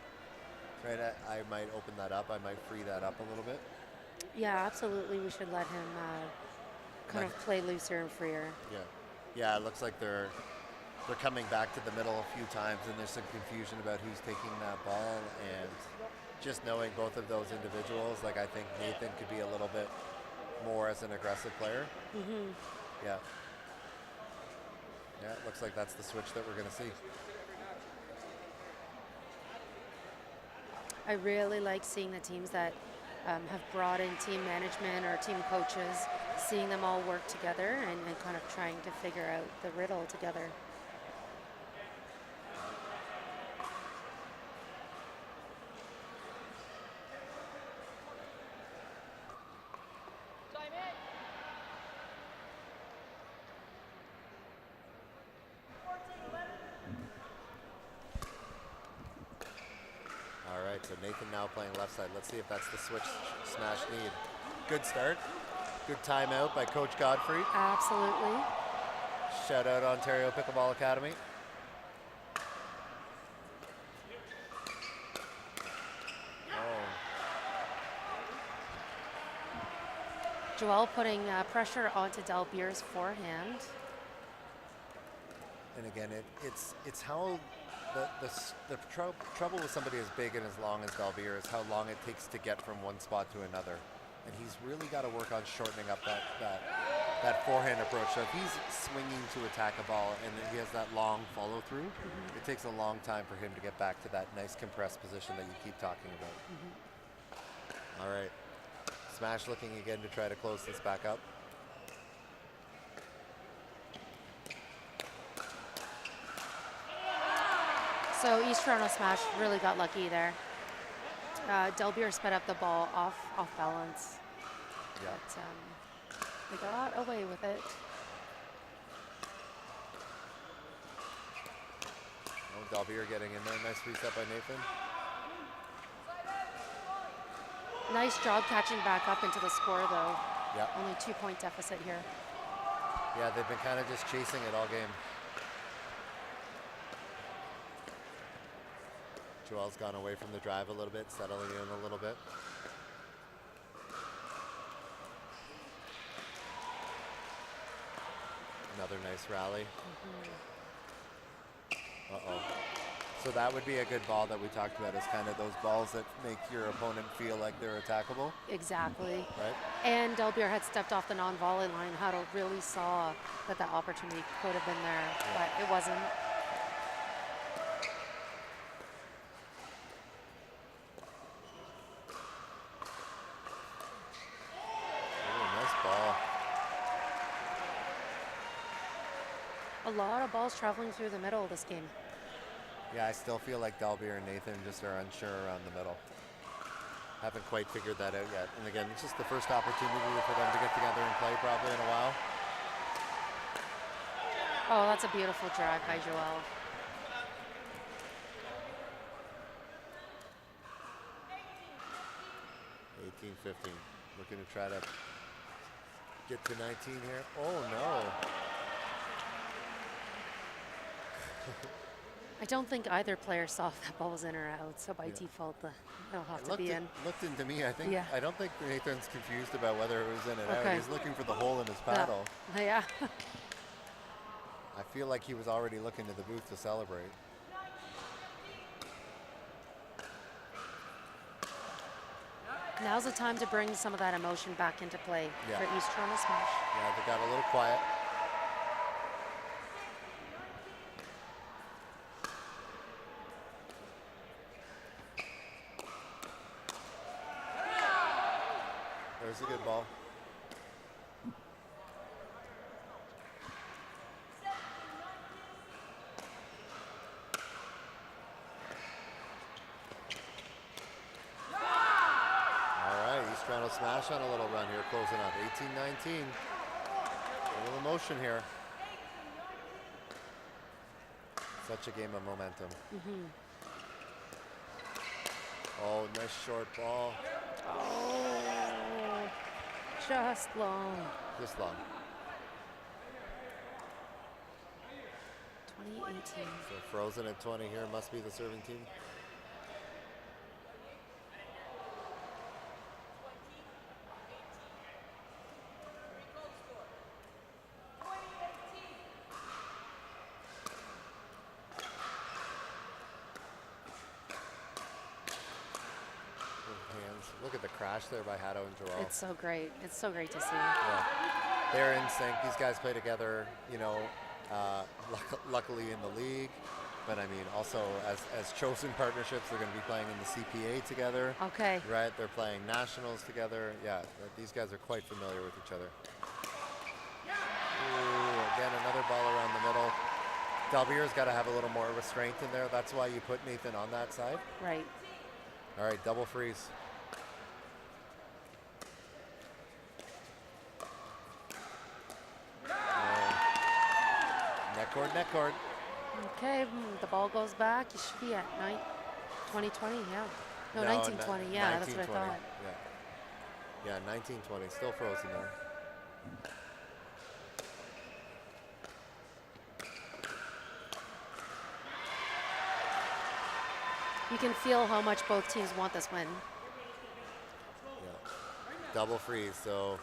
Right, I might open that up. I might free that up a little bit. Yeah, absolutely. We should let him kind of play looser and freer. Yeah. It looks like they're coming back to the middle a few times, and there's some confusion about who's taking that ball. And just knowing both of those individuals, like I think Nathan could be a little bit more as an aggressive player. Mm-hmm. Yeah. Yeah, it looks like that's the switch that we're going to see. I really like seeing the teams that have brought in team management or team coaches, seeing them all work together and kind of trying to figure out the riddle together. All right, so Nathan now playing left side. Let's see if that's the switch Smash need. Good start. Good timeout by Coach Godfrey. Absolutely. Shout out Ontario Pickleball Academy. Joel putting pressure onto Delbier's forehand. And again, it's how the trouble with somebody as big and as long as Dalbier is how long it takes to get from one spot to another. And he's really got to work on shortening up that forehand approach. So if he's swinging to attack a ball and he has that long follow through, it takes a long time for him to get back to that nice compressed position that you keep talking about. All right, Smash looking again to try to close this back up. So East Toronto Smash really got lucky there. Delbier sped up the ball off balance. Yeah. But they got away with it. Oh, Dalbier getting in there. Nice reset by Nathan. Nice job catching back up into the score, though. Yeah. Only 2-point deficit here. Yeah, they've been kind of just chasing it all game. Joel's gone away from the drive a little bit, settling in a little bit. Another Another nice rally. Uh-oh. So that would be a good ball that we talked about, is kind of those balls that make your opponent feel like they're attackable. Exactly. Right. And Delbier had stepped off the non-volley line. Huddle really saw that that opportunity could have been there, but it wasn't. Nice ball. A lot of balls traveling through the middle of this game. Yeah, I still feel like Dalbier and Nathan just are unsure around the middle. Haven't quite figured that out yet. And again, it's just the first opportunity for them to get together and play probably in a while. Oh, that's a beautiful drag by Joel. Looking to try to get to 19 here. Oh no. I don't think either player saw if that ball was in or out, so by default, it'll have to be in. Looked into me. I don't think Nathan's confused about whether it was in and Okay. out. He's looking for the hole in his paddle. Yeah. I feel like he was already looking to the booth to celebrate. Now's the time to bring some of that emotion back into play for East Toronto Smash. Yeah, they got a little quiet. There's a good ball. East Toronto Smash on a little run here, closing up 18-19. A little emotion here. Such a game of momentum. Oh, nice short ball. Oh, just long. Just long. 2018. So frozen at 20 here, must be the serving team. Look at the crash there by Hato and Joel. It's so great. It's so great to see. Yeah. They're in sync. These guys play together, you know, luckily in the league. But I mean, also as chosen partnerships, they're going to be playing in the CPA together. Okay. Right? They're playing nationals together. Yeah, these guys are quite familiar with each other. Ooh, again, another ball around the middle. Dalbier's got to have a little more restraint in there. That's why you put Nathan on that side. Right. All right, double freeze. Net cord. Okay, the ball goes back. You should be at 2020, yeah. No, 1920, yeah, that's what I thought. Yeah, 1920, still frozen there. You can feel how much both teams want this win. Yeah, double freeze, so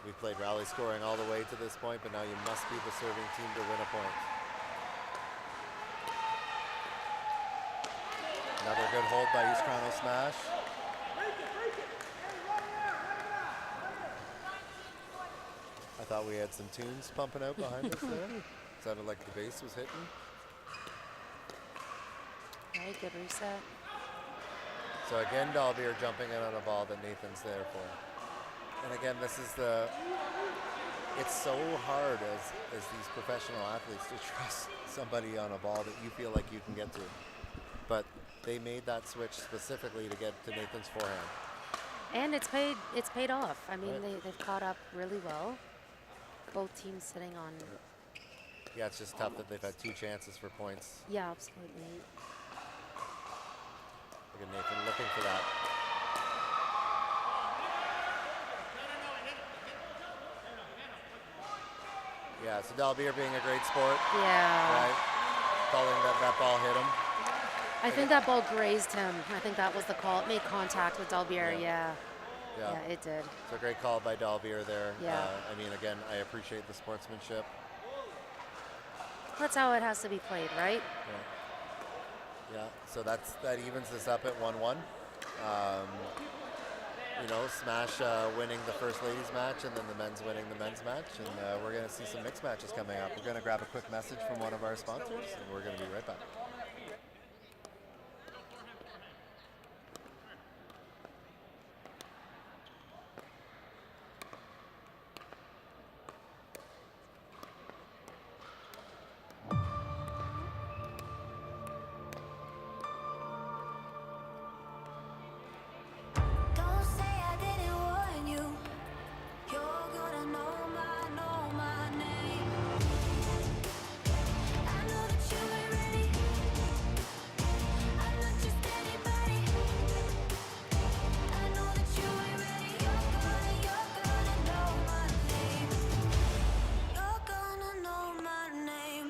we played rally scoring all the way to this point, but now you must be the serving team to win a point. Another good hold by East Toronto Smash. I thought we had some tunes pumping out behind us there. Sounded like the bass was hitting. Okay, good reset. So again, Dalbier jumping in on a ball that Nathan's there for. And again, this is it's so hard as these professional athletes to trust somebody on a ball that you feel like you can get to. But they made that switch specifically to get to Nathan's forehand. And it's paid off. I mean, they've caught up really well. Both teams sitting on. Yeah, it's just tough that they've had two chances for points. Yeah, absolutely. Look at Nathan looking for that. Yeah, so Dalbier being a great sport. Yeah. Right? Calling that ball hit him. I think that ball grazed him. I think that was the call. It made contact with Dalbier, yeah, it did. It's a great call by Dalbier there. Yeah. I mean, again, I appreciate the sportsmanship. That's how it has to be played, right? Yeah, so that evens this up at 1-1. You know, Smash winning the first ladies match and then the men's winning the men's match. And we're going to see some mixed matches coming up. We're going to grab a quick message from one of our sponsors and we're going to be right back. Don't say I didn't warn you. You're gonna know my name. I know that you ain't ready. I'm not just anybody. I know that you ain't ready. You're gonna know my name. You're gonna know my name.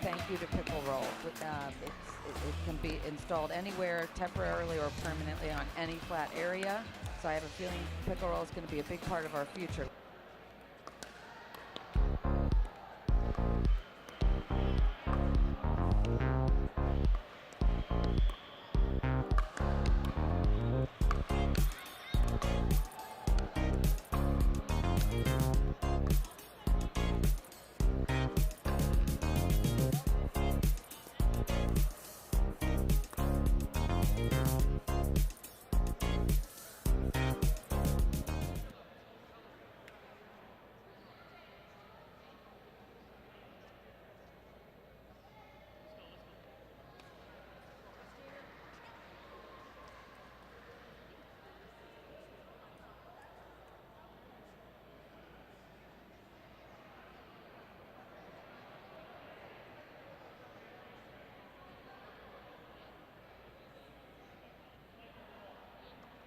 Thank you to Pickle Roll. It can be installed anywhere, temporarily or permanently on any flat area. So I have a feeling Pickle Roll is going to be a big part of our future.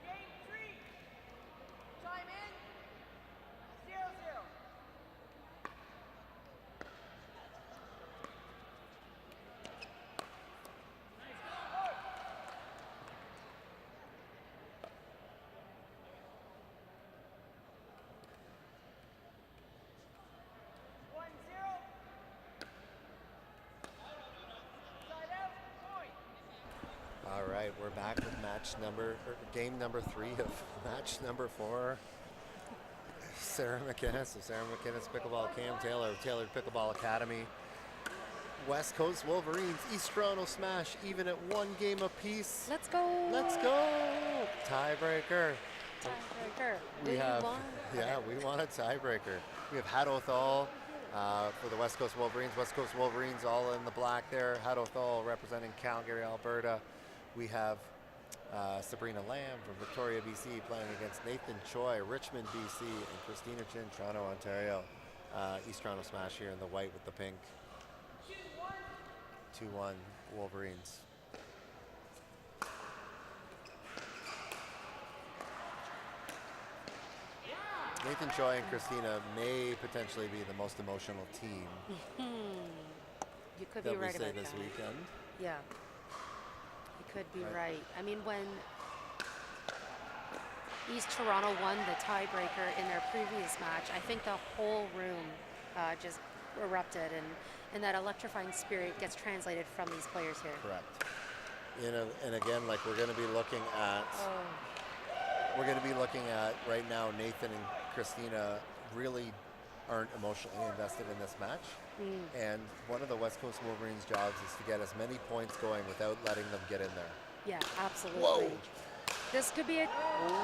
Game 3. Time in. 0-0. All right, we're back with game number 3 of match number 4. Sarah McInnes of Sarah McInnes Pickleball, Cam Taylor of Tailored Pickleball Academy. West Coast Wolverines, East Toronto Smash, even at 1 game apiece. Let's go. Let's go. Tiebreaker. Tiebreaker. We Do you have, want? yeah, we want a tiebreaker. We have Hadothal for the West Coast Wolverines. West Coast Wolverines all in the black there. Hadothal representing Calgary, Alberta. We have Sabrina Lamb from Victoria, BC, playing against Nathan Choi, Richmond, BC, and Christina Chin, Toronto, Ontario. East Toronto Smash here in the white with the pink. 2-1 Wolverines. Nathan Choi and Christina may potentially be the most emotional team You could that be we right say about this that. weekend. Yeah. You could be Right. right. I mean, when East Toronto won the tiebreaker in their previous match, I think the whole room just erupted, and that electrifying spirit gets translated from these players here. Correct. And again, like we're going to be looking at, right now, Nathan and Christina really aren't emotionally invested in this match. And one of the West Coast Wolverines' jobs is to get as many points going without letting them get in there. Yeah, absolutely. Whoa. This could be a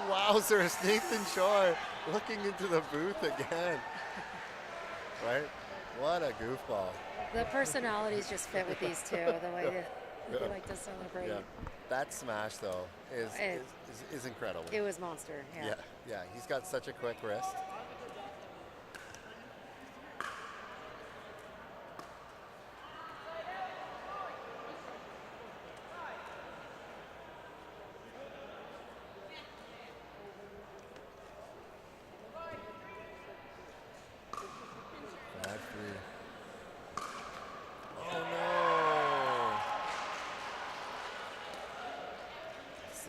Wowzers, Nathan Choi looking into the booth again. Right? What a goofball. the personalities just fit with these two. The way they like to celebrate. Yeah. That smash though is incredible. It was monster. Yeah. Yeah. He's got such a quick wrist.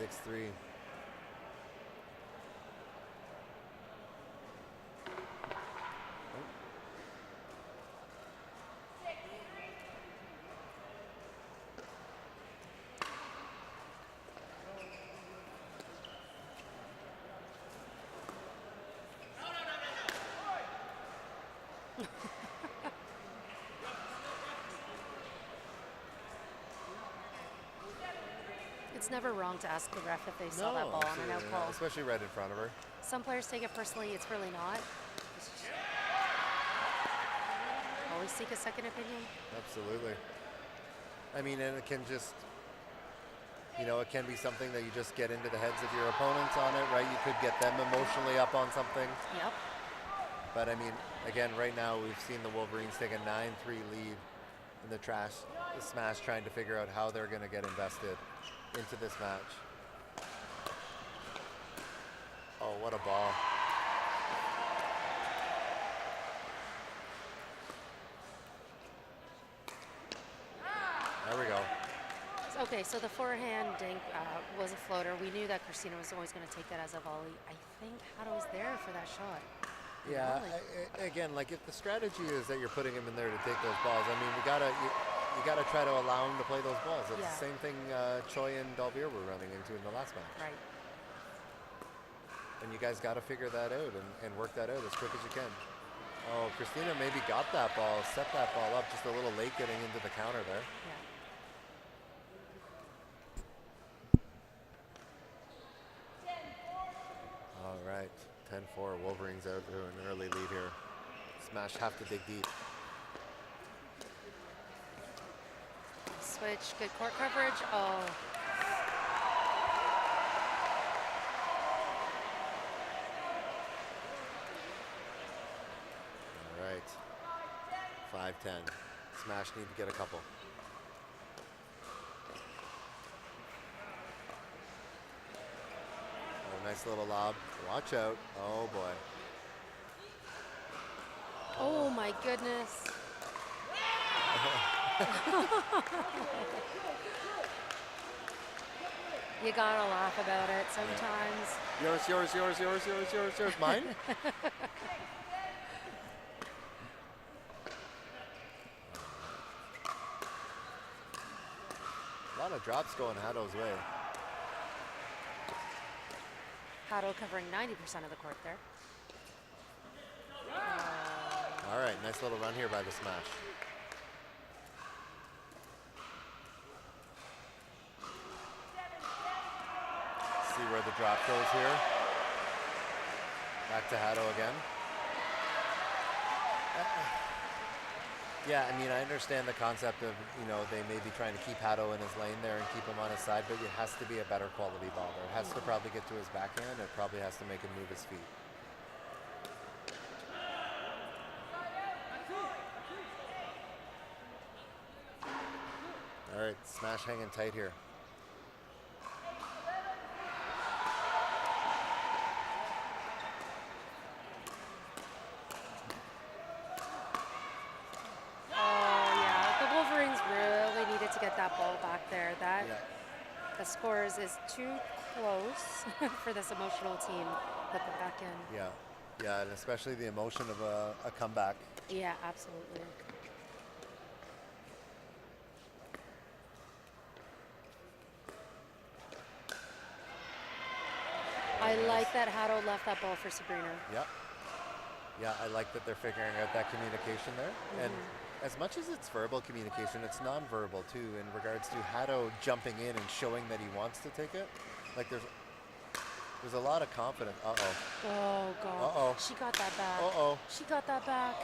6-3. It's never wrong to ask the ref if they saw that ball on an out absolutely call. not, especially right in front of her. Some players take it personally. It's really not. It's just always seek a second opinion. Absolutely. I mean, and it can just, you know, it can be something that you just get into the heads of your opponents on it, right? You could get them emotionally up on something. Yep. But I mean, again, right now we've seen the Wolverines take a 9-3 lead in the smash, trying to figure out how they're going to get invested into this match. Oh, what a ball. There we go. Okay, so the forehand dink was a floater. We knew that Christina was always going to take that as a volley. I think Hato was there for that shot. Yeah, again, like if the strategy is that you're putting him in there to take those balls, I mean, you gotta try to allow him to play those balls. It's the same thing Choi and Dalvier were running into in the last match. Right. And you guys got to figure that out and work that out as quick as you can. Oh, Christina maybe got that ball, set that ball up just a little late getting into the counter there. Yeah. All right, 10-4, Wolverines out to an early lead here. Smash have to dig deep. Switch, good court coverage. Oh. All right, 5-10. Smash need to get a couple. Oh, nice little lob. Watch out. Oh boy. Oh my goodness. You gotta laugh about it sometimes. Yours. Mine? A lot of drops going Hato's way. Hato covering 90% of the court there. All right, nice little run here by the smash. See where the drop goes here. Back to Hato again. Yeah, I mean, I understand the concept of, you know, they may be trying to keep Hato in his lane there and keep him on his side, but it has to be a better quality ball there. It has to probably get to his backhand. It probably has to make him move his feet. All right, smash hanging tight here. To get that ball back there. The scores is too close for this emotional team that they're back in. Yeah, and especially the emotion of a comeback. Yeah, absolutely. I like that Hato left that ball for Sabrina. Yeah, I like that they're figuring out that communication there. And as much as it's verbal communication, it's non-verbal too, in regards to Hato jumping in and showing that he wants to take it. Like there's a lot of confidence. Uh-oh. Oh, God. Uh-oh. She got that back. Uh-oh. She got that back.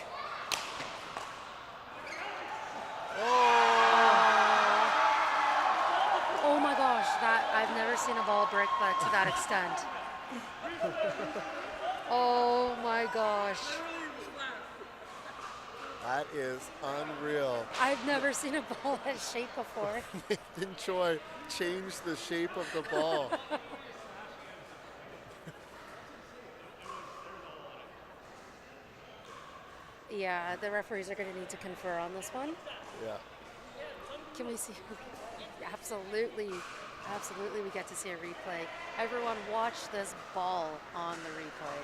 Oh my gosh, I've never seen a ball break to that extent. Oh my gosh. That is unreal. I've never seen a ball that shape before. Nathan Choi changed the shape of the ball. Yeah, the referees are going to need to confer on this one. Yeah. Can we see? Absolutely Absolutely, we get to see a replay. Everyone watch this ball on the replay.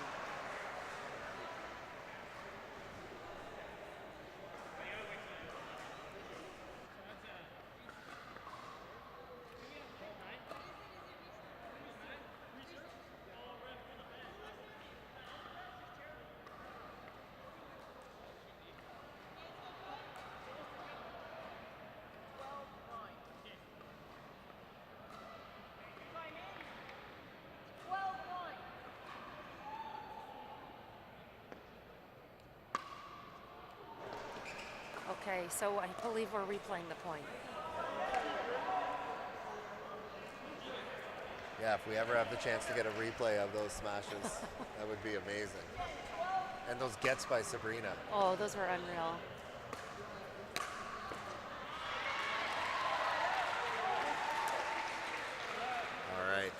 Okay, so I believe we're replaying the point. Yeah, if we ever have the chance to get a replay of those smashes, that would be amazing. And those gets by Sabrina. Oh, those were unreal. All right.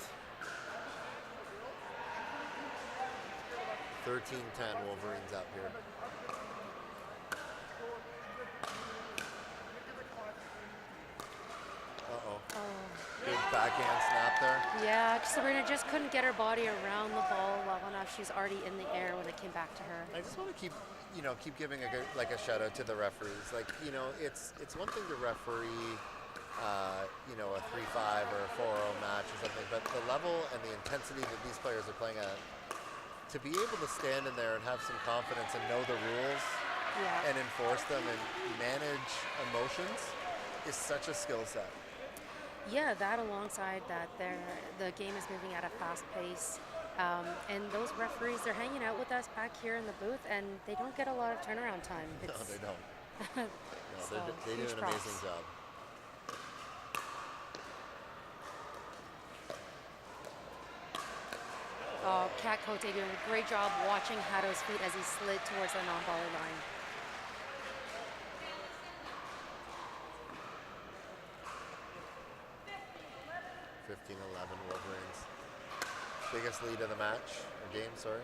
13-10 Wolverines up here. Uh-oh. Big backhand snap there. Yeah, Sabrina just couldn't get her body around the ball well enough. She's already in the air when it came back to her. I just want to keep giving a shout out to the referees. Like, it's one thing to referee, a 3-5 or a 4-0 match or something, but the level and the intensity that these players are playing at, to be able to stand in there and have some confidence and know the rules and enforce them and manage emotions is such a skill set. Yeah, that alongside that, the game is moving at a fast pace. And those referees, they're hanging out with us back here in the booth, and they don't get a lot of turnaround time. No, they don't. So, they do huge an props. amazing job. Oh, Kat Cote doing a great job watching Hato's feet as he slid towards the non-baller line. Wolverines. Biggest lead of the match, or game, sorry.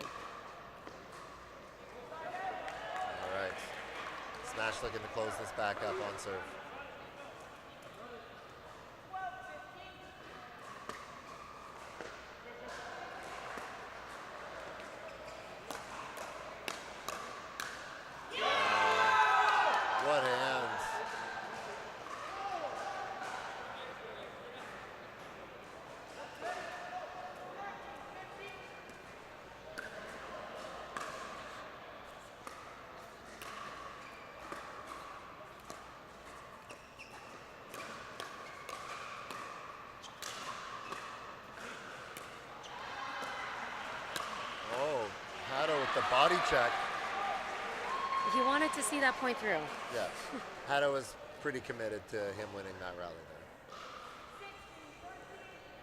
All right. Smash looking to close this back up on serve. Wow. What hands. The body check. He wanted to see that point through. Yeah. Hato was pretty committed to him winning that rally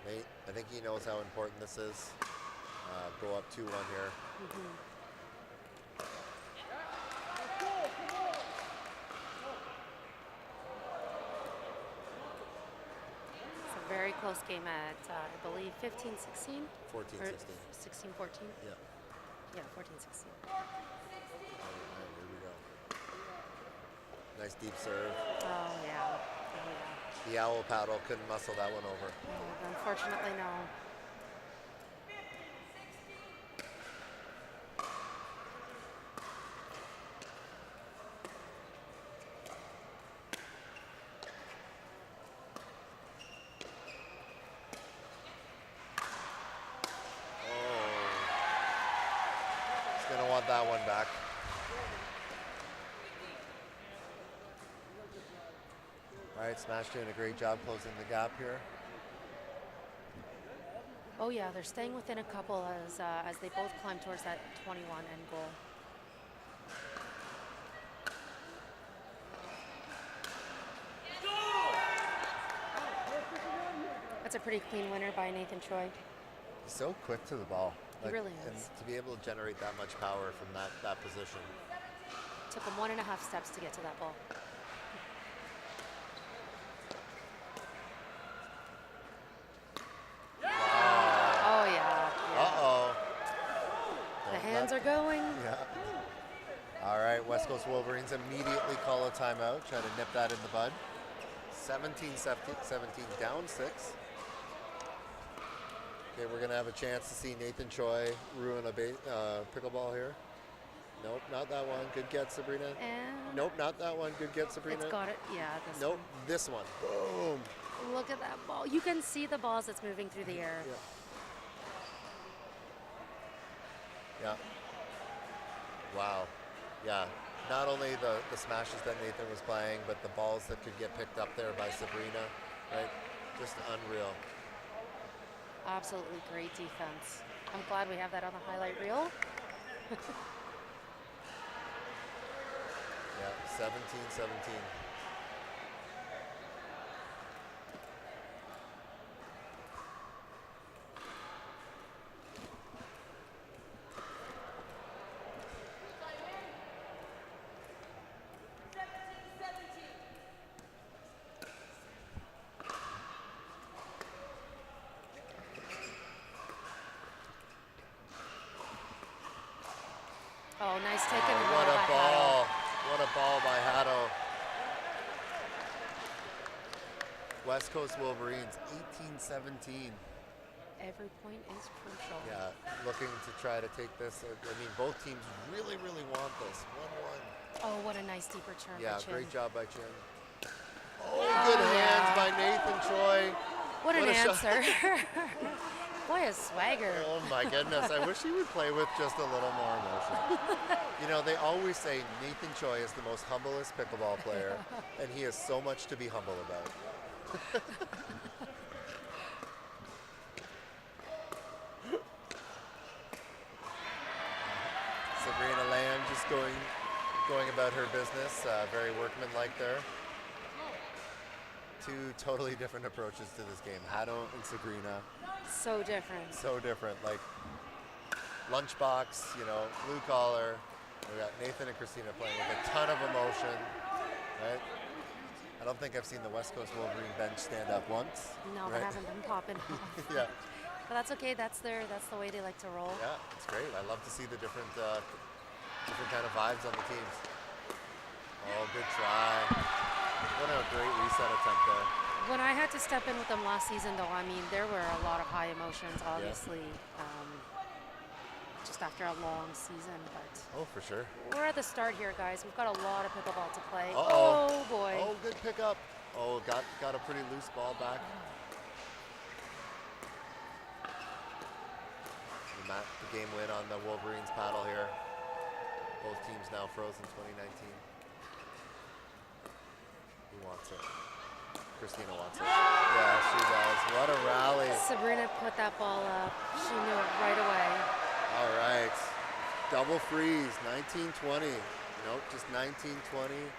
there. I think he knows how important this is. Go up 2-1 here. It's a very close game at, I believe, 15-16? 14-16. 16-14? Yeah. Yeah, 14-16. All right, here we go. Nice deep serve. Oh, yeah. Oh, yeah. The owl paddle couldn't muscle that one over. Oh, unfortunately, no. Gonna want that one back. All right, Smash doing a great job closing the gap here. Oh yeah, they're staying within a couple as they both climb towards that 21 end goal. That's a pretty clean winner by Nathan Choi. He's so quick to the ball. He really and is. to be able to generate that much power from that position. Took him 1.5 steps to get to that ball. Wow. Oh yeah. Uh-oh. The hands are going. Yeah. All right, West Coast Wolverines immediately call a timeout, try to nip that in the bud. 17-17, down 6. Okay, we're gonna have a chance to see Nathan Choi ruin a pickleball here. Nope, not that one. Good get, Sabrina. And Nope, not that one. Good get, Sabrina. it's got it. Yeah, this Nope, one. this one. Boom. Look at that ball. You can see the balls that's moving through the air. Yeah. Wow. Yeah. Not only the smashes that Nathan was playing, but the balls that could get picked up there by Sabrina, right? Just unreal. Absolutely great defense. I'm glad we have that on the highlight reel. Yeah, 17-17. Oh, nice taken. What a ball. What a ball by Haddo. West Coast Wolverines, 18-17. Every point is crucial. Yeah, looking to try to take this. I mean, both teams really, really want this. 1-1. Oh, what a nice deep return Yeah, by Chin. great job by Chin. Oh, good hands by Nathan Choi. What an a shot. answer. Boy, a swagger. Oh my goodness, I wish he would play with just a little more emotion. You know, they always say Nathan Choi is the most humblest pickleball player, and he has so much to be humble about. Sabrina Lamb just going about her business, very workmanlike there. Two totally different approaches to this game. Haddo and Sabrina. So different. So different. Like lunchbox, you know, blue collar. We got Nathan and Christina playing with a ton of emotion, right? I don't think I've seen the West Coast Wolverine bench stand up once. No, right? they haven't been popping off. Yeah. But that's okay. That's the way they like to roll. Yeah, it's great. I love to see the different kind of vibes on the teams. Oh, good try. What a great reset attempt there. When I had to step in with them last season, though, I mean, there were a lot of high emotions, obviously, just after a long season. But oh, for sure. we're at the start here, guys. We've got a lot of pickleball to play. Uh-oh. Oh, boy. Oh, good pickup. Oh, got a pretty loose ball back. The game win on the Wolverines paddle here. Both teams now frozen 2019. Who wants it? Christina wants it. Yeah, she does. What a rally. Sabrina put that ball up. She knew it right away. All right. Double freeze, 19-20. Nope, just 19-20.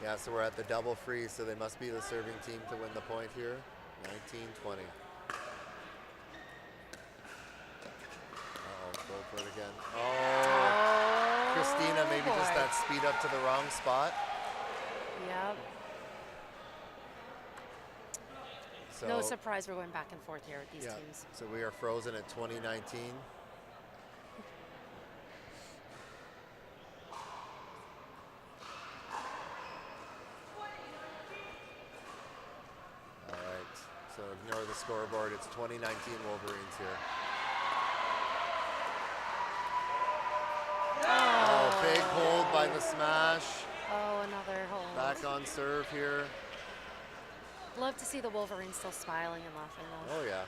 Yeah, so we're at the double freeze, so they must be the serving team to win the point here. 19-20. Go for it again. Oh, Christina, maybe boy. just that speed up to the wrong spot. Yep. So, No surprise we're going back and forth here with these yeah, teams. so we are frozen at 2019. All right, so ignore the scoreboard. It's 2019 Wolverines here. Oh, big hold by the smash. Oh, another hold. Back on serve here. Love to see the Wolverines still smiling and laughing, though. Oh, yeah.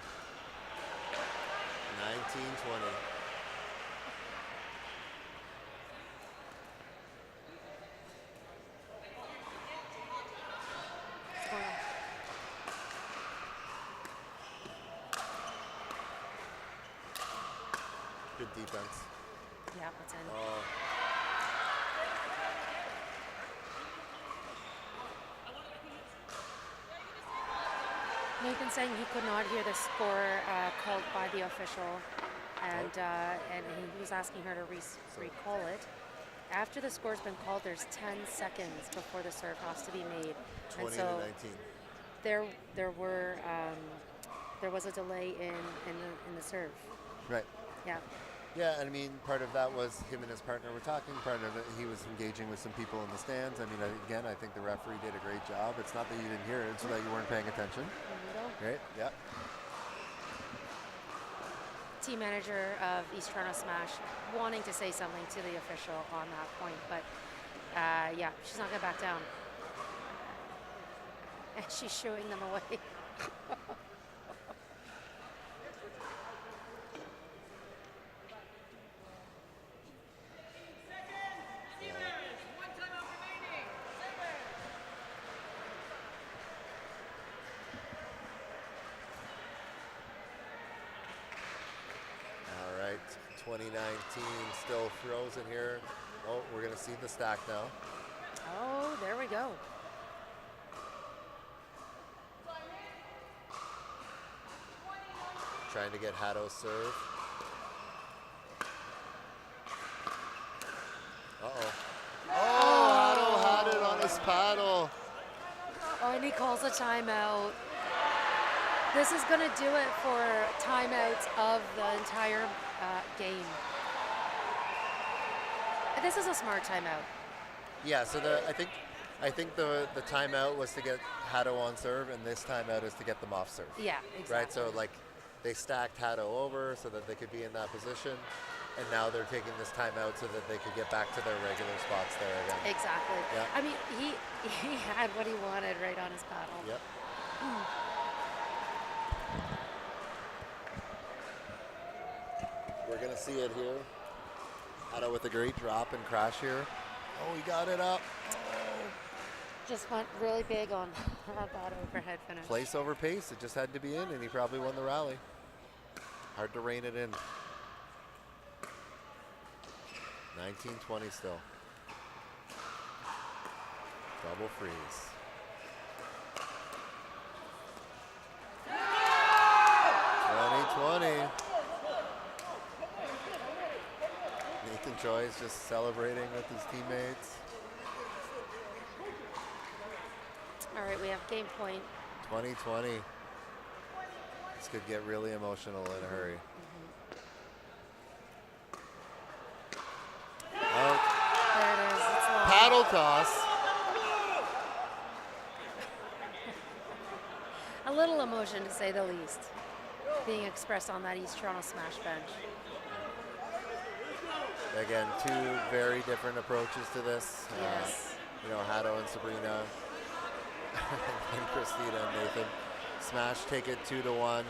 19-20. Good defense. Yeah, that's in. Oh. Nathan saying he could not hear the score called by the official, and he was asking her to recall it. After the score's been called, there's 10 seconds before the serve has to be made. 20 and so to 19. there was a delay in the serve. Right. Yeah. Yeah, and I mean, part of that was him and his partner were talking. Part of it, he was engaging with some people in the stands. I mean, again, I think the referee did a great job. It's not that you didn't hear it, it's that you weren't paying attention. Right? Yeah. Team manager of East Toronto Smash wanting to say something to the official on that point, but yeah, she's not going to back down. And she's shooing them away. All right, 2019 still frozen here. Oh, we're going to see the stack now. Oh, there we go. Trying to get Haddo's serve. Uh-oh. Oh, Haddo had it on his paddle. Oh, and he calls a timeout. This is going to do it for timeouts of the entire game. This is a smart timeout. Yeah, so I think the timeout was to get Haddo on serve, and this timeout is to get them off serve. Yeah, exactly. Right, so like they stacked Haddo over so that they could be in that position, and now they're taking this timeout so that they could get back to their regular spots there again. Exactly. Yeah. I mean, he had what he wanted right on his paddle. Yep. We're gonna see it here. Haddo with a great drop and crash here. Oh, he got it up. Just went really big on that overhead finish. Place over pace. It just had to be in, and he probably won the rally. Hard to rein it in. 19-20 still. Double freeze. Nathan Choi is just celebrating with his teammates. All right, we have game point. 2020. This could get really emotional in a hurry. Oh. There it is. It's long. Paddle toss. A little emotion, to say the least, being expressed on that East Toronto Smash bench. Again, two very different approaches to this. Yes. You know, Haddo and Sabrina, and Christina and Nathan. Smash take it 2-1.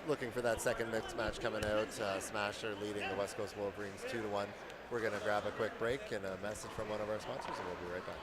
Looking for that second mixed match coming out. Smash are leading the West Coast Wolverines 2-1. We're going to grab a quick break and a message from one of our sponsors, and we'll be right back.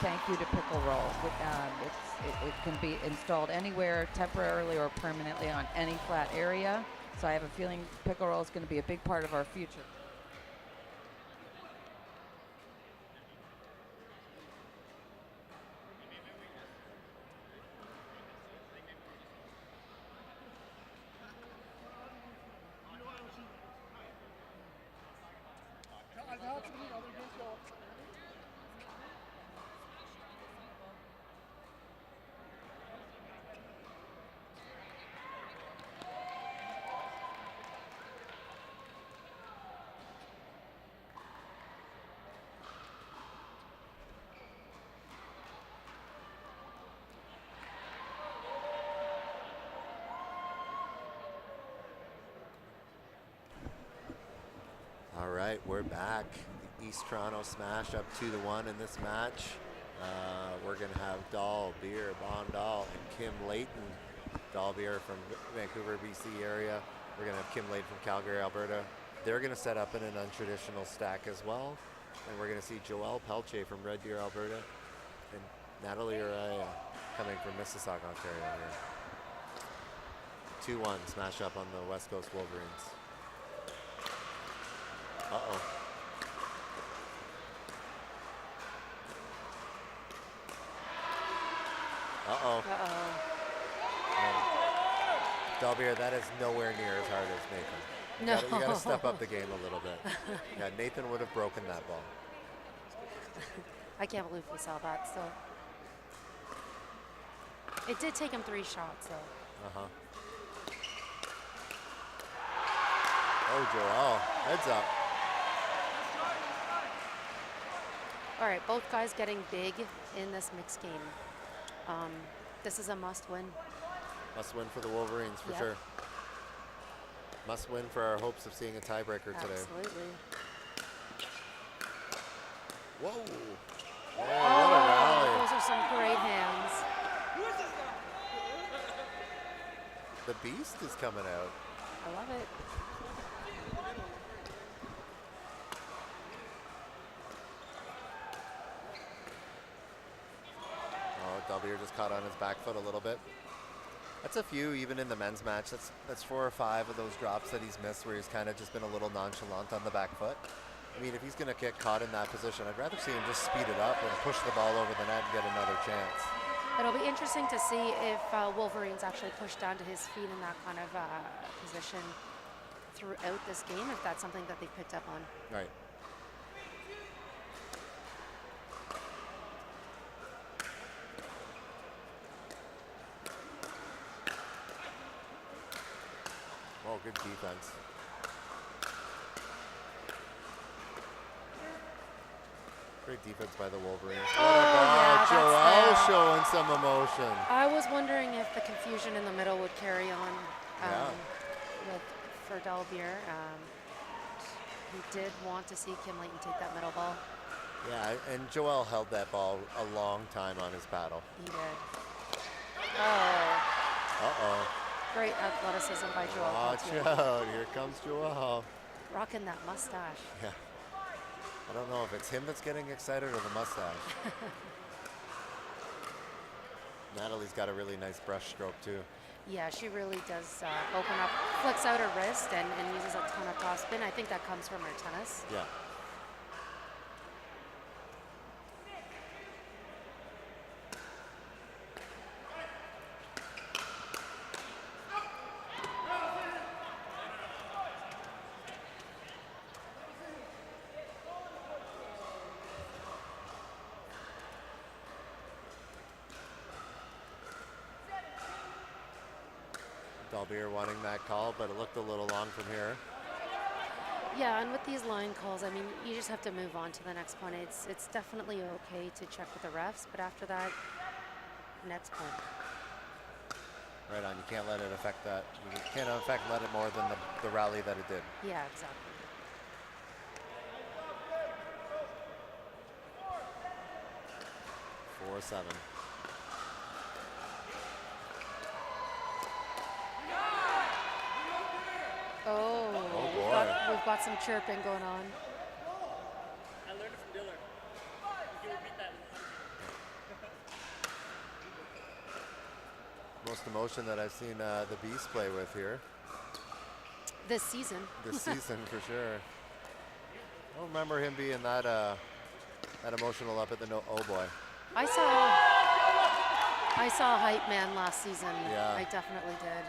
Thank you to Pickle Roll. It can be installed anywhere, temporarily or permanently, on any flat area. So I have a feeling Pickle Roll is going to be a big part of our future. We're back. The East Toronto Smash up 2-1 in this match. We're going to have Dahl, Beer, Bondal, and Kim Layton. Dahl Beer from Vancouver, BC area. We're going to have Kim Layton from Calgary, Alberta. They're going to set up in an untraditional stack as well. And we're going to see Joelle Pelche from Red Deer, Alberta, and Natalie Uraya coming from Mississauga, Ontario here. 2-1 smash up on the West Coast Wolverines. Uh-oh. Uh-oh. Uh-oh. Dalbier, that is nowhere near as hard as Nathan. No. You got to step up the game a little bit. Yeah, Nathan would have broken that ball. I can't believe we saw that. So it did take him 3 shots, though. Uh-huh. Oh, Joel, heads up. All right, both guys getting big in this mixed game. This is a must-win. Must win for the Wolverines, for Yep. sure. Must win for our hopes of seeing a tiebreaker today. Absolutely. Whoa. Oh, what a rally. Those are some great hands. The beast is coming out. I love it. Oh, Dalbier just caught on his back foot a little bit. That's a few, even in the men's match. That's 4 or 5 of those drops that he's missed where he's kind of just been a little nonchalant on the back foot. I mean, if he's going to get caught in that position, I'd rather see him just speed it up and push the ball over the net and get another chance. It'll be interesting to see if Wolverines actually push down to his feet in that kind of position throughout this game, if that's something that they picked up on. Right. Oh, good defense. Great defense by the Wolverines. Oh, What a ball. yeah, that's Joel there. showing some emotion. I was wondering if the confusion in the middle would carry on for Dalbier. He did want to see Kim Layton take that middle ball. Yeah, and Joel held that ball a long time on his paddle. He did. Oh, Uh-oh. great athleticism by Joel. Watch Peltier. out. Here comes Joel. Rocking that mustache. Yeah. I don't know if it's him that's getting excited or the mustache. Natalie's got a really nice brush stroke, too. Yeah, she really does open up, flicks out her wrist and uses a ton of topspin. I think that comes from her tennis. Yeah. Dalbier wanting that call, but it looked a little long from here. Yeah, and with these line calls, I mean, you just have to move on to the next point. It's definitely okay to check with the refs, but after that, next point. Right on. You can't let it affect that. You can't let it more than the rally that it did. Yeah, exactly. Four 7. Oh, boy. we've got some chirping going on. I learned it from Diller. You can repeat that. Most emotion that I've seen the Beast play with here. This season. This season, for sure. I don't remember him being that emotional up at the oh boy. I saw a hype man last season. Yeah. I definitely did.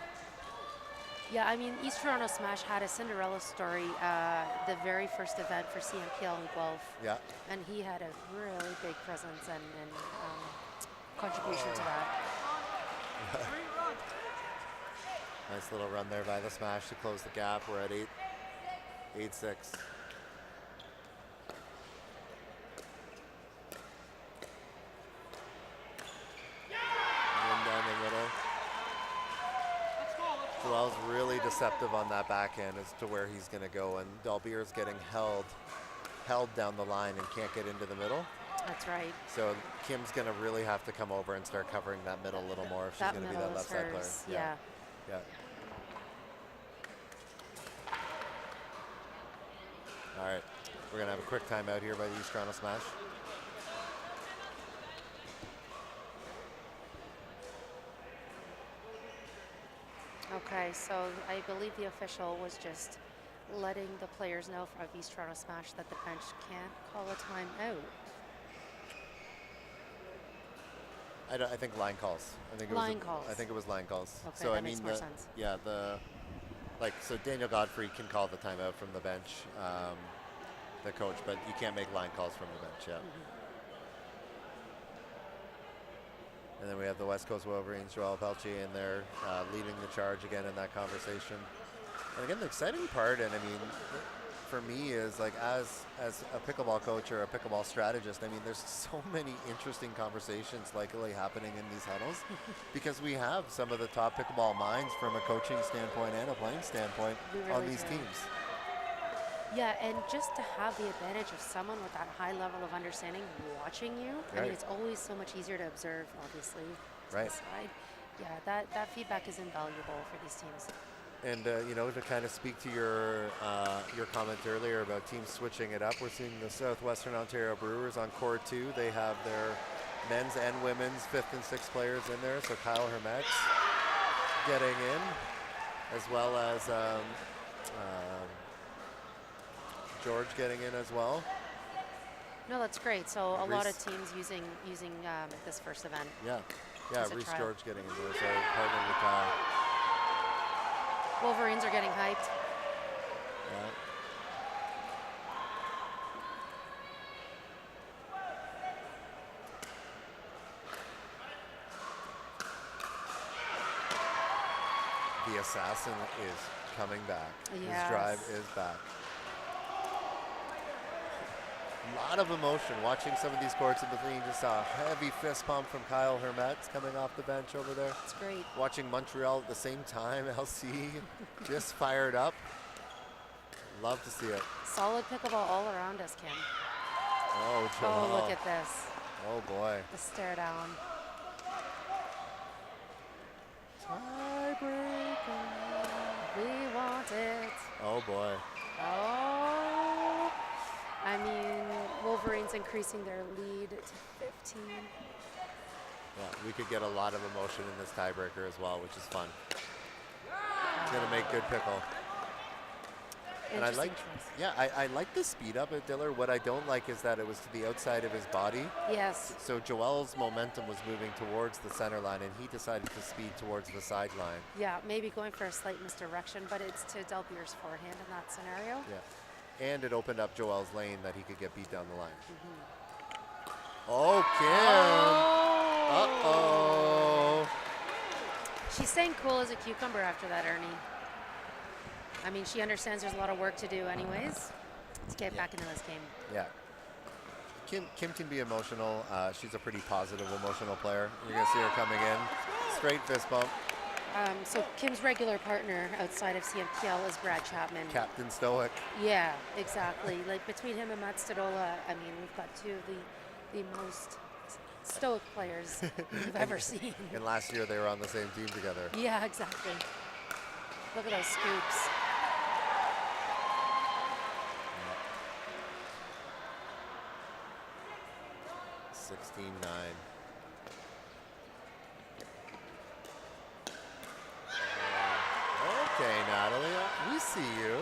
Yeah, I mean, East Toronto Smash had a Cinderella story, the very first event for CNPL in Guelph. Yeah. And he had a really big presence and contribution to that. Nice little run there by the Smash to close the gap. We're at 8-6. Down the middle. Joel's really deceptive on that backhand as to where he's going to go, and Dalbier's getting held down the line and can't get into the middle. That's right. So Kim's going to really have to come over and start covering that middle a little more if she's That going to be middle that is left side player. hers. Yeah. Yeah. All right, we're going to have a quick timeout here by the East Toronto Smash. Okay, so I believe the official was just letting the players know from East Toronto Smash that the bench can't call a timeout. I think line calls. I think Line it was calls. I think it was line calls. Okay, so that I makes mean, more sense. Yeah, so Daniel Godfrey can call the timeout from the bench, the coach, but you can't make line calls from the bench. Yeah. And then we have the West Coast Wolverines, Joel Pelche in there, leading the charge again in that conversation. And again, the exciting part, and I mean, for me is like as a pickleball coach or a pickleball strategist, I mean, there's so many interesting conversations likely happening in these huddles because we have some of the top pickleball minds from a coaching standpoint and a playing standpoint on these teams. Yeah, and just to have the advantage of someone with that high level of understanding watching you, I mean, it's always so much easier to observe, obviously, to the side. Yeah, that feedback is invaluable for these teams. And you know, to kind of speak to your comment earlier about teams switching it up, we're seeing the Southwestern Ontario Brewers on court 2. They have their men's and women's 5th and 6th players in there. So Kyle Hermetz getting in, as well as George getting in as well. No, that's great. So a lot of teams using this first event. Yeah, Reese George getting in there. So partnering with Kyle. Wolverines are getting hyped. Yeah. The assassin is coming back. Yes. His drive is back. A lot of emotion watching some of these courts in between. Just a heavy fist pump from Kyle Hermetz coming off the bench over there. It's great. Watching Montreal at the same time, LC just fired up. Love to see it. Solid pickleball all around us, Kim. Oh, Joel. Oh, look at this. Oh, boy. The stare down. Tiebreaker. We want it. Oh, boy. Oh. I mean, Wolverines increasing their lead to 15. Yeah, we could get a lot of emotion in this tiebreaker as well, which is fun. It's going to make good pickle. And I like, I like the speed up at Diller. What I don't like is that it was to the outside of his body. Yes. So Joel's momentum was moving towards the center line, and he decided to speed towards the sideline. Yeah, maybe going for a slight misdirection, but it's to Delbier's forehand in that scenario. Yeah. And it opened up Joel's lane that he could get beat down the line. Oh, Kim. Uh-oh. She's staying cool as a cucumber after that, Ernie. I mean, she understands there's a lot of work to do anyways. Let's get back into this game. Yeah. Kim can be emotional. She's a pretty positive, emotional player. You're going to see her coming in. Straight fist bump. So Kim's regular partner outside of CNPL is Brad Chapman. Captain Stoic. Yeah, exactly. Like between him and Matt Stadola, I mean, we've got two of the most stoic players you've ever seen. And last year they were on the same team together. Yeah, exactly. Look at those scoops. Yeah. 16-9. Okay, Natalie, we see you.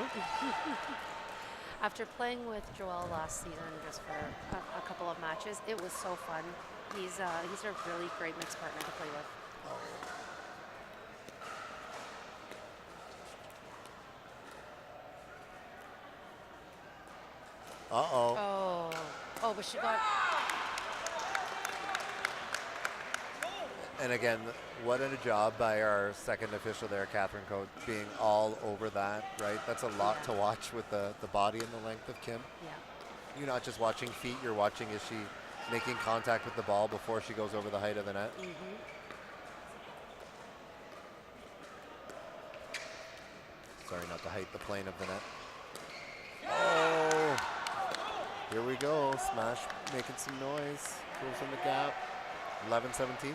After playing with Joel last season just for a couple of matches, it was so fun. He's a really great mixed partner to play with. Uh-oh. Oh, but she got... And again, what a job by our second official there, Catherine Coate, being all over that, right? That's a lot to watch with the body and the length of Kim. Yeah. You're not just watching feet, you're watching is she making contact with the ball before she goes over the height of the net. sorry, not the height, the plane of the net. Oh, here we go. Smash making some noise. Closing the gap. 11-17.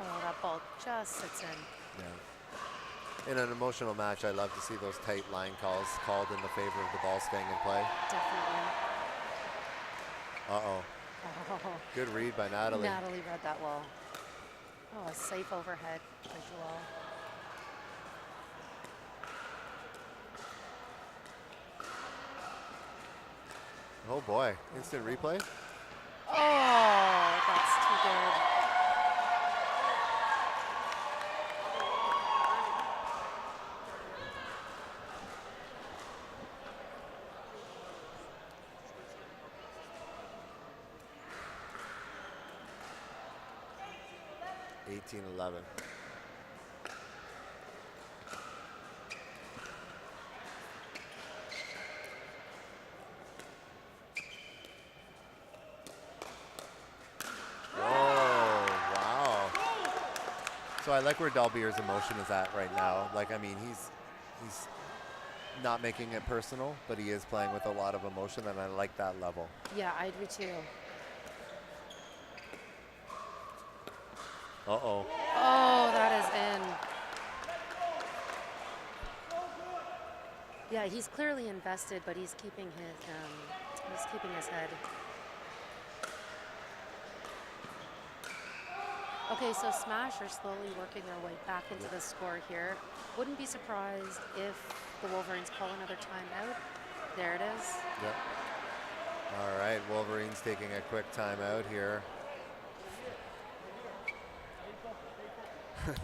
Oh, that ball just sits in. Yeah. In an emotional match, I love to see those tight line calls called in the favor of the ball staying in play. Definitely. Uh-oh. Oh, Good read by Natalie. Natalie read that well. Oh, a safe overhead by Joelle. Oh boy, instant replay. Oh, that's too good. $18-11. So I like where Dalbier's emotion is at right now. Like, I mean, he's not making it personal, but he is playing with a lot of emotion, and I like that level. Yeah, I do too. Uh-oh. Oh, that is in. Yeah, he's clearly invested, but he's keeping his head. Okay, so Smash are slowly working their way back into the score here. Wouldn't be surprised if the Wolverines call another timeout. There it is. Yep. All right, Wolverines taking a quick timeout here.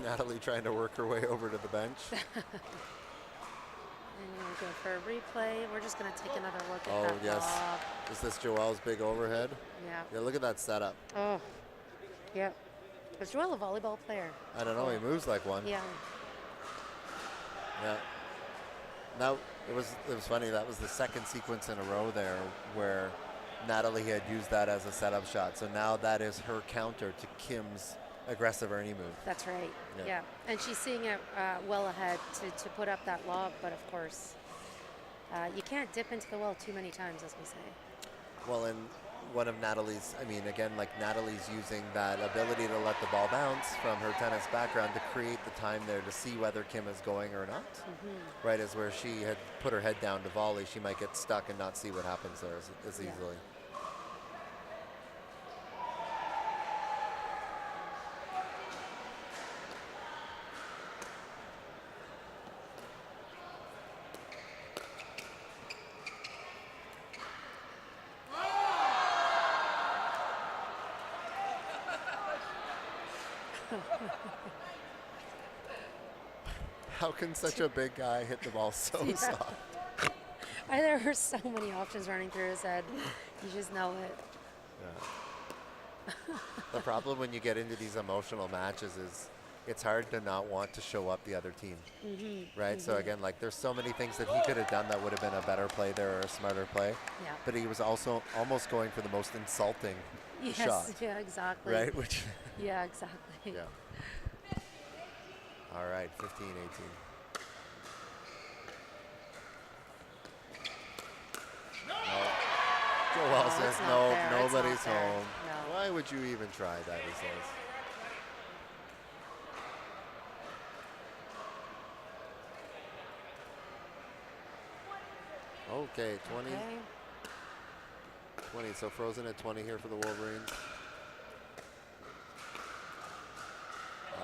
Natalie trying to work her way over to the bench. And we go for a replay. We're just going to take another look at that yes. lob. Is this Joelle's big overhead? Yeah. Yeah, look at that setup. Oh, yep. Was Joelle a volleyball player? I don't know, he moves like one. Yeah. Yeah. Now, it was funny, that was the second sequence in a row there where Natalie had used that as a setup shot. So now that is her counter to Kim's aggressive Ernie move. That's right. Yeah. And she's seeing it well ahead to put up that lob, but of course, you can't dip into the well too many times, as we say. Well, and one of Natalie's, I mean, again, like Natalie's using that ability to let the ball bounce from her tennis background to create the time there to see whether Kim is going or not. Mm-hmm. Right, as where she had put her head down to volley, she might get stuck and not see what happens there as easily. How can such a big guy hit the ball so soft? There are so many options running through his head. You just know it. Yeah. The problem when you get into these emotional matches is it's hard to not want to show up the other team. Mm-hmm. Right? Mm-hmm. So again, like there's so many things that he could have done that would have been a better play there or a smarter play. Yeah. But he was also almost going for the most insulting shot. Yeah, exactly. Right? Which yeah, exactly. Yeah. All right, 15-18. Joelle says no, nobody's home. No. Why would you even try that, he says. Okay, 20. Okay. 20, so frozen at 20 here for the Wolverines.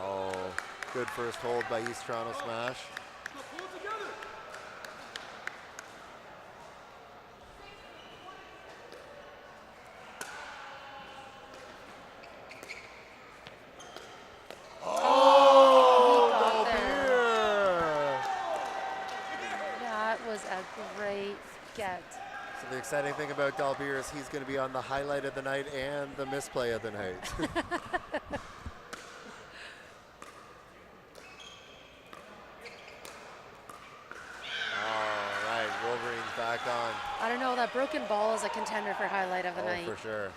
Oh, good first hold by East Toronto Smash. Oh, Dalbir! That was a great get. So the exciting thing about Dalbir is he's going to be on the highlight of the night and the misplay of the night. Back on. I don't know, that broken ball is a contender for highlight of the night. For sure.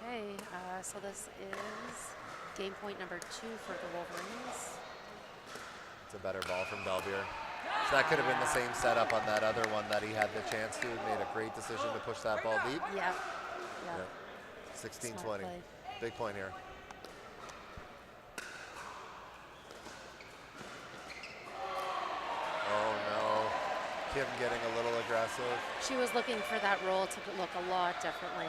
Okay, so this is game point number 2 for the Wolverines. It's a better ball from Dalbier. So that could have been the same setup on that other one that he had the chance to. He made a great decision to push that ball deep. Yeah. Yeah. 16-20. Big point here. Oh no. Kim getting a little aggressive. She was looking for that roll to look a lot differently.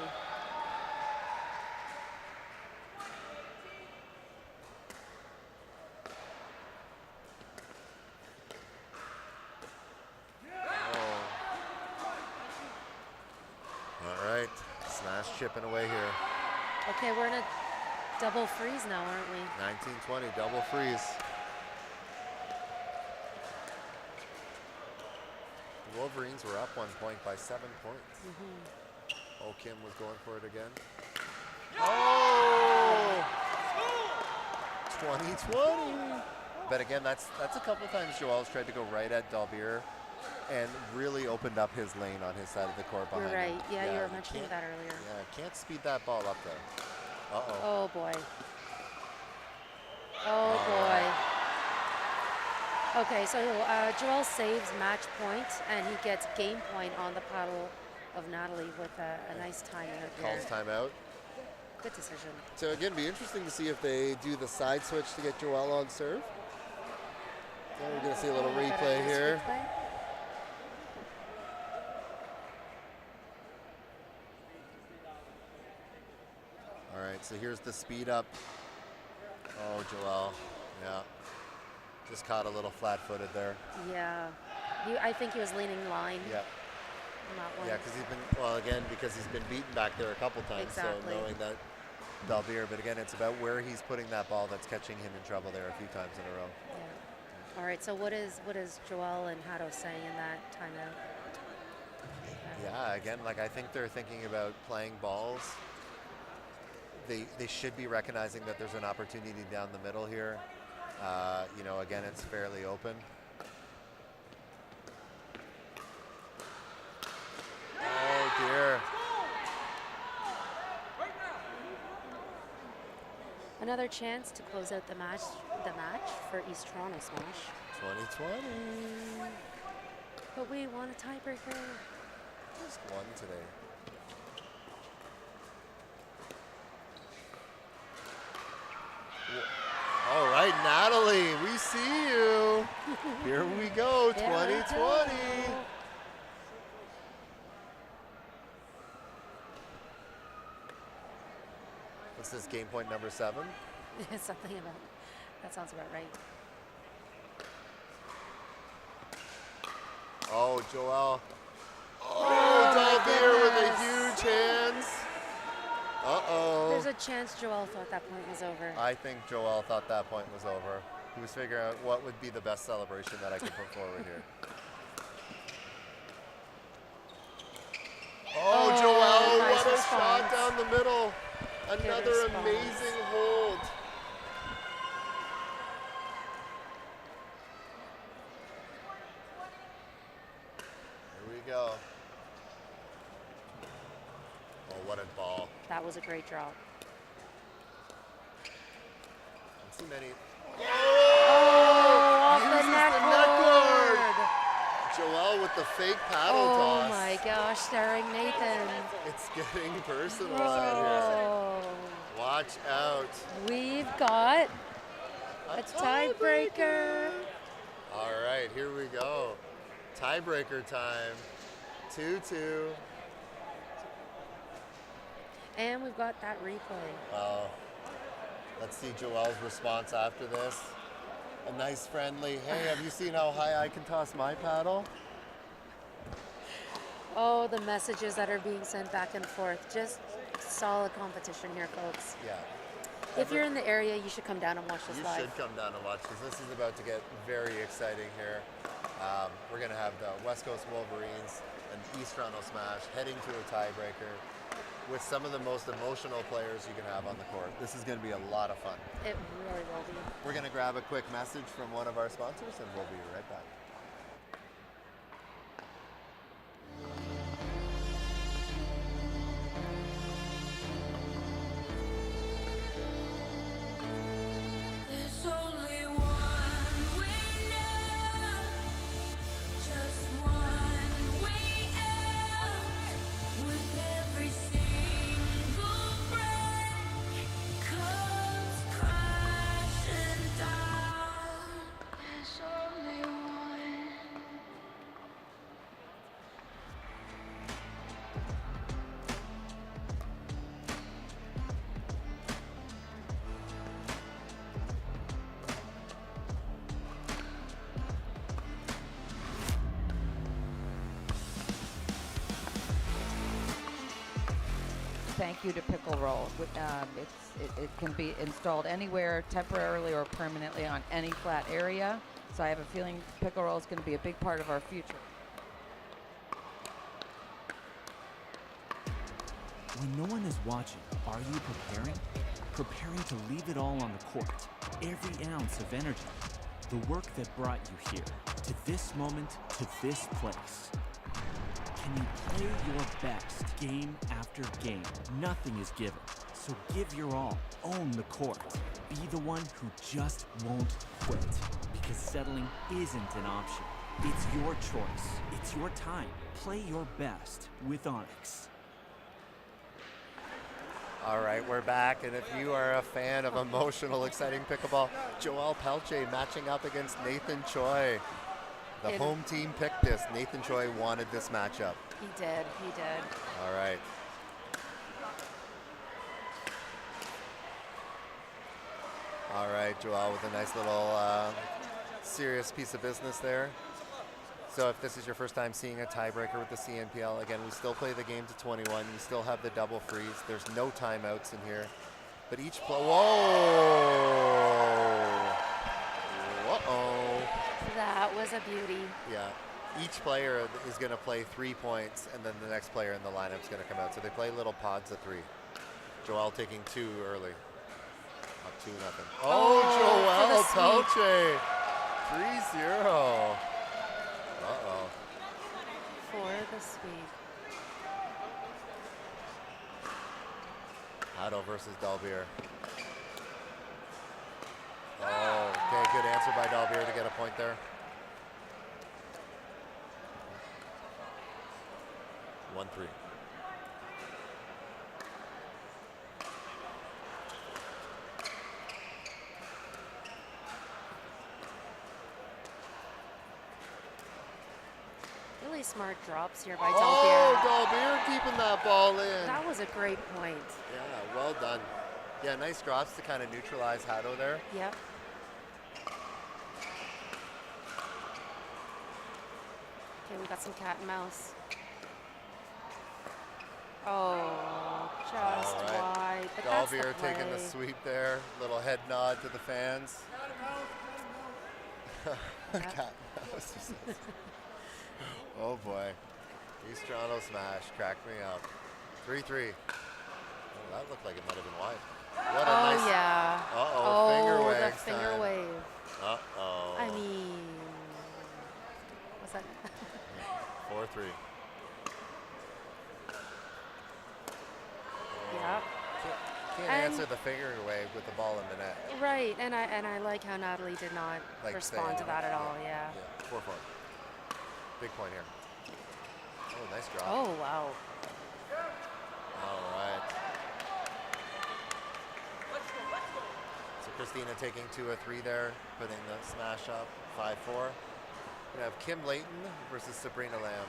All right, Smash chipping away here. Okay, we're in a double freeze now, aren't we? 19-20, double freeze. The Wolverines were up 1 point by 7 points. Oh, Kim was going for it again. Oh! 20-20. But again, that's a couple times Joel's tried to go right at Dalbier and really opened up his lane on his side of the court behind You're right. him. Yeah, you were mentioning that earlier. Yeah, can't speed that ball up there. Uh-oh. Oh, boy. Oh, boy. Okay, so Joel saves match point, and he gets game point on the paddle of Natalie with a nice timeout here. Calls timeout. Good decision. So again, be interesting to see if they do the side switch to get Joel on serve. So we're going to see a little replay here. All right, so here's the speed up. Oh, Joel, yeah. Just caught a little flat-footed there. Yeah. I think he was leaning line. Yeah. Not one. Yeah, because he's been beaten back there a couple times. Exactly. So knowing that Dalbier, but again, it's about where he's putting that ball that's catching him in trouble there a few times in a row. Yeah. All right, so what is Joel and Hato saying in that timeout? Yeah, again, like I think they're thinking about playing balls. They should be recognizing that there's an opportunity down the middle here. You know, again, it's fairly open. Oh dear. Another chance to close out the match for East Toronto Smash. 2020. But we want a tiebreaker. Just one today. All right, Natalie, we see you. Here we go, 2020. What's this, game point number 7? Something about, that sounds about right. Oh, Joel. Oh, Dalbier with a huge hands. Uh-oh. There's a chance Joel thought that point was over. I think Joel thought that point was over. He was figuring out what would be the best celebration that I could put forward here. Oh, Joel, nice what response. a shot down the middle. Good Another response. amazing hold. Here we go. Oh, what a ball. That was a great drop. Don't see many. Oh, off Uses the net guard. cord. Joel with the fake paddle Oh toss. my gosh, staring Nathan. It's getting personal out here. Oh, Watch out. we've got a tiebreaker. All right, here we go. Tiebreaker time. 2-2. And we've got that replay. Well, let's see Joel's response after this. A nice friendly, hey, have you seen how high I can toss my paddle? Oh, the messages that are being sent back and forth. Just solid competition here, folks. Yeah. If you're in the area, you should come down and watch this You live. should come down and watch this. This is about to get very exciting here. We're going to have the West Coast Wolverines and East Toronto Smash heading to a tiebreaker with some of the most emotional players you can have on the court. This is going to be a lot of fun. It really will be. We're going to grab a quick message from one of our sponsors and we'll be right back. thank you to pickle roll. It can be installed anywhere, temporarily or permanently on any flat area. So I have a feeling pickle roll is going to be a big part of our future. When no one is watching, are you preparing? Preparing to leave it all on the court. Every ounce of energy. The work that brought you here, to this moment, to this place. Can you play your best game after game? Nothing is given, so give your all. Own the court. Be the one who just won't quit. Because settling isn't an option. It's your choice. It's your time. Play your best with Onyx. All right, we're back, and if you are a fan of emotional, exciting pickleball, Joel Pelche matching up against Nathan Choi. The home team picked this. Nathan Choi wanted this matchup. He did. All right. All right, Joel with a nice little serious piece of business there. So if this is your first time seeing a tiebreaker with the CNPL, again, we still play the game to 21. We still have the double freeze. There's no timeouts in here. But each play, whoa! Uh-oh. That was a beauty. Yeah. Each player is going to play 3 points, and then the next player in the lineup is going to come out. So they play little pods of 3. Joel taking 2 early. Up 2-0. Oh, Joel Pelche. 3-0. Uh-oh. For the sweep. Otto versus Dalbeer. Oh, okay, good answer by Dalbeer to get a point there. 1-3. Really smart drops here by Dalbeer. Oh, Dalbeer keeping that ball in. That was a great point. Yeah, well done. Yeah, nice drops to kind of neutralize Hato there. Yep. Okay, we got some cat and mouse. Oh, just wide. But that's the Dalbeer play. taking the sweep there. Little head nod to the fans. Cat and mouse, he says. Oh boy. East Toronto smash. Cracked me up. 3-3. Oh, that looked like it might have been wide. What a nice. Yeah. Uh-oh. Finger the waves finger time. wave. Uh-oh. I mean, what's that? 4-3. Yeah. Can't answer the finger wave with the ball in the net. Right, and I like how Natalie did not respond to that at all. Yeah. 4-4. Big point here. Oh, nice drop. Oh wow. All right. So Christina taking 2-3 there, putting the smash up 5-4. We have Kim Layton versus Sabrina Lamb.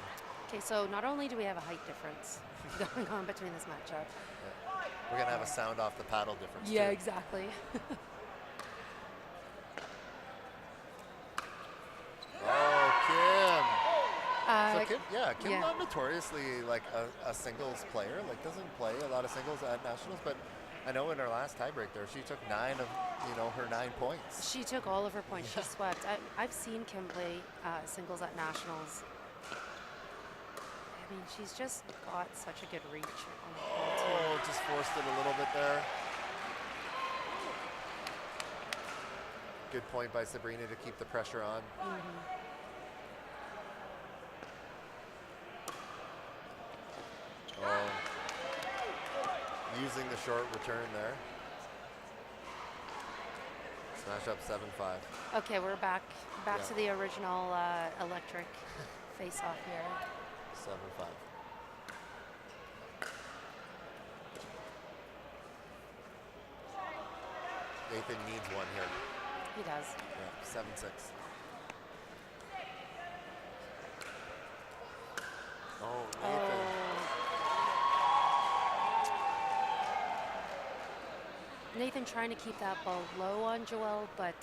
Okay, so not only do we have a height difference going on between this matchup. Yeah. We're gonna have a sound off the paddle difference. Yeah, too. exactly. Oh, Kim. Kim yeah. not notoriously like a singles player. Like doesn't play a lot of singles at nationals, but I know in her last tiebreak there, she took 9 of her 9 points. She took all of her points. She swept. I've seen Kim play singles at nationals. I mean, she's just got such a good reach on the ball too. Oh, just forced it a little bit there. Good point by Sabrina to keep the pressure on. Oh, using the short return there. Smash up 7-5. Okay, we're back to the original electric face-off here. 7-5. Nathan needs one here. He does. Yeah, 7-6. Oh, Nathan. Nathan trying to keep that ball low on Joelle, but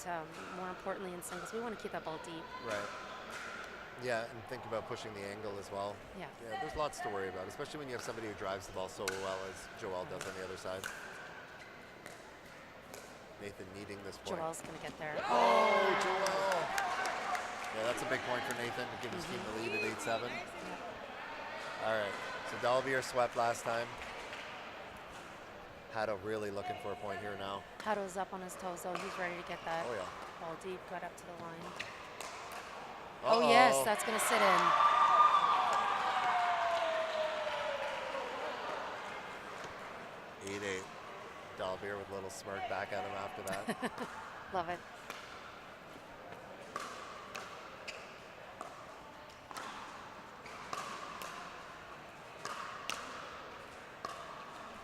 more importantly in singles, we want to keep that ball deep. Right. Yeah, and think about pushing the angle as well. Yeah. Yeah, there's lots to worry about, especially when you have somebody who drives the ball so well as Joel does on the other side. Nathan needing this point. Joel's going to get there. Oh, Joel! Yeah, that's a big point for Nathan to give his team the lead at 8-7. All right, so Dalvier swept last time. Haddo really looking for a point here now. Haddo's up on his toes, though. He's ready to get that Oh, yeah. ball deep, got up to the line. Uh-oh. Oh, yes, that's going to sit in. Dalvier with a little smirk back at him after that. Love it.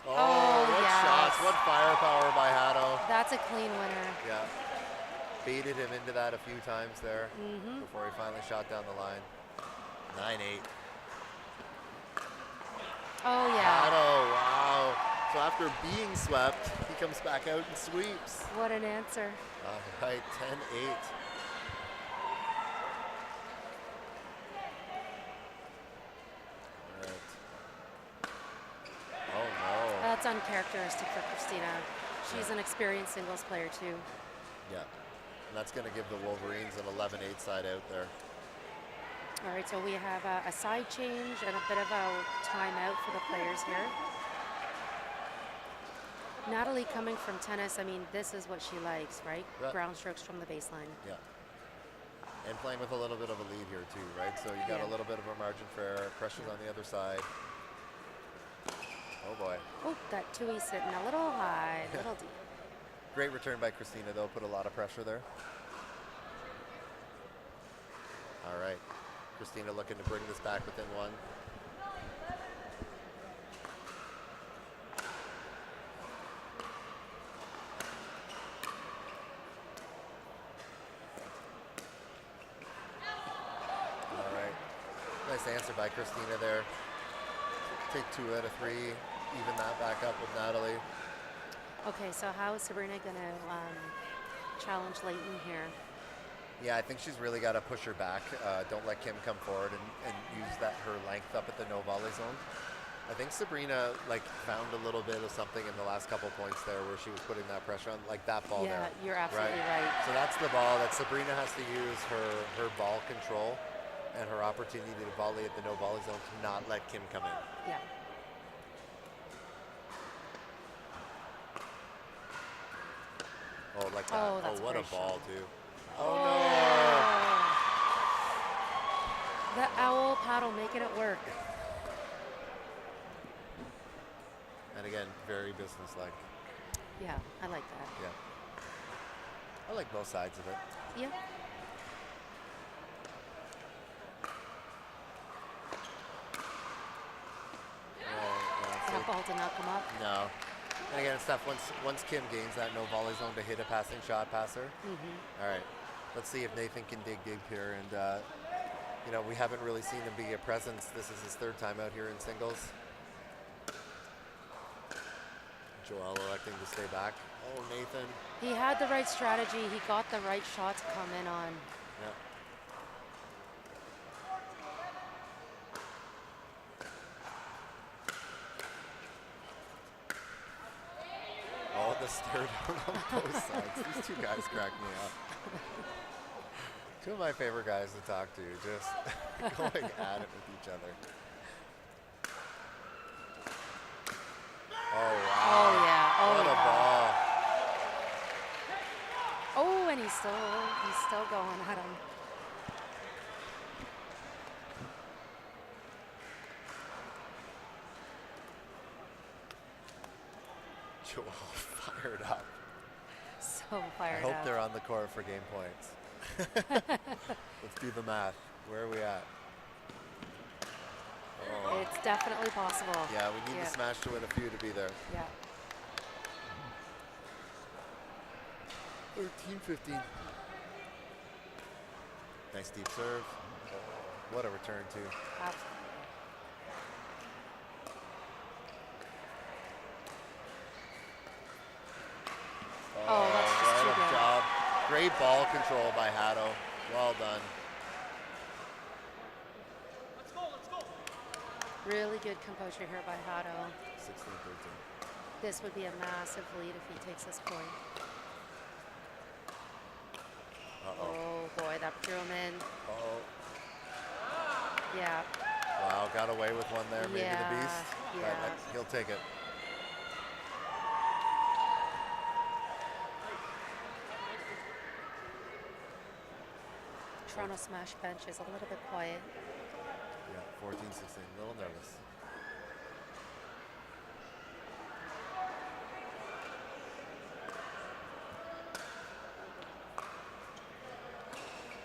Oh, what yes. shots, what firepower by Haddo. That's a clean winner. Yeah. Baited him into that a few times there before he finally shot down the line. 9-8. Oh, yeah. Haddo, wow. So after being swept, he comes back out and sweeps. What an answer. All right, 10-8. All right. Oh, no. That's uncharacteristic for Christina. She's an experienced singles player, too. Yeah. And that's going to give the Wolverines an 11-8 side out there. All right, so we have a side change and a bit of a timeout for the players here. Natalie coming from tennis, I mean, this is what she likes, right? Yeah. Ground strokes from the baseline. Yeah. And playing with a little bit of a lead here too, right? So you got a little bit of a margin for error. Pressure's on the other side. Oh boy. Oh, that two-y sitting a little high, a little deep. Great return by Christina though, put a lot of pressure there. All right. Christina looking to bring this back within one. Nice answer by Christina there. Take 2 out of 3, even that back up with Natalie. Okay, so how is Sabrina going to challenge Leighton here? Yeah, I think she's really got to push her back. Don't let Kim come forward and use her length up at the no volley zone. I think Sabrina found a little bit of something in the last couple points there where she was putting that pressure on, like that ball there. Yeah, you're absolutely right. So that's the ball that Sabrina has to use her ball control and her opportunity to volley at the no volley zone to not let Kim come in. Yeah. Oh, like that. Oh, that's what a great ball, shot. too. Oh, no. The owl paddle making it work. And again, very businesslike. Yeah, I like that. Yeah. I like both sides of it. Yeah. That ball did not come up. No. And again, it's tough once Kim gains that no volley zone to hit a passing shot past her. All right. Let's see if Nathan can dig deep here. And, we haven't really seen him be a presence. This is his 3rd time out here in singles. Joel electing to stay back. Oh, Nathan. He had the right strategy. He got the right shot to come in on. Yeah. Oh, the stare down on both sides. These two guys crack me up. Two of my favorite guys to talk to, just going at it with each other. Oh, wow. Oh, yeah. Oh, what a ball. Oh, and he's still going at him. Joel fired up. So fired I hope up. they're on the court for game points. Let's do the math. Where are we at? Oh. It's definitely possible. Yeah, we need to smash to win a few to be there. Yeah. 13-15. Nice deep serve. What a return, too. Absolutely. Oh, that's just too what a good. job. Great ball control by Haddo. Well done. Really good composure here by Hato. 16-13. This would be a massive lead if he takes this point. Oh boy, that Perlman. Yeah. Wow, got away with one there, maybe the beast. Yeah. But he'll take it. Toronto Smash bench is a little bit quiet. Yeah, 14-16, a little nervous.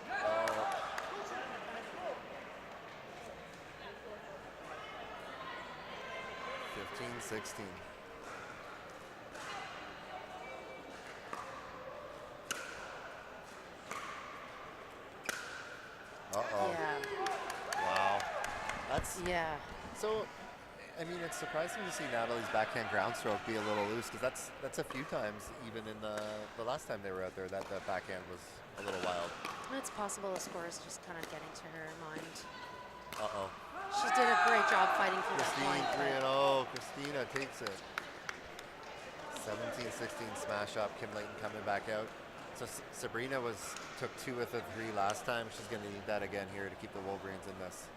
Oh. 15-16. Uh-oh. Yeah. Wow. That's Yeah. so. I mean, it's surprising to see Natalie's backhand ground stroke be a little loose because that's a few times, even in the last time they were out there, that the backhand was a little wild. It's possible the score is just kind of getting to her mind. Uh-oh. She did a great job fighting for that Christine point. 3-0. Christina takes it. 17-16 smash up. Kim Layton coming back out. So Sabrina took 2 of the 3 last time. She's going to need that again here to keep the Wolverines in this.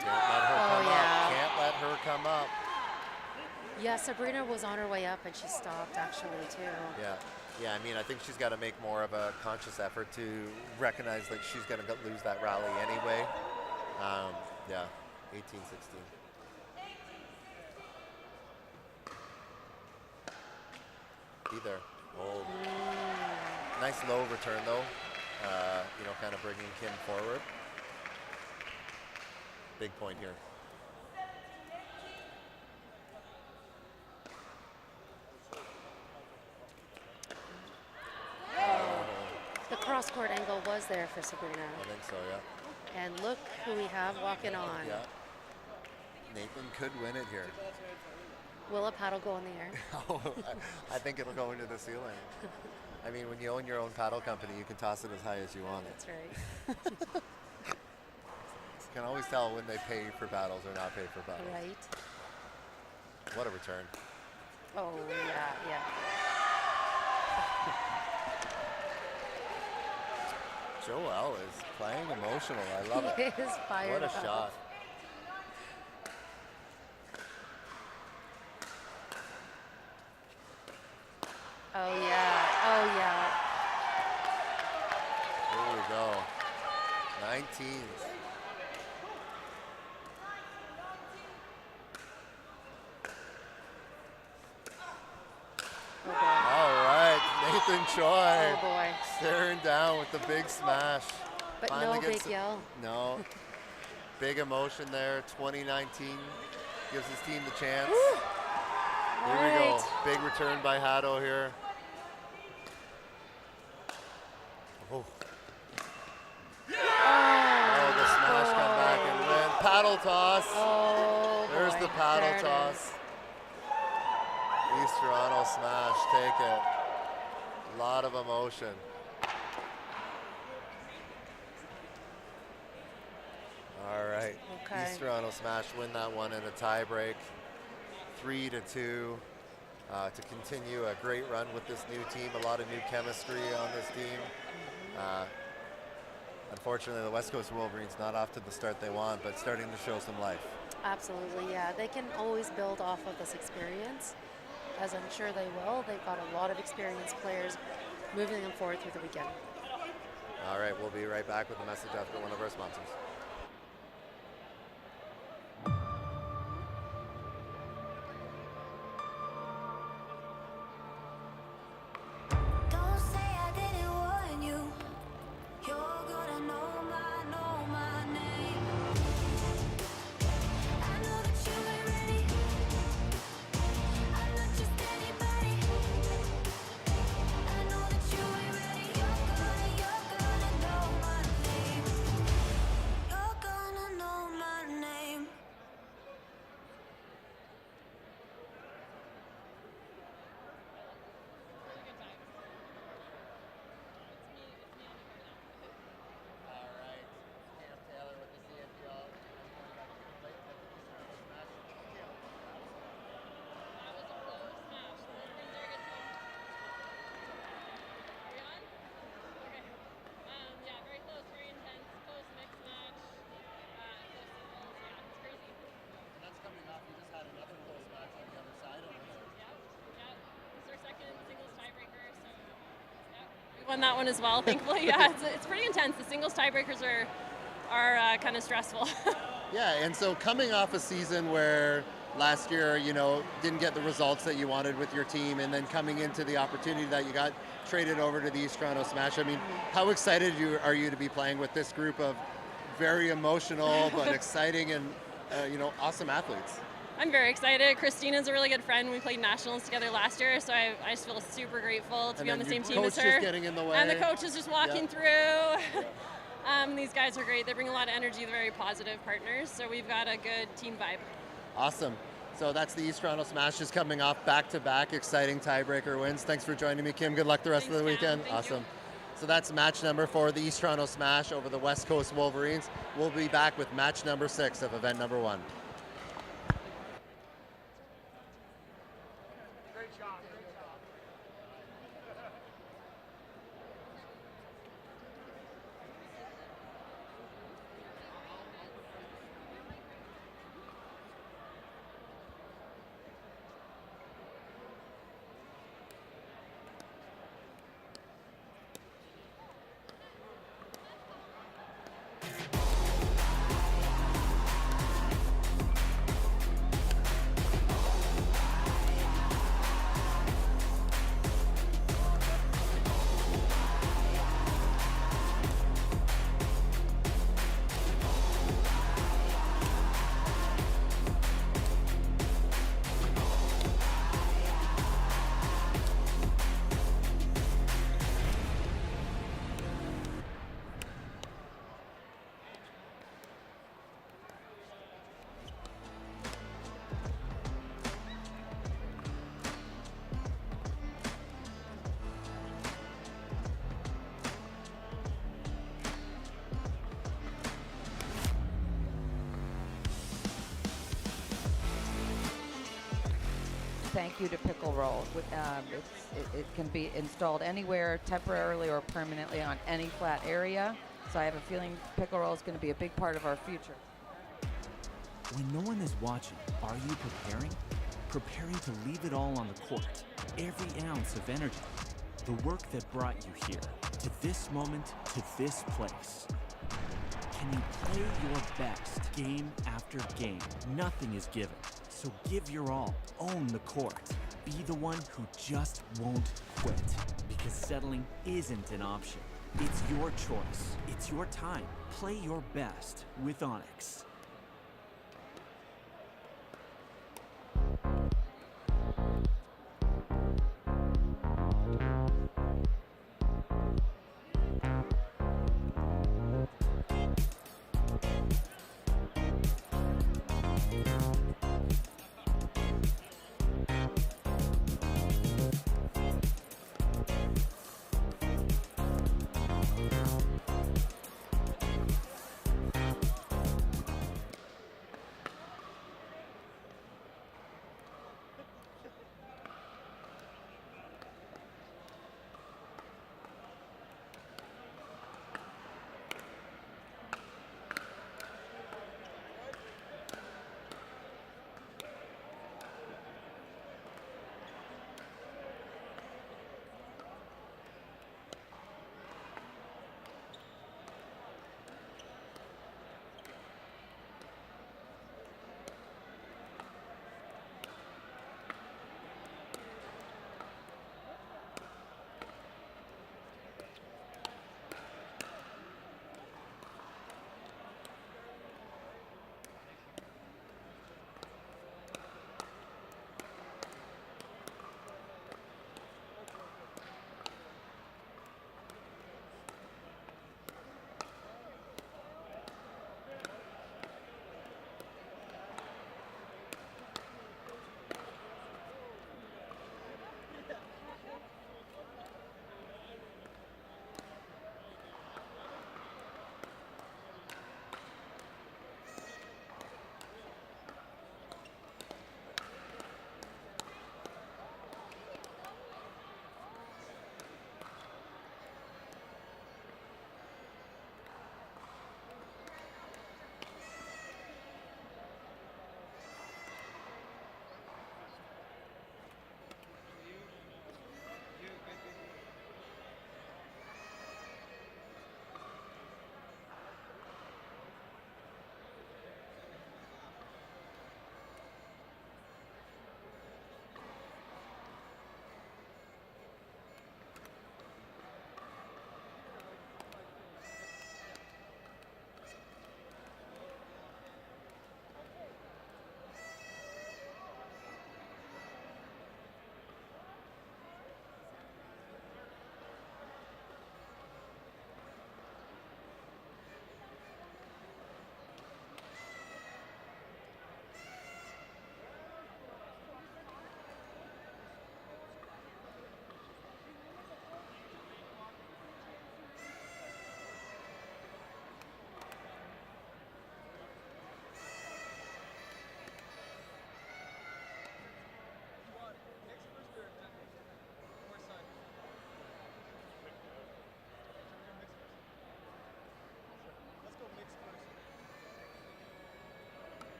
Can't let her come up. Yeah, Sabrina was on her way up and she stopped actually too. Yeah, I mean, I think she's got to make more of a conscious effort to recognize that she's going to lose that rally anyway. Yeah, 18-16. Be there. Oh. Nice low return though. Kind of bringing Kim forward. Big point here. The cross-court angle was there for Sabrina. I think so, yeah. And look who we have walking on. Yeah. Nathan could win it here. Will a paddle go in the air? Oh, I think it'll go into the ceiling. I mean, when you own your own paddle company, you can toss it as high as you want. That's right. You can always tell when they pay for paddles or not pay for paddles. Right. What a return. Oh, yeah. Joelle is playing emotional. I love it. He is fired What a up. shot. Oh, yeah. Here we go. 19. Oh, boy. All right, Nathan Choi. Oh, boy. Staring down with the big smash. But Finally no gets big yell. No. Big emotion there. 2019 gives his team the chance. Woo. Here we go. Big return by Hato here. Oh. Oh, the smash come back and win. Paddle toss. Oh, There's boy. the paddle There it toss. is. East Toronto smash. Take it. A lot of emotion. All right. Okay. East Toronto smash win that one in a tie break. 3-2. To continue a great run with this new team. A lot of new chemistry on this team. Unfortunately, the West Coast Wolverines not off to the start they want, but starting to show some life. Absolutely, yeah. They can always build off of this experience, as I'm sure they will. They've got a lot of experienced players moving them forward through the weekend. All right, we'll be right back with a message after one of our sponsors. Don't say I didn't warn you. You're gonna know my name. I know that you ain't ready. I'm not just anybody. I know that you ain't ready. You're gonna know my name. Won that one as well, thankfully. Yeah, it's pretty intense. The singles tiebreakers are kind of stressful. Yeah, and so coming off a season where last year, you know, didn't get the results that you wanted with your team, and then coming into the opportunity that you got traded over to the East Toronto Smash, I mean, how excited are you to be playing with this group of very emotional but exciting and, you know, awesome athletes? I'm very excited. Christina's a really good friend. We played nationals together last year, so I just feel super grateful to be on the same team as her. Just getting in the way. And the coach is just walking through. These guys are great. They bring a lot of energy. They're very positive partners, so we've got a good team vibe. Awesome. So that's the East Toronto Smash just coming off back-to-back exciting tiebreaker wins. Thanks for joining me, Kim. Good luck the rest of the weekend. Awesome. So that's match number 4, the East Toronto Smash over the West Coast Wolverines. We'll be back with match number 6 of event number 1. Thank you to pickle roll. It can be installed anywhere, temporarily or permanently on any flat area. So I have a feeling pickle roll is going to be a big part of our future. When no one is watching, are you preparing? Preparing to leave it all on the court. Every ounce of energy. The work that brought you here, to this moment, to this place. Can you play your best game after game? Nothing is given. So give your all. Own the court. Be the one who just won't quit. Because settling isn't an option. It's your choice. It's your time. Play your best with Onyx.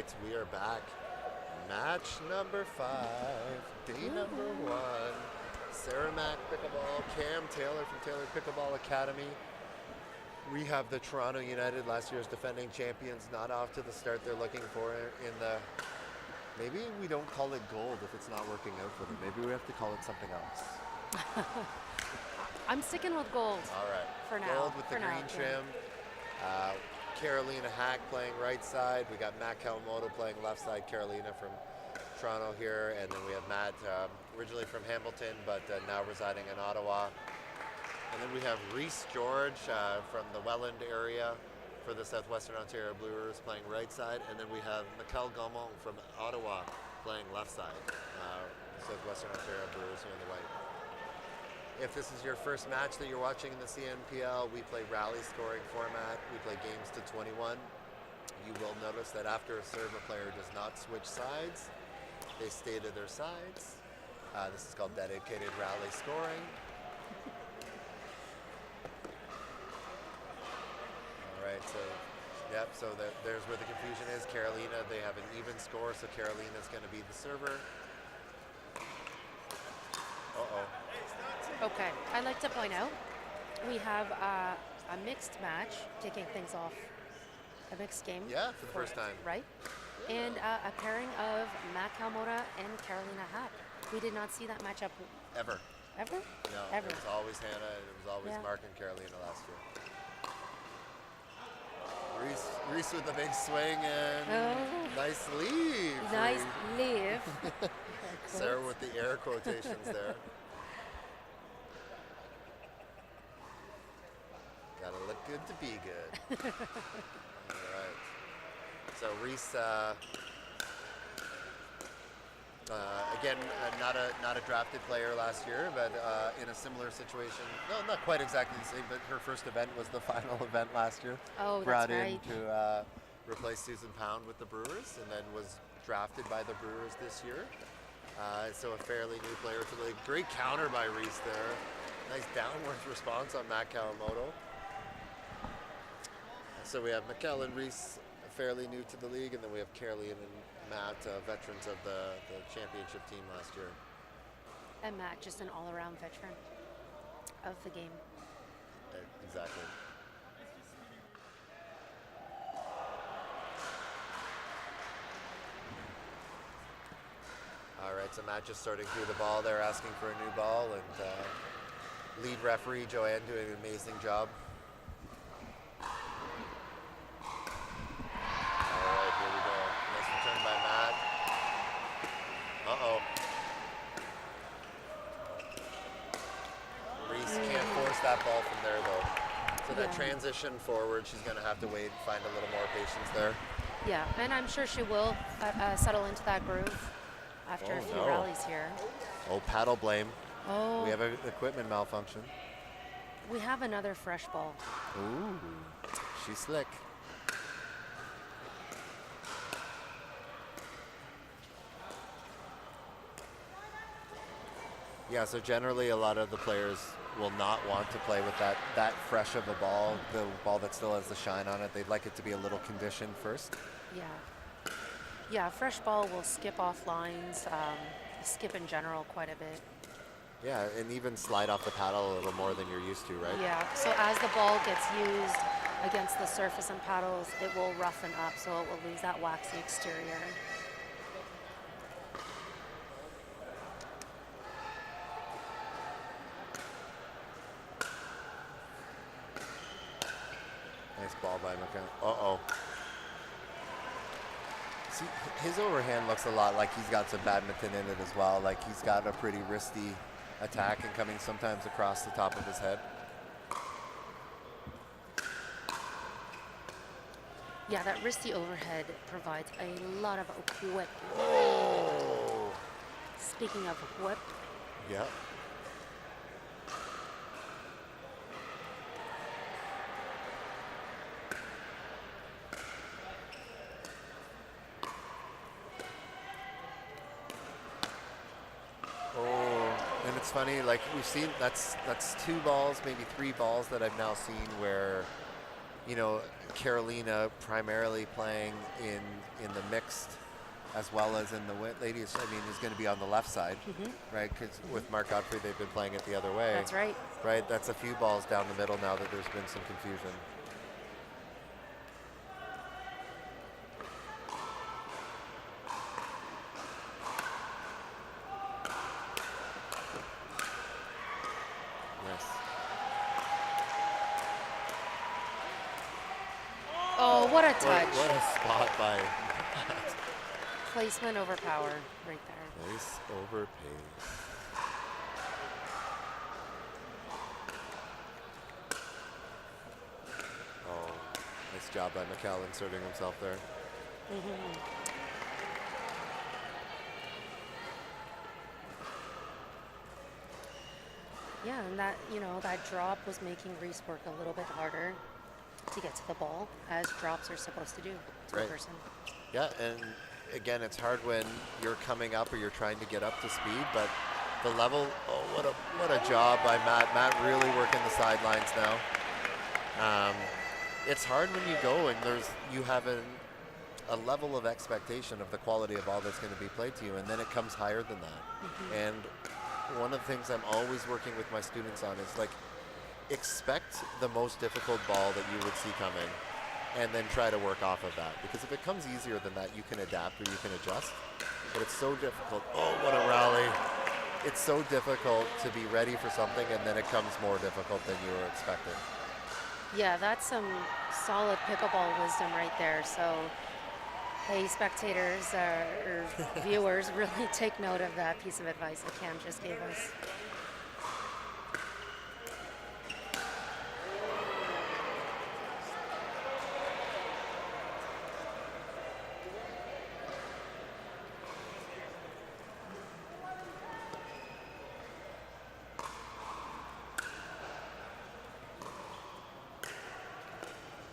right, we are back. Match number 5, day number 1. Sarah Mack Pickleball, Cam Taylor from Taylor Pickleball Academy. We have the Toronto United, last year's defending champions, not off to the start they're looking for in the, maybe we don't call it gold if it's not working out for them. Maybe we have to call it something else. I'm sticking with gold. All right. For now. Gold with the For now, green yeah. trim. Carolina Hack playing right side. We got Matt Kawamoto playing left side. Carolina from Toronto here. And then we have Matt, originally from Hamilton, but now residing in Ottawa. And then we have Reese George from the Welland area for the Southwestern Ontario Brewers playing right side. And then we have Mikel Gaumont from Ottawa playing left side. Southwestern Ontario Brewers here in the white. If this is your first match that you're watching in the CNPL, we play rally scoring format. We play games to 21. You will notice that after a serve, a player does not switch sides. They stay to their sides. This is called dedicated rally scoring. All right, so yep, so there's where the confusion is. Carolina, they have an even score, so Carolina's going to be the server. Uh-oh. Okay, I'd like to point out we have a mixed match, kicking things off, a mixed game. Yeah, for the first time. Right? And a pairing of Matt Kawamoto and Carolina Hack. We did not see that matchup Ever. ever? No, Ever. it was always Hannah, and it was always Yeah. Mark and Carolina last year. Reese with a big swing and nice leave. Nice leave. Sarah with the air quotations there. Gotta look good to be good. All right. So Reese, again, not a drafted player last year, but in a similar situation. No, not quite exactly the same, but her first event was the final event last year. Oh, that's Brought in right. to replace Susan Pound with the Brewers, and then was drafted by the Brewers this year. So a fairly new player to the league. Great counter by Reese there. Nice downwards response on Matt Kawamoto. So we have Mikel and Reese, fairly new to the league, and then we have Caroline and Matt, veterans of the championship team last year. And Matt, just an all-around veteran of the game. Exactly. All right, so Matt just sorting through the ball there, asking for a new ball, and lead referee Joanne doing an amazing job. All right, here we go. Nice return by Matt. Uh-oh. Reese can't force that ball from there, though. So that transition forward, she's going to have to wait and find a little more patience there. Yeah, and I'm sure she will settle into that groove after a few rallies here. Oh, paddle blame. Oh. We have an equipment malfunction. We have another fresh ball. Ooh, she's slick. Yeah, so generally a lot of the players will not want to play with that fresh of a ball, the ball that still has the shine on it. They'd like it to be a little conditioned first. Yeah. Yeah, fresh ball will skip off lines, skip in general quite a bit. Yeah, and even slide off the paddle a little more than you're used to, right? Yeah, so as the ball gets used against the surface and paddles, it will roughen up, so it will lose that waxy exterior. Nice ball by McKenna. Uh-oh. See, his overhand looks a lot like he's got some badminton in it as well. Like he's got a pretty wristy attack and coming sometimes across the top of his head. Yeah, that wristy overhead provides a lot of whip. Oh. Speaking of whip. Yeah. And it's funny, like we've seen, that's 2 balls, maybe 3 balls that I've now seen where you know, Carolina primarily playing in the mixed as well as in the ladies. I mean, he's going to be on the left side, right? Because with Mark Godfrey, they've been playing it the other way. That's right. Right? That's a few balls down the middle now that there's been some confusion. Nice. Oh, what a touch. What a spot by Placement over power right there. Place over pace. Oh, nice job by McCall inserting himself there. Yeah, and that, that drop was making Reese work a little bit harder to get to the ball, as drops are supposed to do to a person. Yeah, and again, it's hard when you're coming up or you're trying to get up to speed, but the level, what a job by Matt. Matt really working the sidelines now. It's hard when you go and you have a level of expectation of the quality of ball that's going to be played to you, and then it comes higher than that. And one of the things I'm always working with my students on is like, expect the most difficult ball that you would see coming, and then try to work off of that. Because if it comes easier than that, you can adapt or you can adjust. But it's so difficult. Oh, what a rally. It's so difficult to be ready for something, and then it comes more difficult than you were expecting. Yeah, that's some solid pickleball wisdom right there. So, hey, spectators or viewers, really take note of that piece of advice that Cam just gave us.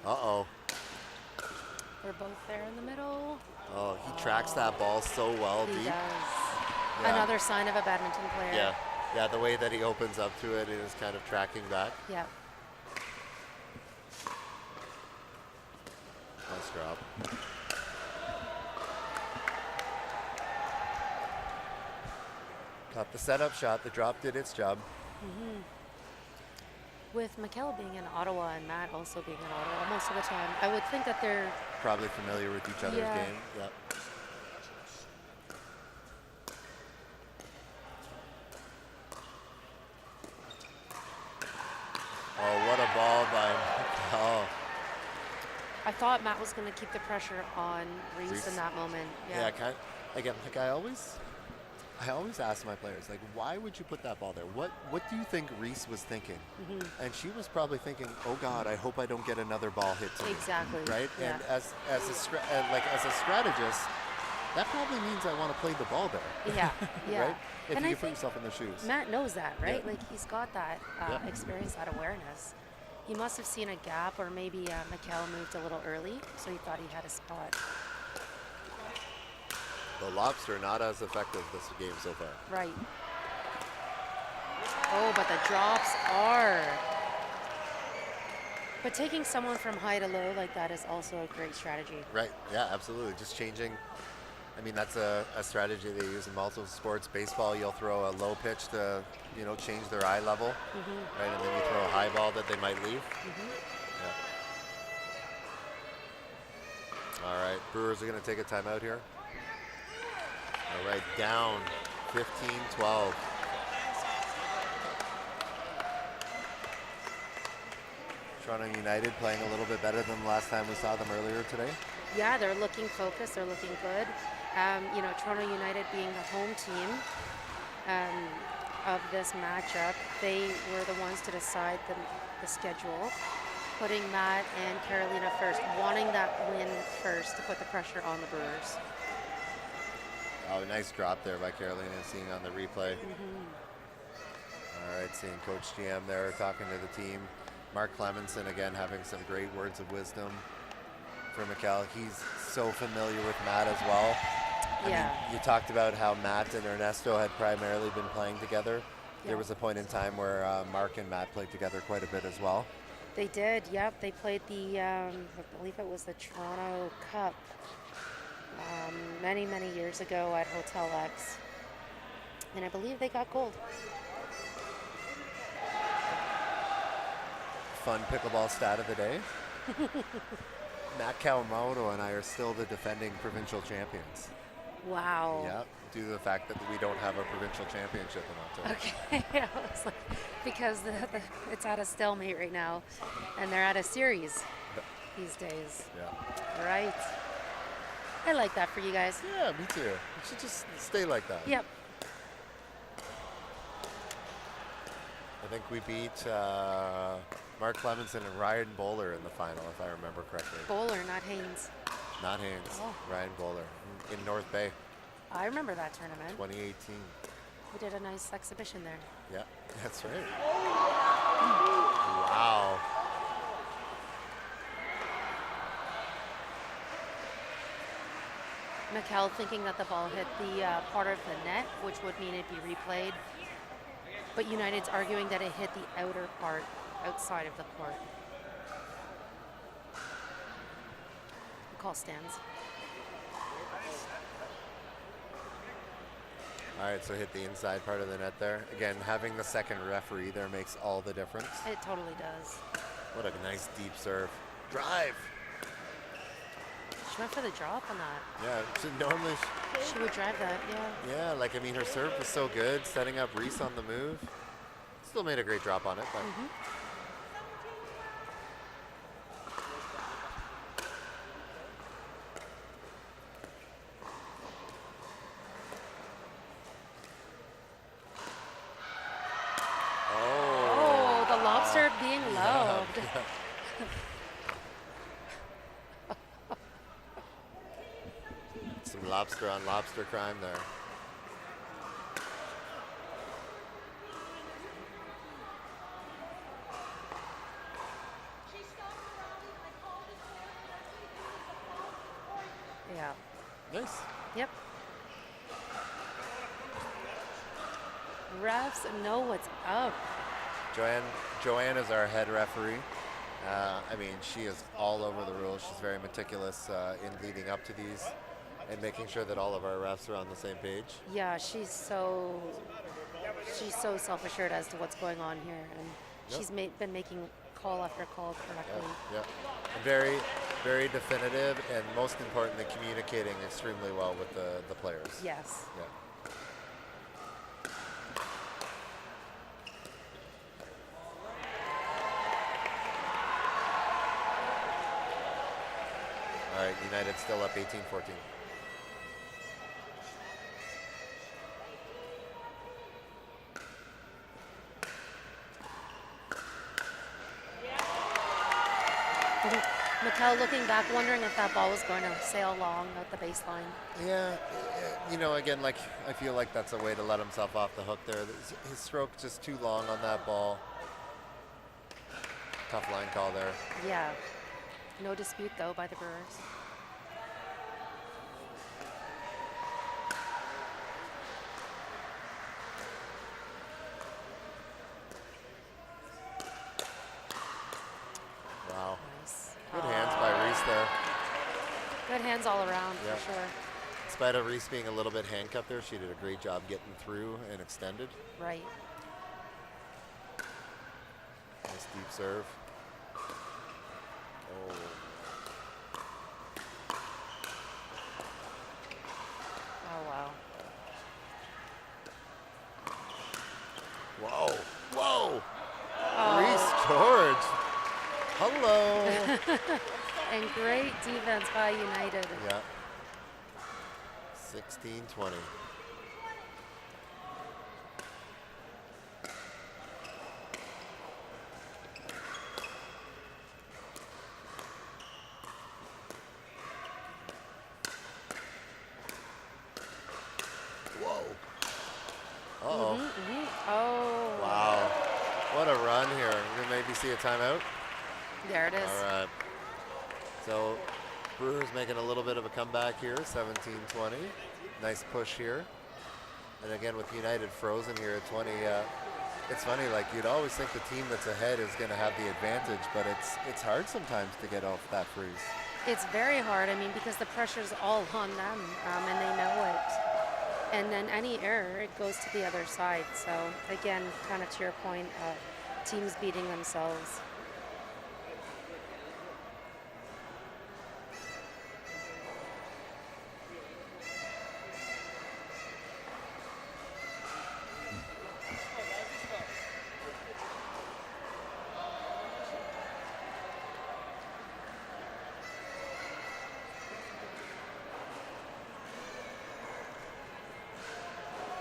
Uh-oh. They're both there in the middle. Oh, he tracks that ball so well He deep. does. Yeah. Another sign of a badminton player. Yeah, the way that he opens up to it is kind of tracking back. Yeah. Nice drop. Got the setup shot. The drop did its job. With Mikkel being in Ottawa and Matt also being in Ottawa most of the time, I would think that they're Probably familiar with each other's game. Yep. Oh, what a ball by Mikkel. I thought Matt was going to keep the pressure on Reese in that moment. Yeah. Again, like I always ask my players, like, why would you put that ball there? What do you think Reese was thinking? And she was probably thinking, oh God, I hope I don't get another ball hit to me. Exactly. Right? Yeah. And as a strategist, that probably means I want to play the ball better. Yeah. Yeah. Right? If And you I put think yourself in their shoes. Matt knows that, right? Yeah. Like he's got that experience, that awareness. He must have seen a gap, or maybe Mikkel moved a little early, so he thought he had a spot. The lobster not as effective this game so far. Right. Oh, but the drops are. But taking someone from high to low like that is also a great strategy. Right. Yeah, absolutely. Just changing. I mean, that's a strategy they use in multiple sports. Baseball, you'll throw a low pitch to, change their eye level, right? And then you throw a high ball that they might leave. Yeah. All right, Brewers are going to take a timeout here. All right, down 15-12. Toronto United playing a little bit better than the last time we saw them earlier today. Yeah, they're looking focused. They're looking good. Toronto United being the home team of this matchup, they were the ones to decide the schedule, putting Matt and Carolina first, wanting that win first to put the pressure on the Brewers. Oh, nice drop there by Carolina, seeing on the replay. All right, seeing Coach GM there talking to the team. Mark Clemenson, again, having some great words of wisdom for Mikkel. He's so familiar with Matt as well. I mean, you talked about how Matt and Ernesto had primarily been playing together. There was a point in time where Mark and Matt played together quite a bit as well. They did, yep. They played the, I believe it was the Toronto Cup many, many years ago at Hotel X. And I believe they got gold. Fun pickleball stat of the day. Matt Kawamoto and I are still the defending provincial champions. Wow. Yeah, due to the fact that we don't have a provincial championship in Ontario. Okay, I was like, because it's at a stalemate right now, and they're at a series these days. Yeah. Right. I like that for you guys. Yeah, me too. It should just stay like that. Yep. I think we beat Mark Clemenson and Ryan Bowler in the final, if I remember correctly. Bowler, not Haynes. Not Haynes, Oh. Ryan Bowler in North Bay, I remember that tournament. 2018. We did a nice exhibition there. Yeah, that's right. Wow. Mikkel thinking that the ball hit the part of the net, which would mean it'd be replayed. But United's arguing that it hit the outer part outside of the court. The call stands. All right, so hit the inside part of the net there. Again, having the second referee there makes all the difference. It totally does. What a nice deep serve. Drive. She went for the drop on that. Yeah, so normally, She would drive that, yeah. yeah, like, I mean, her serve was so good, setting up Reese on the move. Still made a great drop on it, but. Oh, the lobster being loved. Some lobster on lobster crime there. Yeah. Nice. Yep. Refs know what's up. Joanne is our head referee. I mean, she is all over the rules. She's very meticulous in leading up to these and making sure that all of our refs are on the same page. Yeah, she's so self-assured as to what's going on here, and Yep. she's been making call after call correctly. Yeah. And very, very definitive, and most importantly, communicating extremely well with the players. Yes. Yeah. All right, United still up 18-14. Mikkel looking back, wondering if that ball was going to sail long at the baseline. Yeah, you know, again, like, I feel like that's a way to let himself off the hook there. His stroke just too long on that ball. Tough line call there. Yeah. No dispute, though, by the Brewers. Wow. Nice. Good hands by Reese there. Good hands all around, Yeah. for sure. In spite of Reese being a little bit handcuffed there, she did a great job getting through and extended. Right. Nice deep serve. Oh. Oh, wow. Whoa. Whoa. Oh. Reese George. Hello. And great defense by United. Yeah. 16-20. Whoa. Uh-oh. Oh. Wow. What a run here. We maybe see a timeout. There it is. All right. So Brewers making a little bit of a comeback here, 17-20. Nice push here. And again with United frozen here at 20. It's funny, like you'd always think the team that's ahead is going to have the advantage, but it's hard sometimes to get off that freeze. It's very hard, I mean, because the pressure's all on them, and they know it. And then any error, it goes to the other side. So again, kind of to your point of teams beating themselves.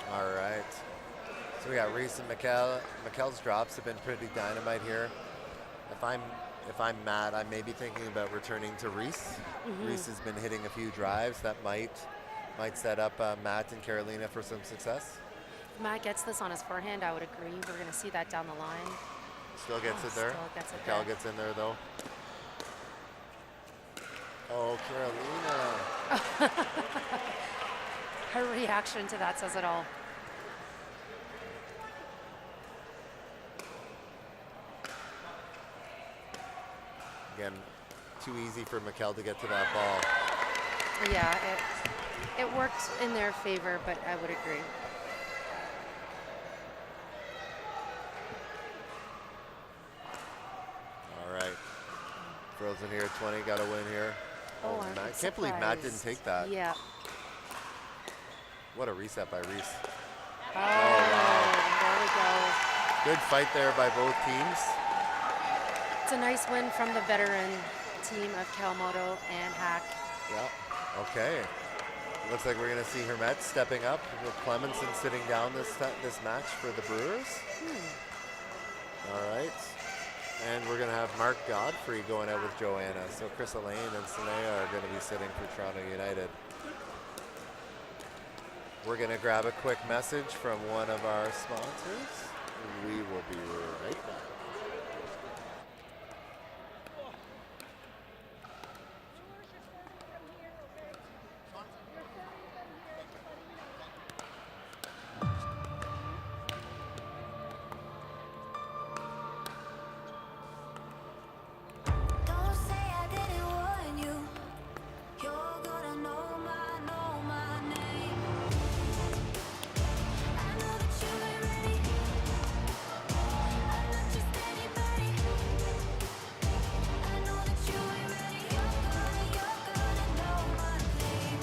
All right. So we got Reese and Mikkel. Mikkel's drops have been pretty dynamite here. If I'm Matt, I may be thinking about returning to Reese. Reese has been hitting a few drives that might set up Matt and Carolina for some success. If Matt gets this on his forehand, I would agree. We're going to see that down the line. Still gets it there. Still gets it Mikkel there. gets in there though. Oh, Carolina. Her reaction to that says it all. Again, too easy for Mikkel to get to that ball. Yeah, it worked in their favor, but I would agree. All right. Frozen here, 20, got to win here. Oh, Matt. I'm I can't believe Matt didn't surprised. take that. Yeah. What a reset by Reese. Oh, wow. There we go. Good fight there by both teams. It's a nice win from the veteran team of Kawamoto and Hack. Yeah. Okay. Looks like we're going to see Hermet stepping up with Clemenson sitting down this match for the Brewers. All right. And we're going to have Mark Godfrey going out with Joanna. So Chris Elaine and Sinea are going to be sitting for Toronto United. We're going to grab a quick message from one of our sponsors. We will be right back. Don't say I didn't warn you. You're gonna know my name. I know that you ain't ready. I'm not just anybody. I know that you ain't ready. You're gonna know my name.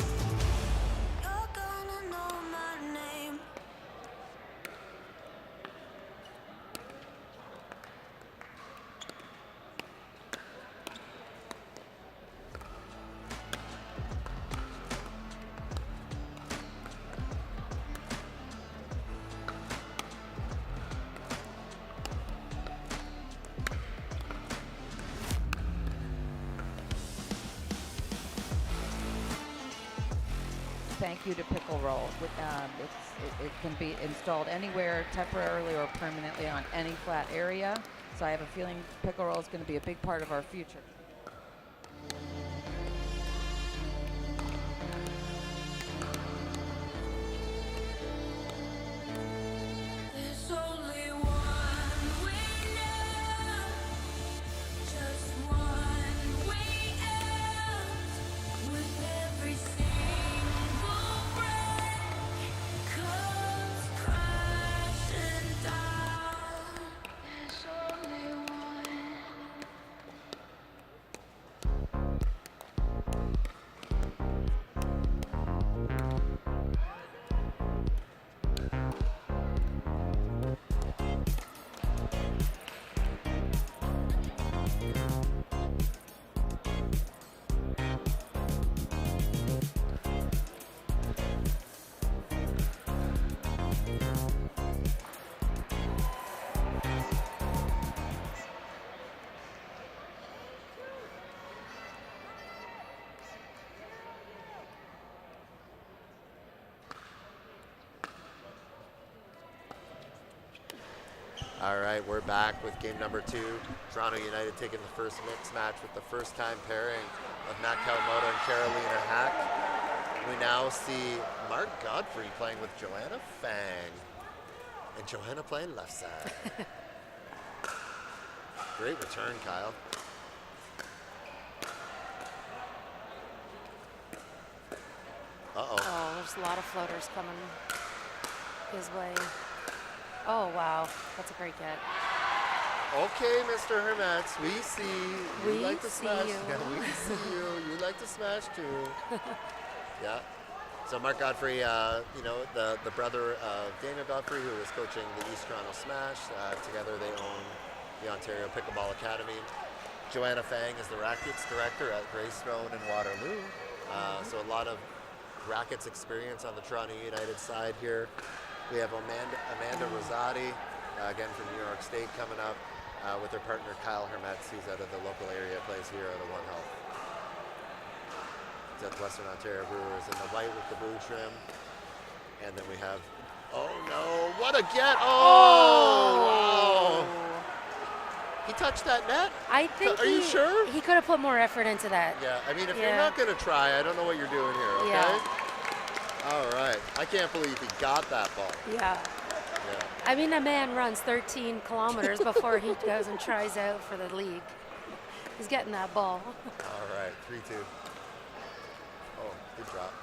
You're gonna know my name. Thank you to Pickle Roll. It can be installed anywhere, temporarily or permanently on any flat area. So I have a feeling Pickle Roll is going to be a big part of our future. There's only one way now, just one way out. With every single breath comes crashing down. There's only one. All right, we're back with game number 2. Toronto United taking the first mixed match with the first time pairing of Matt Kawamoto and Carolina Hack. We now see Mark Godfrey playing with Joanna Fang. And Joanna playing left side. Great return, Kyle. Uh-oh. Oh, there's a lot of floaters coming his way. Oh, wow. That's a great get. Okay, Mr. Hermats, we see you. We like to see smash. you. Yeah, we see you. You like to smash too. Yeah. So Mark Godfrey, the brother of Daniel Godfrey, who is coaching the East Toronto Smash. Together they own the Ontario Pickleball Academy. Joanna Fang is the rackets director at Greystone and Waterloo. So a lot of rackets experience on the Toronto United side here. We have Amanda Rosati, again from New York State, coming up with her partner Kyle Hermetz, who's out of the local area, plays here at the One Health. It's at the Western Ontario Brewers in the white with the blue trim. And then we have, oh no, what a get! Oh! Wow. He touched that net? I think Are you sure? He could have put more effort into that. Yeah, I mean, if you're not going to try, I don't know what you're doing here, okay? Yeah. All right. I can't believe he got that ball. Yeah. I mean, a man runs 13 kilometers before he goes and tries out for the league. He's getting that ball. All right, 3-2. Oh, good drop.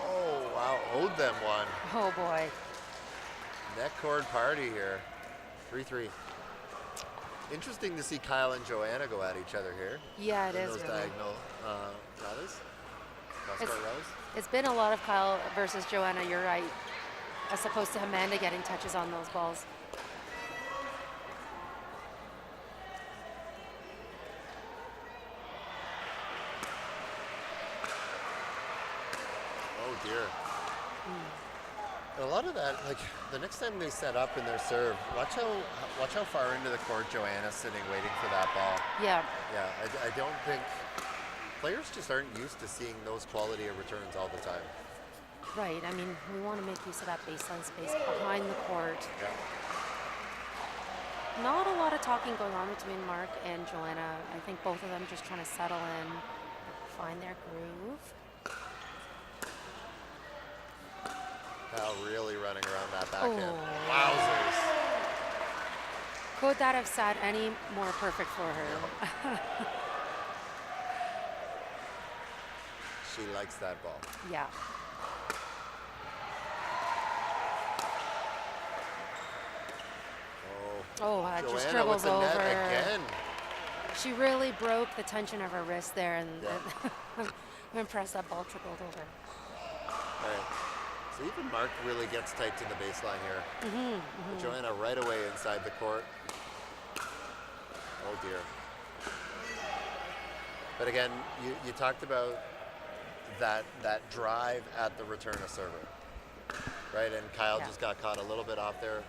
Oh, wow, owed them one. Oh, boy. Neck cord party here. 3-3. Interesting to see Kyle and Joanna go at each other here. Yeah, it in is those really. diagonal rallies. Cross-court rallies. It's been a lot of Kyle versus Joanna, you're right, as opposed to Amanda getting touches on those balls. Oh dear. And a lot of that, like the next time they set up in their serve, watch how far into the court Joanna's sitting waiting for that ball. Yeah. Yeah, I don't think players just aren't used to seeing those quality of returns all the time. Right. I mean, we want to make use of that baseline space behind the court. Yeah. Not a lot of talking going on between Mark and Joanna. I think both of them just trying to settle in, find their groove. Kyle really running around that backhand. Oh. Wowzers. Could that have sat any more perfect for her? She likes that ball. Yeah. Oh, just Joanna dribbles with the over. net again. She really broke the tension of her wrist there, and I'm impressed that ball trickled over. All right. So even Mark really gets tight to the baseline here. But Joanna right away inside the court. Oh dear. But again, you talked about that drive at the return of server, right? And Kyle just got caught a little bit off there.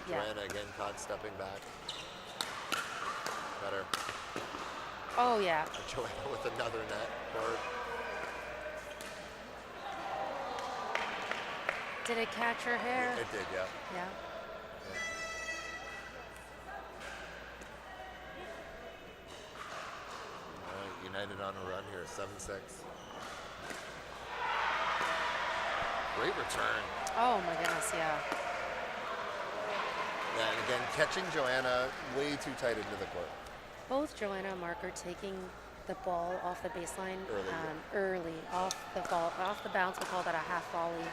Yeah. Joanna again caught stepping back. Better. Oh yeah. Joanna with another net board. Did it catch her hair? It did, yeah. Yeah. United on a run here, 7-6. Great return. Oh my goodness, yeah. Yeah, and again, catching Joanna way too tight into the court. Both Joanna and Mark are taking the ball off the baseline early, off the bounce. We call that a half volley.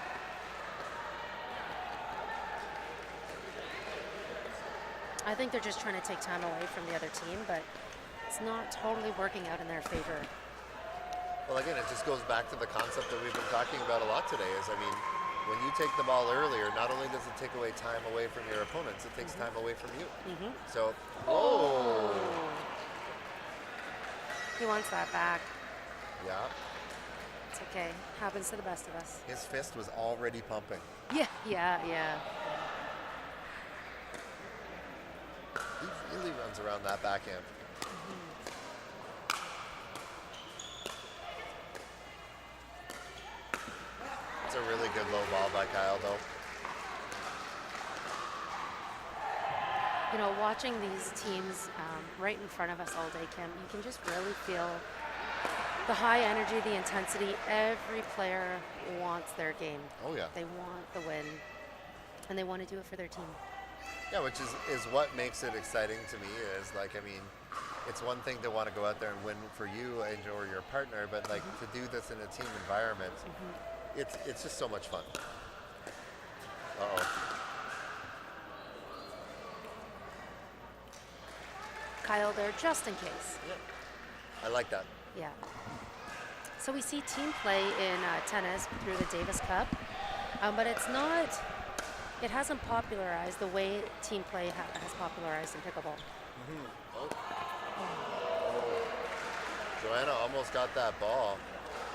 I think they're just trying to take time away from the other team, but it's not totally working out in their favor. Well, again, it just goes back to the concept that we've been talking about a lot today is, I mean, when you take the ball earlier, not only does it take away time away from your opponents, it takes time away from you. So, oh! He wants that back. Yeah. It's okay. Happens to the best of us. His fist was already pumping. Yeah. He really runs around that backhand. It's a really good low ball by Kyle, though. You know, watching these teams right in front of us all day, Kim, you can just really feel The high energy, the intensity, every player wants their game. Oh, yeah. They want the win, and they want to do it for their team. Yeah, which is what makes it exciting to me is like, I mean, it's one thing to want to go out there and win for you and or your partner, but like to do this in a team environment, it's just so much fun. Uh-oh. Kyle there just in case. I like that. Yeah. So we see team play in tennis through the Davis Cup, but it hasn't popularized the way team play has popularized in pickleball. Oh. Joanna almost got that ball.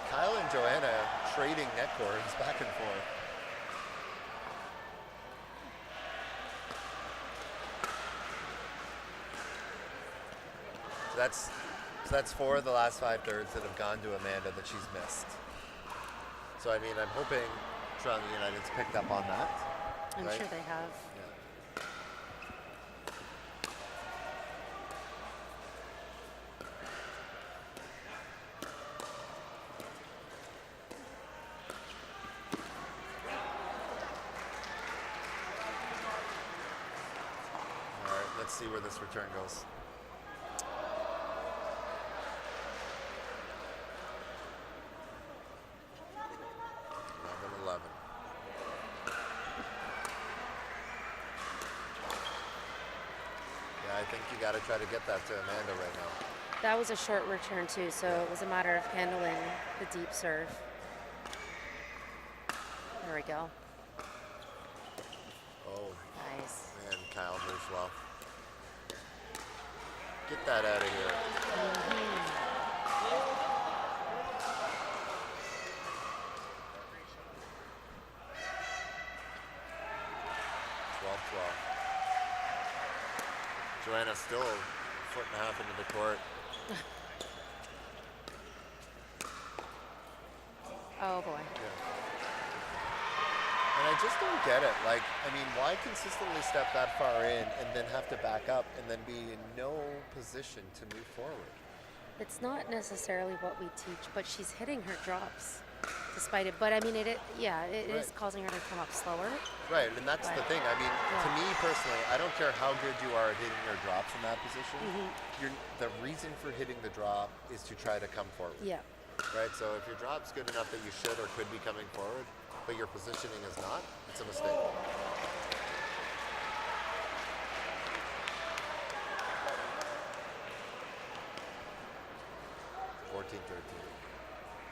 Kyle and Joanna trading net cords back and forth. So that's 4 of the last 5 thirds that have gone to Amanda that she's missed. So I mean, I'm hoping Toronto United's picked up on that. I'm sure they have. All right, let's see where this return goes. 11. Yeah, I think you got to try to get that to Amanda right now. That was a short return too, so it was a matter of handling the deep serve. There we go. Oh. Nice. Man, Kyle moves well. Get that out of here. 12-12. Joanna's still a foot and a half into the court. Oh boy. And I just don't get it. Like, I mean, why consistently step that far in and then have to back up and then be in no position to move forward? It's not necessarily what we teach, but she's hitting her drops despite it. But I mean, it is causing her to come up slower. Right, and that's the thing. I mean, to me personally, I don't care how good you are at hitting your drops in that position. The reason for hitting the drop is to try to come forward. Yeah. Right, so if your drop's good enough that you should or could be coming forward, but your positioning is not, it's a mistake.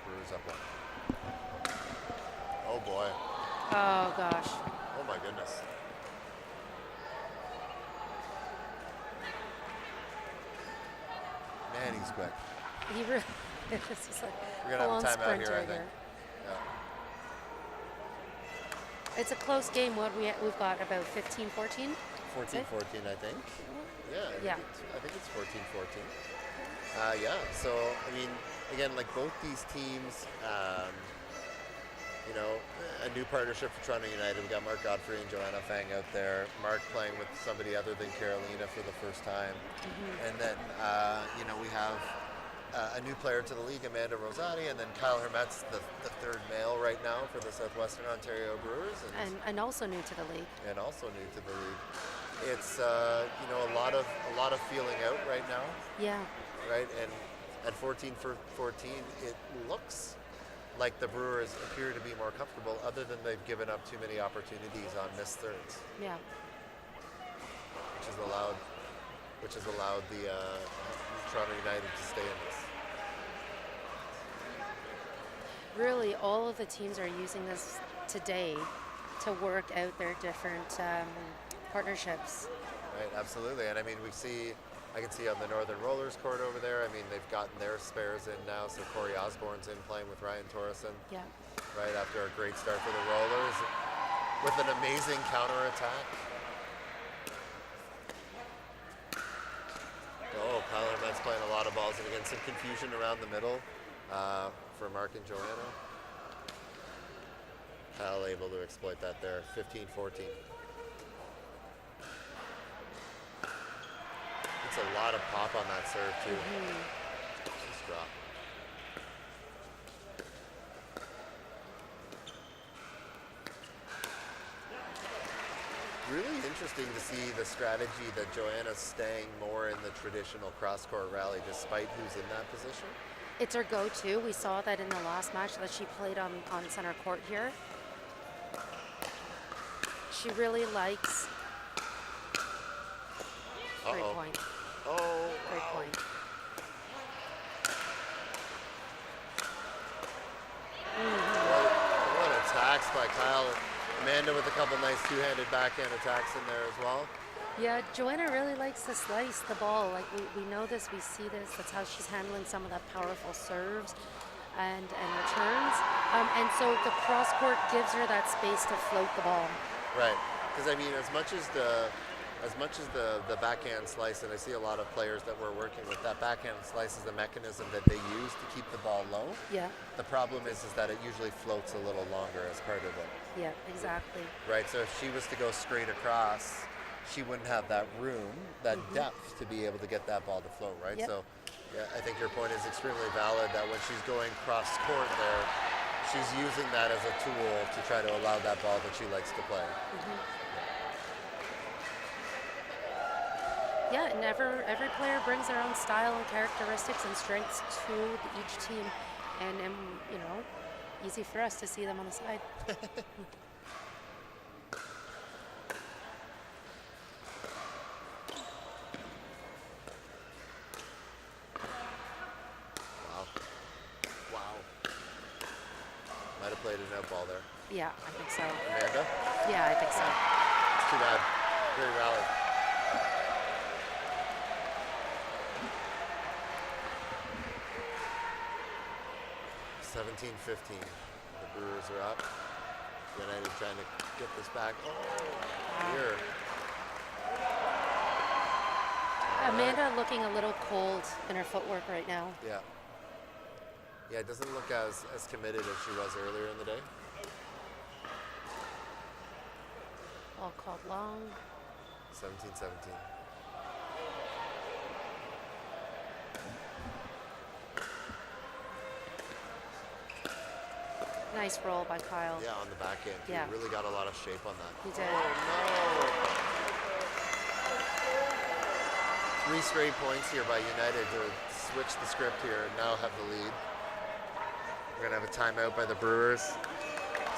Brewers up 1. Oh boy. Oh gosh. Oh my goodness. Man, he's quick. He really is like we're gonna have a timeout here, I think. Yeah. It's a close game. We've got about 15-14? 14-14, I think. Yeah. I think it's 14-14. Yeah. So I mean, again, like both these teams, you know, a new partnership for Toronto United. We got Mark Godfrey and Joanna Fang out there. Mark playing with somebody other than Carolina for the first time, and then you know we have a new player to the league, Amanda Rosati, and then Kyle Hermet's the third male right now for the Southwestern Ontario Brewers. And also new to the league. And also new to the league. It's you know a lot of feeling out right now. Yeah. Right, and at 14 for 14, it looks like the Brewers appear to be more comfortable, other than they've given up too many opportunities on missed thirds. Yeah. Which has allowed the Toronto United to stay in this. Really, all of the teams are using this today to work out their different partnerships. Right, absolutely. And I mean, I can see on the Northern Rollers court over there, I mean, they've gotten their spares in now. So Corey Osborne's in playing with Ryan Torreson. Yeah. Right after a great start for the Rollers with an amazing counterattack. Oh, Kyle Hermet's playing a lot of balls, and again, some confusion around the middle for Mark and Joanna. Kyle able to exploit that there, 15-14. It's a lot of pop on that serve too. Just drop. interesting to see the strategy that Joanna's staying more in the traditional cross-court rally despite who's in that position. It's her go-to. We saw that in the last match that she played on center court here. She really likes. Great point. Oh, great point. What attacks by Kyle. Amanda with a couple nice two-handed backhand attacks in there as well. Yeah, Joanna really likes to slice the ball. Like we know this, we see this. That's how she's handling some of that powerful serves and returns. And so the cross court gives her that space to float the ball. Right, because I mean, as much as the backhand slice, and I see a lot of players that we're working with, that backhand slice is the mechanism that they use to keep the ball low. Yeah. The problem is that it usually floats a little longer as part of it. Yeah, exactly. Right, so if she was to go straight across, she wouldn't have that room, that depth to be able to get that ball to float, right? Yep. So yeah, I think your point is extremely valid that when she's going cross court there, she's using that as a tool to try to allow that ball that she likes to play. Yeah, and every player brings their own style and characteristics and strengths to each team, and you know, easy for us to see them on the side. Wow. Might have played an out ball there. Yeah, I think so. Amanda? Yeah, I think so. It's too bad. Great rally. (17-15). The Brewers are up. United trying to get this back. Oh, here. Amanda looking a little cold in her footwork right now. Yeah. Yeah, it doesn't look as committed as she was earlier in the day. Ball called long. 17-17. Nice roll by Kyle. Yeah, on the back end. Yeah. He really got a lot of shape on that. He did. Oh, no. 3 straight points here by United to switch the script here and now have the lead. We're going to have a timeout by the Brewers.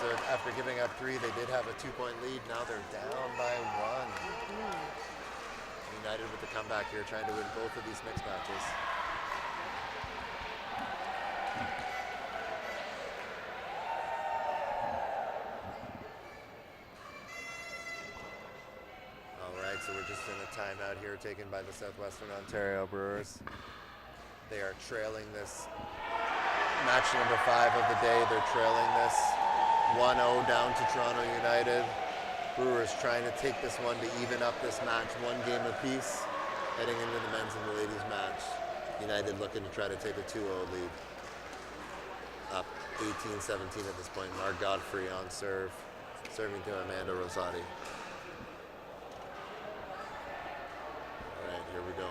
So after giving up 3, they did have a 2-point lead. Now they're down by 1. United with the comeback here, trying to win both of these mixed matches. So we're just in a timeout here taken by the Southwestern Ontario Brewers. They are trailing this match number 5 of the day. They're trailing this 1-0 down to Toronto United. Brewers trying to take this one to even up this match, 1 game apiece, heading into the men's and the ladies match. United looking to try to take a 2-0 lead. Up 18-17 at this point. Mark Godfrey on serve, serving to Amanda Rosati. Here we go.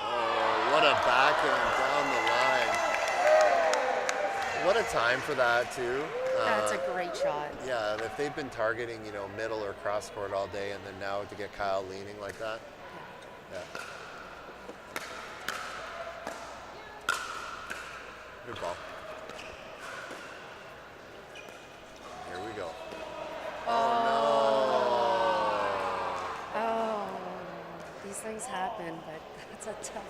Oh, what a backhand down the line. What a time for that, too. That's a great shot. Yeah, if they've been targeting, you know, middle or cross court all day, and then now to get Kyle leaning like that. Yeah. Good ball. Here we go. Oh, no. Oh, these things happen, but it's a tough.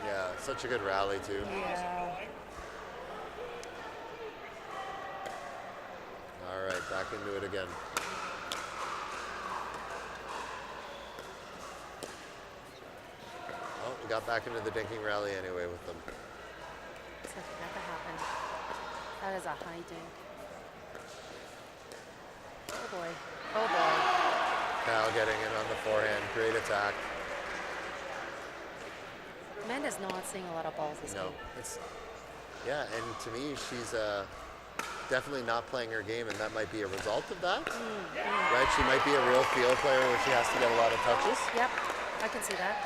Yeah, such a good rally, too. Yeah. All right, back into it again. Oh, we got back into the dinking rally anyway with them. That never happened. That is a high dink. Oh boy. Oh boy. Kyle getting in on the forehand. Great attack. Amanda's not seeing a lot of balls this game. Yeah, and to me, she's definitely not playing her game, and that might be a result of that. Right? She might be a real field player where she has to get a lot of touches. Yep, I can see that.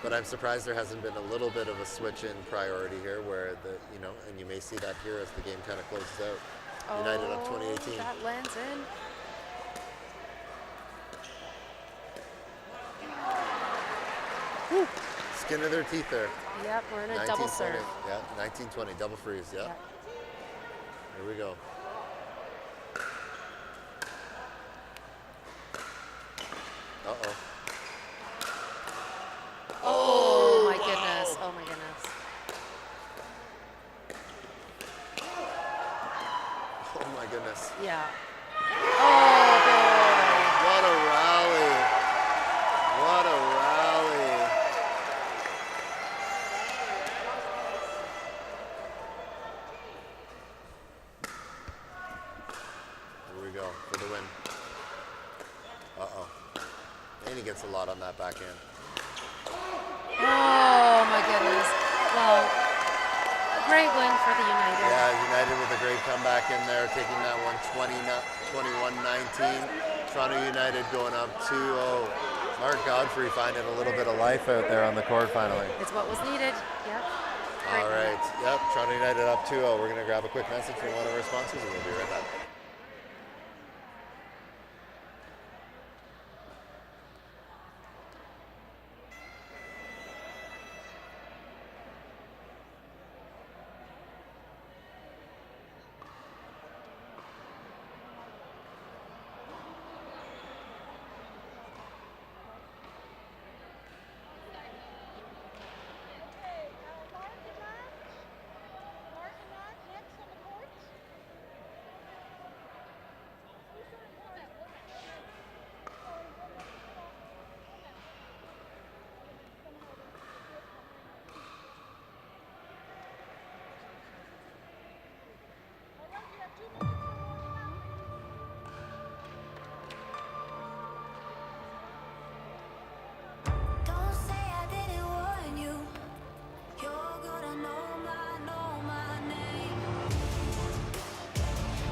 But I'm surprised there hasn't been a little bit of a switch in priority here where and you may see that here as the game kind of closes out. United up 2018. That lands in. Woo. Skin of their teeth there. Yep, we're in a double serve. Yeah, 19-20, double freeze, yeah. Here we go. Uh-oh. Oh my goodness, oh my goodness. Oh my goodness. Yeah. What a rally. What a rally. Here we go for the win. Uh-oh. And he gets a lot on that backhand. Oh my goodness. Well, a great win for the United. Yeah, United with a great comeback in there, taking that one 21-19. Toronto United going up 2-0. Mark Godfrey finding a little bit of life out there on the court finally. It's what was needed. Yep. All right. Yep. Toronto United up 2-0. We're going to grab a quick message from one of our sponsors and we'll be right back. Don't say I didn't warn you. You're gonna know my name.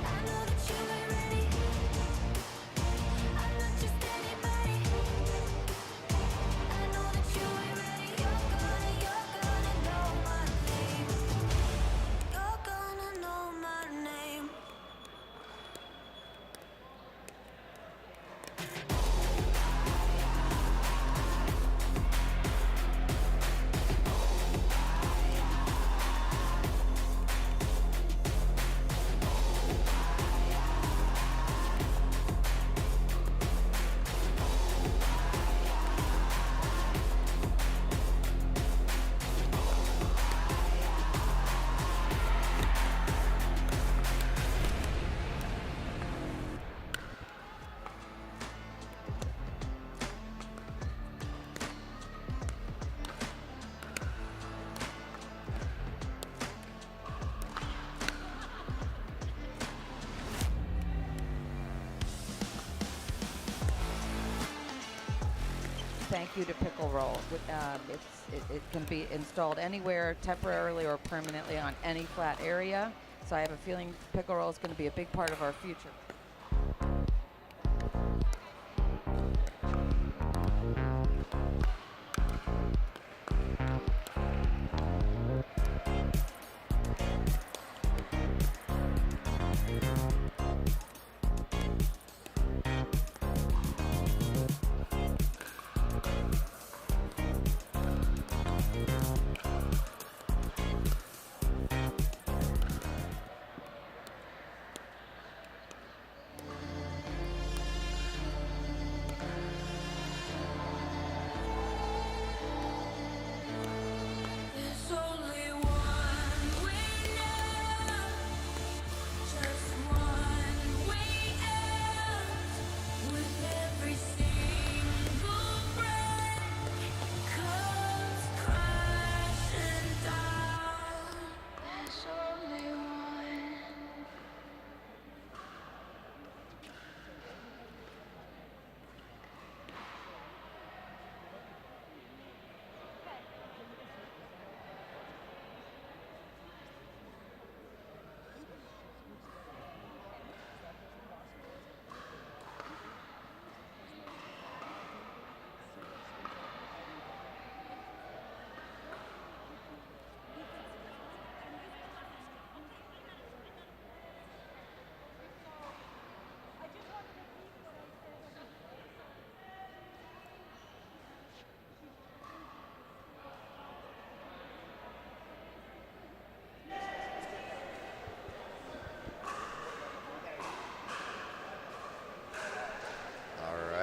I know that you ain't ready. I'm not just anybody. I know that you ain't ready. You're gonna know my name. You're gonna know my name. Thank you to Pickle Roll. It can be installed anywhere, temporarily or permanently on any flat area. So I have a feeling Pickle Roll is going to be a big part of our future.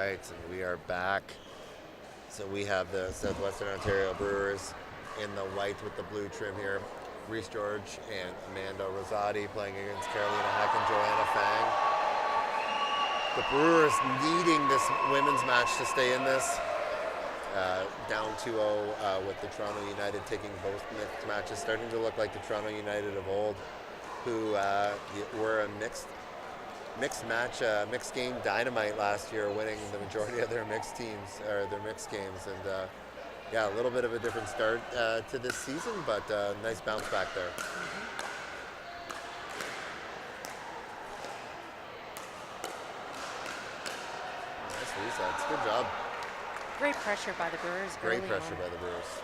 right, and we are back. So we have the Southwestern Ontario Brewers in the white with the blue trim here. Reese George and Amanda Rosati playing against Carolina Hack and Joanna Fang. The Brewers needing this women's match to stay in this. Down 2-0 with the Toronto United taking both matches, starting to look like the Toronto United of old, who were a mixed game dynamite last year, winning the majority of their mixed teams or their mixed games, and yeah, a little bit of a different start to this season, but nice bounce back there. Nice resets. Good job. Great pressure by the Brewers. Great pressure by the Brewers.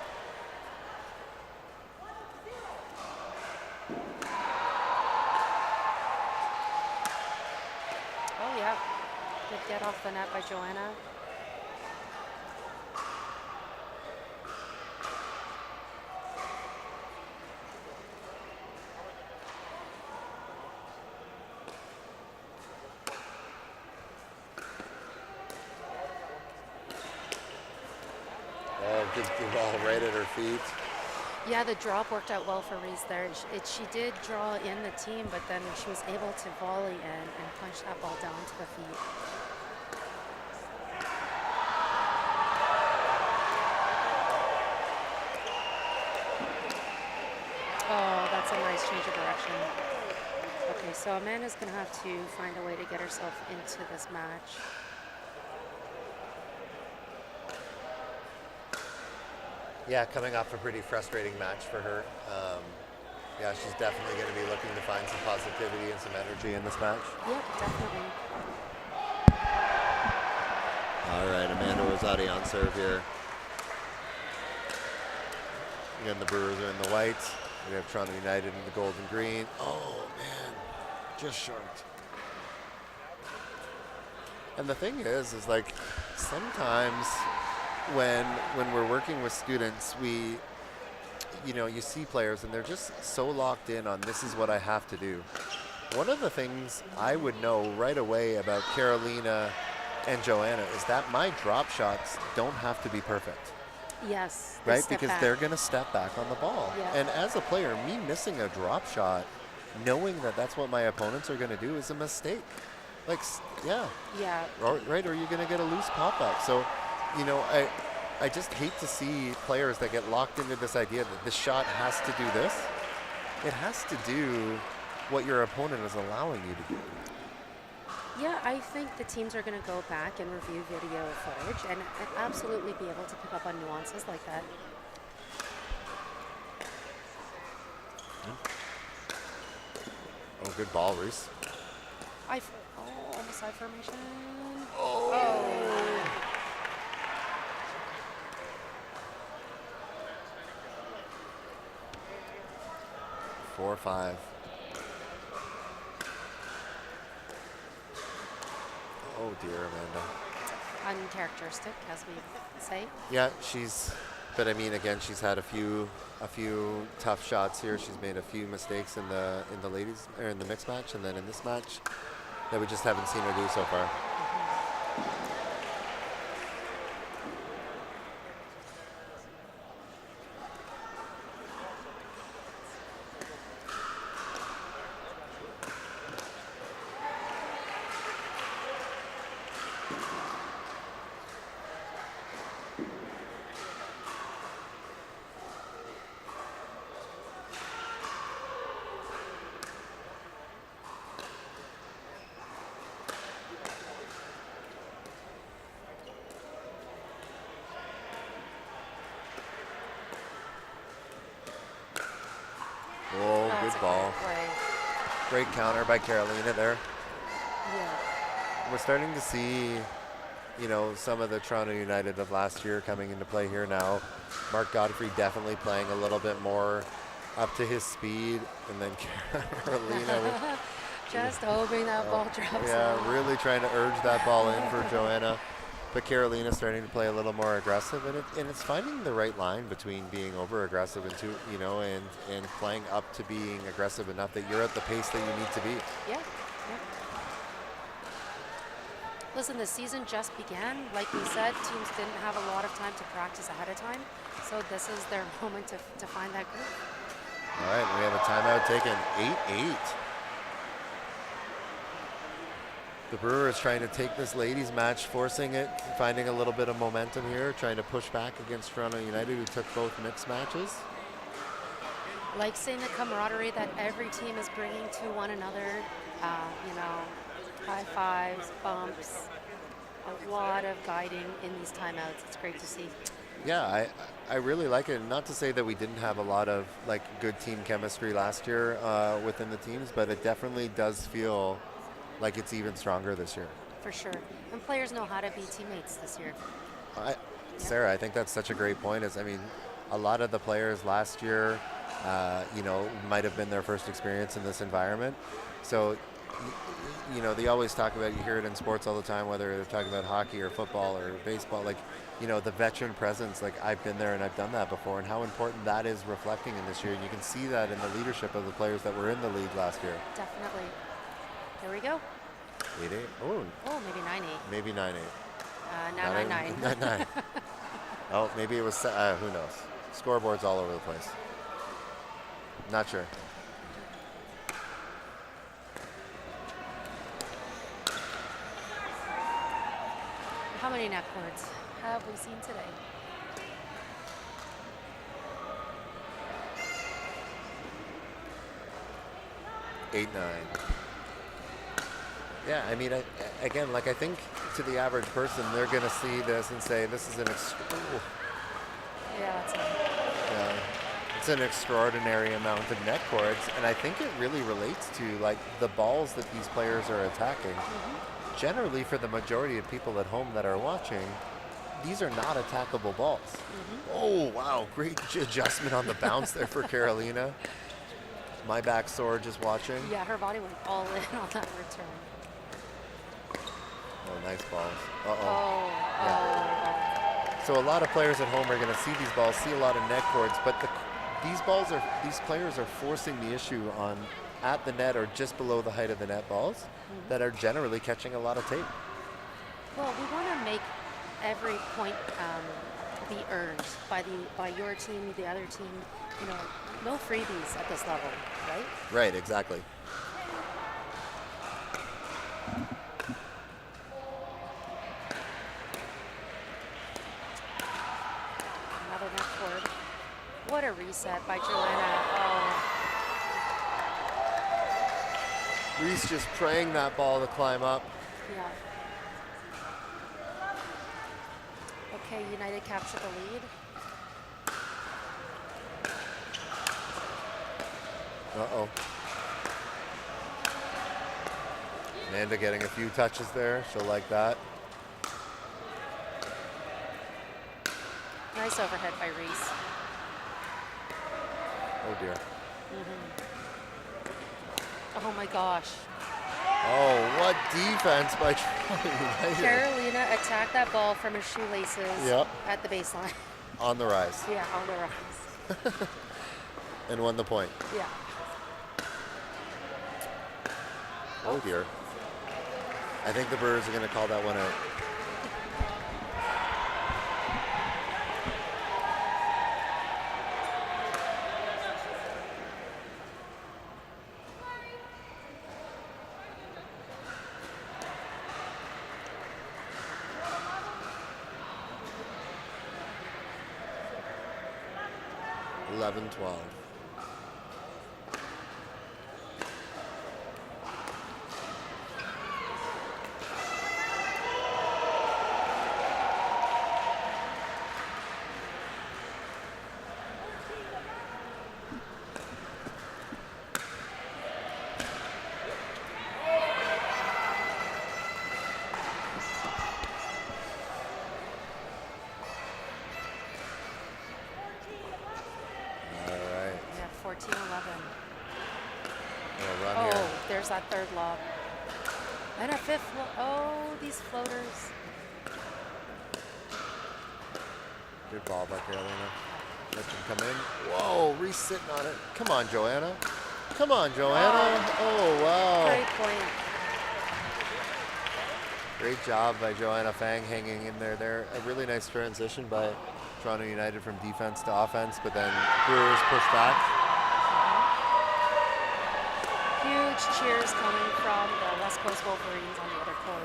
Oh, yeah. Good get off the net by Joanna. Good ball right at her feet. Yeah, the drop worked out well for Reese there. She did draw in the team, but then she was able to volley in and punch that ball down to the feet. Oh, that's a nice change of direction. Okay, so Amanda's going to have to find a way to get herself into this match. Yeah, coming off a pretty frustrating match for her. Yeah, she's definitely going to be looking to find some positivity and some energy in this match. Yep, definitely. All right, Amanda Rosati on serve here. Again, the Brewers are in the white. We have Toronto United in the gold and green. Oh, man, just short. And the thing is like sometimes when we're working with students, you see players and they're just so locked in on this is what I have to do. One of the things I would know right away about Carolina and Joanna is that my drop shots don't have to be perfect. Yes. Right? Because they're going to step back on the ball. Yeah. And as a player, me missing a drop shot, knowing that that's what my opponents are going to do is a mistake. Like, yeah. Yeah. Right? Or you're going to get a loose pop back. So, I just hate to see players that get locked into this idea that this shot has to do this. It has to do what your opponent is allowing you to do. Yeah, I think the teams are going to go back and review video footage and absolutely be able to pick up on nuances like that. Oh, good ball, Reese. Almost side formation. Oh. 4-5. Oh dear, Amanda. Uncharacteristic, as we say. Yeah, but I mean, again, she's had a few tough shots here. She's made a few mistakes in the ladies or in the mixed match, and then in this match that we just haven't seen her do so far. Oh, good ball. Great counter by Carolina there. Yeah. We're starting to see, some of the Toronto United of last year coming into play here now. Mark Godfrey definitely playing a little bit more up to his speed, and then Carolina just hoping that ball drops. Yeah, really trying to urge that ball in for Joanna. But Carolina's starting to play a little more aggressive, and it's finding the right line between being over aggressive and playing up to being aggressive enough that you're at the pace that you need to be. Yeah. Listen, the season just began. Like we said, teams didn't have a lot of time to practice ahead of time. So this is their moment to find that group. All right, we have a timeout taken, 8-8. The Brewers trying to take this ladies match, forcing it, finding a little bit of momentum here, trying to push back against Toronto United, who took both mixed matches. Like seeing the camaraderie that every team is bringing to one another, you know, high fives, bumps, a lot of guiding in these timeouts. It's great to see. Yeah, I really like it. Not to say that we didn't have a lot of like good team chemistry last year within the teams, but it definitely does feel like it's even stronger this year. For sure. And players know how to be teammates this year. Sarah, I think that's such a great point. I mean, a lot of the players last year, you know, might have been their first experience in this environment. So, you know, they always talk about, you hear it in sports all the time, whether they're talking about hockey or football or baseball, like, you know, the veteran presence, like I've been there and I've done that before, and how important that is reflecting in this year. And you can see that in the leadership of the players that were in the league last year. Definitely. Here we go. 8-8. Oh, maybe 9-8. Maybe 9-8. Now 9-9. 9-9. Oh, maybe it was, who knows? Scoreboards all over the place. Not sure. How many net cords have we seen today? Eight, 9. Yeah, I mean, again, like I think to the average person, they're going to see this and say, this is it's an extraordinary amount of net cords, and I think it really relates to like the balls that these players are attacking. Generally, for the majority of people at home that are watching, these are not attackable balls. Oh, wow, great adjustment on the bounce there for Carolina. My back sore just watching. Yeah, her body went all in on that return. Oh, nice balls. So a lot of players at home are going to see these balls, see a lot of net cords, but these players are forcing the issue on at the net or just below the height of the net balls that are generally catching a lot of tape. Well, we want to make every point be earned by your team, the other team. You know, no freebies at this level, right? Right, exactly. Another net cord. What a reset by Joanna. Reese just praying that ball to climb up. Yeah. Okay, United captured the lead. Uh-oh. Amanda getting a few touches there. She'll like that. Nice overhead by Reese. Oh, dear. Oh, my gosh. Oh, what defense by Toronto United. Carolina attacked that ball from her shoelaces at the baseline. On the rise. Yeah, on the rise. And won the point. Yeah. Oh, dear. I think the Brewers are going to call that one out. Eleven, 12. There's that third lob. And a fifth. Oh, these floaters. Good ball by Carolina. Let them come in. Whoa, Reese sitting on it. Come on, Joanna. Come on, Joanna. Oh, wow. Great point. Great job by Joanna Fang hanging in there. A really nice transition by Toronto United from defense to offense, but then Brewers push back. Huge cheers coming from the West Coast Wolverines on the other court.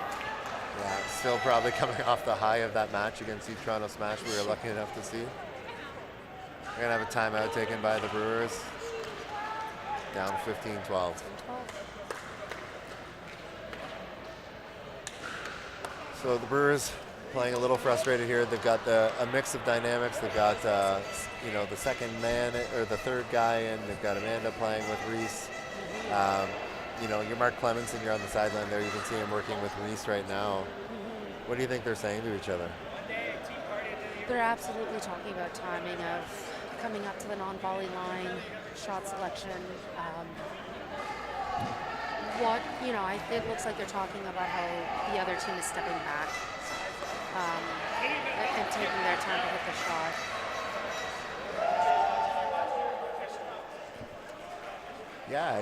Yeah, still probably coming off the high of that match against East Toronto Smash we were lucky enough to see. We're going to have a timeout taken by the Brewers. Down 15-12. So the Brewers playing a little frustrated here. They've got a mix of dynamics. They've got you know, the second man or the third guy, and they've got Amanda playing with Reese. You know, you're Mark Clemens and you're on the sideline there. You can see him working with Reese right now. What do you think they're saying to each other? They're absolutely talking about timing of coming up to the non-volley line, shot selection. You know, it looks like they're talking about how the other team is stepping back and taking their time to hit the shot. Yeah,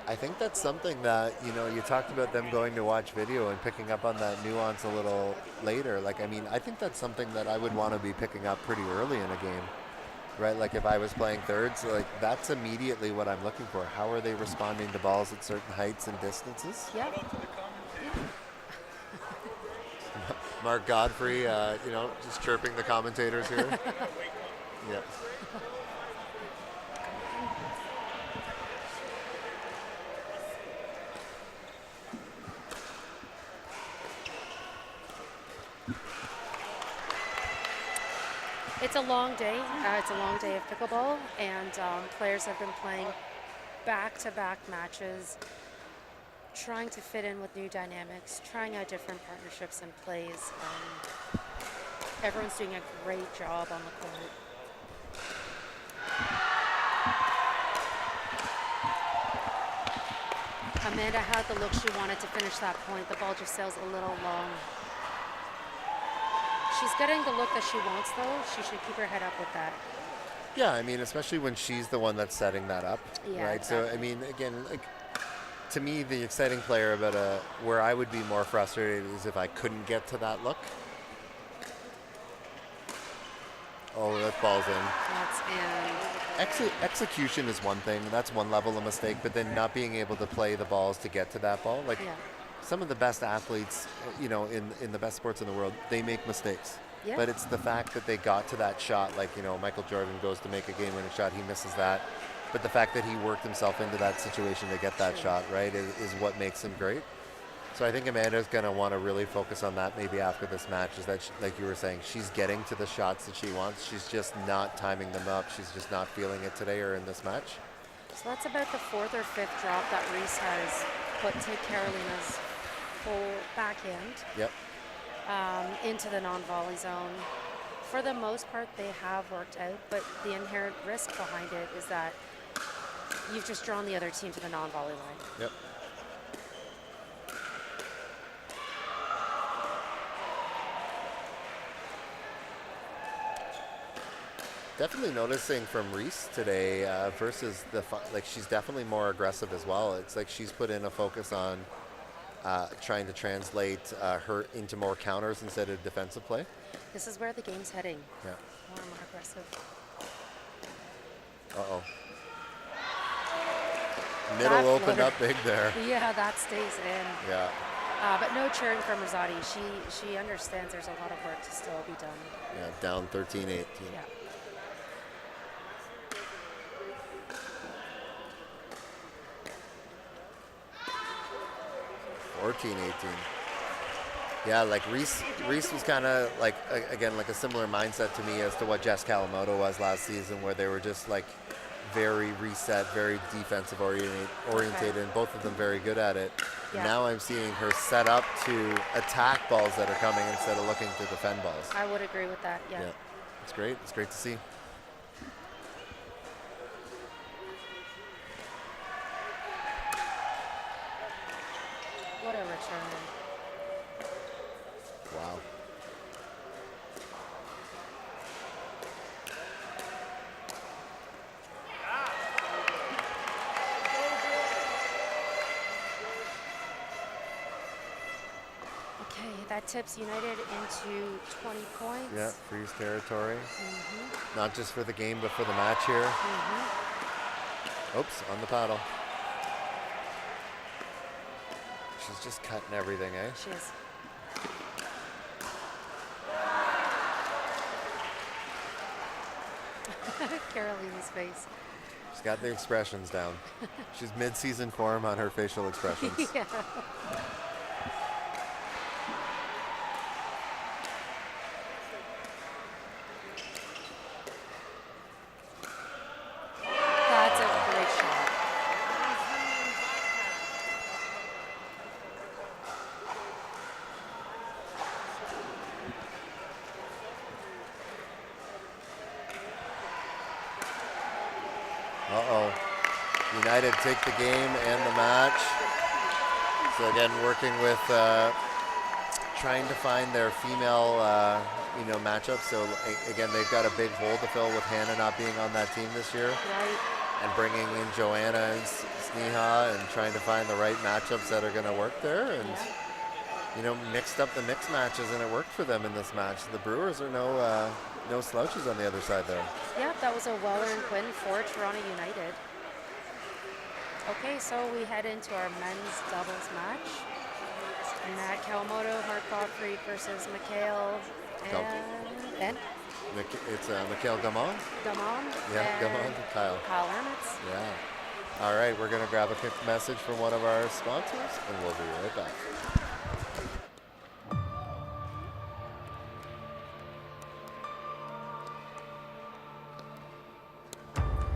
I think that's something that, you know, you talked about them going to watch video and picking up on that nuance a little later. Like, I mean, I think that's something that I would want to be picking up pretty early in a game, right? Like if I was playing thirds, like that's immediately what I'm looking for. How are they responding to balls at certain heights and distances? Yeah. Mark Godfrey, you know, just chirping the commentators here. Yeah. It's a long day. It's a long day of pickleball, and players have been playing back-to-back matches, trying to fit in with new dynamics, trying out different partnerships and plays. Everyone's doing a great job on the court. Amanda had the look she wanted to finish that point. The ball just sails a little long. She's getting the look that she wants, though. She should keep her head up with that. Yeah, I mean, especially when she's the one that's setting that up, Yeah, right? exactly. So, I mean, again, like, to me, the exciting player about where I would be more frustrated is if I couldn't get to that look. Oh, that ball's in. That's in. Execution is one thing. That's one level of mistake, but then not being able to play the balls to get to that ball. Like, Yeah. some of the best athletes, you know, in the best sports in the world, they make mistakes. Yeah. But it's the fact that they got to that shot, like, you know, Michael Jordan goes to make a game-winning shot, he misses that. But the fact that he worked himself into that situation to get that shot, right, is what makes him great. So I think Amanda's going to want to really focus on that maybe after this match, is that, like you were saying, she's getting to the shots that she wants. She's just not timing them up. She's just not feeling it today or in this match. So that's about the fourth or fifth drop that Reese has put to Carolina's full backhand. Yep. Into the non-volley zone. For the most part, they have worked out, but the inherent risk behind it is that you've just drawn the other team to the non-volley line. Yep. Definitely noticing from Reese today versus like she's definitely more aggressive as well. It's like she's put in a focus on trying to translate her into more counters instead of defensive play. This is where the game's heading. Yeah. More aggressive. Uh-oh. Middle opened up big there. Yeah, that stays in. Yeah. But no cheering from Rosati. She understands there's a lot of work to still be done. Yeah, down 13-18. Yeah. $14-18. Yeah, like Reese was kind of like, again, like a similar mindset to me as to what Jess Kawamoto was last season, where they were just like very reset, very defensive orientated, and both of them very good at it. Yeah. Now I'm seeing her set up to attack balls that are coming instead of looking to defend balls. I would agree with that, yeah. It's great. It's great to see. What a return. Wow. Okay, that tips United into 20 points. Yeah, freeze territory. Mm-hmm. Not just for the game, but for the match here. Mm-hmm. Oops, on the paddle. She's just cutting everything, eh? She is. Caroline's face. She's got the expressions down. She's mid-season form on her facial expressions. Yeah. That's a great shot. Uh-oh. United take the game and the match. So again, working with trying to find their female, matchup. So again, they've got a big hole to fill with Hannah not being on that team this year. Right. And bringing in Joanna and Sneha and trying to find the right matchups that are going to work there. And, mixed up the mixed matches, and it worked for them in this match. The Brewers are no slouches on the other side there. Yep, that was a well-earned win for Toronto United. Okay, so we head into our men's doubles match. Matt Kawamoto, Mark Godfrey versus Mikhail and It's Mikhail Gamon. Damon. Yeah, Gamon. Kyle. Kyle Hermits. Yeah. All right, we're going to grab a quick message from one of our sponsors, and we'll be right back.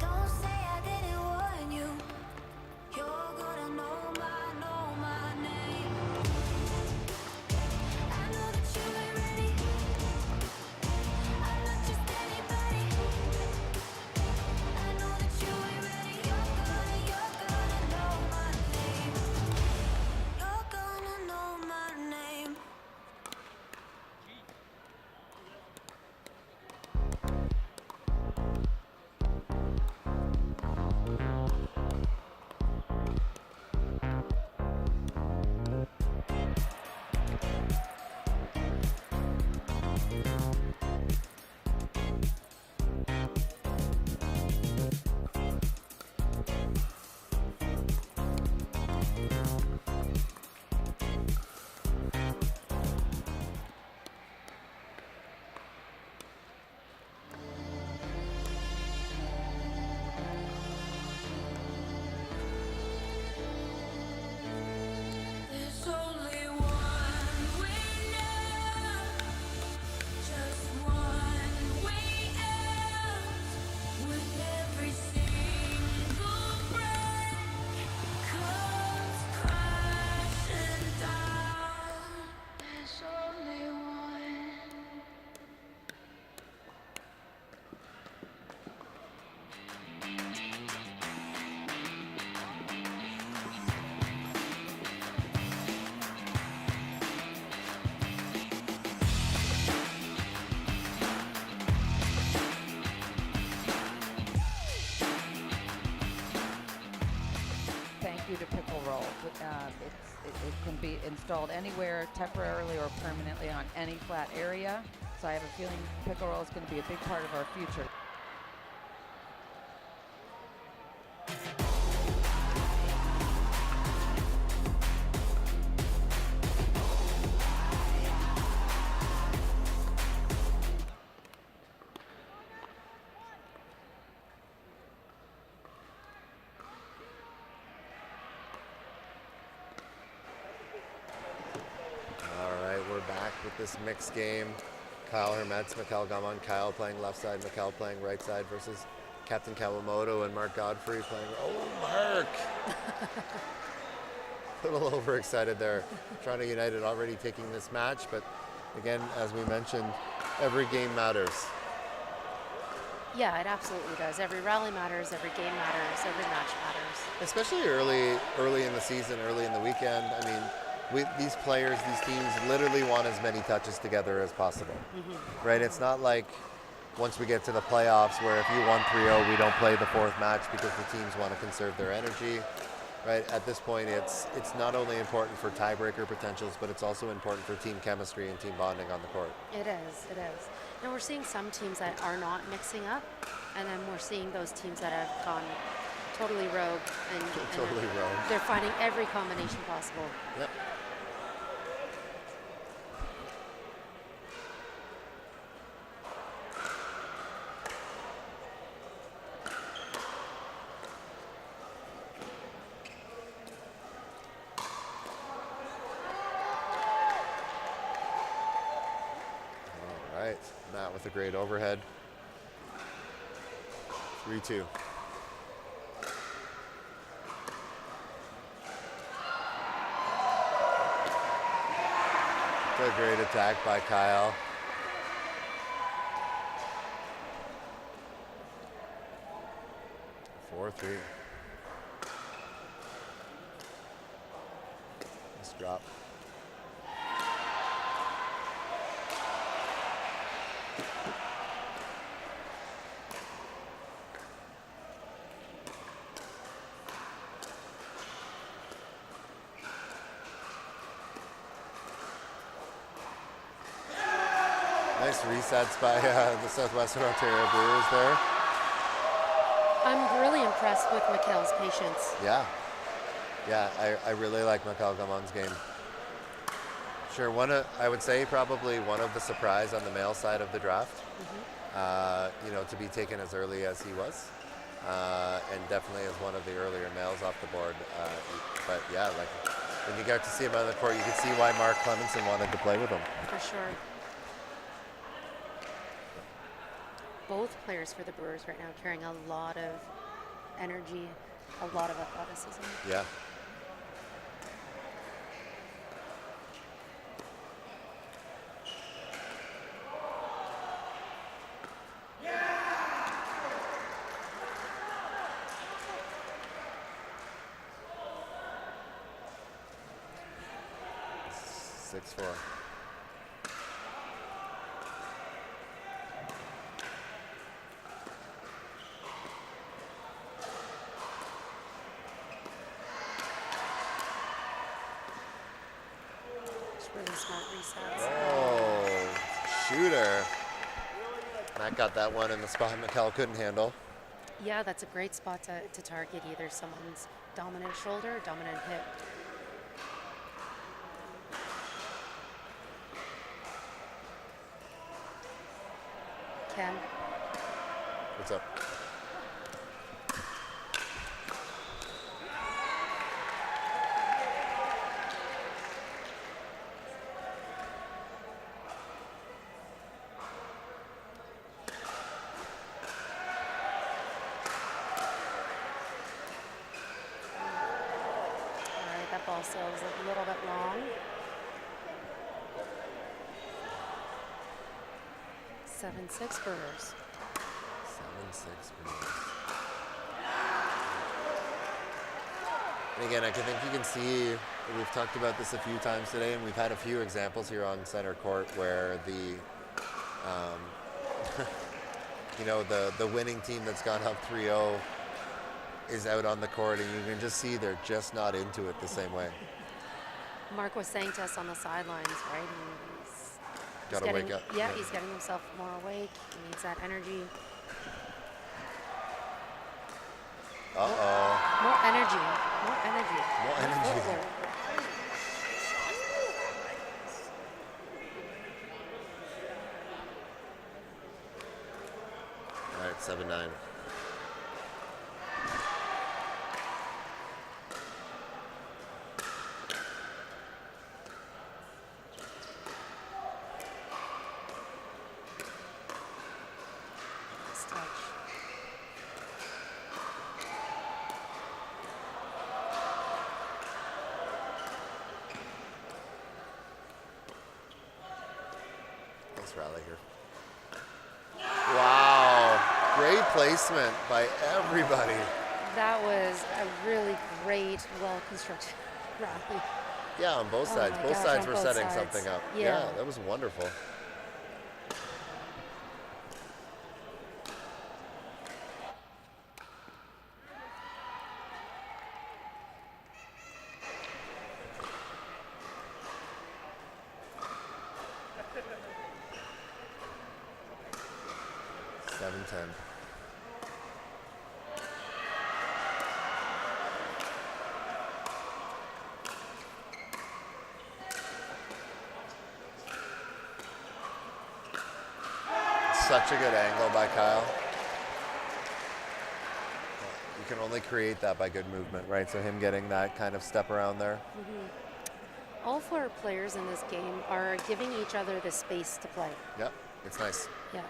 Don't say I didn't warn you. You're gonna know my name. I know that you ain't ready. I'm not just anybody. I know that you ain't ready. You're gonna know my name. You're gonna know my name. There's only one way now, just one way out. With every single breath comes crashing down. There's only one. Thank you to Pickle Roll. It can be installed anywhere, temporarily or permanently on any flat area. So I have a feeling Pickle Roll is going to be a big part of our future. This mixed game. Kyle Hermets, Mikhail Gamon, Kyle playing left side, Mikhail playing right side versus Captain Kawamoto and Mark Godfrey playing. Oh, Mark! A little overexcited there. Toronto United already taking this match, but again, as we mentioned, every game matters. Yeah, it absolutely does. Every rally matters, every game matters, every match matters. Especially early in the season, early in the weekend. I mean, these players, these teams literally want as many touches together as possible, right? It's not like once we get to the playoffs where if you won 3-0, we don't play the fourth match because the teams want to conserve their energy. right? At this point, it's not only important for tiebreaker potentials, but it's also important for team chemistry and team bonding on the court. It is, it is. Now we're seeing some teams that are not mixing up, and then we're seeing those teams that have gone totally rogue and Totally rogue. they're finding every combination possible. Yep. All right, Matt with a great overhead. 3-2. A great attack by Kyle. Four, 3. Nice drop. Nice resets by the Southwestern Ontario Brewers there. I'm really impressed with Mikhail's patience. Yeah. Yeah, I really like Mikhail Gamon's game. Sure, I would say probably one of the surprise on the male side of the draft. You know, to be taken as early as he was. And definitely as one of the earlier males off the board. But yeah, like when you got to see him on the court, you could see why Mark Clemenson wanted to play with him. For sure. Both players for the Brewers right now carrying a lot of energy, a lot of athleticism. Yeah. Six, 4. Really smart resets. Oh, shooter. Matt got that one in the spot Mikhail couldn't handle. Yeah, that's a great spot to target either someone's dominant shoulder or dominant hip. Ken. What's up? Ball still is a little bit long. 7-6 Brewers. 7-6 Brewers. And again, I think you can see, we've talked about this a few times today, and we've had a few examples here on center court where the, you know, the winning team that's gone up 3-0 is out on the court, and you can just see they're just not into it the same way. Mark was saying to us on the sidelines, right? He's Gotta wake up. Yeah, he's getting himself more awake. He needs that energy. Uh-oh. More energy. More energy. More energy. Footwork. All right, 7-9. Rally here. Wow, great placement by everybody. That was a really great, well-constructed rally. Yeah, on both sides. my Both gosh, sides on were both setting sides. something up. Yeah. That was wonderful. 7-10. Such a good angle by Kyle. You can only create that by good movement, right? So him getting that kind of step around there. All four players in this game are giving each other the space to play. Yep, it's nice. Yeah.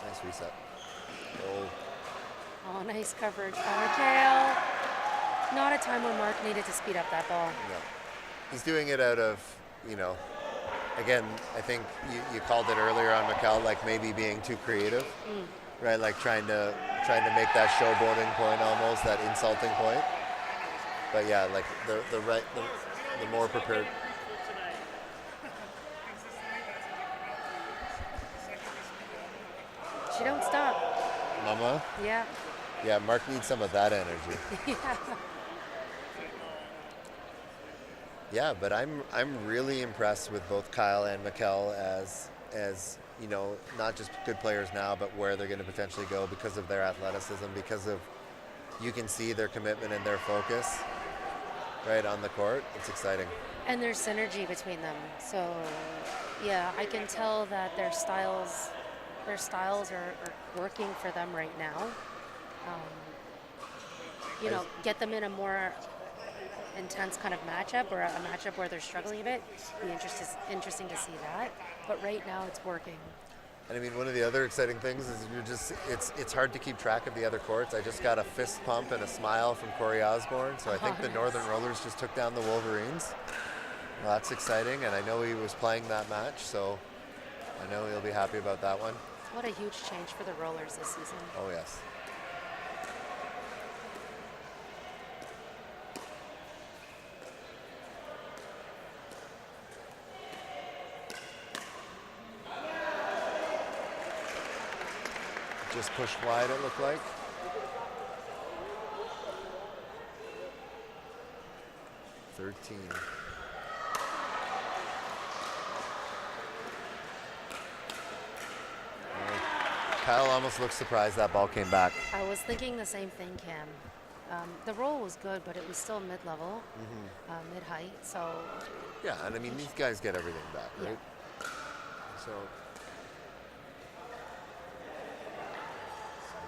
Nice reset. Oh, nice coverage by Mikhail. Not a time when Mark needed to speed up that ball. Yeah. He's doing it out of, you know, again, I think you called it earlier on Mikhail, like maybe being too creative, right? Like trying to make that showboating point almost, that insulting point. But yeah, like the more prepared. She don't stop. Mama? Yeah. Yeah, Mark needs some of that energy. Yeah. Yeah, but I'm really impressed with both Kyle and Mikkel as you know, not just good players now, but where they're going to potentially go because of their athleticism, because of you can see their commitment and their focus right on the court. It's exciting. And there's synergy between them. So yeah, I can tell that their styles are working for them right now. You know, get them in a more intense kind of matchup, or a matchup where they're struggling a bit. Be interesting to see that. But right now, it's working. And I mean, one of the other exciting things is it's hard to keep track of the other courts. I just got a fist pump and a smile from Corey Osborne, so I think the Northern Rollers just took down the Wolverines. Well, that's exciting, and I know he was playing that match, so I know he'll be happy about that one. What a huge change for the Rollers this season. Oh, yes. Just pushed wide, it looked like. Kyle almost looked surprised that ball came back. I was thinking the same thing, Cam. The roll was good, but it was still mid-level, mid-height, so... Yeah, and I mean, these guys get everything back, right? Yeah. So...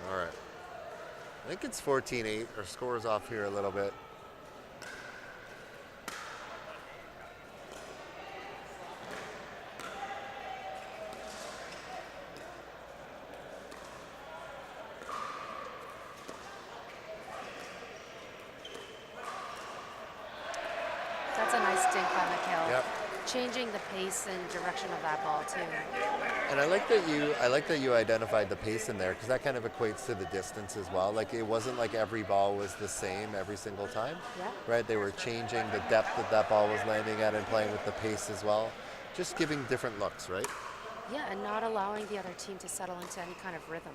All right. I think it's 14-8. Our score's off here a little bit. That's a nice dink by Mikhail. Yep. Changing the pace and direction of that ball, too. And I like that you identified the pace in there, because that kind of equates to the distance as well. Like, it wasn't like every ball was the same every single time, right? They were changing the depth that ball was landing at and playing with the pace as well. Just giving different looks, right? Yeah, and not allowing the other team to settle into any kind of rhythm.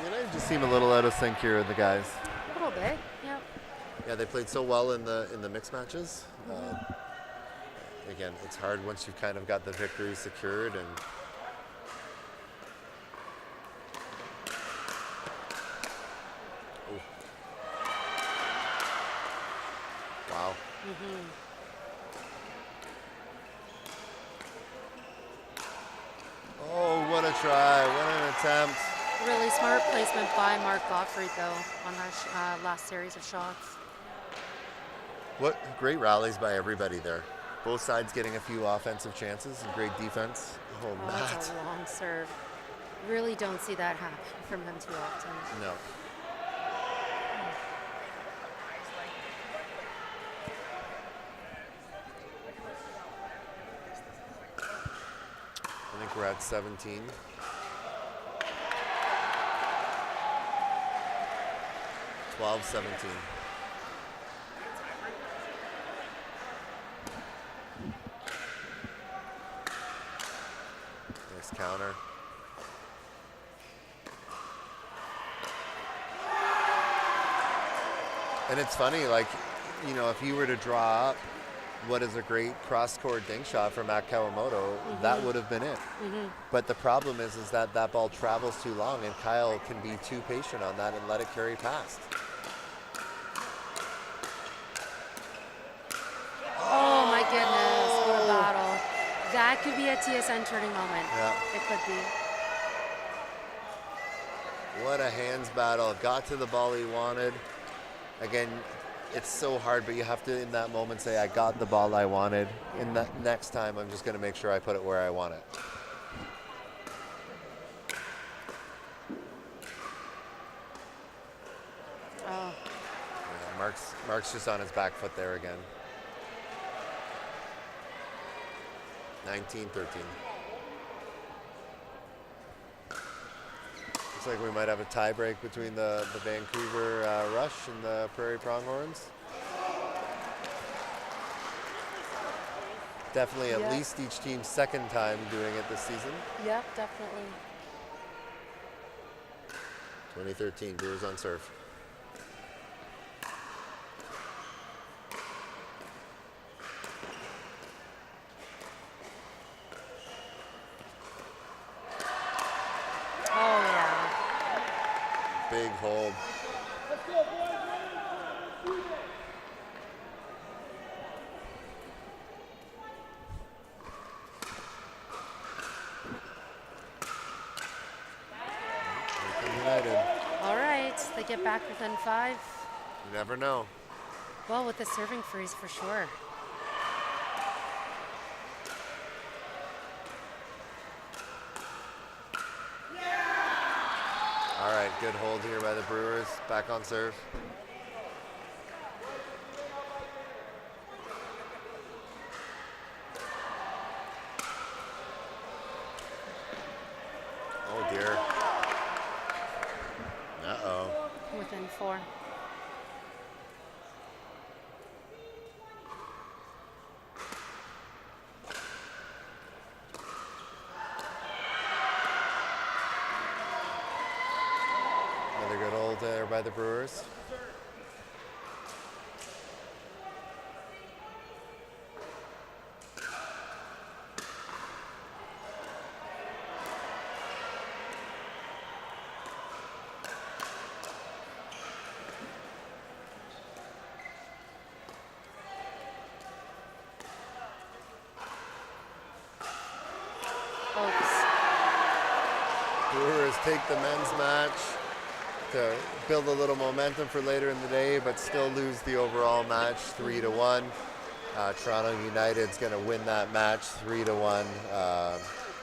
Yeah, they just seem a little out of sync here, the guys. A little bit, yeah. Yeah, they played so well in the mixed matches. Again, it's hard once you've kind of got the victory secured and. Ooh. Wow. Oh, what a try! What an attempt! Really smart placement by Mark Gottfried, though, on that last series of shots. What great rallies by everybody there. Both sides getting a few offensive chances and great defense. Oh, Matt. That's a long serve. Really don't see that happen from him too often. No. We're at 17. Twelve, 17. Nice counter. And it's funny, like, you know, if you were to draw up what is a great cross-court dink shot for Matt Kawamoto, that would have been it. But the problem is that that ball travels too long, and Kyle can be too patient on that and let it carry past. Oh my goodness, what a battle. That could be a TSN turning moment. Yeah. It could be. What a hands battle. Got to the ball he wanted. Again, it's so hard, but you have to, in that moment, say, I got the ball I wanted. In that next time, I'm just going to make sure I put it where I want it. Oh. Yeah, Mark's just on his back foot there again. 19-13. Looks like we might have a tie break between the Vancouver Rush and the Prairie Pronghorns. Definitely at least each team's second time doing it this season. Yep, definitely. 2013, Brewers on serve. Oh, yeah. Big hold. United. All right, they get back within 5. You never know. Well, with the serving freeze for sure. All right, good hold here by the Brewers. Back on serve. Oh dear. Uh-oh. Within 4. Another good hold there by the Brewers. Brewers take the men's match to build a little momentum for later in the day, but still lose the overall match 3-1. Toronto United's going to win that match 3-1.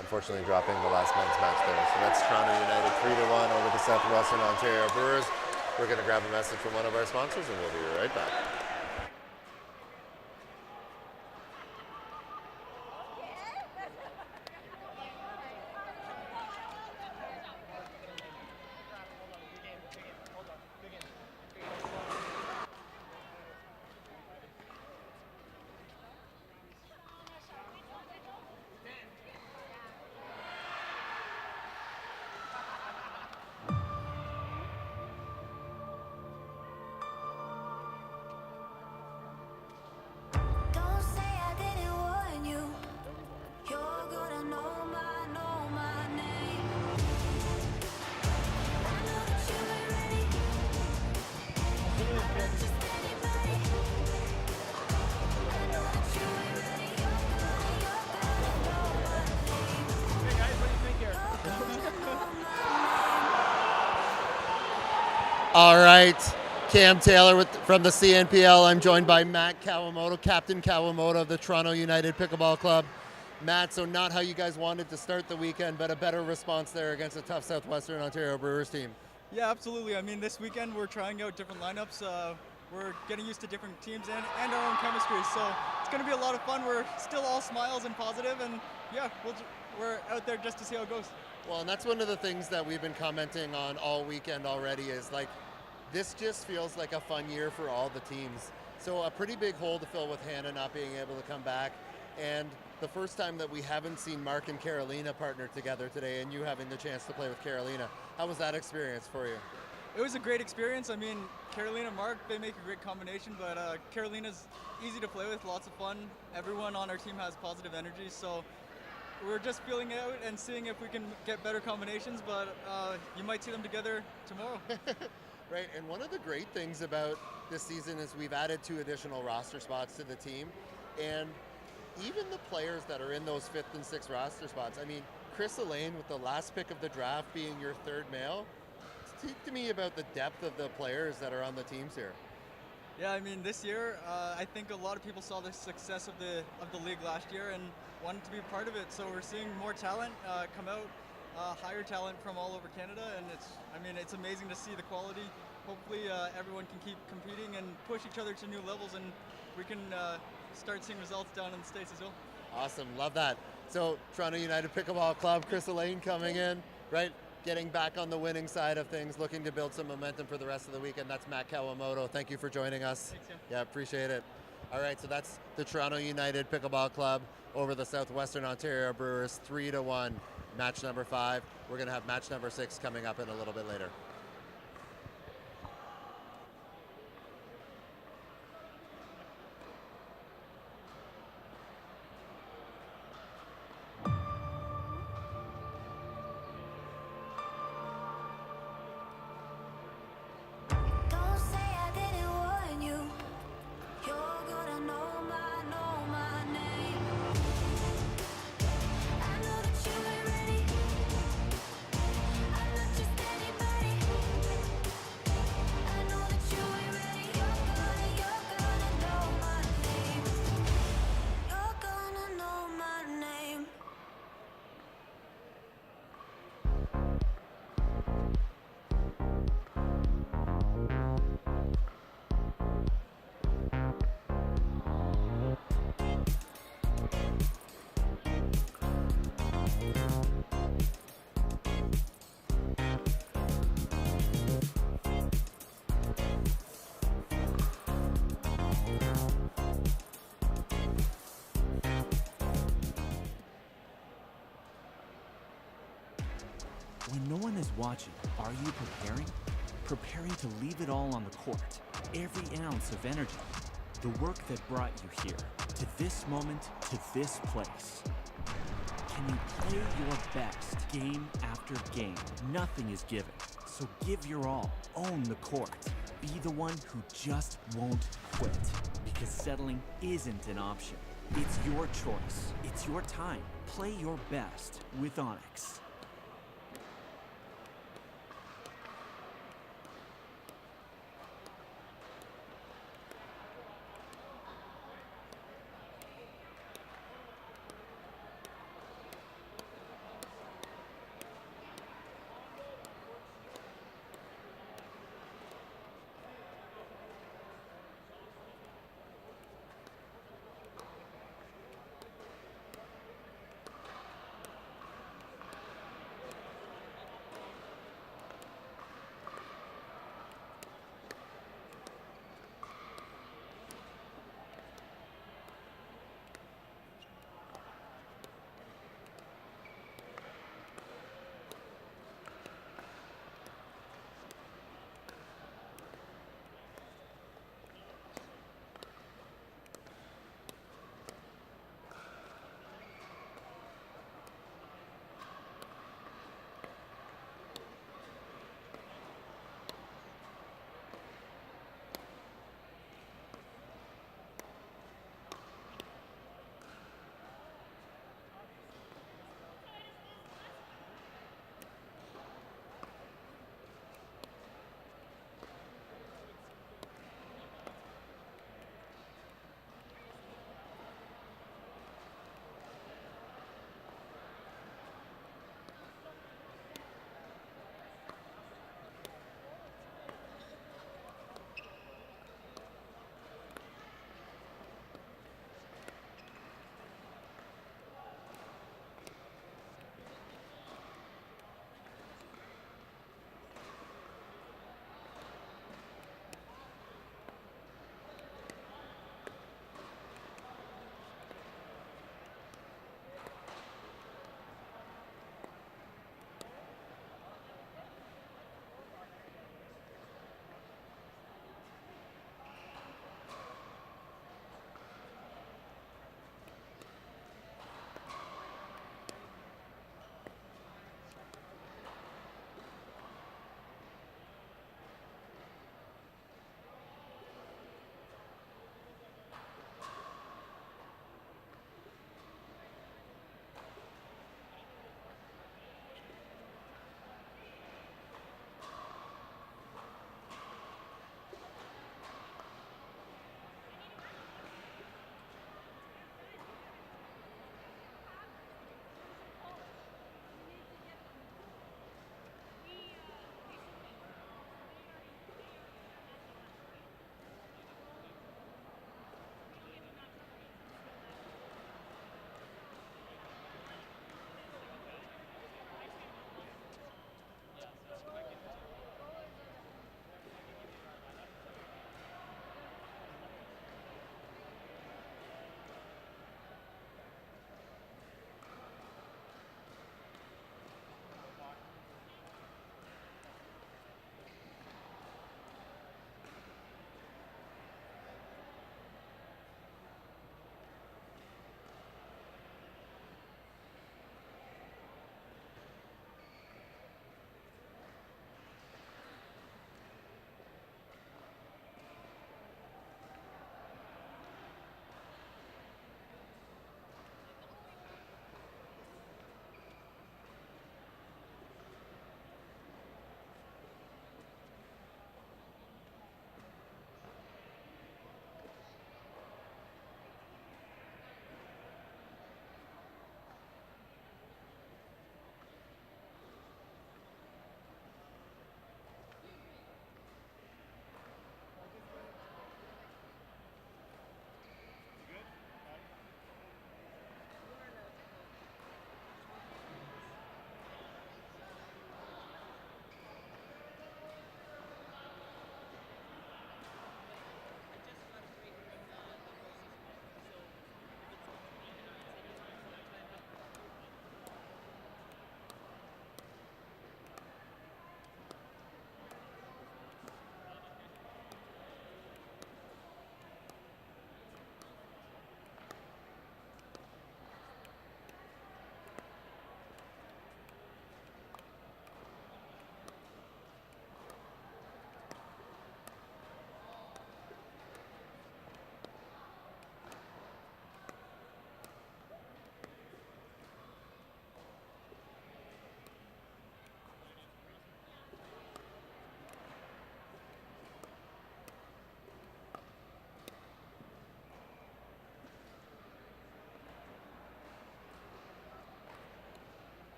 Unfortunately, dropping the last men's match there. So that's Toronto United 3-1 over the Southwestern Ontario Brewers. We're going to grab a message from one of our sponsors, and we'll be right back. Don't say I didn't warn you. You're gonna know my name. I know that you ain't ready. I'm not just anybody. I know that you ain't ready. You're gonna know my name. Hey guys, what do you think here? All right, Cam Taylor from the CNPL. I'm joined by Matt Kawamoto, Captain Kawamoto of the Toronto United Pickleball Club. Matt, so not how you guys wanted to start the weekend, but a better response there against a tough Southwestern Ontario Brewers team. Yeah, absolutely. I mean, this weekend we're trying out different lineups. We're getting used to different teams and our own chemistry. So it's going to be a lot of fun. We're still all smiles and positive, and yeah, we're out there just to see how it goes. Well, and that's one of the things that we've been commenting on all weekend already is like, this just feels like a fun year for all the teams. So a pretty big hole to fill with Hannah not being able to come back. And the first time that we haven't seen Mark and Carolina partner together today, and you having the chance to play with Carolina. How was that experience for you? It was a great experience. I mean, Carolina and Mark, they make a great combination, but Carolina's easy to play with, lots of fun. Everyone on our team has positive energy, so we're just feeling it out and seeing if we can get better combinations, but you might see them together tomorrow. Right, and one of the great things about this season is we've added 2 additional roster spots to the team, and even the players that are in those 5th and 6th roster spots, I mean, Chris Elaine with the last pick of the draft being your 3rd male, speak to me about the depth of the players that are on the teams here. Yeah, I mean, this year, I think a lot of people saw the success of the league last year and wanted to be part of it. So we're seeing more talent come out, higher talent from all over Canada, and it's amazing to see the quality. Hopefully, everyone can keep competing and push each other to new levels, and we can start seeing results down in the States as well. Awesome, love that. So Toronto United Pickleball Club, Chris Elaine coming in, right? Getting back on the winning side of things, looking to build some momentum for the rest of the weekend. That's Matt Kawamoto. Thank you for joining us. Thanks, Tim. Yeah, appreciate it. All right, so that's the Toronto United Pickleball Club over the Southwestern Ontario Brewers, 3-1, match number 5. We're going to have match number 6 coming up in a little bit later. Don't say I didn't warn you. You're gonna know my name. I know that you ain't ready. I'm not just anybody. I know that you ain't ready. You're gonna know my name. You're gonna know my name. When no one is watching, are you preparing? Preparing to leave it all on the court. Every ounce of energy. The work that brought you here, to this moment, to this place. Can you play your best game after game? Nothing is given, so give your all. Own the court. Be the one who just won't quit, because settling isn't an option. It's your choice. It's your time. Play your best with Onyx.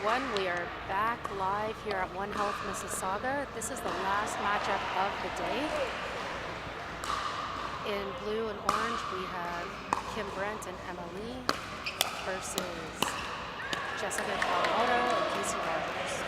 everyone. We are back live here at One Health Mississauga. This is the last matchup of the day. In blue and orange, we have Kim Brent and Emma Lee versus Jessica Kawamoto and Casey Rogers.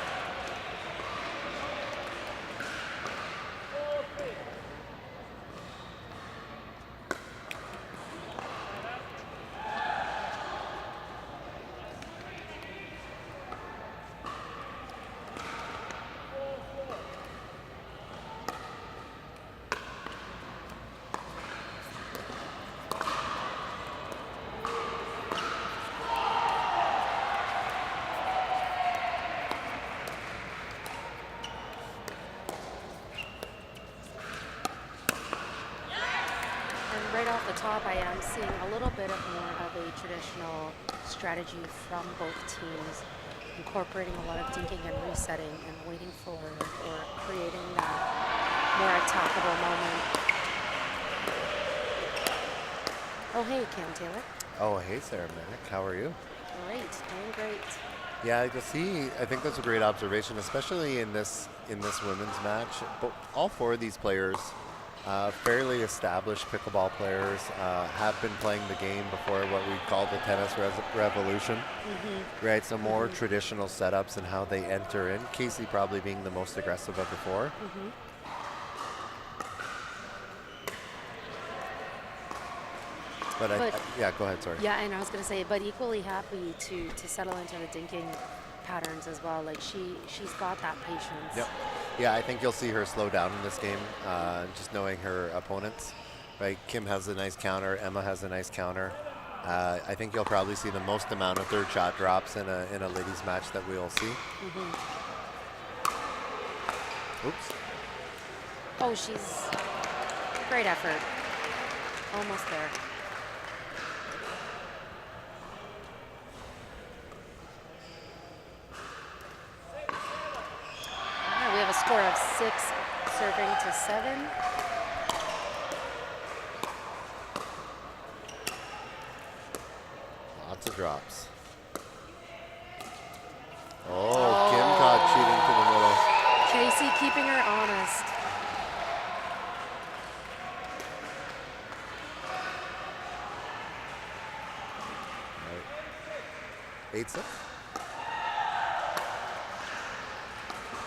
Right off the top, I am seeing a little bit of more of a traditional strategy from both teams, incorporating a lot of dinking and resetting and waiting for or creating that more attackable moment. Oh, hey, Cam Taylor. Oh, hey, Sarah Manick. How are you? Great, doing great. Yeah, I think that's a great observation, especially in this women's match. But all four of these players, fairly established pickleball players, have been playing the game before what we call the tennis revolution, right? So more traditional setups and how they enter in. Casey probably being the most aggressive of the four. But yeah, go ahead, sorry. Yeah, and I was going to say, but equally happy to settle into the dinking patterns as well. Like she's got that patience. Yep. Yeah, I think you'll see her slow down in this game, just knowing her opponents. Right, Kim has a nice counter, Emma has a nice counter. I think you'll probably see the most amount of third shot drops in a ladies match that we'll see. Oops. Oh, she's great effort. Almost there. We have a score of 6 serving to 7. Lots of drops. Oh, Kim caught cheating to the middle. Casey keeping her honest. Right. 8-6.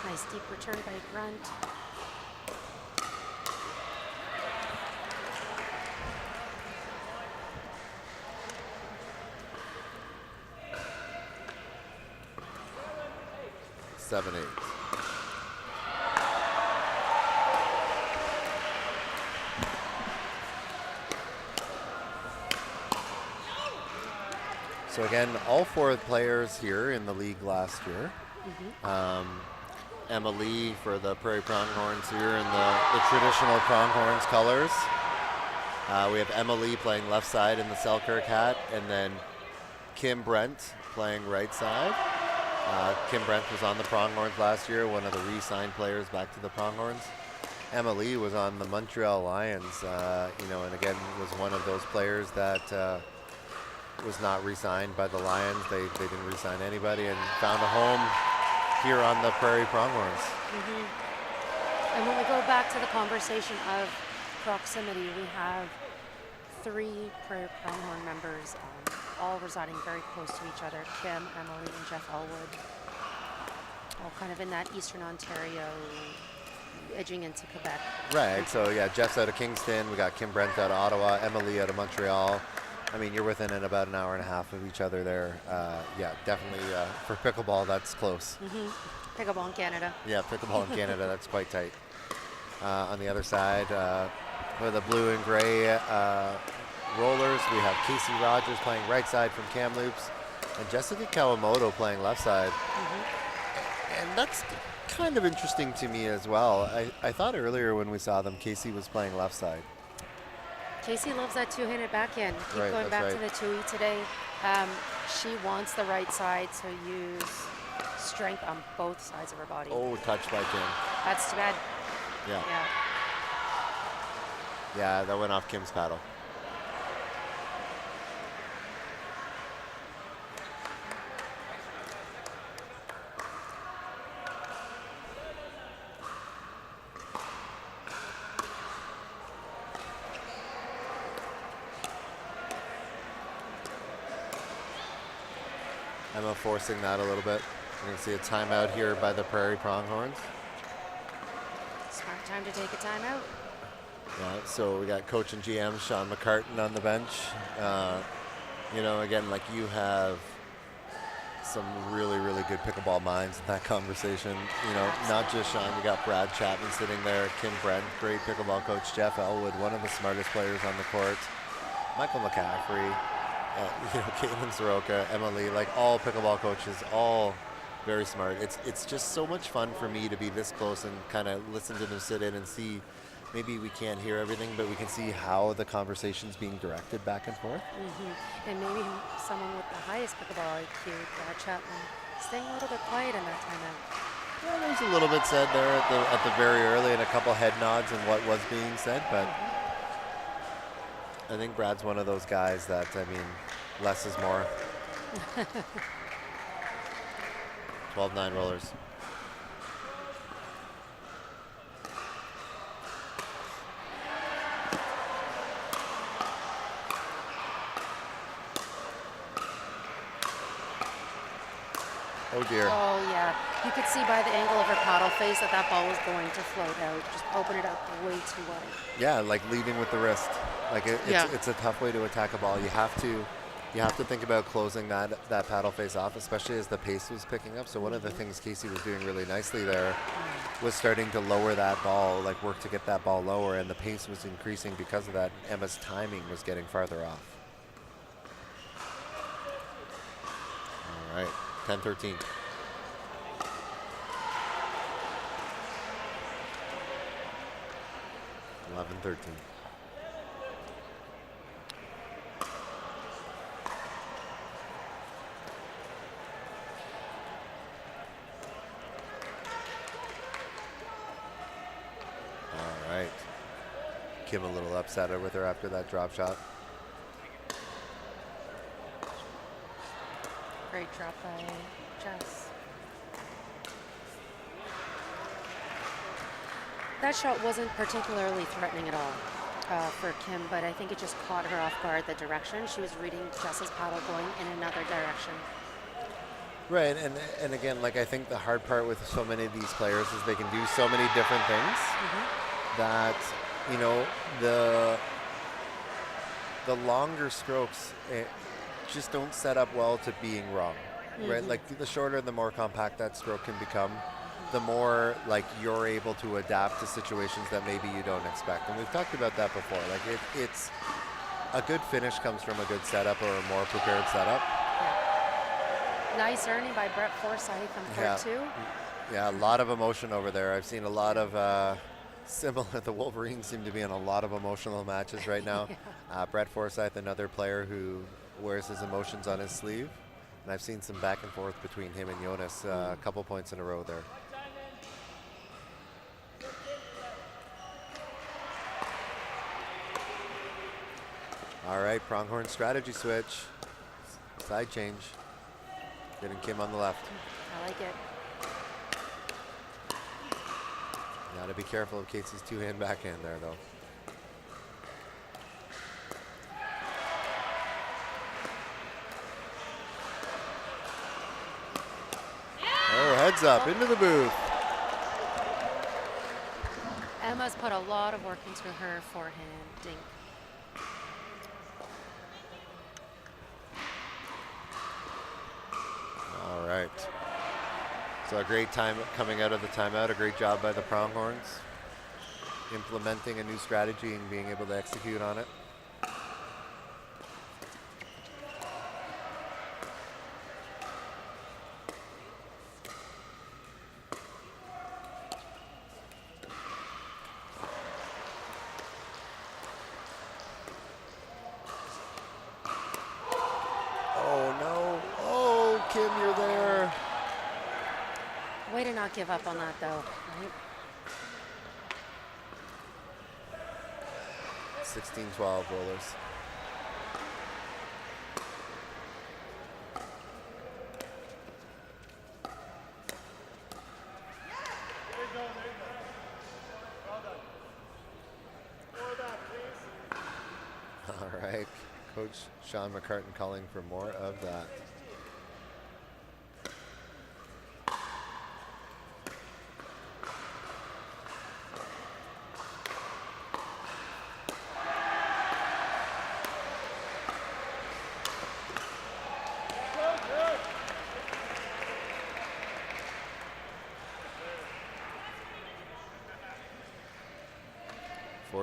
Nice deep return by Grunt. Seven, 8. So again, all four players here in the league last year. Emma Lee for the Prairie Pronghorns here in the traditional Pronghorns colors. We have Emma Lee playing left side in the Selkirk hat, and then Kim Brent playing right side. Kim Brent was on the Pronghorns last year, one of the re-signed players back to the Pronghorns. Emma Lee was on the Montreal Lions, and again was one of those players that was not re-signed by the Lions. They didn't re-sign anybody and found a home here on the Prairie Pronghorns. And when we go back to the conversation of proximity, we have 3 Prairie Pronghorn members, all residing very close to each other. Kim, Emily, and Jeff Elwood, all kind of in that Eastern Ontario, edging into Quebec. Right, so yeah, Jeff's out of Kingston, we got Kim Brent out of Ottawa, Emily out of Montreal. I mean, you're within about an hour and a half of each other there. Yeah, definitely for pickleball, that's close. Pickleball in Canada. Yeah, pickleball in Canada, that's quite tight. On the other side, with the blue and gray rollers, we have Casey Rogers playing right side from Kamloops, and Jessica Kawamoto playing left side. And that's kind of interesting to me as well. I thought earlier when we saw them, Casey was playing left side. Casey loves that two-handed backhand. Keep Right, going that's back to the two-E today. She wants the right side to use strength on both sides of her body. Oh, touched by Kim. That's too bad. Yeah. Yeah. Yeah, that went off Kim's paddle. Emma forcing that a little bit. We're going to see a timeout here by the Prairie Pronghorns. Smart time to take a timeout. Yeah, so we got coach and GM Sean McCartan on the bench. Again, like you have some really, really good pickleball minds in that conversation. Not just Sean, you got Brad Chapman sitting there, Kim Brent, great pickleball coach, Jeff Elwood, one of the smartest players on the court, Michael McCaffrey, Caitlin Soroka, Emma Lee, like all pickleball coaches, all very smart. It's just so much fun for me to be this close and kind of listen to them sit in and see. Maybe we can't hear everything, but we can see how the conversation's being directed back and forth. And maybe someone with the highest pickleball IQ, Brad Chapman, staying a little bit quiet in that timeout. Yeah, there's a little bit said there at the very early and a couple head nods and what was being said, but I think Brad's one of those guys that, less is more. 12-9 rollers. Oh dear. Oh yeah, you could see by the angle of her paddle face that ball was going to float out. Just open it up way too wide. Yeah, like leading with the wrist. Like it's a tough way to attack a ball. You have to think about closing that paddle face off, especially as the pace was picking up. So one of the things Casey was doing really nicely there was starting to lower that ball, like work to get that ball lower, and the pace was increasing because of that. Emma's timing was getting farther off. All right. 10-13. $11-13. All right. Kim a little upset with her after that drop shot. Great drop by Jess. That shot wasn't particularly threatening at all for Kim, but I think it just caught her off guard, the direction. She was reading Jess's paddle going in another direction. Right, and again, like I think the hard part with so many of these players is they can do so many different things that, the longer strokes just don't set up well to being wrong, right? Like the shorter, the more compact that stroke can become, the more like you're able to adapt to situations that maybe you don't expect. And we've talked about that before. Like it's a good finish comes from a good setup or a more prepared setup. Yeah. Nice earning by Brett Forsyth on court two. Yeah, a lot of emotion over there. I've seen a lot of similar. The Wolverines seem to be in a lot of emotional matches right now. Brett Forsyth, another player who wears his emotions on his sleeve. And I've seen some back and forth between him and Jonas a couple points in a row there. All right, Pronghorn strategy switch. Side change. Getting Kim on the left. I like it. Got to be careful of Casey's two-hand backhand there, though. Oh, heads up, into the booth. Emma's put a lot of work into her forehand dink. All right. So a great time coming out of the timeout. A great job by the Pronghorns. Implementing a new strategy and being able to execute on it. Way to not give up on that, though. Right? 16-12 rollers. All right, Coach Sean McCartan calling for more of that.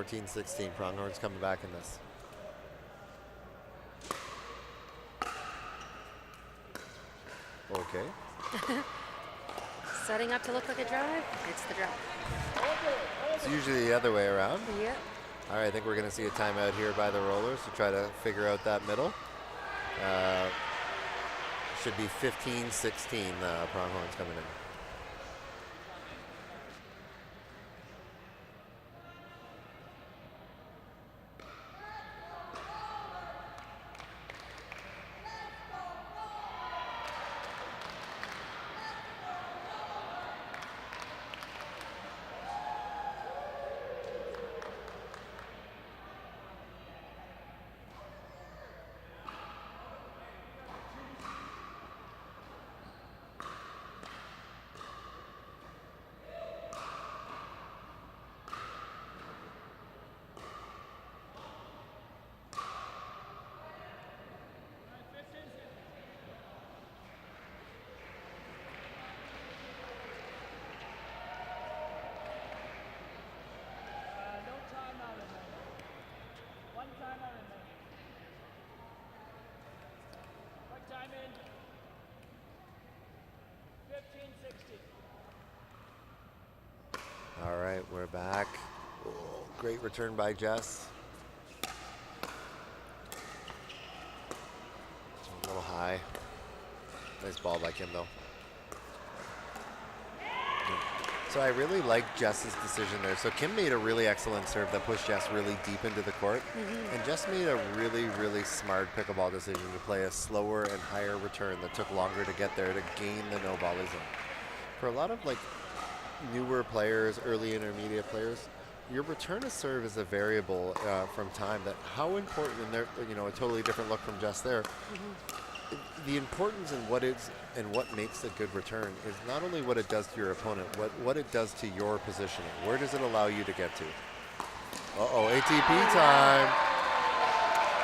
14-16. Pronghorns coming back in this. Okay. Setting up to look like a drive. It's the drive. It's usually the other way around. Yep. All right, I think we're going to see a timeout here by the Rollers to try to figure out that middle. Should be 15-16, Pronghorns coming in. All right, we're back. Oh, great return by Jess. A little high. Nice ball by Kim, though. So I really like Jess's decision there. So Kim made a really excellent serve that pushed Jess really deep into the court. And Jess made a really, really smart pickleball decision to play a slower and higher return that took longer to get there to gain the no volley zone. For a lot of like newer players, early intermediate players, your return to serve is a variable from time that how important, and they're, you know, a totally different look from Jess there. The importance in what is and what makes a good return is not only what it does to your opponent, what it does to your positioning. Where does it allow you to get to? Uh-oh, ATP time.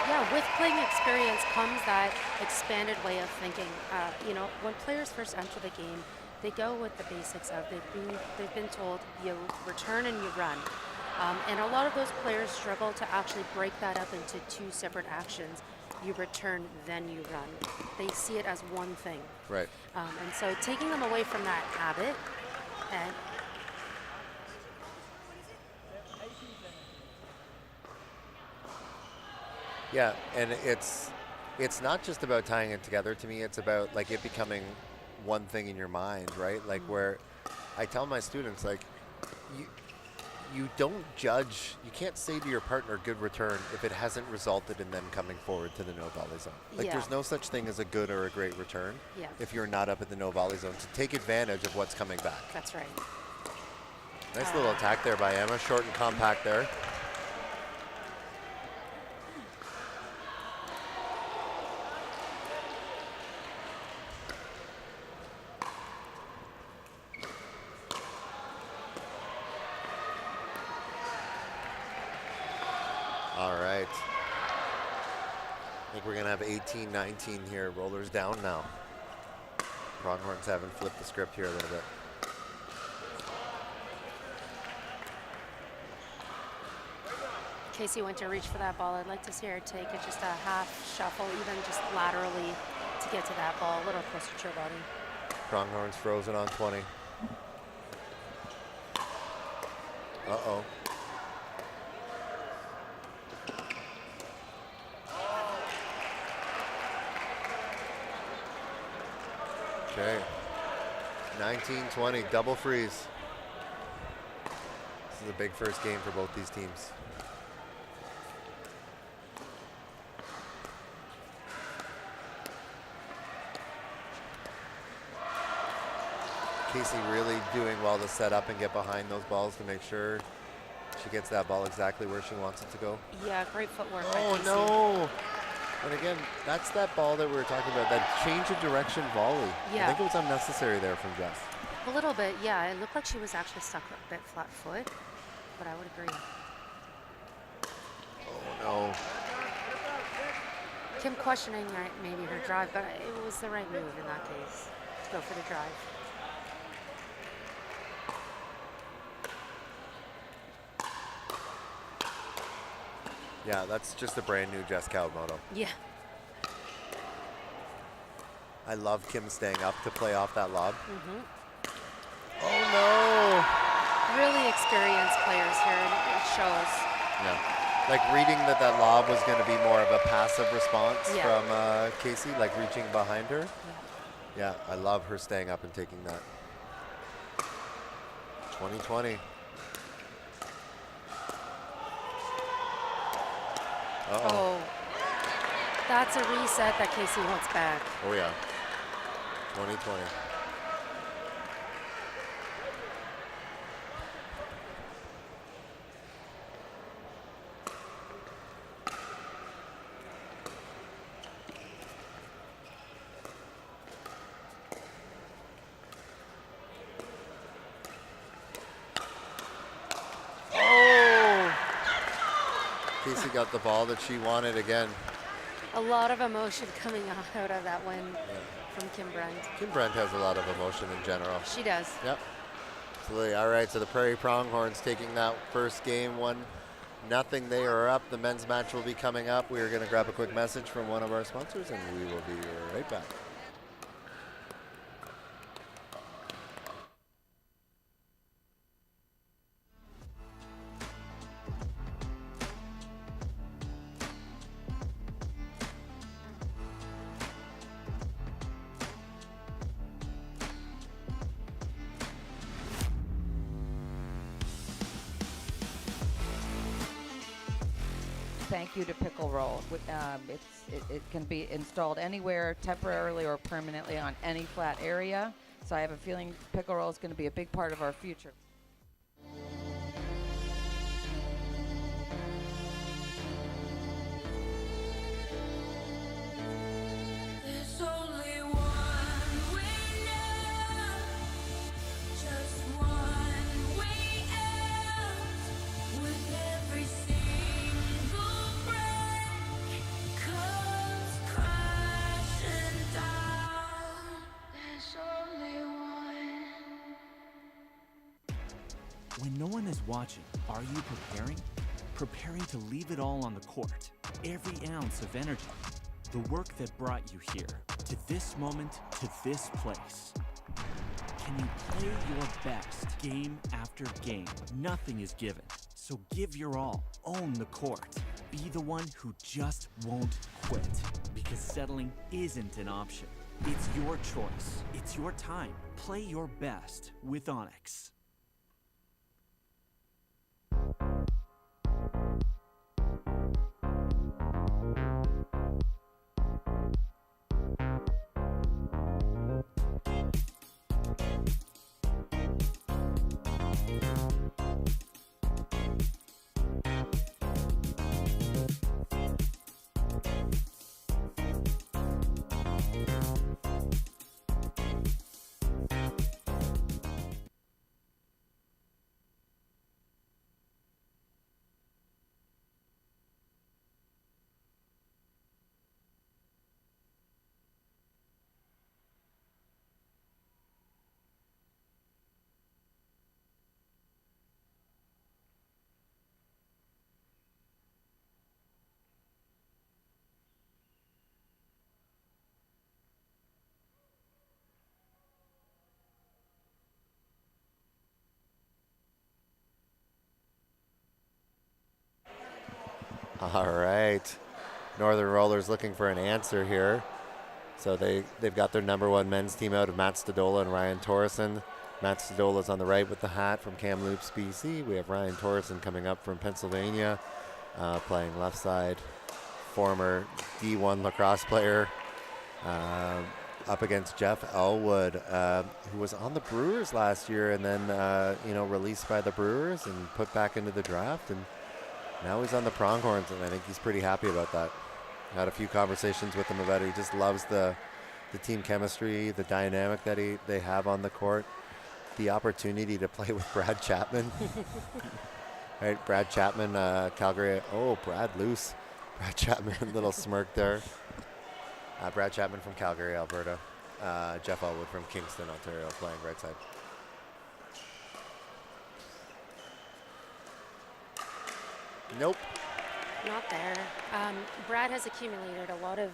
Yeah, with playing experience comes that expanded way of thinking. You know, when players first enter the game, they go with the basics of they've been told you return and you run. And a lot of those players struggle to actually break that up into two separate actions. You return, then you run. They see it as one thing. Right. And so taking them away from that habit and yeah, and it's not just about tying it together. To me, it's about like it becoming one thing in your mind, right? Like where I tell my students, like you don't judge, you can't say to your partner good return if it hasn't resulted in them coming forward to the no volley zone. Like there's no such thing as a good or a great return if you're not up at the no volley zone to take advantage of what's coming back. That's right. Nice little attack there by Emma, short and compact there. All right. I think we're going to have 18-19 here. Rollers down now. Pronghorns haven't flipped the script here a little bit. Casey went to reach for that ball. I'd like to see her take it just a half shuffle, even just laterally to get to that ball, a little closer to her body. Pronghorns frozen on 20. Uh-oh. Okay, 19-20, double freeze. This is a big first game for both these teams. Casey really doing well to set up and get behind those balls to make sure she gets that ball exactly where she wants it to go. Yeah, great footwork by Oh, Casey. no. And again, that's that ball that we were talking about, that change of direction volley. Yeah. I think it was unnecessary there from Jess. A little bit, yeah. It looked like she was actually stuck a bit flat foot, but I would agree. Oh, no. Kim questioning maybe her drive, but it was the right move in that case to go for the drive. Yeah, that's just a brand new Jess Kawamoto. Yeah. I love Kim staying up to play off that lob. Mm-hmm. Oh no! Really experienced players here, and it shows. Yeah. Like reading that lob was going to be more of a passive response from Casey, like reaching behind her. Yeah, I love her staying up and taking that. 2020. Uh-oh. Oh, that's a reset that Casey wants back. Oh yeah, 2020. Casey got the ball that she wanted again. A lot of emotion coming out of that win from Kim Brent. Kim Brent has a lot of emotion in general. She does. Yep. Absolutely. All right, so the Prairie Pronghorns taking that first game, 1-0. They are up. The men's match will be coming up. We are going to grab a quick message from one of our sponsors, and we will be right back. Thank you to Pickle Roll. It can be installed anywhere, temporarily or permanently on any flat area. So I have a feeling Pickle Roll is going to be a big part of our future. There's only one way now, just one way out. With every single break comes crashing down. There's only one. When no one is watching, are you preparing? Preparing to leave it all on the court. Every ounce of energy. The work that brought you here, to this moment, to this place. Can you play your best game after game? Nothing is given, so give your all. Own the court. Be the one who just won't quit, because settling isn't an option. It's your choice. It's your time. Play your best with Onyx. All right. Northern Rollers looking for an answer here. So they've got their number one men's team out of Matt Stadola and Ryan Torreson. Matt Stadola's on the right with the hat from Kamloops, BC. We have Ryan Torreson coming up from Pennsylvania, playing left side. Former D1 lacrosse player, up against Jeff Elwood, who was on the Brewers last year and then released by the Brewers and put back into the draft, and now he's on the Pronghorns, and I think he's pretty happy about that. Had a few conversations with him about it. He just loves the team chemistry, the dynamic that they have on the court, the opportunity to play with Brad Chapman. Right, Brad Chapman, Calgary. Oh, Brad loose. Brad Chapman, little smirk there. Brad Chapman from Calgary, Alberta. Jeff Elwood from Kingston, Ontario, playing right side. Nope. Not there. Brad has accumulated a lot of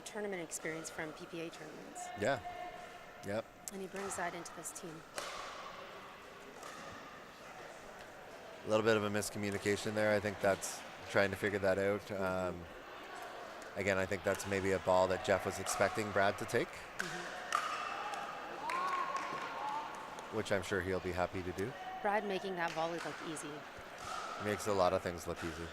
tournament experience from PPA tournaments. Yeah. Yep. And he brings that into this team. A little bit of a miscommunication there. I think that's trying to figure that out. Again, I think that's maybe a ball that Jeff was expecting Brad to take, which I'm sure he'll be happy to do. Brad making that volley look easy. Makes a lot of things look easy.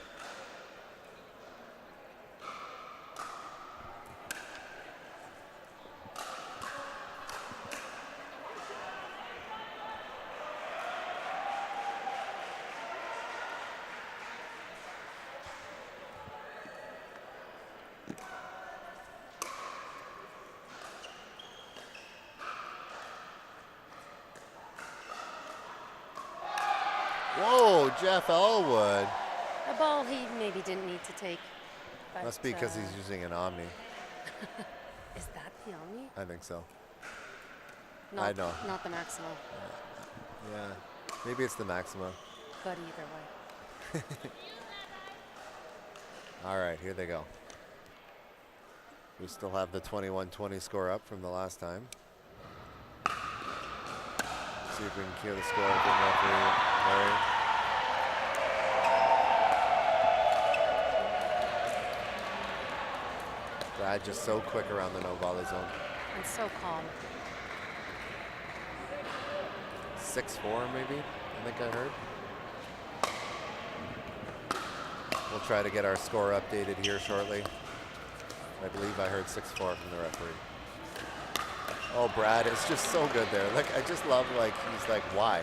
Whoa, Jeff Elwood. A ball he maybe didn't need to take. But, Must be because he's using an Omni. Is that the Omni? I think so. Not, I know. Not the Maxima. Yeah, maybe it's the Maxima. But either way. All right, here they go. We still have the 21-20 score up from the last time. See if we can cue the score from referee Murray. Brad just so quick around the no volley zone. And so calm. 6-4 maybe, I think I heard. We'll try to get our score updated here shortly. I believe I heard 6-4 from the referee. Oh, Brad is just so good there. Like, I just love, like, he's like, why?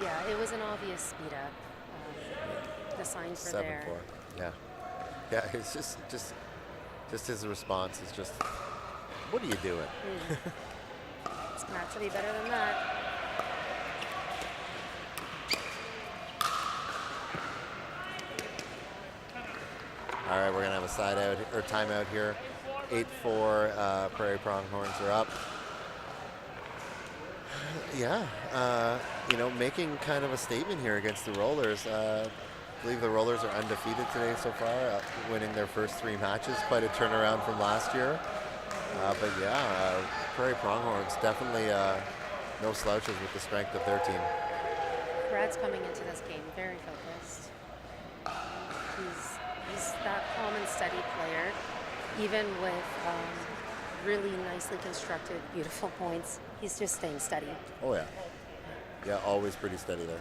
Yeah, it was an obvious speed up. The signs were 7-4. there. Yeah. Yeah, it's just his response is just, what are you doing? It's gonna have to be better than that. All right, we're gonna have a side out or timeout here. 8-4, Prairie Pronghorns are up. Yeah, you know, making kind of a statement here against the Rollers. I believe the Rollers are undefeated today so far, winning their first 3 matches. Quite a turnaround from last year. But yeah, Prairie Pronghorns definitely no slouches with the strength of their team. Brad's coming into this game very focused. He's that calm and steady player, even with really nicely constructed, beautiful points. He's just staying steady. Oh yeah. Yeah, always pretty steady there.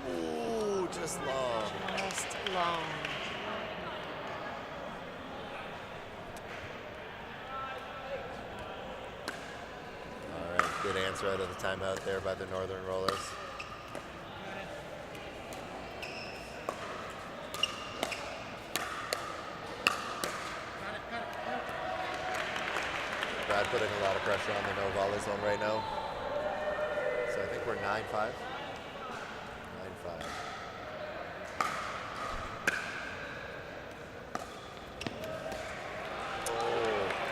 Ooh, just long. Just long. All right, good answer out of the timeout there by the Northern Rollers. Brad putting a lot of pressure on the no volley zone right now. So I think we're 9-5. 9-5.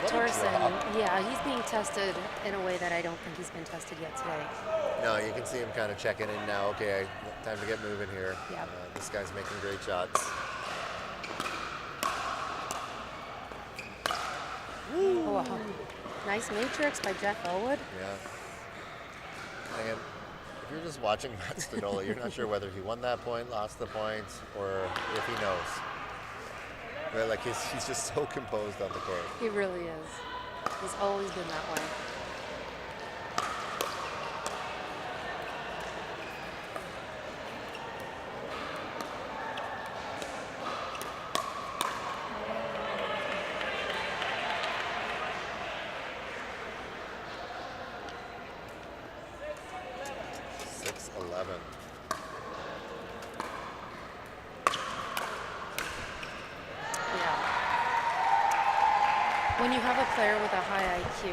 Torsen, yeah, he's being tested in a way that I don't think he's been tested yet today. No, you can see him kind of checking in now. Okay, time to get moving here. Yep. This guy's making great shots. Oh, wow. Nice matrix by Jeff Elwood. Yeah. Again, if you're just watching Matt Stadola, you're not sure whether he won that point, lost the point, or if he knows. Right? Like he's just so composed on the court. He really is. He's always been that way. When you have a player with a high IQ,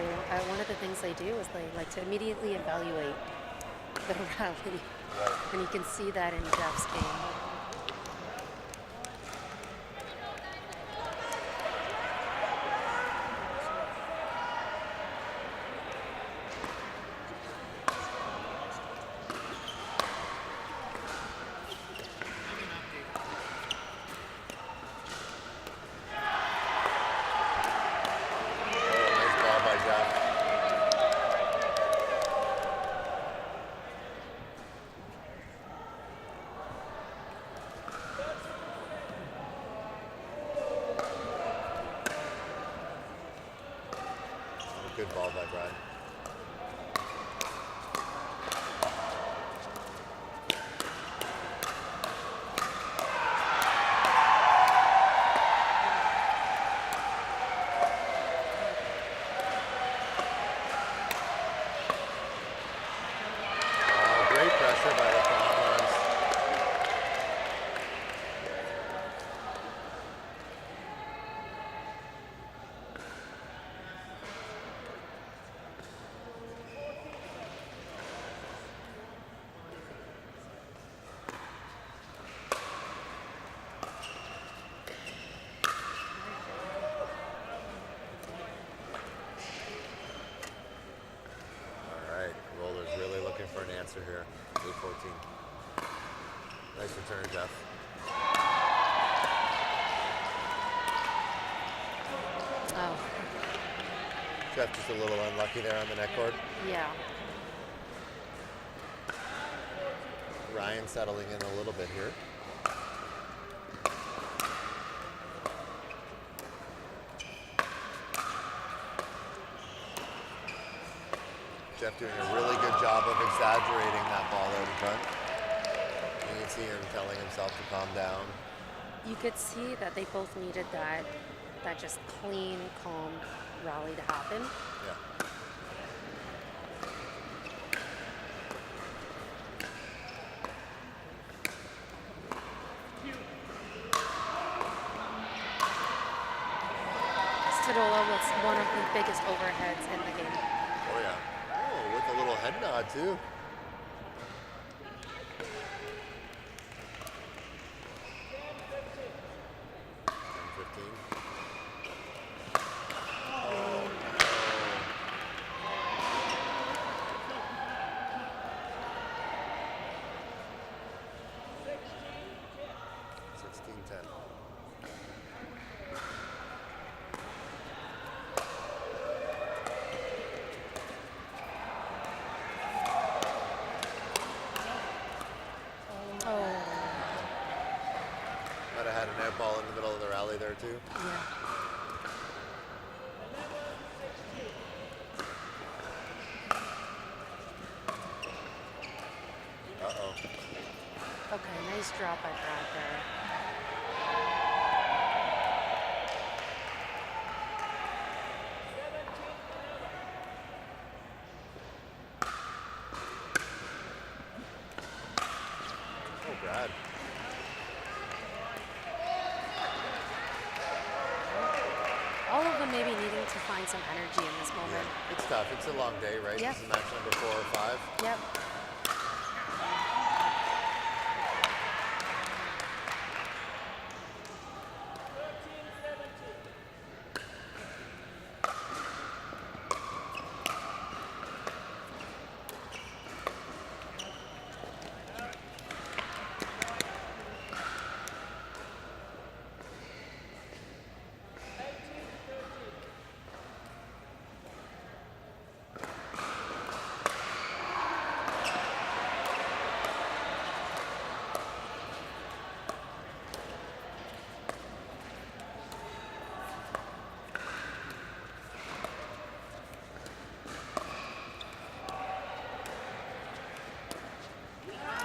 one of the things they do is they like to immediately evaluate the rally. And you can see that in Jeff's game. Good ball by Brad. Great pressure by the Pronghorns. Roller's really looking for an answer here. 8-14. Nice return, Jeff. Oh. Jeff just a little unlucky there on the net cord. Yeah. Ryan settling in a little bit here. Jeff doing a really good job of exaggerating that ball out in front. You can see him telling himself to calm down. You could see that they both needed that just clean, calm rally to happen. Yeah. Stadola was one of the biggest overheads in the game. Oh yeah. Oh, with a little head nod too. Might have had an air ball in the middle of the rally there too. Yeah. Uh-oh. Okay, nice drop by Brad there. Oh, Brad. All of them maybe needing to find some energy in this moment. Yeah. It's tough. It's a long day, right? Yep. This is match number 4 or 5. Yep.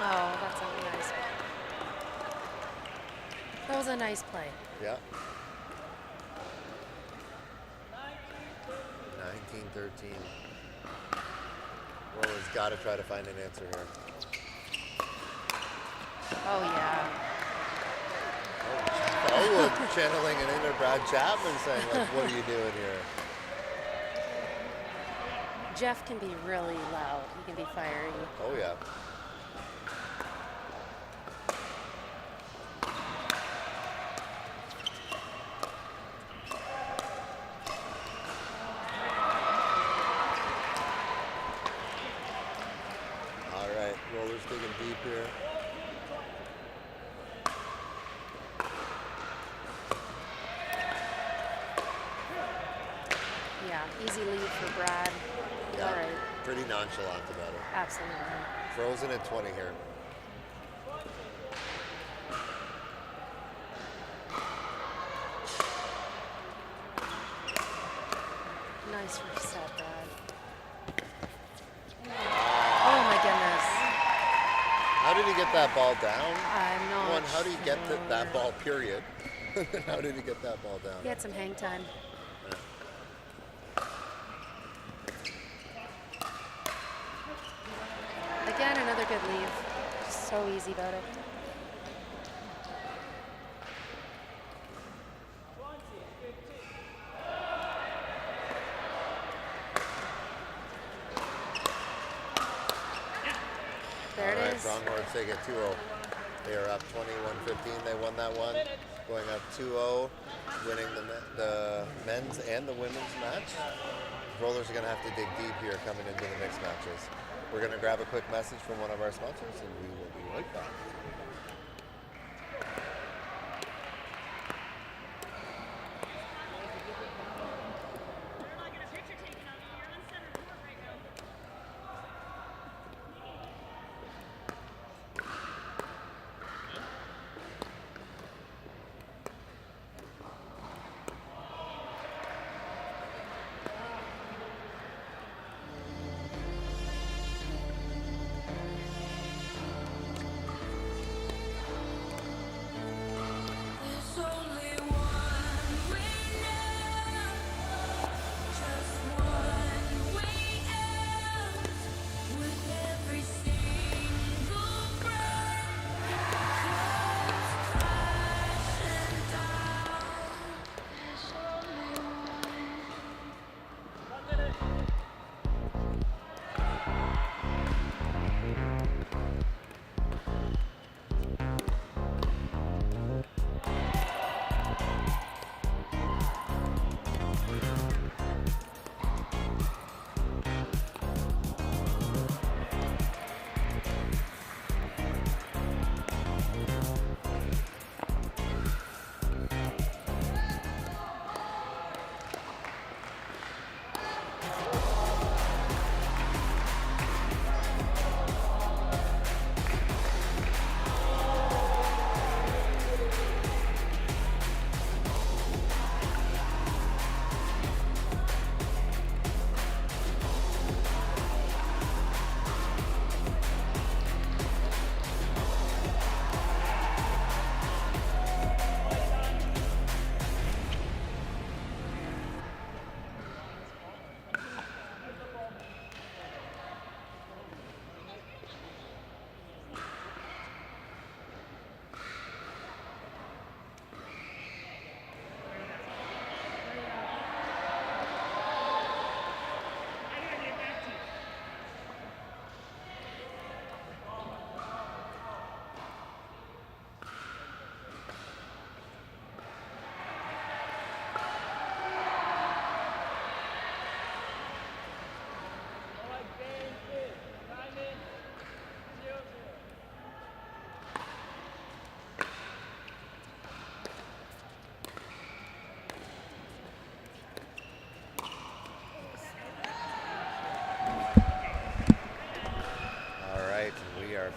Oh, that's a nice one. That was a nice play. Yeah. 19-13. Roller's got to try to find an answer here. Oh, yeah. Oh, channeling an inner Brad Chapman saying, like, what are you doing here? Jeff can be really loud. He can be fiery. Oh, yeah. All right, Rollers digging deep here. Yeah, easy lead for Brad. Yeah, All right. pretty nonchalant about it. Absolutely. Frozen at 20 here. Nice reset, Brad. Oh my goodness. How did he get that ball down? I'm not One, how do you get sure. that ball, period? How did he get that ball down? He had some hang time. Again, another good leave. So easy about it. There it is. Pronghorns take it 2-0. They are up 21-15. They won that one. Going up 2-0, winning the men's and the women's match. Rollers are going to have to dig deep here coming into the mixed matches. We're going to grab a quick message from one of our sponsors, and we will be right back. There's only one way now, just one way out. With every single breath comes crashing down. There's only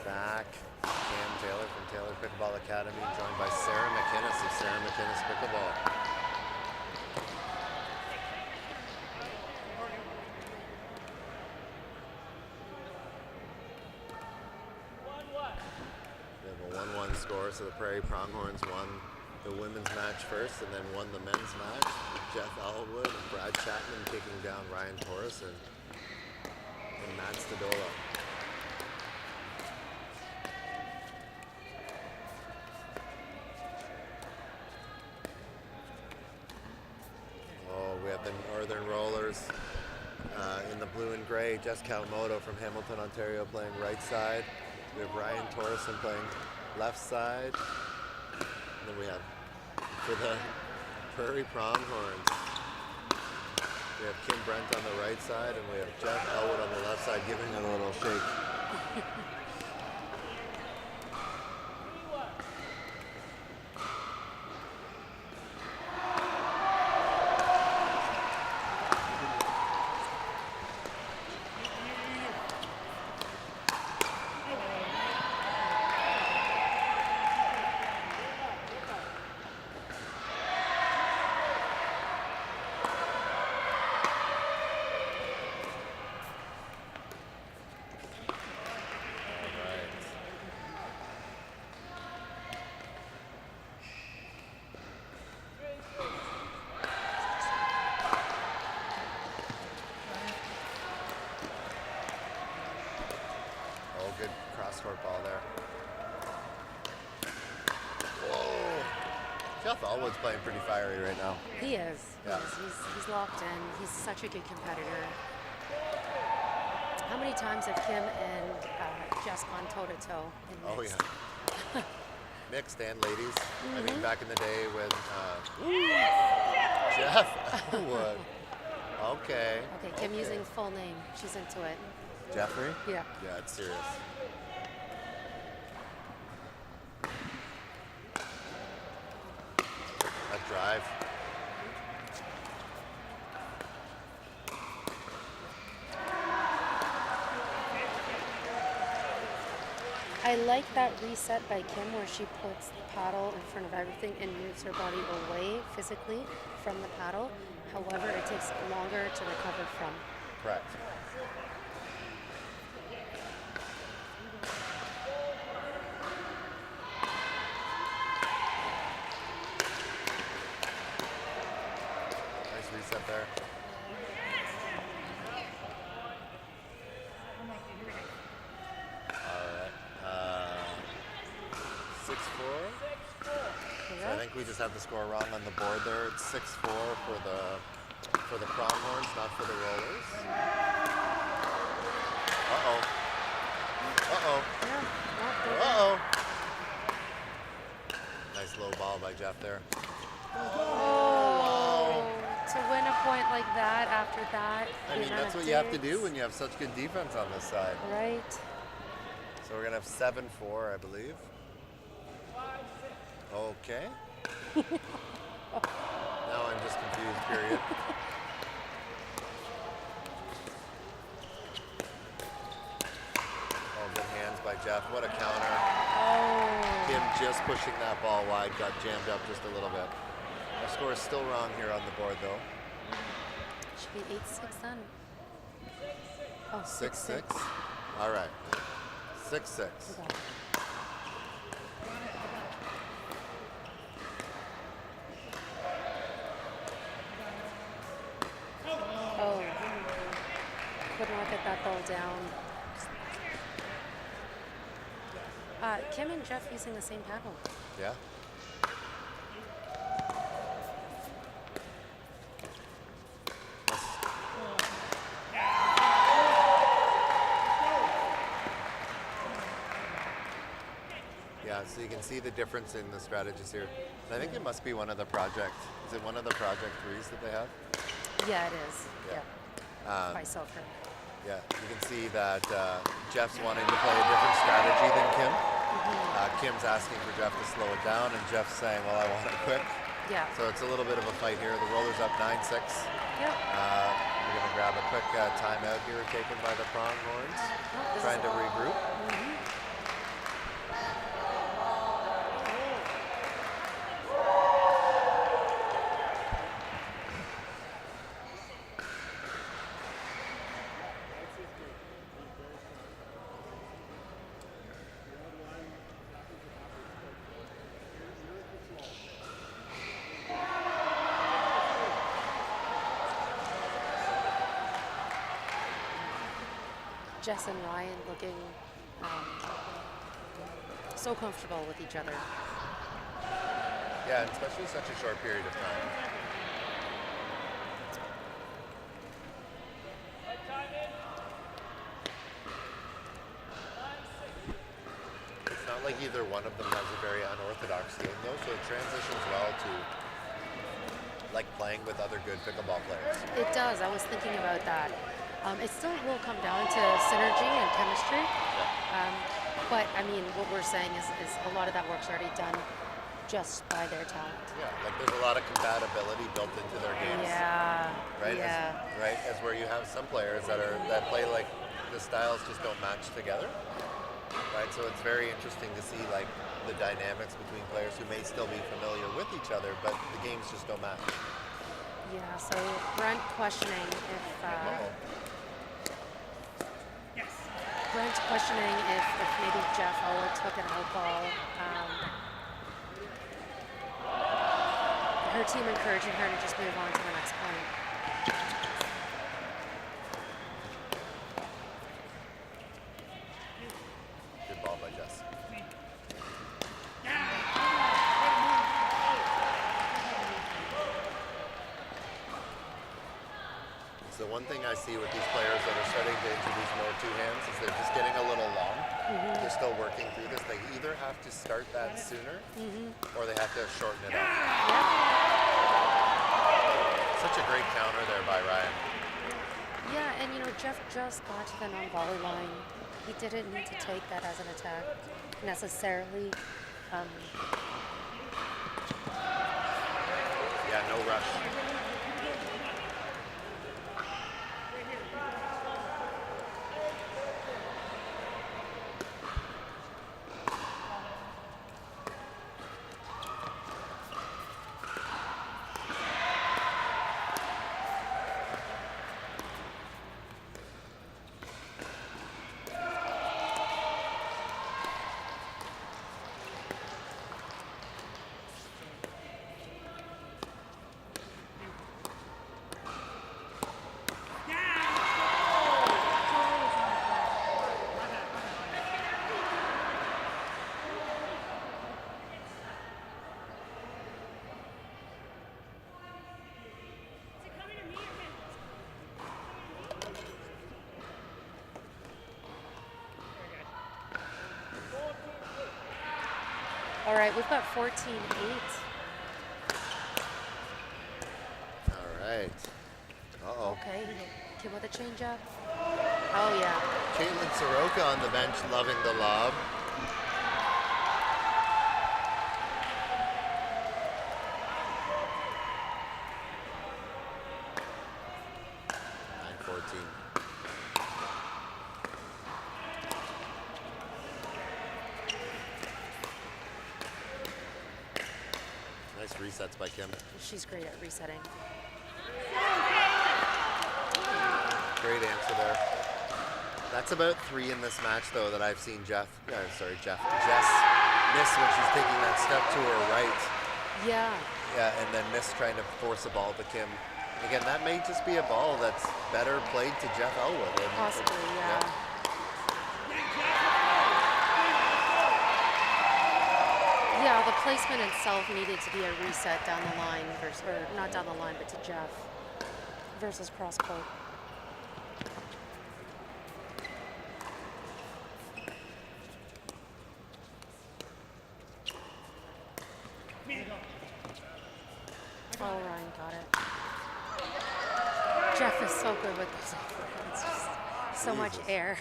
back. Cam Taylor from Taylor Pickleball Academy, joined by Sarah McInnes of Sarah McInnes Pickleball. We have a 1-1 score, so the Prairie Pronghorns won the women's match first and then won the men's match. Jeff Elwood and Brad Chapman kicking down Ryan Torres and Matt Stadola. Oh, we have the Northern Rollers in the blue and gray, Jess Kawamoto from Hamilton, Ontario playing right side. We have Ryan Torreson playing left side. And then we have, for the Prairie Pronghorns, we have Kim Brent on the right side, and we have Jeff Elwood on the left side giving it a little shake. Good cross-court ball there. Whoa! Jeff Elwood's playing pretty fiery right now. He is. Yeah. He's locked in. He's such a good competitor. How many times have Kim and Jess gone toe-to-toe in Oh, mixed? yeah. Mixed and ladies. I mean, back in the day when Jeff Elwood. Okay. Okay, Kim using full name. She's into it. Jeffrey? Yeah. Yeah, it's serious. A drive. I like that reset by Kim where she puts the paddle in front of everything and moves her body away physically from the paddle. However, it takes longer to recover from. Correct. Nice reset there. All right. 6-4. So I think we just have the score wrong on the board there. It's 6-4 for the Pronghorns, not for the Rollers. Uh-oh. Uh-oh. Uh-oh. Nice low ball by Jeff there. Oh, to win a point like that after that. I mean, that's what you have to do when you have such good defense on this side. Right. So we're going to have 7-4, I believe. Okay. Now I'm just confused, period. Oh, good hands by Jeff. What a counter. Oh. Kim just pushing that ball wide, got jammed up just a little bit. Our score is still wrong here on the board, though. Should be 8-6 then. Oh, 6-6. All right. 6-6. Oh, could not get that ball down. Kim and Jeff using the same paddle. Yeah. Yeah, so you can see the difference in the strategies here. And I think it must be one of the project. Is it one of the project threes that they have? Yeah, it is. Yeah. By Selkirk. Yeah, you can see that Jeff's wanting to play a different strategy than Kim. Kim's asking for Jeff to slow it down, and Jeff's saying, well, I want it quick. Yeah. So it's a little bit of a fight here. The Rollers up 9-6. Yep. We're going to grab a quick timeout here taken by the Pronghorns, trying to regroup. Jess and Ryan looking so comfortable with each other. Yeah, and especially such a short period of time. not like either one of them has a very unorthodox game though, so it transitions well to like playing with other good pickleball players. It does. I was thinking about that. It still will come down to synergy and chemistry. But I mean, what we're saying is a lot of that work's already done just by their talent. Yeah, like there's a lot of compatibility built into their games. Yeah. Right. Yeah. As where you have some players that play like the styles just don't match together. Right. So it's very interesting to see like the dynamics between players who may still be familiar with each other, but the games just don't match. Yeah. So Brent questioning if. Brent questioning if maybe Jeff Ola took an out ball. Her team encouraging her to just move on to the next point. Good ball by Jess. So one thing I see with these players that are starting to introduce more two hands is they're just getting a little long. They're still working through this. They either have to start that sooner or they have to shorten it up. Such a great counter there by Ryan. Yeah, and you know, Jeff just got to the non-volley line. He didn't need to take that as an attack necessarily. Yeah, no rush. All right, we've got 14-8. All right. Uh-oh. Okay, Kim with a changeup. Oh, yeah. Caitlin Soroka on the bench loving the lob. Nice resets by Kim. She's great at resetting. Great answer there. That's about 3 in this match, though, that I've seen Jess miss when she's taking that step to her right. Yeah. Yeah, and then miss trying to force a ball to Kim. Again, that may just be a ball that's better played to Jeff Elwood. Possibly, yeah. Yeah, the placement itself needed to be a reset down the line, or not down the line, but to Jeff versus cross court. Oh, Ryan got it. Jeff is so good with this. It's just so much air.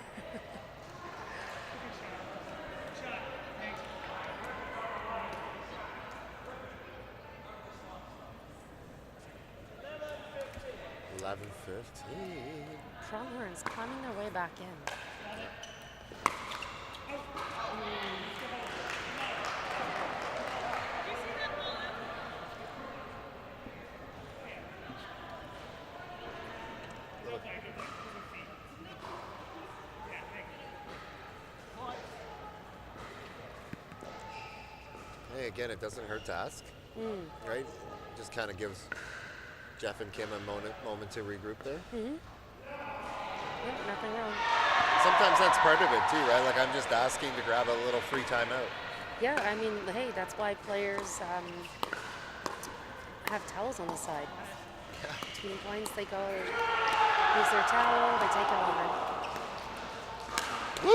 Pronghorns climbing their way back in. Hey, again, it doesn't hurt to ask, right? Just kind of gives Jeff and Kim a moment to regroup there. Yep, nothing wrong. Sometimes that's part of it too, right? Like I'm just asking to grab a little free timeout. Yeah, I mean, hey, that's why players have towels on the side. Yeah. Between points, they go use their towel, they take it over. Woo!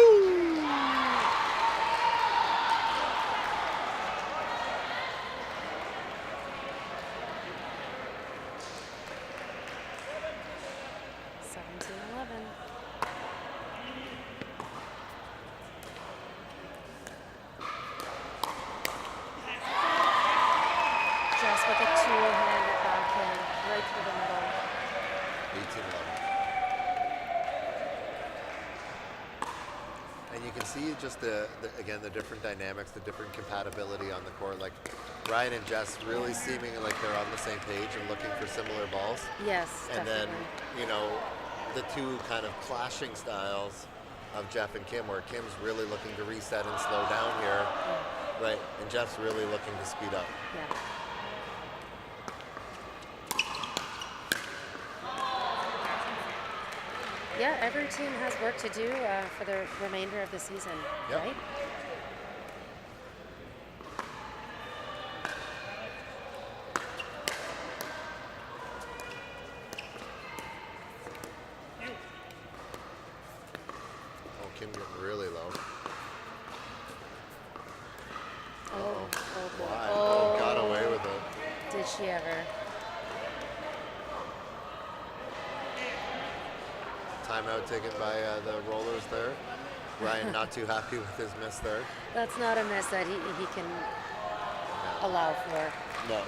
14-11. And you can see just again, the different dynamics, the different compatibility on the court. Like Ryan and Jess really seeming like they're on the same page and looking for similar balls. Yes, And definitely. then, you know, the two kind of clashing styles of Jeff and Kim, where Kim's really looking to reset and slow down here, right? And Jeff's really looking to speed up. Yeah. Yeah, every team has work to do for the remainder of the season, Yep. right? Oh, Kim getting really low. Oh, boy. Why? Oh, got away with it. Did she ever? Timeout taken by the Rollers there. Ryan not too happy with his miss there. That's not a miss that he can allow for. No.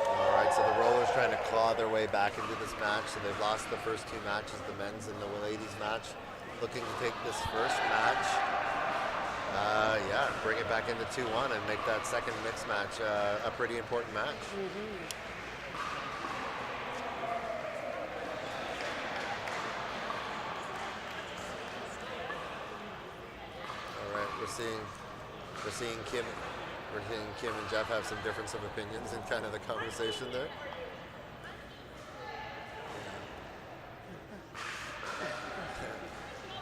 All right, so the Rollers trying to claw their way back into this match. So they've lost the first two matches, the men's and the ladies match. Looking to take this first match, bring it back into 2-1 and make that second mixed match a pretty important match. All right, we're seeing Kim and Jeff have some difference of opinions in kind of the conversation there.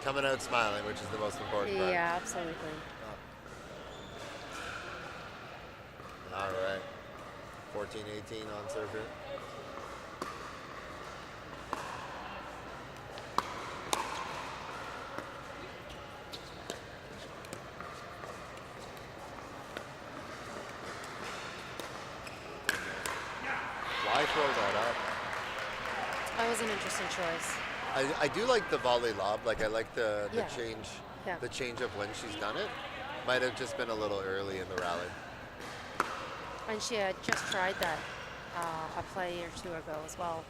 Coming out smiling, which is the most important part. Yeah, absolutely. All right. 14-18 on serve here. Why throw that up? That was an interesting choice. I do like the volley lob. Like I like the Yeah. change, Yeah. the change of when she's done it. Might have just been a little early in the rally. And she had just tried that a play or two ago as well.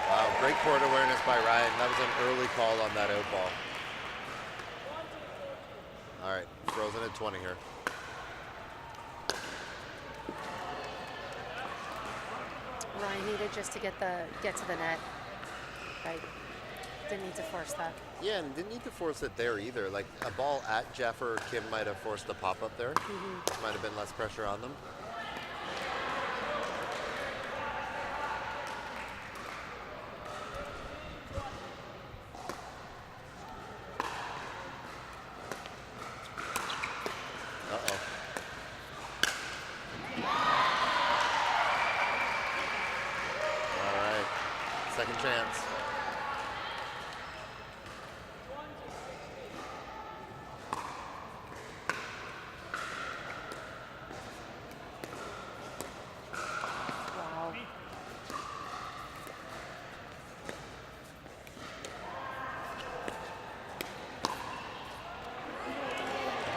Wow, great court awareness by Ryan. That was an early call on that out ball. All right, frozen at 20 here. Ryan needed just to get to the net. Right. Didn't need to force that. Yeah, and didn't need to force it there either. Like a ball at Jeff or Kim might have forced the pop up there. Might have been less pressure on them. Uh-oh. All right, second chance. Wow.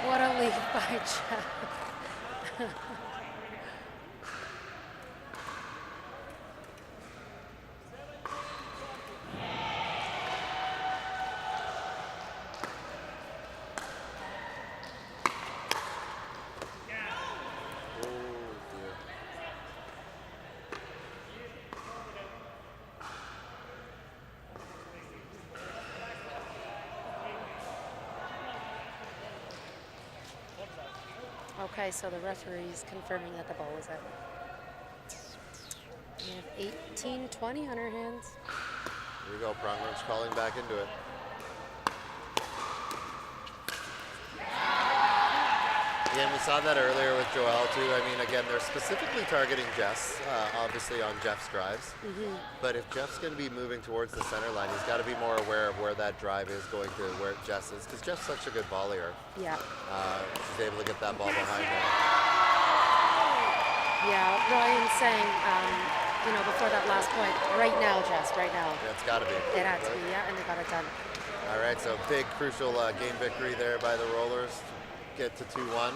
What a lead by Jeff. Oh dear. Okay, so the referee's confirming that the ball was out. We have 18-20 on our hands. Here we go, Pronghorns calling back into it. Again, we saw that earlier with Joelle too. I mean, again, they're specifically targeting Jess, obviously on Jeff's drives. But if Jeff's going to be moving towards the center line, he's got to be more aware of where that drive is going to, where Jess is, because Jeff's such a good volleyer. Yeah. She's able to get that ball behind her. Yeah, Ryan's saying, before that last point, right now, Jess, right now. Yeah, it's got to be. It had to right? be, yeah, and they got it done. All right, so big crucial game victory there by the Rollers. Get to 2-1.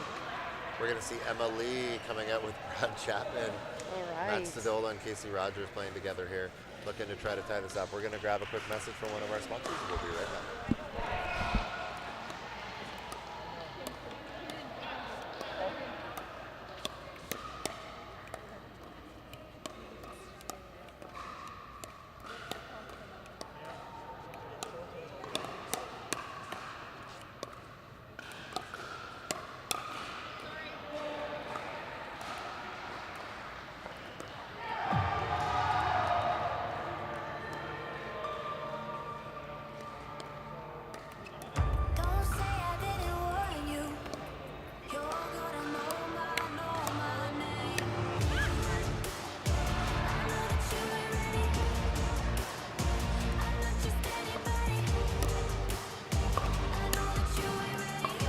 We're going to see Emma Lee coming out with Brad Chapman. All Matt right. Stadola and Casey Rogers playing together here, looking to try to tie this up. We're going to grab a quick message from one of our sponsors. We'll be right back. Don't say I didn't warn you. You're gonna know my name. I know that you ain't ready. I'm not just anybody. I know that you ain't ready.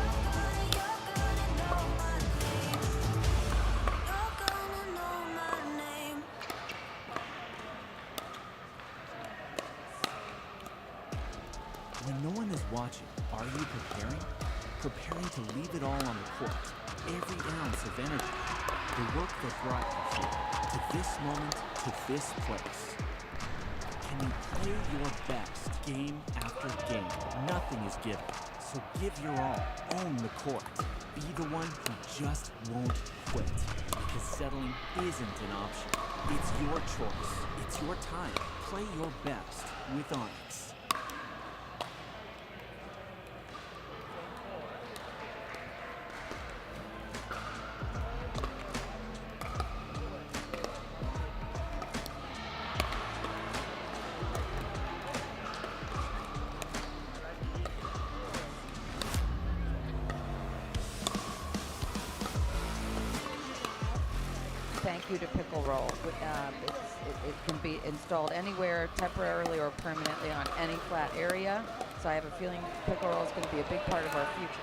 You're gonna know my name. You're gonna know my name. When no one is watching, are you preparing? Preparing to leave it all on the court. Every ounce of energy. The work that brought you here. To this moment, to this place. Can you play your best game after game? Nothing is given. So give your all. Own the court. Be the one who just won't quit. Because settling isn't an option. It's your choice. It's your time. Play your best with Onyx. Thank you to Pickle Roll. It can be installed anywhere, temporarily or permanently on any flat area. So I have a feeling Pickle Roll is going to be a big part of our future.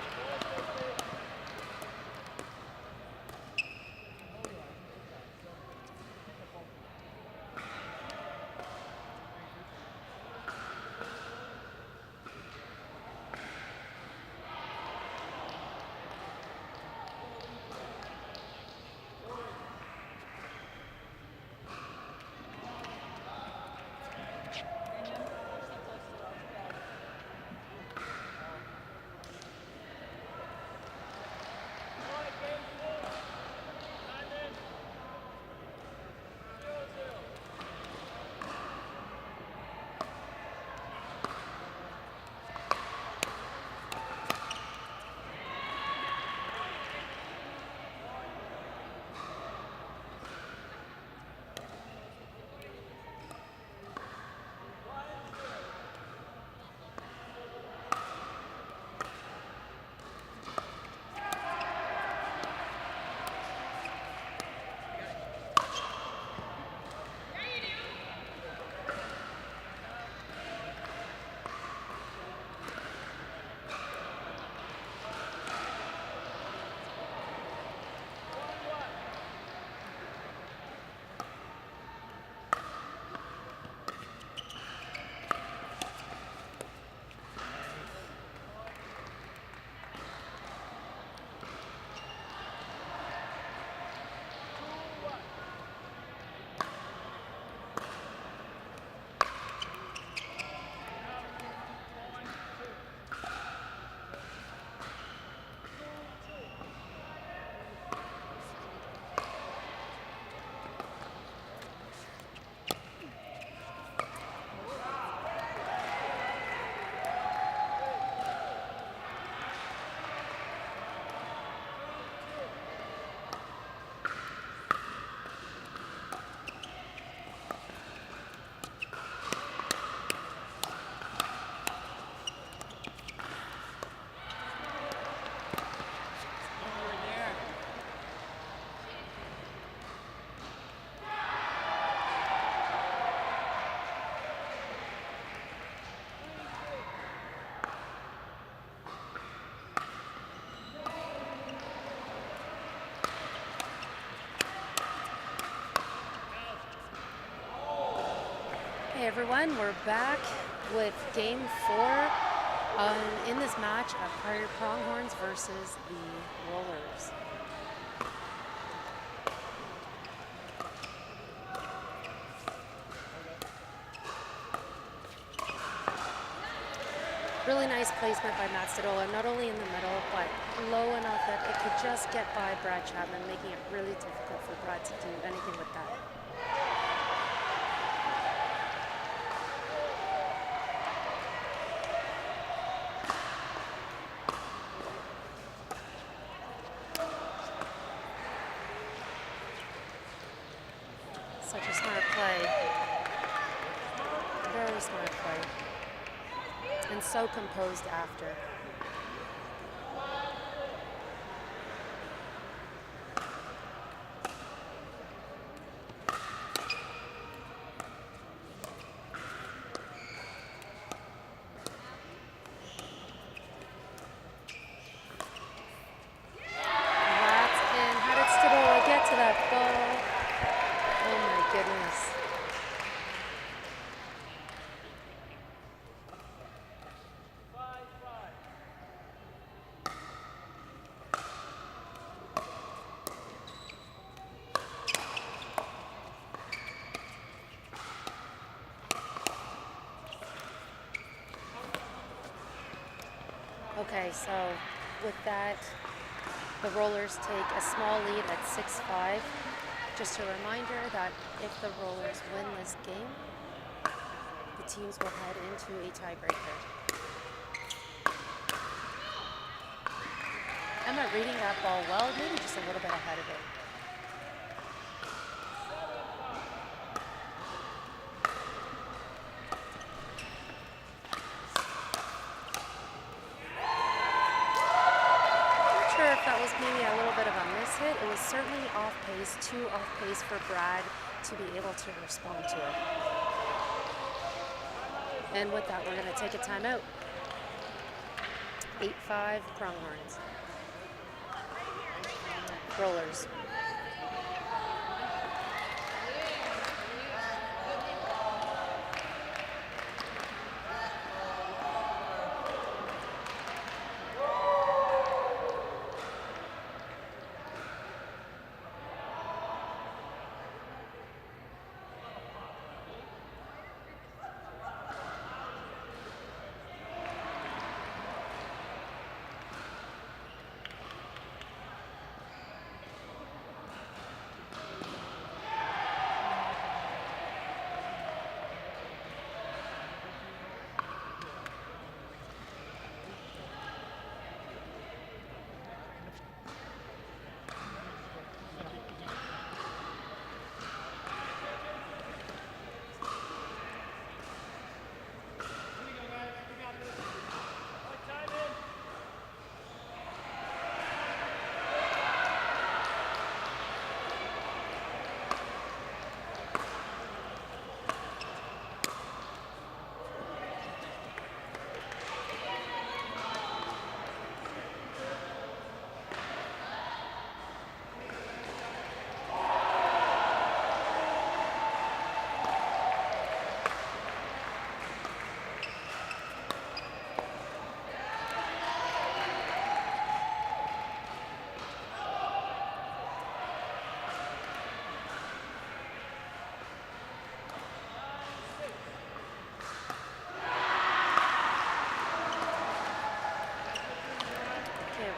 Hey everyone, we're back with game 4 In this match, Pronghorns versus the Rollers. Really nice placement by Matt Stadola, not only in the middle, but low enough that it could just get by Brad Chapman, making it really difficult for Brad to do anything with that. Such a smart play. Very smart play. And so composed after. That's in. How did Stadola get to that ball? Oh my goodness. Okay, so with that, the Rollers take a small lead at 6-5. Just a reminder that if the Rollers win this game, the teams will head into a tiebreaker. Emma reading that ball well, maybe just a little bit ahead of it. That was maybe a little bit of a miss hit. It was certainly off pace, too off pace for Brad to be able to respond to it. And with that, we're going to take a timeout. 8-5 Pronghorns. Rollers.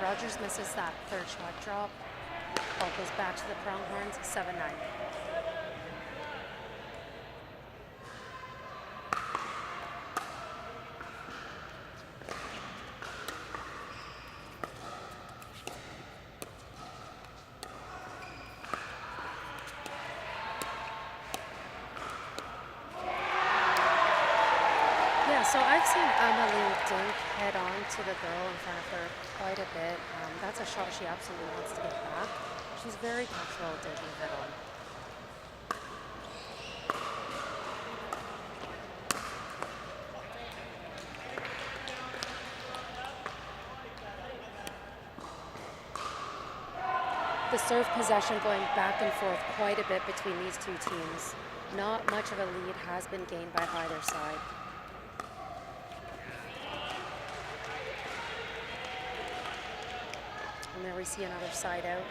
Rogers misses that third shot drop. Ball goes back to the Pronghorns, 7-9. So I've seen Emily Dink head on to the girl in front of her quite a bit. That's a shot she absolutely wants to get back. She's very comfortable dinking head on. The serve possession going back and forth quite a bit between these two teams. Not much of a lead has been gained by either side. And there we see another side out.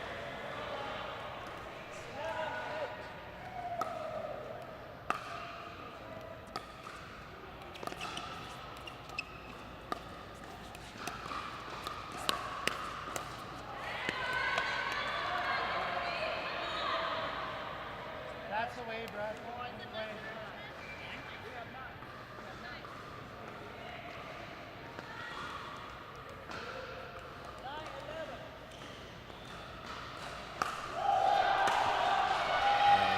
That's away, Brad.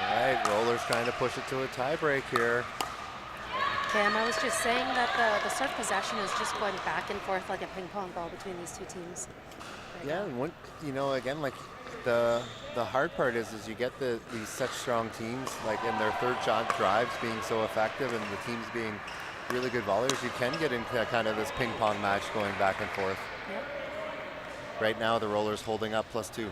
All right, Rollers trying to push it to a tiebreak here. Cam, I was just saying that the serve possession is just going back and forth like a ping pong ball between these two teams. Right Yeah, now. and again, like the hard part is you get these such strong teams, like in their third shot drives being so effective and the teams being really good volleyers, you can get into kind of this ping pong match going back and forth. Yep. Right now, the Rollers holding up +2.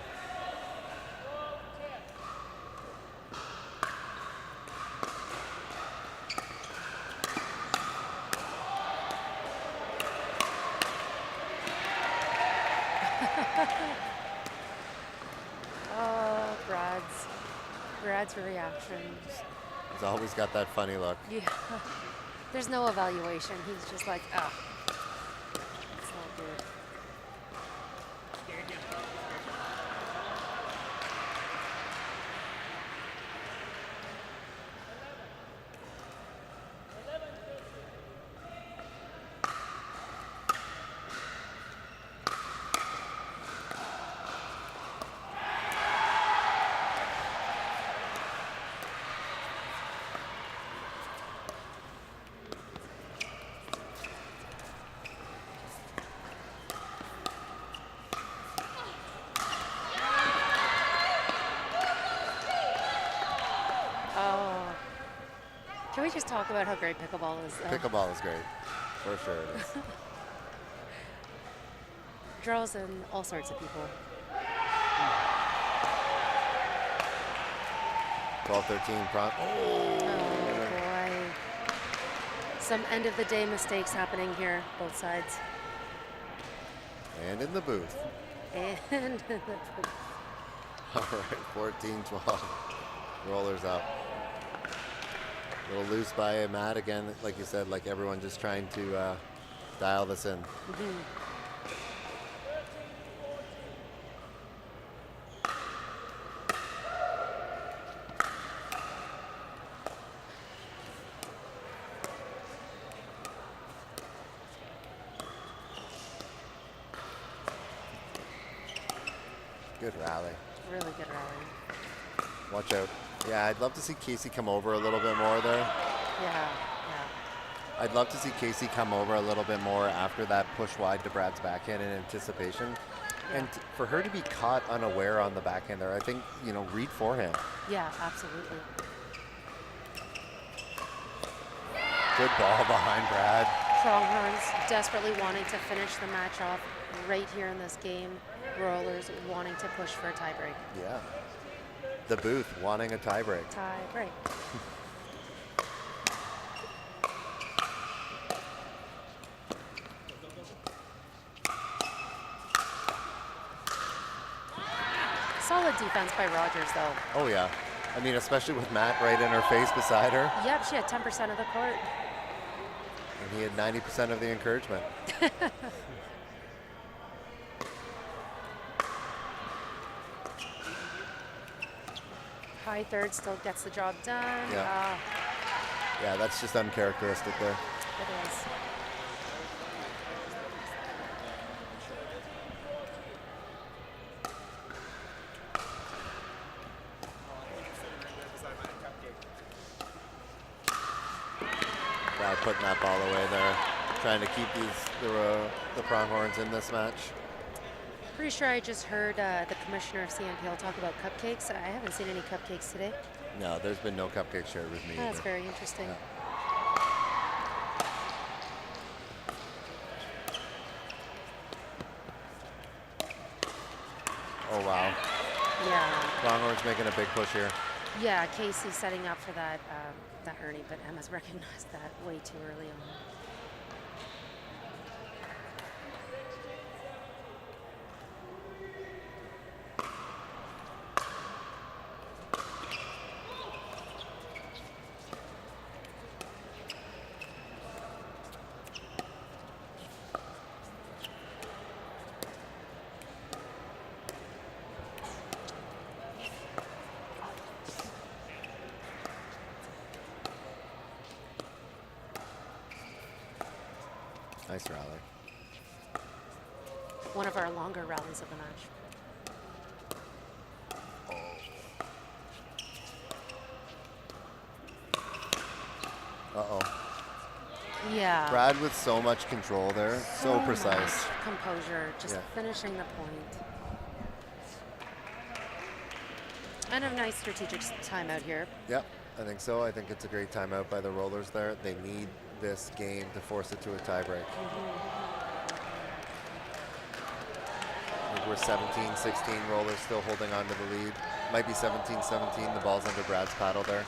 Oh, Brad's reaction. He's always got that funny look. Yeah. There's no evaluation. He's just like, ah, it's not good. Oh. Can we just talk about how great pickleball is? Pickleball is great. For sure it is. Draws in all sorts of people. 12-13 prompt. Oh, boy. Some end of the day mistakes happening here, both sides. And in the booth. And in the booth. All right, 14-12. Rollers up. A little loose by Matt again, like you said, like everyone just trying to dial this in. Good rally. Really good rally. Watch out. Yeah, I'd love to see Casey come over a little bit more there. Yeah. I'd love to see Casey come over a little bit more after that push wide to Brad's backhand in anticipation. Yeah. And for her to be caught unaware on the backhand there, I think, read forehand. Yeah, absolutely. Good ball behind Brad. Pronghorns desperately wanting to finish the match off right here in this game. Rollers wanting to push for a tiebreak. Yeah. The booth wanting a tiebreak. Tiebreak. Solid defense by Rogers, though. Oh, yeah. I mean, especially with Matt right in her face beside her. Yep, she had 10% of the court. And he had 90% of the encouragement. High third still gets the job done. Yeah. Yeah, that's just uncharacteristic there. It is. Brad putting that ball away there, trying to keep the Pronghorns in this match. Pretty sure I just heard the commissioner of CNPL talk about cupcakes. I haven't seen any cupcakes today. No, there's been no cupcakes shared with me That's either. very interesting. Yeah. Oh, wow. Yeah. Pronghorns making a big push here. Yeah, Casey setting up for that that Ernie, but Emma's recognized that way too early on. Nice rally. One of our longer rallies of the match. Uh-oh. Yeah. Brad with so much control there. So precise. Much composure, just finishing the point. And a nice strategic timeout here. Yep, I think so. I think it's a great timeout by the Rollers there. They need this game to force it to a tiebreak. I think we're 17-16. Rollers still holding on to the lead. Might be 17-17. The ball's under Brad's paddle there.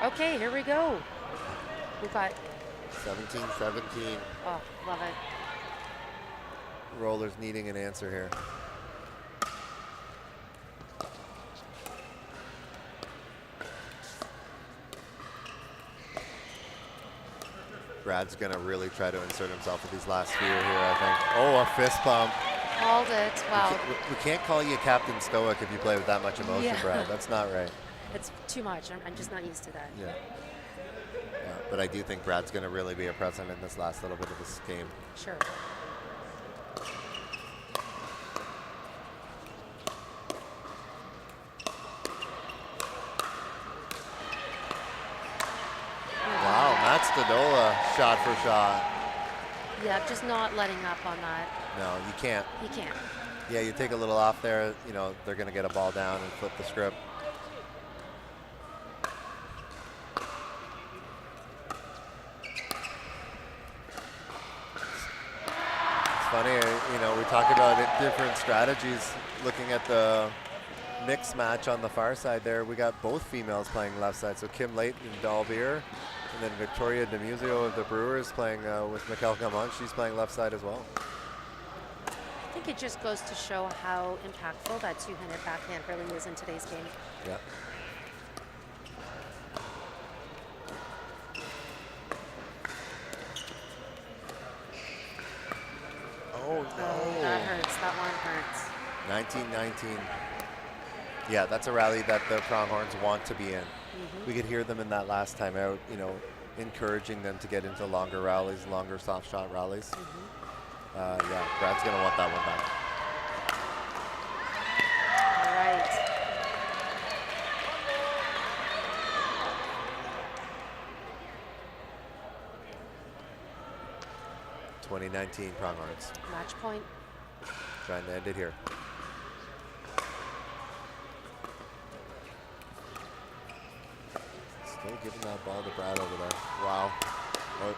Okay, here we go. We've got 17-17. Oh, love it. Rollers needing an answer here. Brad's gonna really try to insert himself with these last few here, I think. Oh, a fist pump. Called it. Wow. We can't call you Captain Stoic if you play with that much emotion, Yeah. Brad. That's not right. It's too much. I'm just not used to that. Yeah. Yeah, but I do think Brad's gonna really be a presence in this last little bit of this game. Sure. Wow, Matt Stadola shot for shot. Yeah, just not letting up on that. No, you can't. He can't. Yeah, you take a little off there, you know, they're gonna get a ball down and flip the script. It's funny, you know, we talk about different strategies. Looking at the mixed match on the far side there, we got both females playing left side. So Kim Late and Dalbeer, and then Victoria DeMuzio of the Brewers playing with Mikkel Gamont. She's playing left side as well. I think it just goes to show how impactful that two-handed backhand really is in today's game. Yeah. Oh, no. That hurts. That one hurts. 19-19. Yeah, that's a rally that the Pronghorns want to be in. Mm-hmm. We could hear them in that last time out, you know, encouraging them to get into longer rallies, longer soft shot rallies. Yeah, Brad's going to want that one back. All right. (2019) Pronghorns. Match point. Trying to end it here. Still giving that ball to Brad over there. Wow. Oh,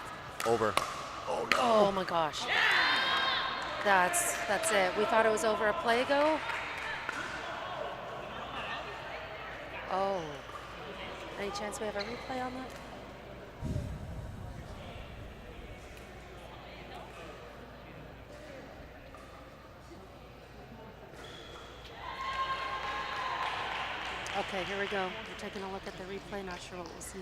over. Oh, no. Oh, my gosh. That's it. We thought it was over a play ago. Oh. Any chance we have a replay on that? Okay, here we go. We're taking a look at the replay. Not sure what we'll see.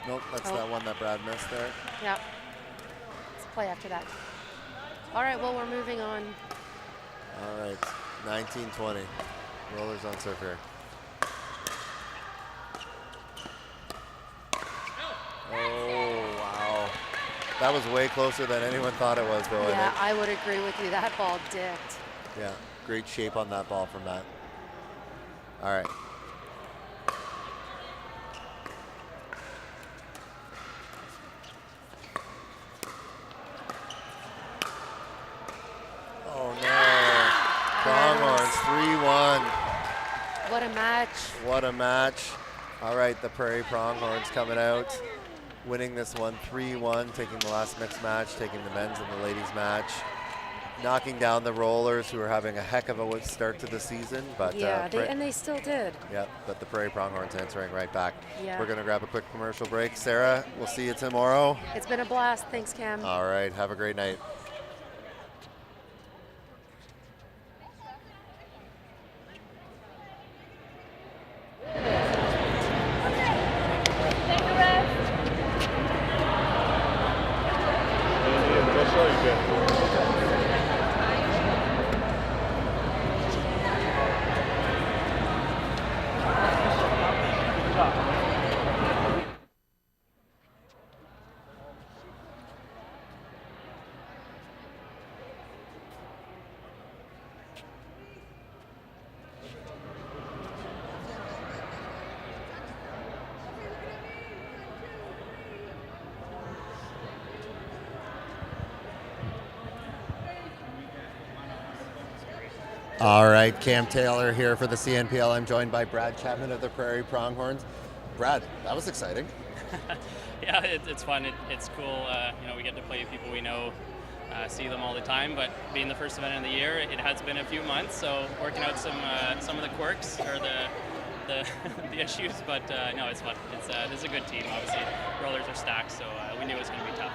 Nope, that's that one that Brad missed there. Yep. Let's play after that. All right, well, we're moving on. All right, 19-20. Rollers on serve here. Oh, wow. That was way closer than anyone thought it was, though. Yeah, I would agree with you. That ball dipped. Yeah, great shape on that ball from Matt. All right. Oh no. Pronghorns 3-1. What a match. What a match. All right, the Prairie Pronghorns coming out, winning this one 3-1, taking the last mixed match, taking the men's and the ladies match, knocking down the Rollers, who are having a heck of a start to the season. But Yeah, and they still did. yeah, but the Prairie Pronghorns answering right back. Yeah. We're going to grab a quick commercial break. Sarah, we'll see you tomorrow. It's been a blast. Thanks, Cam. All right, have a great night. All right, Cam Taylor here for the CNPL. I'm joined by Brad Chapman of the Prairie Pronghorns. Brad, that was exciting. Yeah, it's fun. It's cool. We get to play people we know, see them all the time. But being the first event of the year, it has been a few months. So working out some of the quirks or the issues. But no, it's fun. This is a good team. Obviously, Rollers are stacked, so we knew it was going to be tough.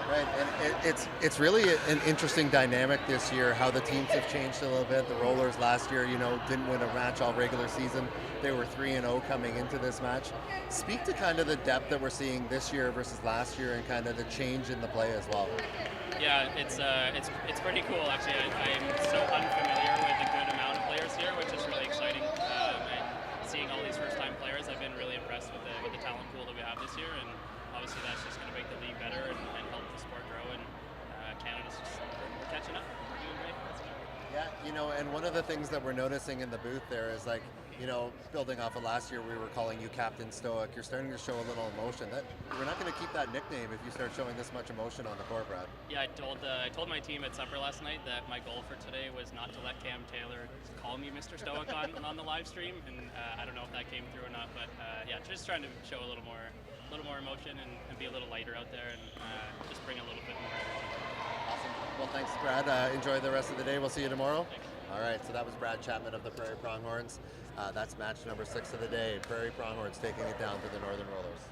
Right, and it's really an interesting dynamic this year, how the teams have changed a little bit. The Rollers last year, didn't win a match all regular season. They were 3-0 coming into this match. Speak to kind of the depth that we're seeing this year versus last year and kind of the change in the play as well. Yeah, it's pretty cool actually. I'm so unfamiliar with a good amount of players here, which is really exciting. And seeing all these first-time players, I've been really impressed with the talent pool that we have this year, and obviously that's just going to make the league better and help the sport grow. And Canada's just we're catching up. We're doing great. That's good. Yeah, and one of the things that we're noticing in the booth there is building off of last year, we were calling you Captain Stoic. You're starting to show a little emotion. That we're not going to keep that nickname if you start showing this much emotion on the court, Brad. Yeah, I told my team at supper last night that my goal for today was not to let Cam Taylor call me Mr. Stoic on the live stream, and I don't know if that came through or not, but yeah, just trying to show a little more emotion and be a little lighter out there and just bring a little bit more energy. Awesome. Well, thanks, Brad. Enjoy the rest of the day. We'll see you tomorrow. Thanks. All right, so that was Brad Chapman of the Prairie Pronghorns. That's match number 6 of the day. Prairie Pronghorns taking it down to the Northern Rollers.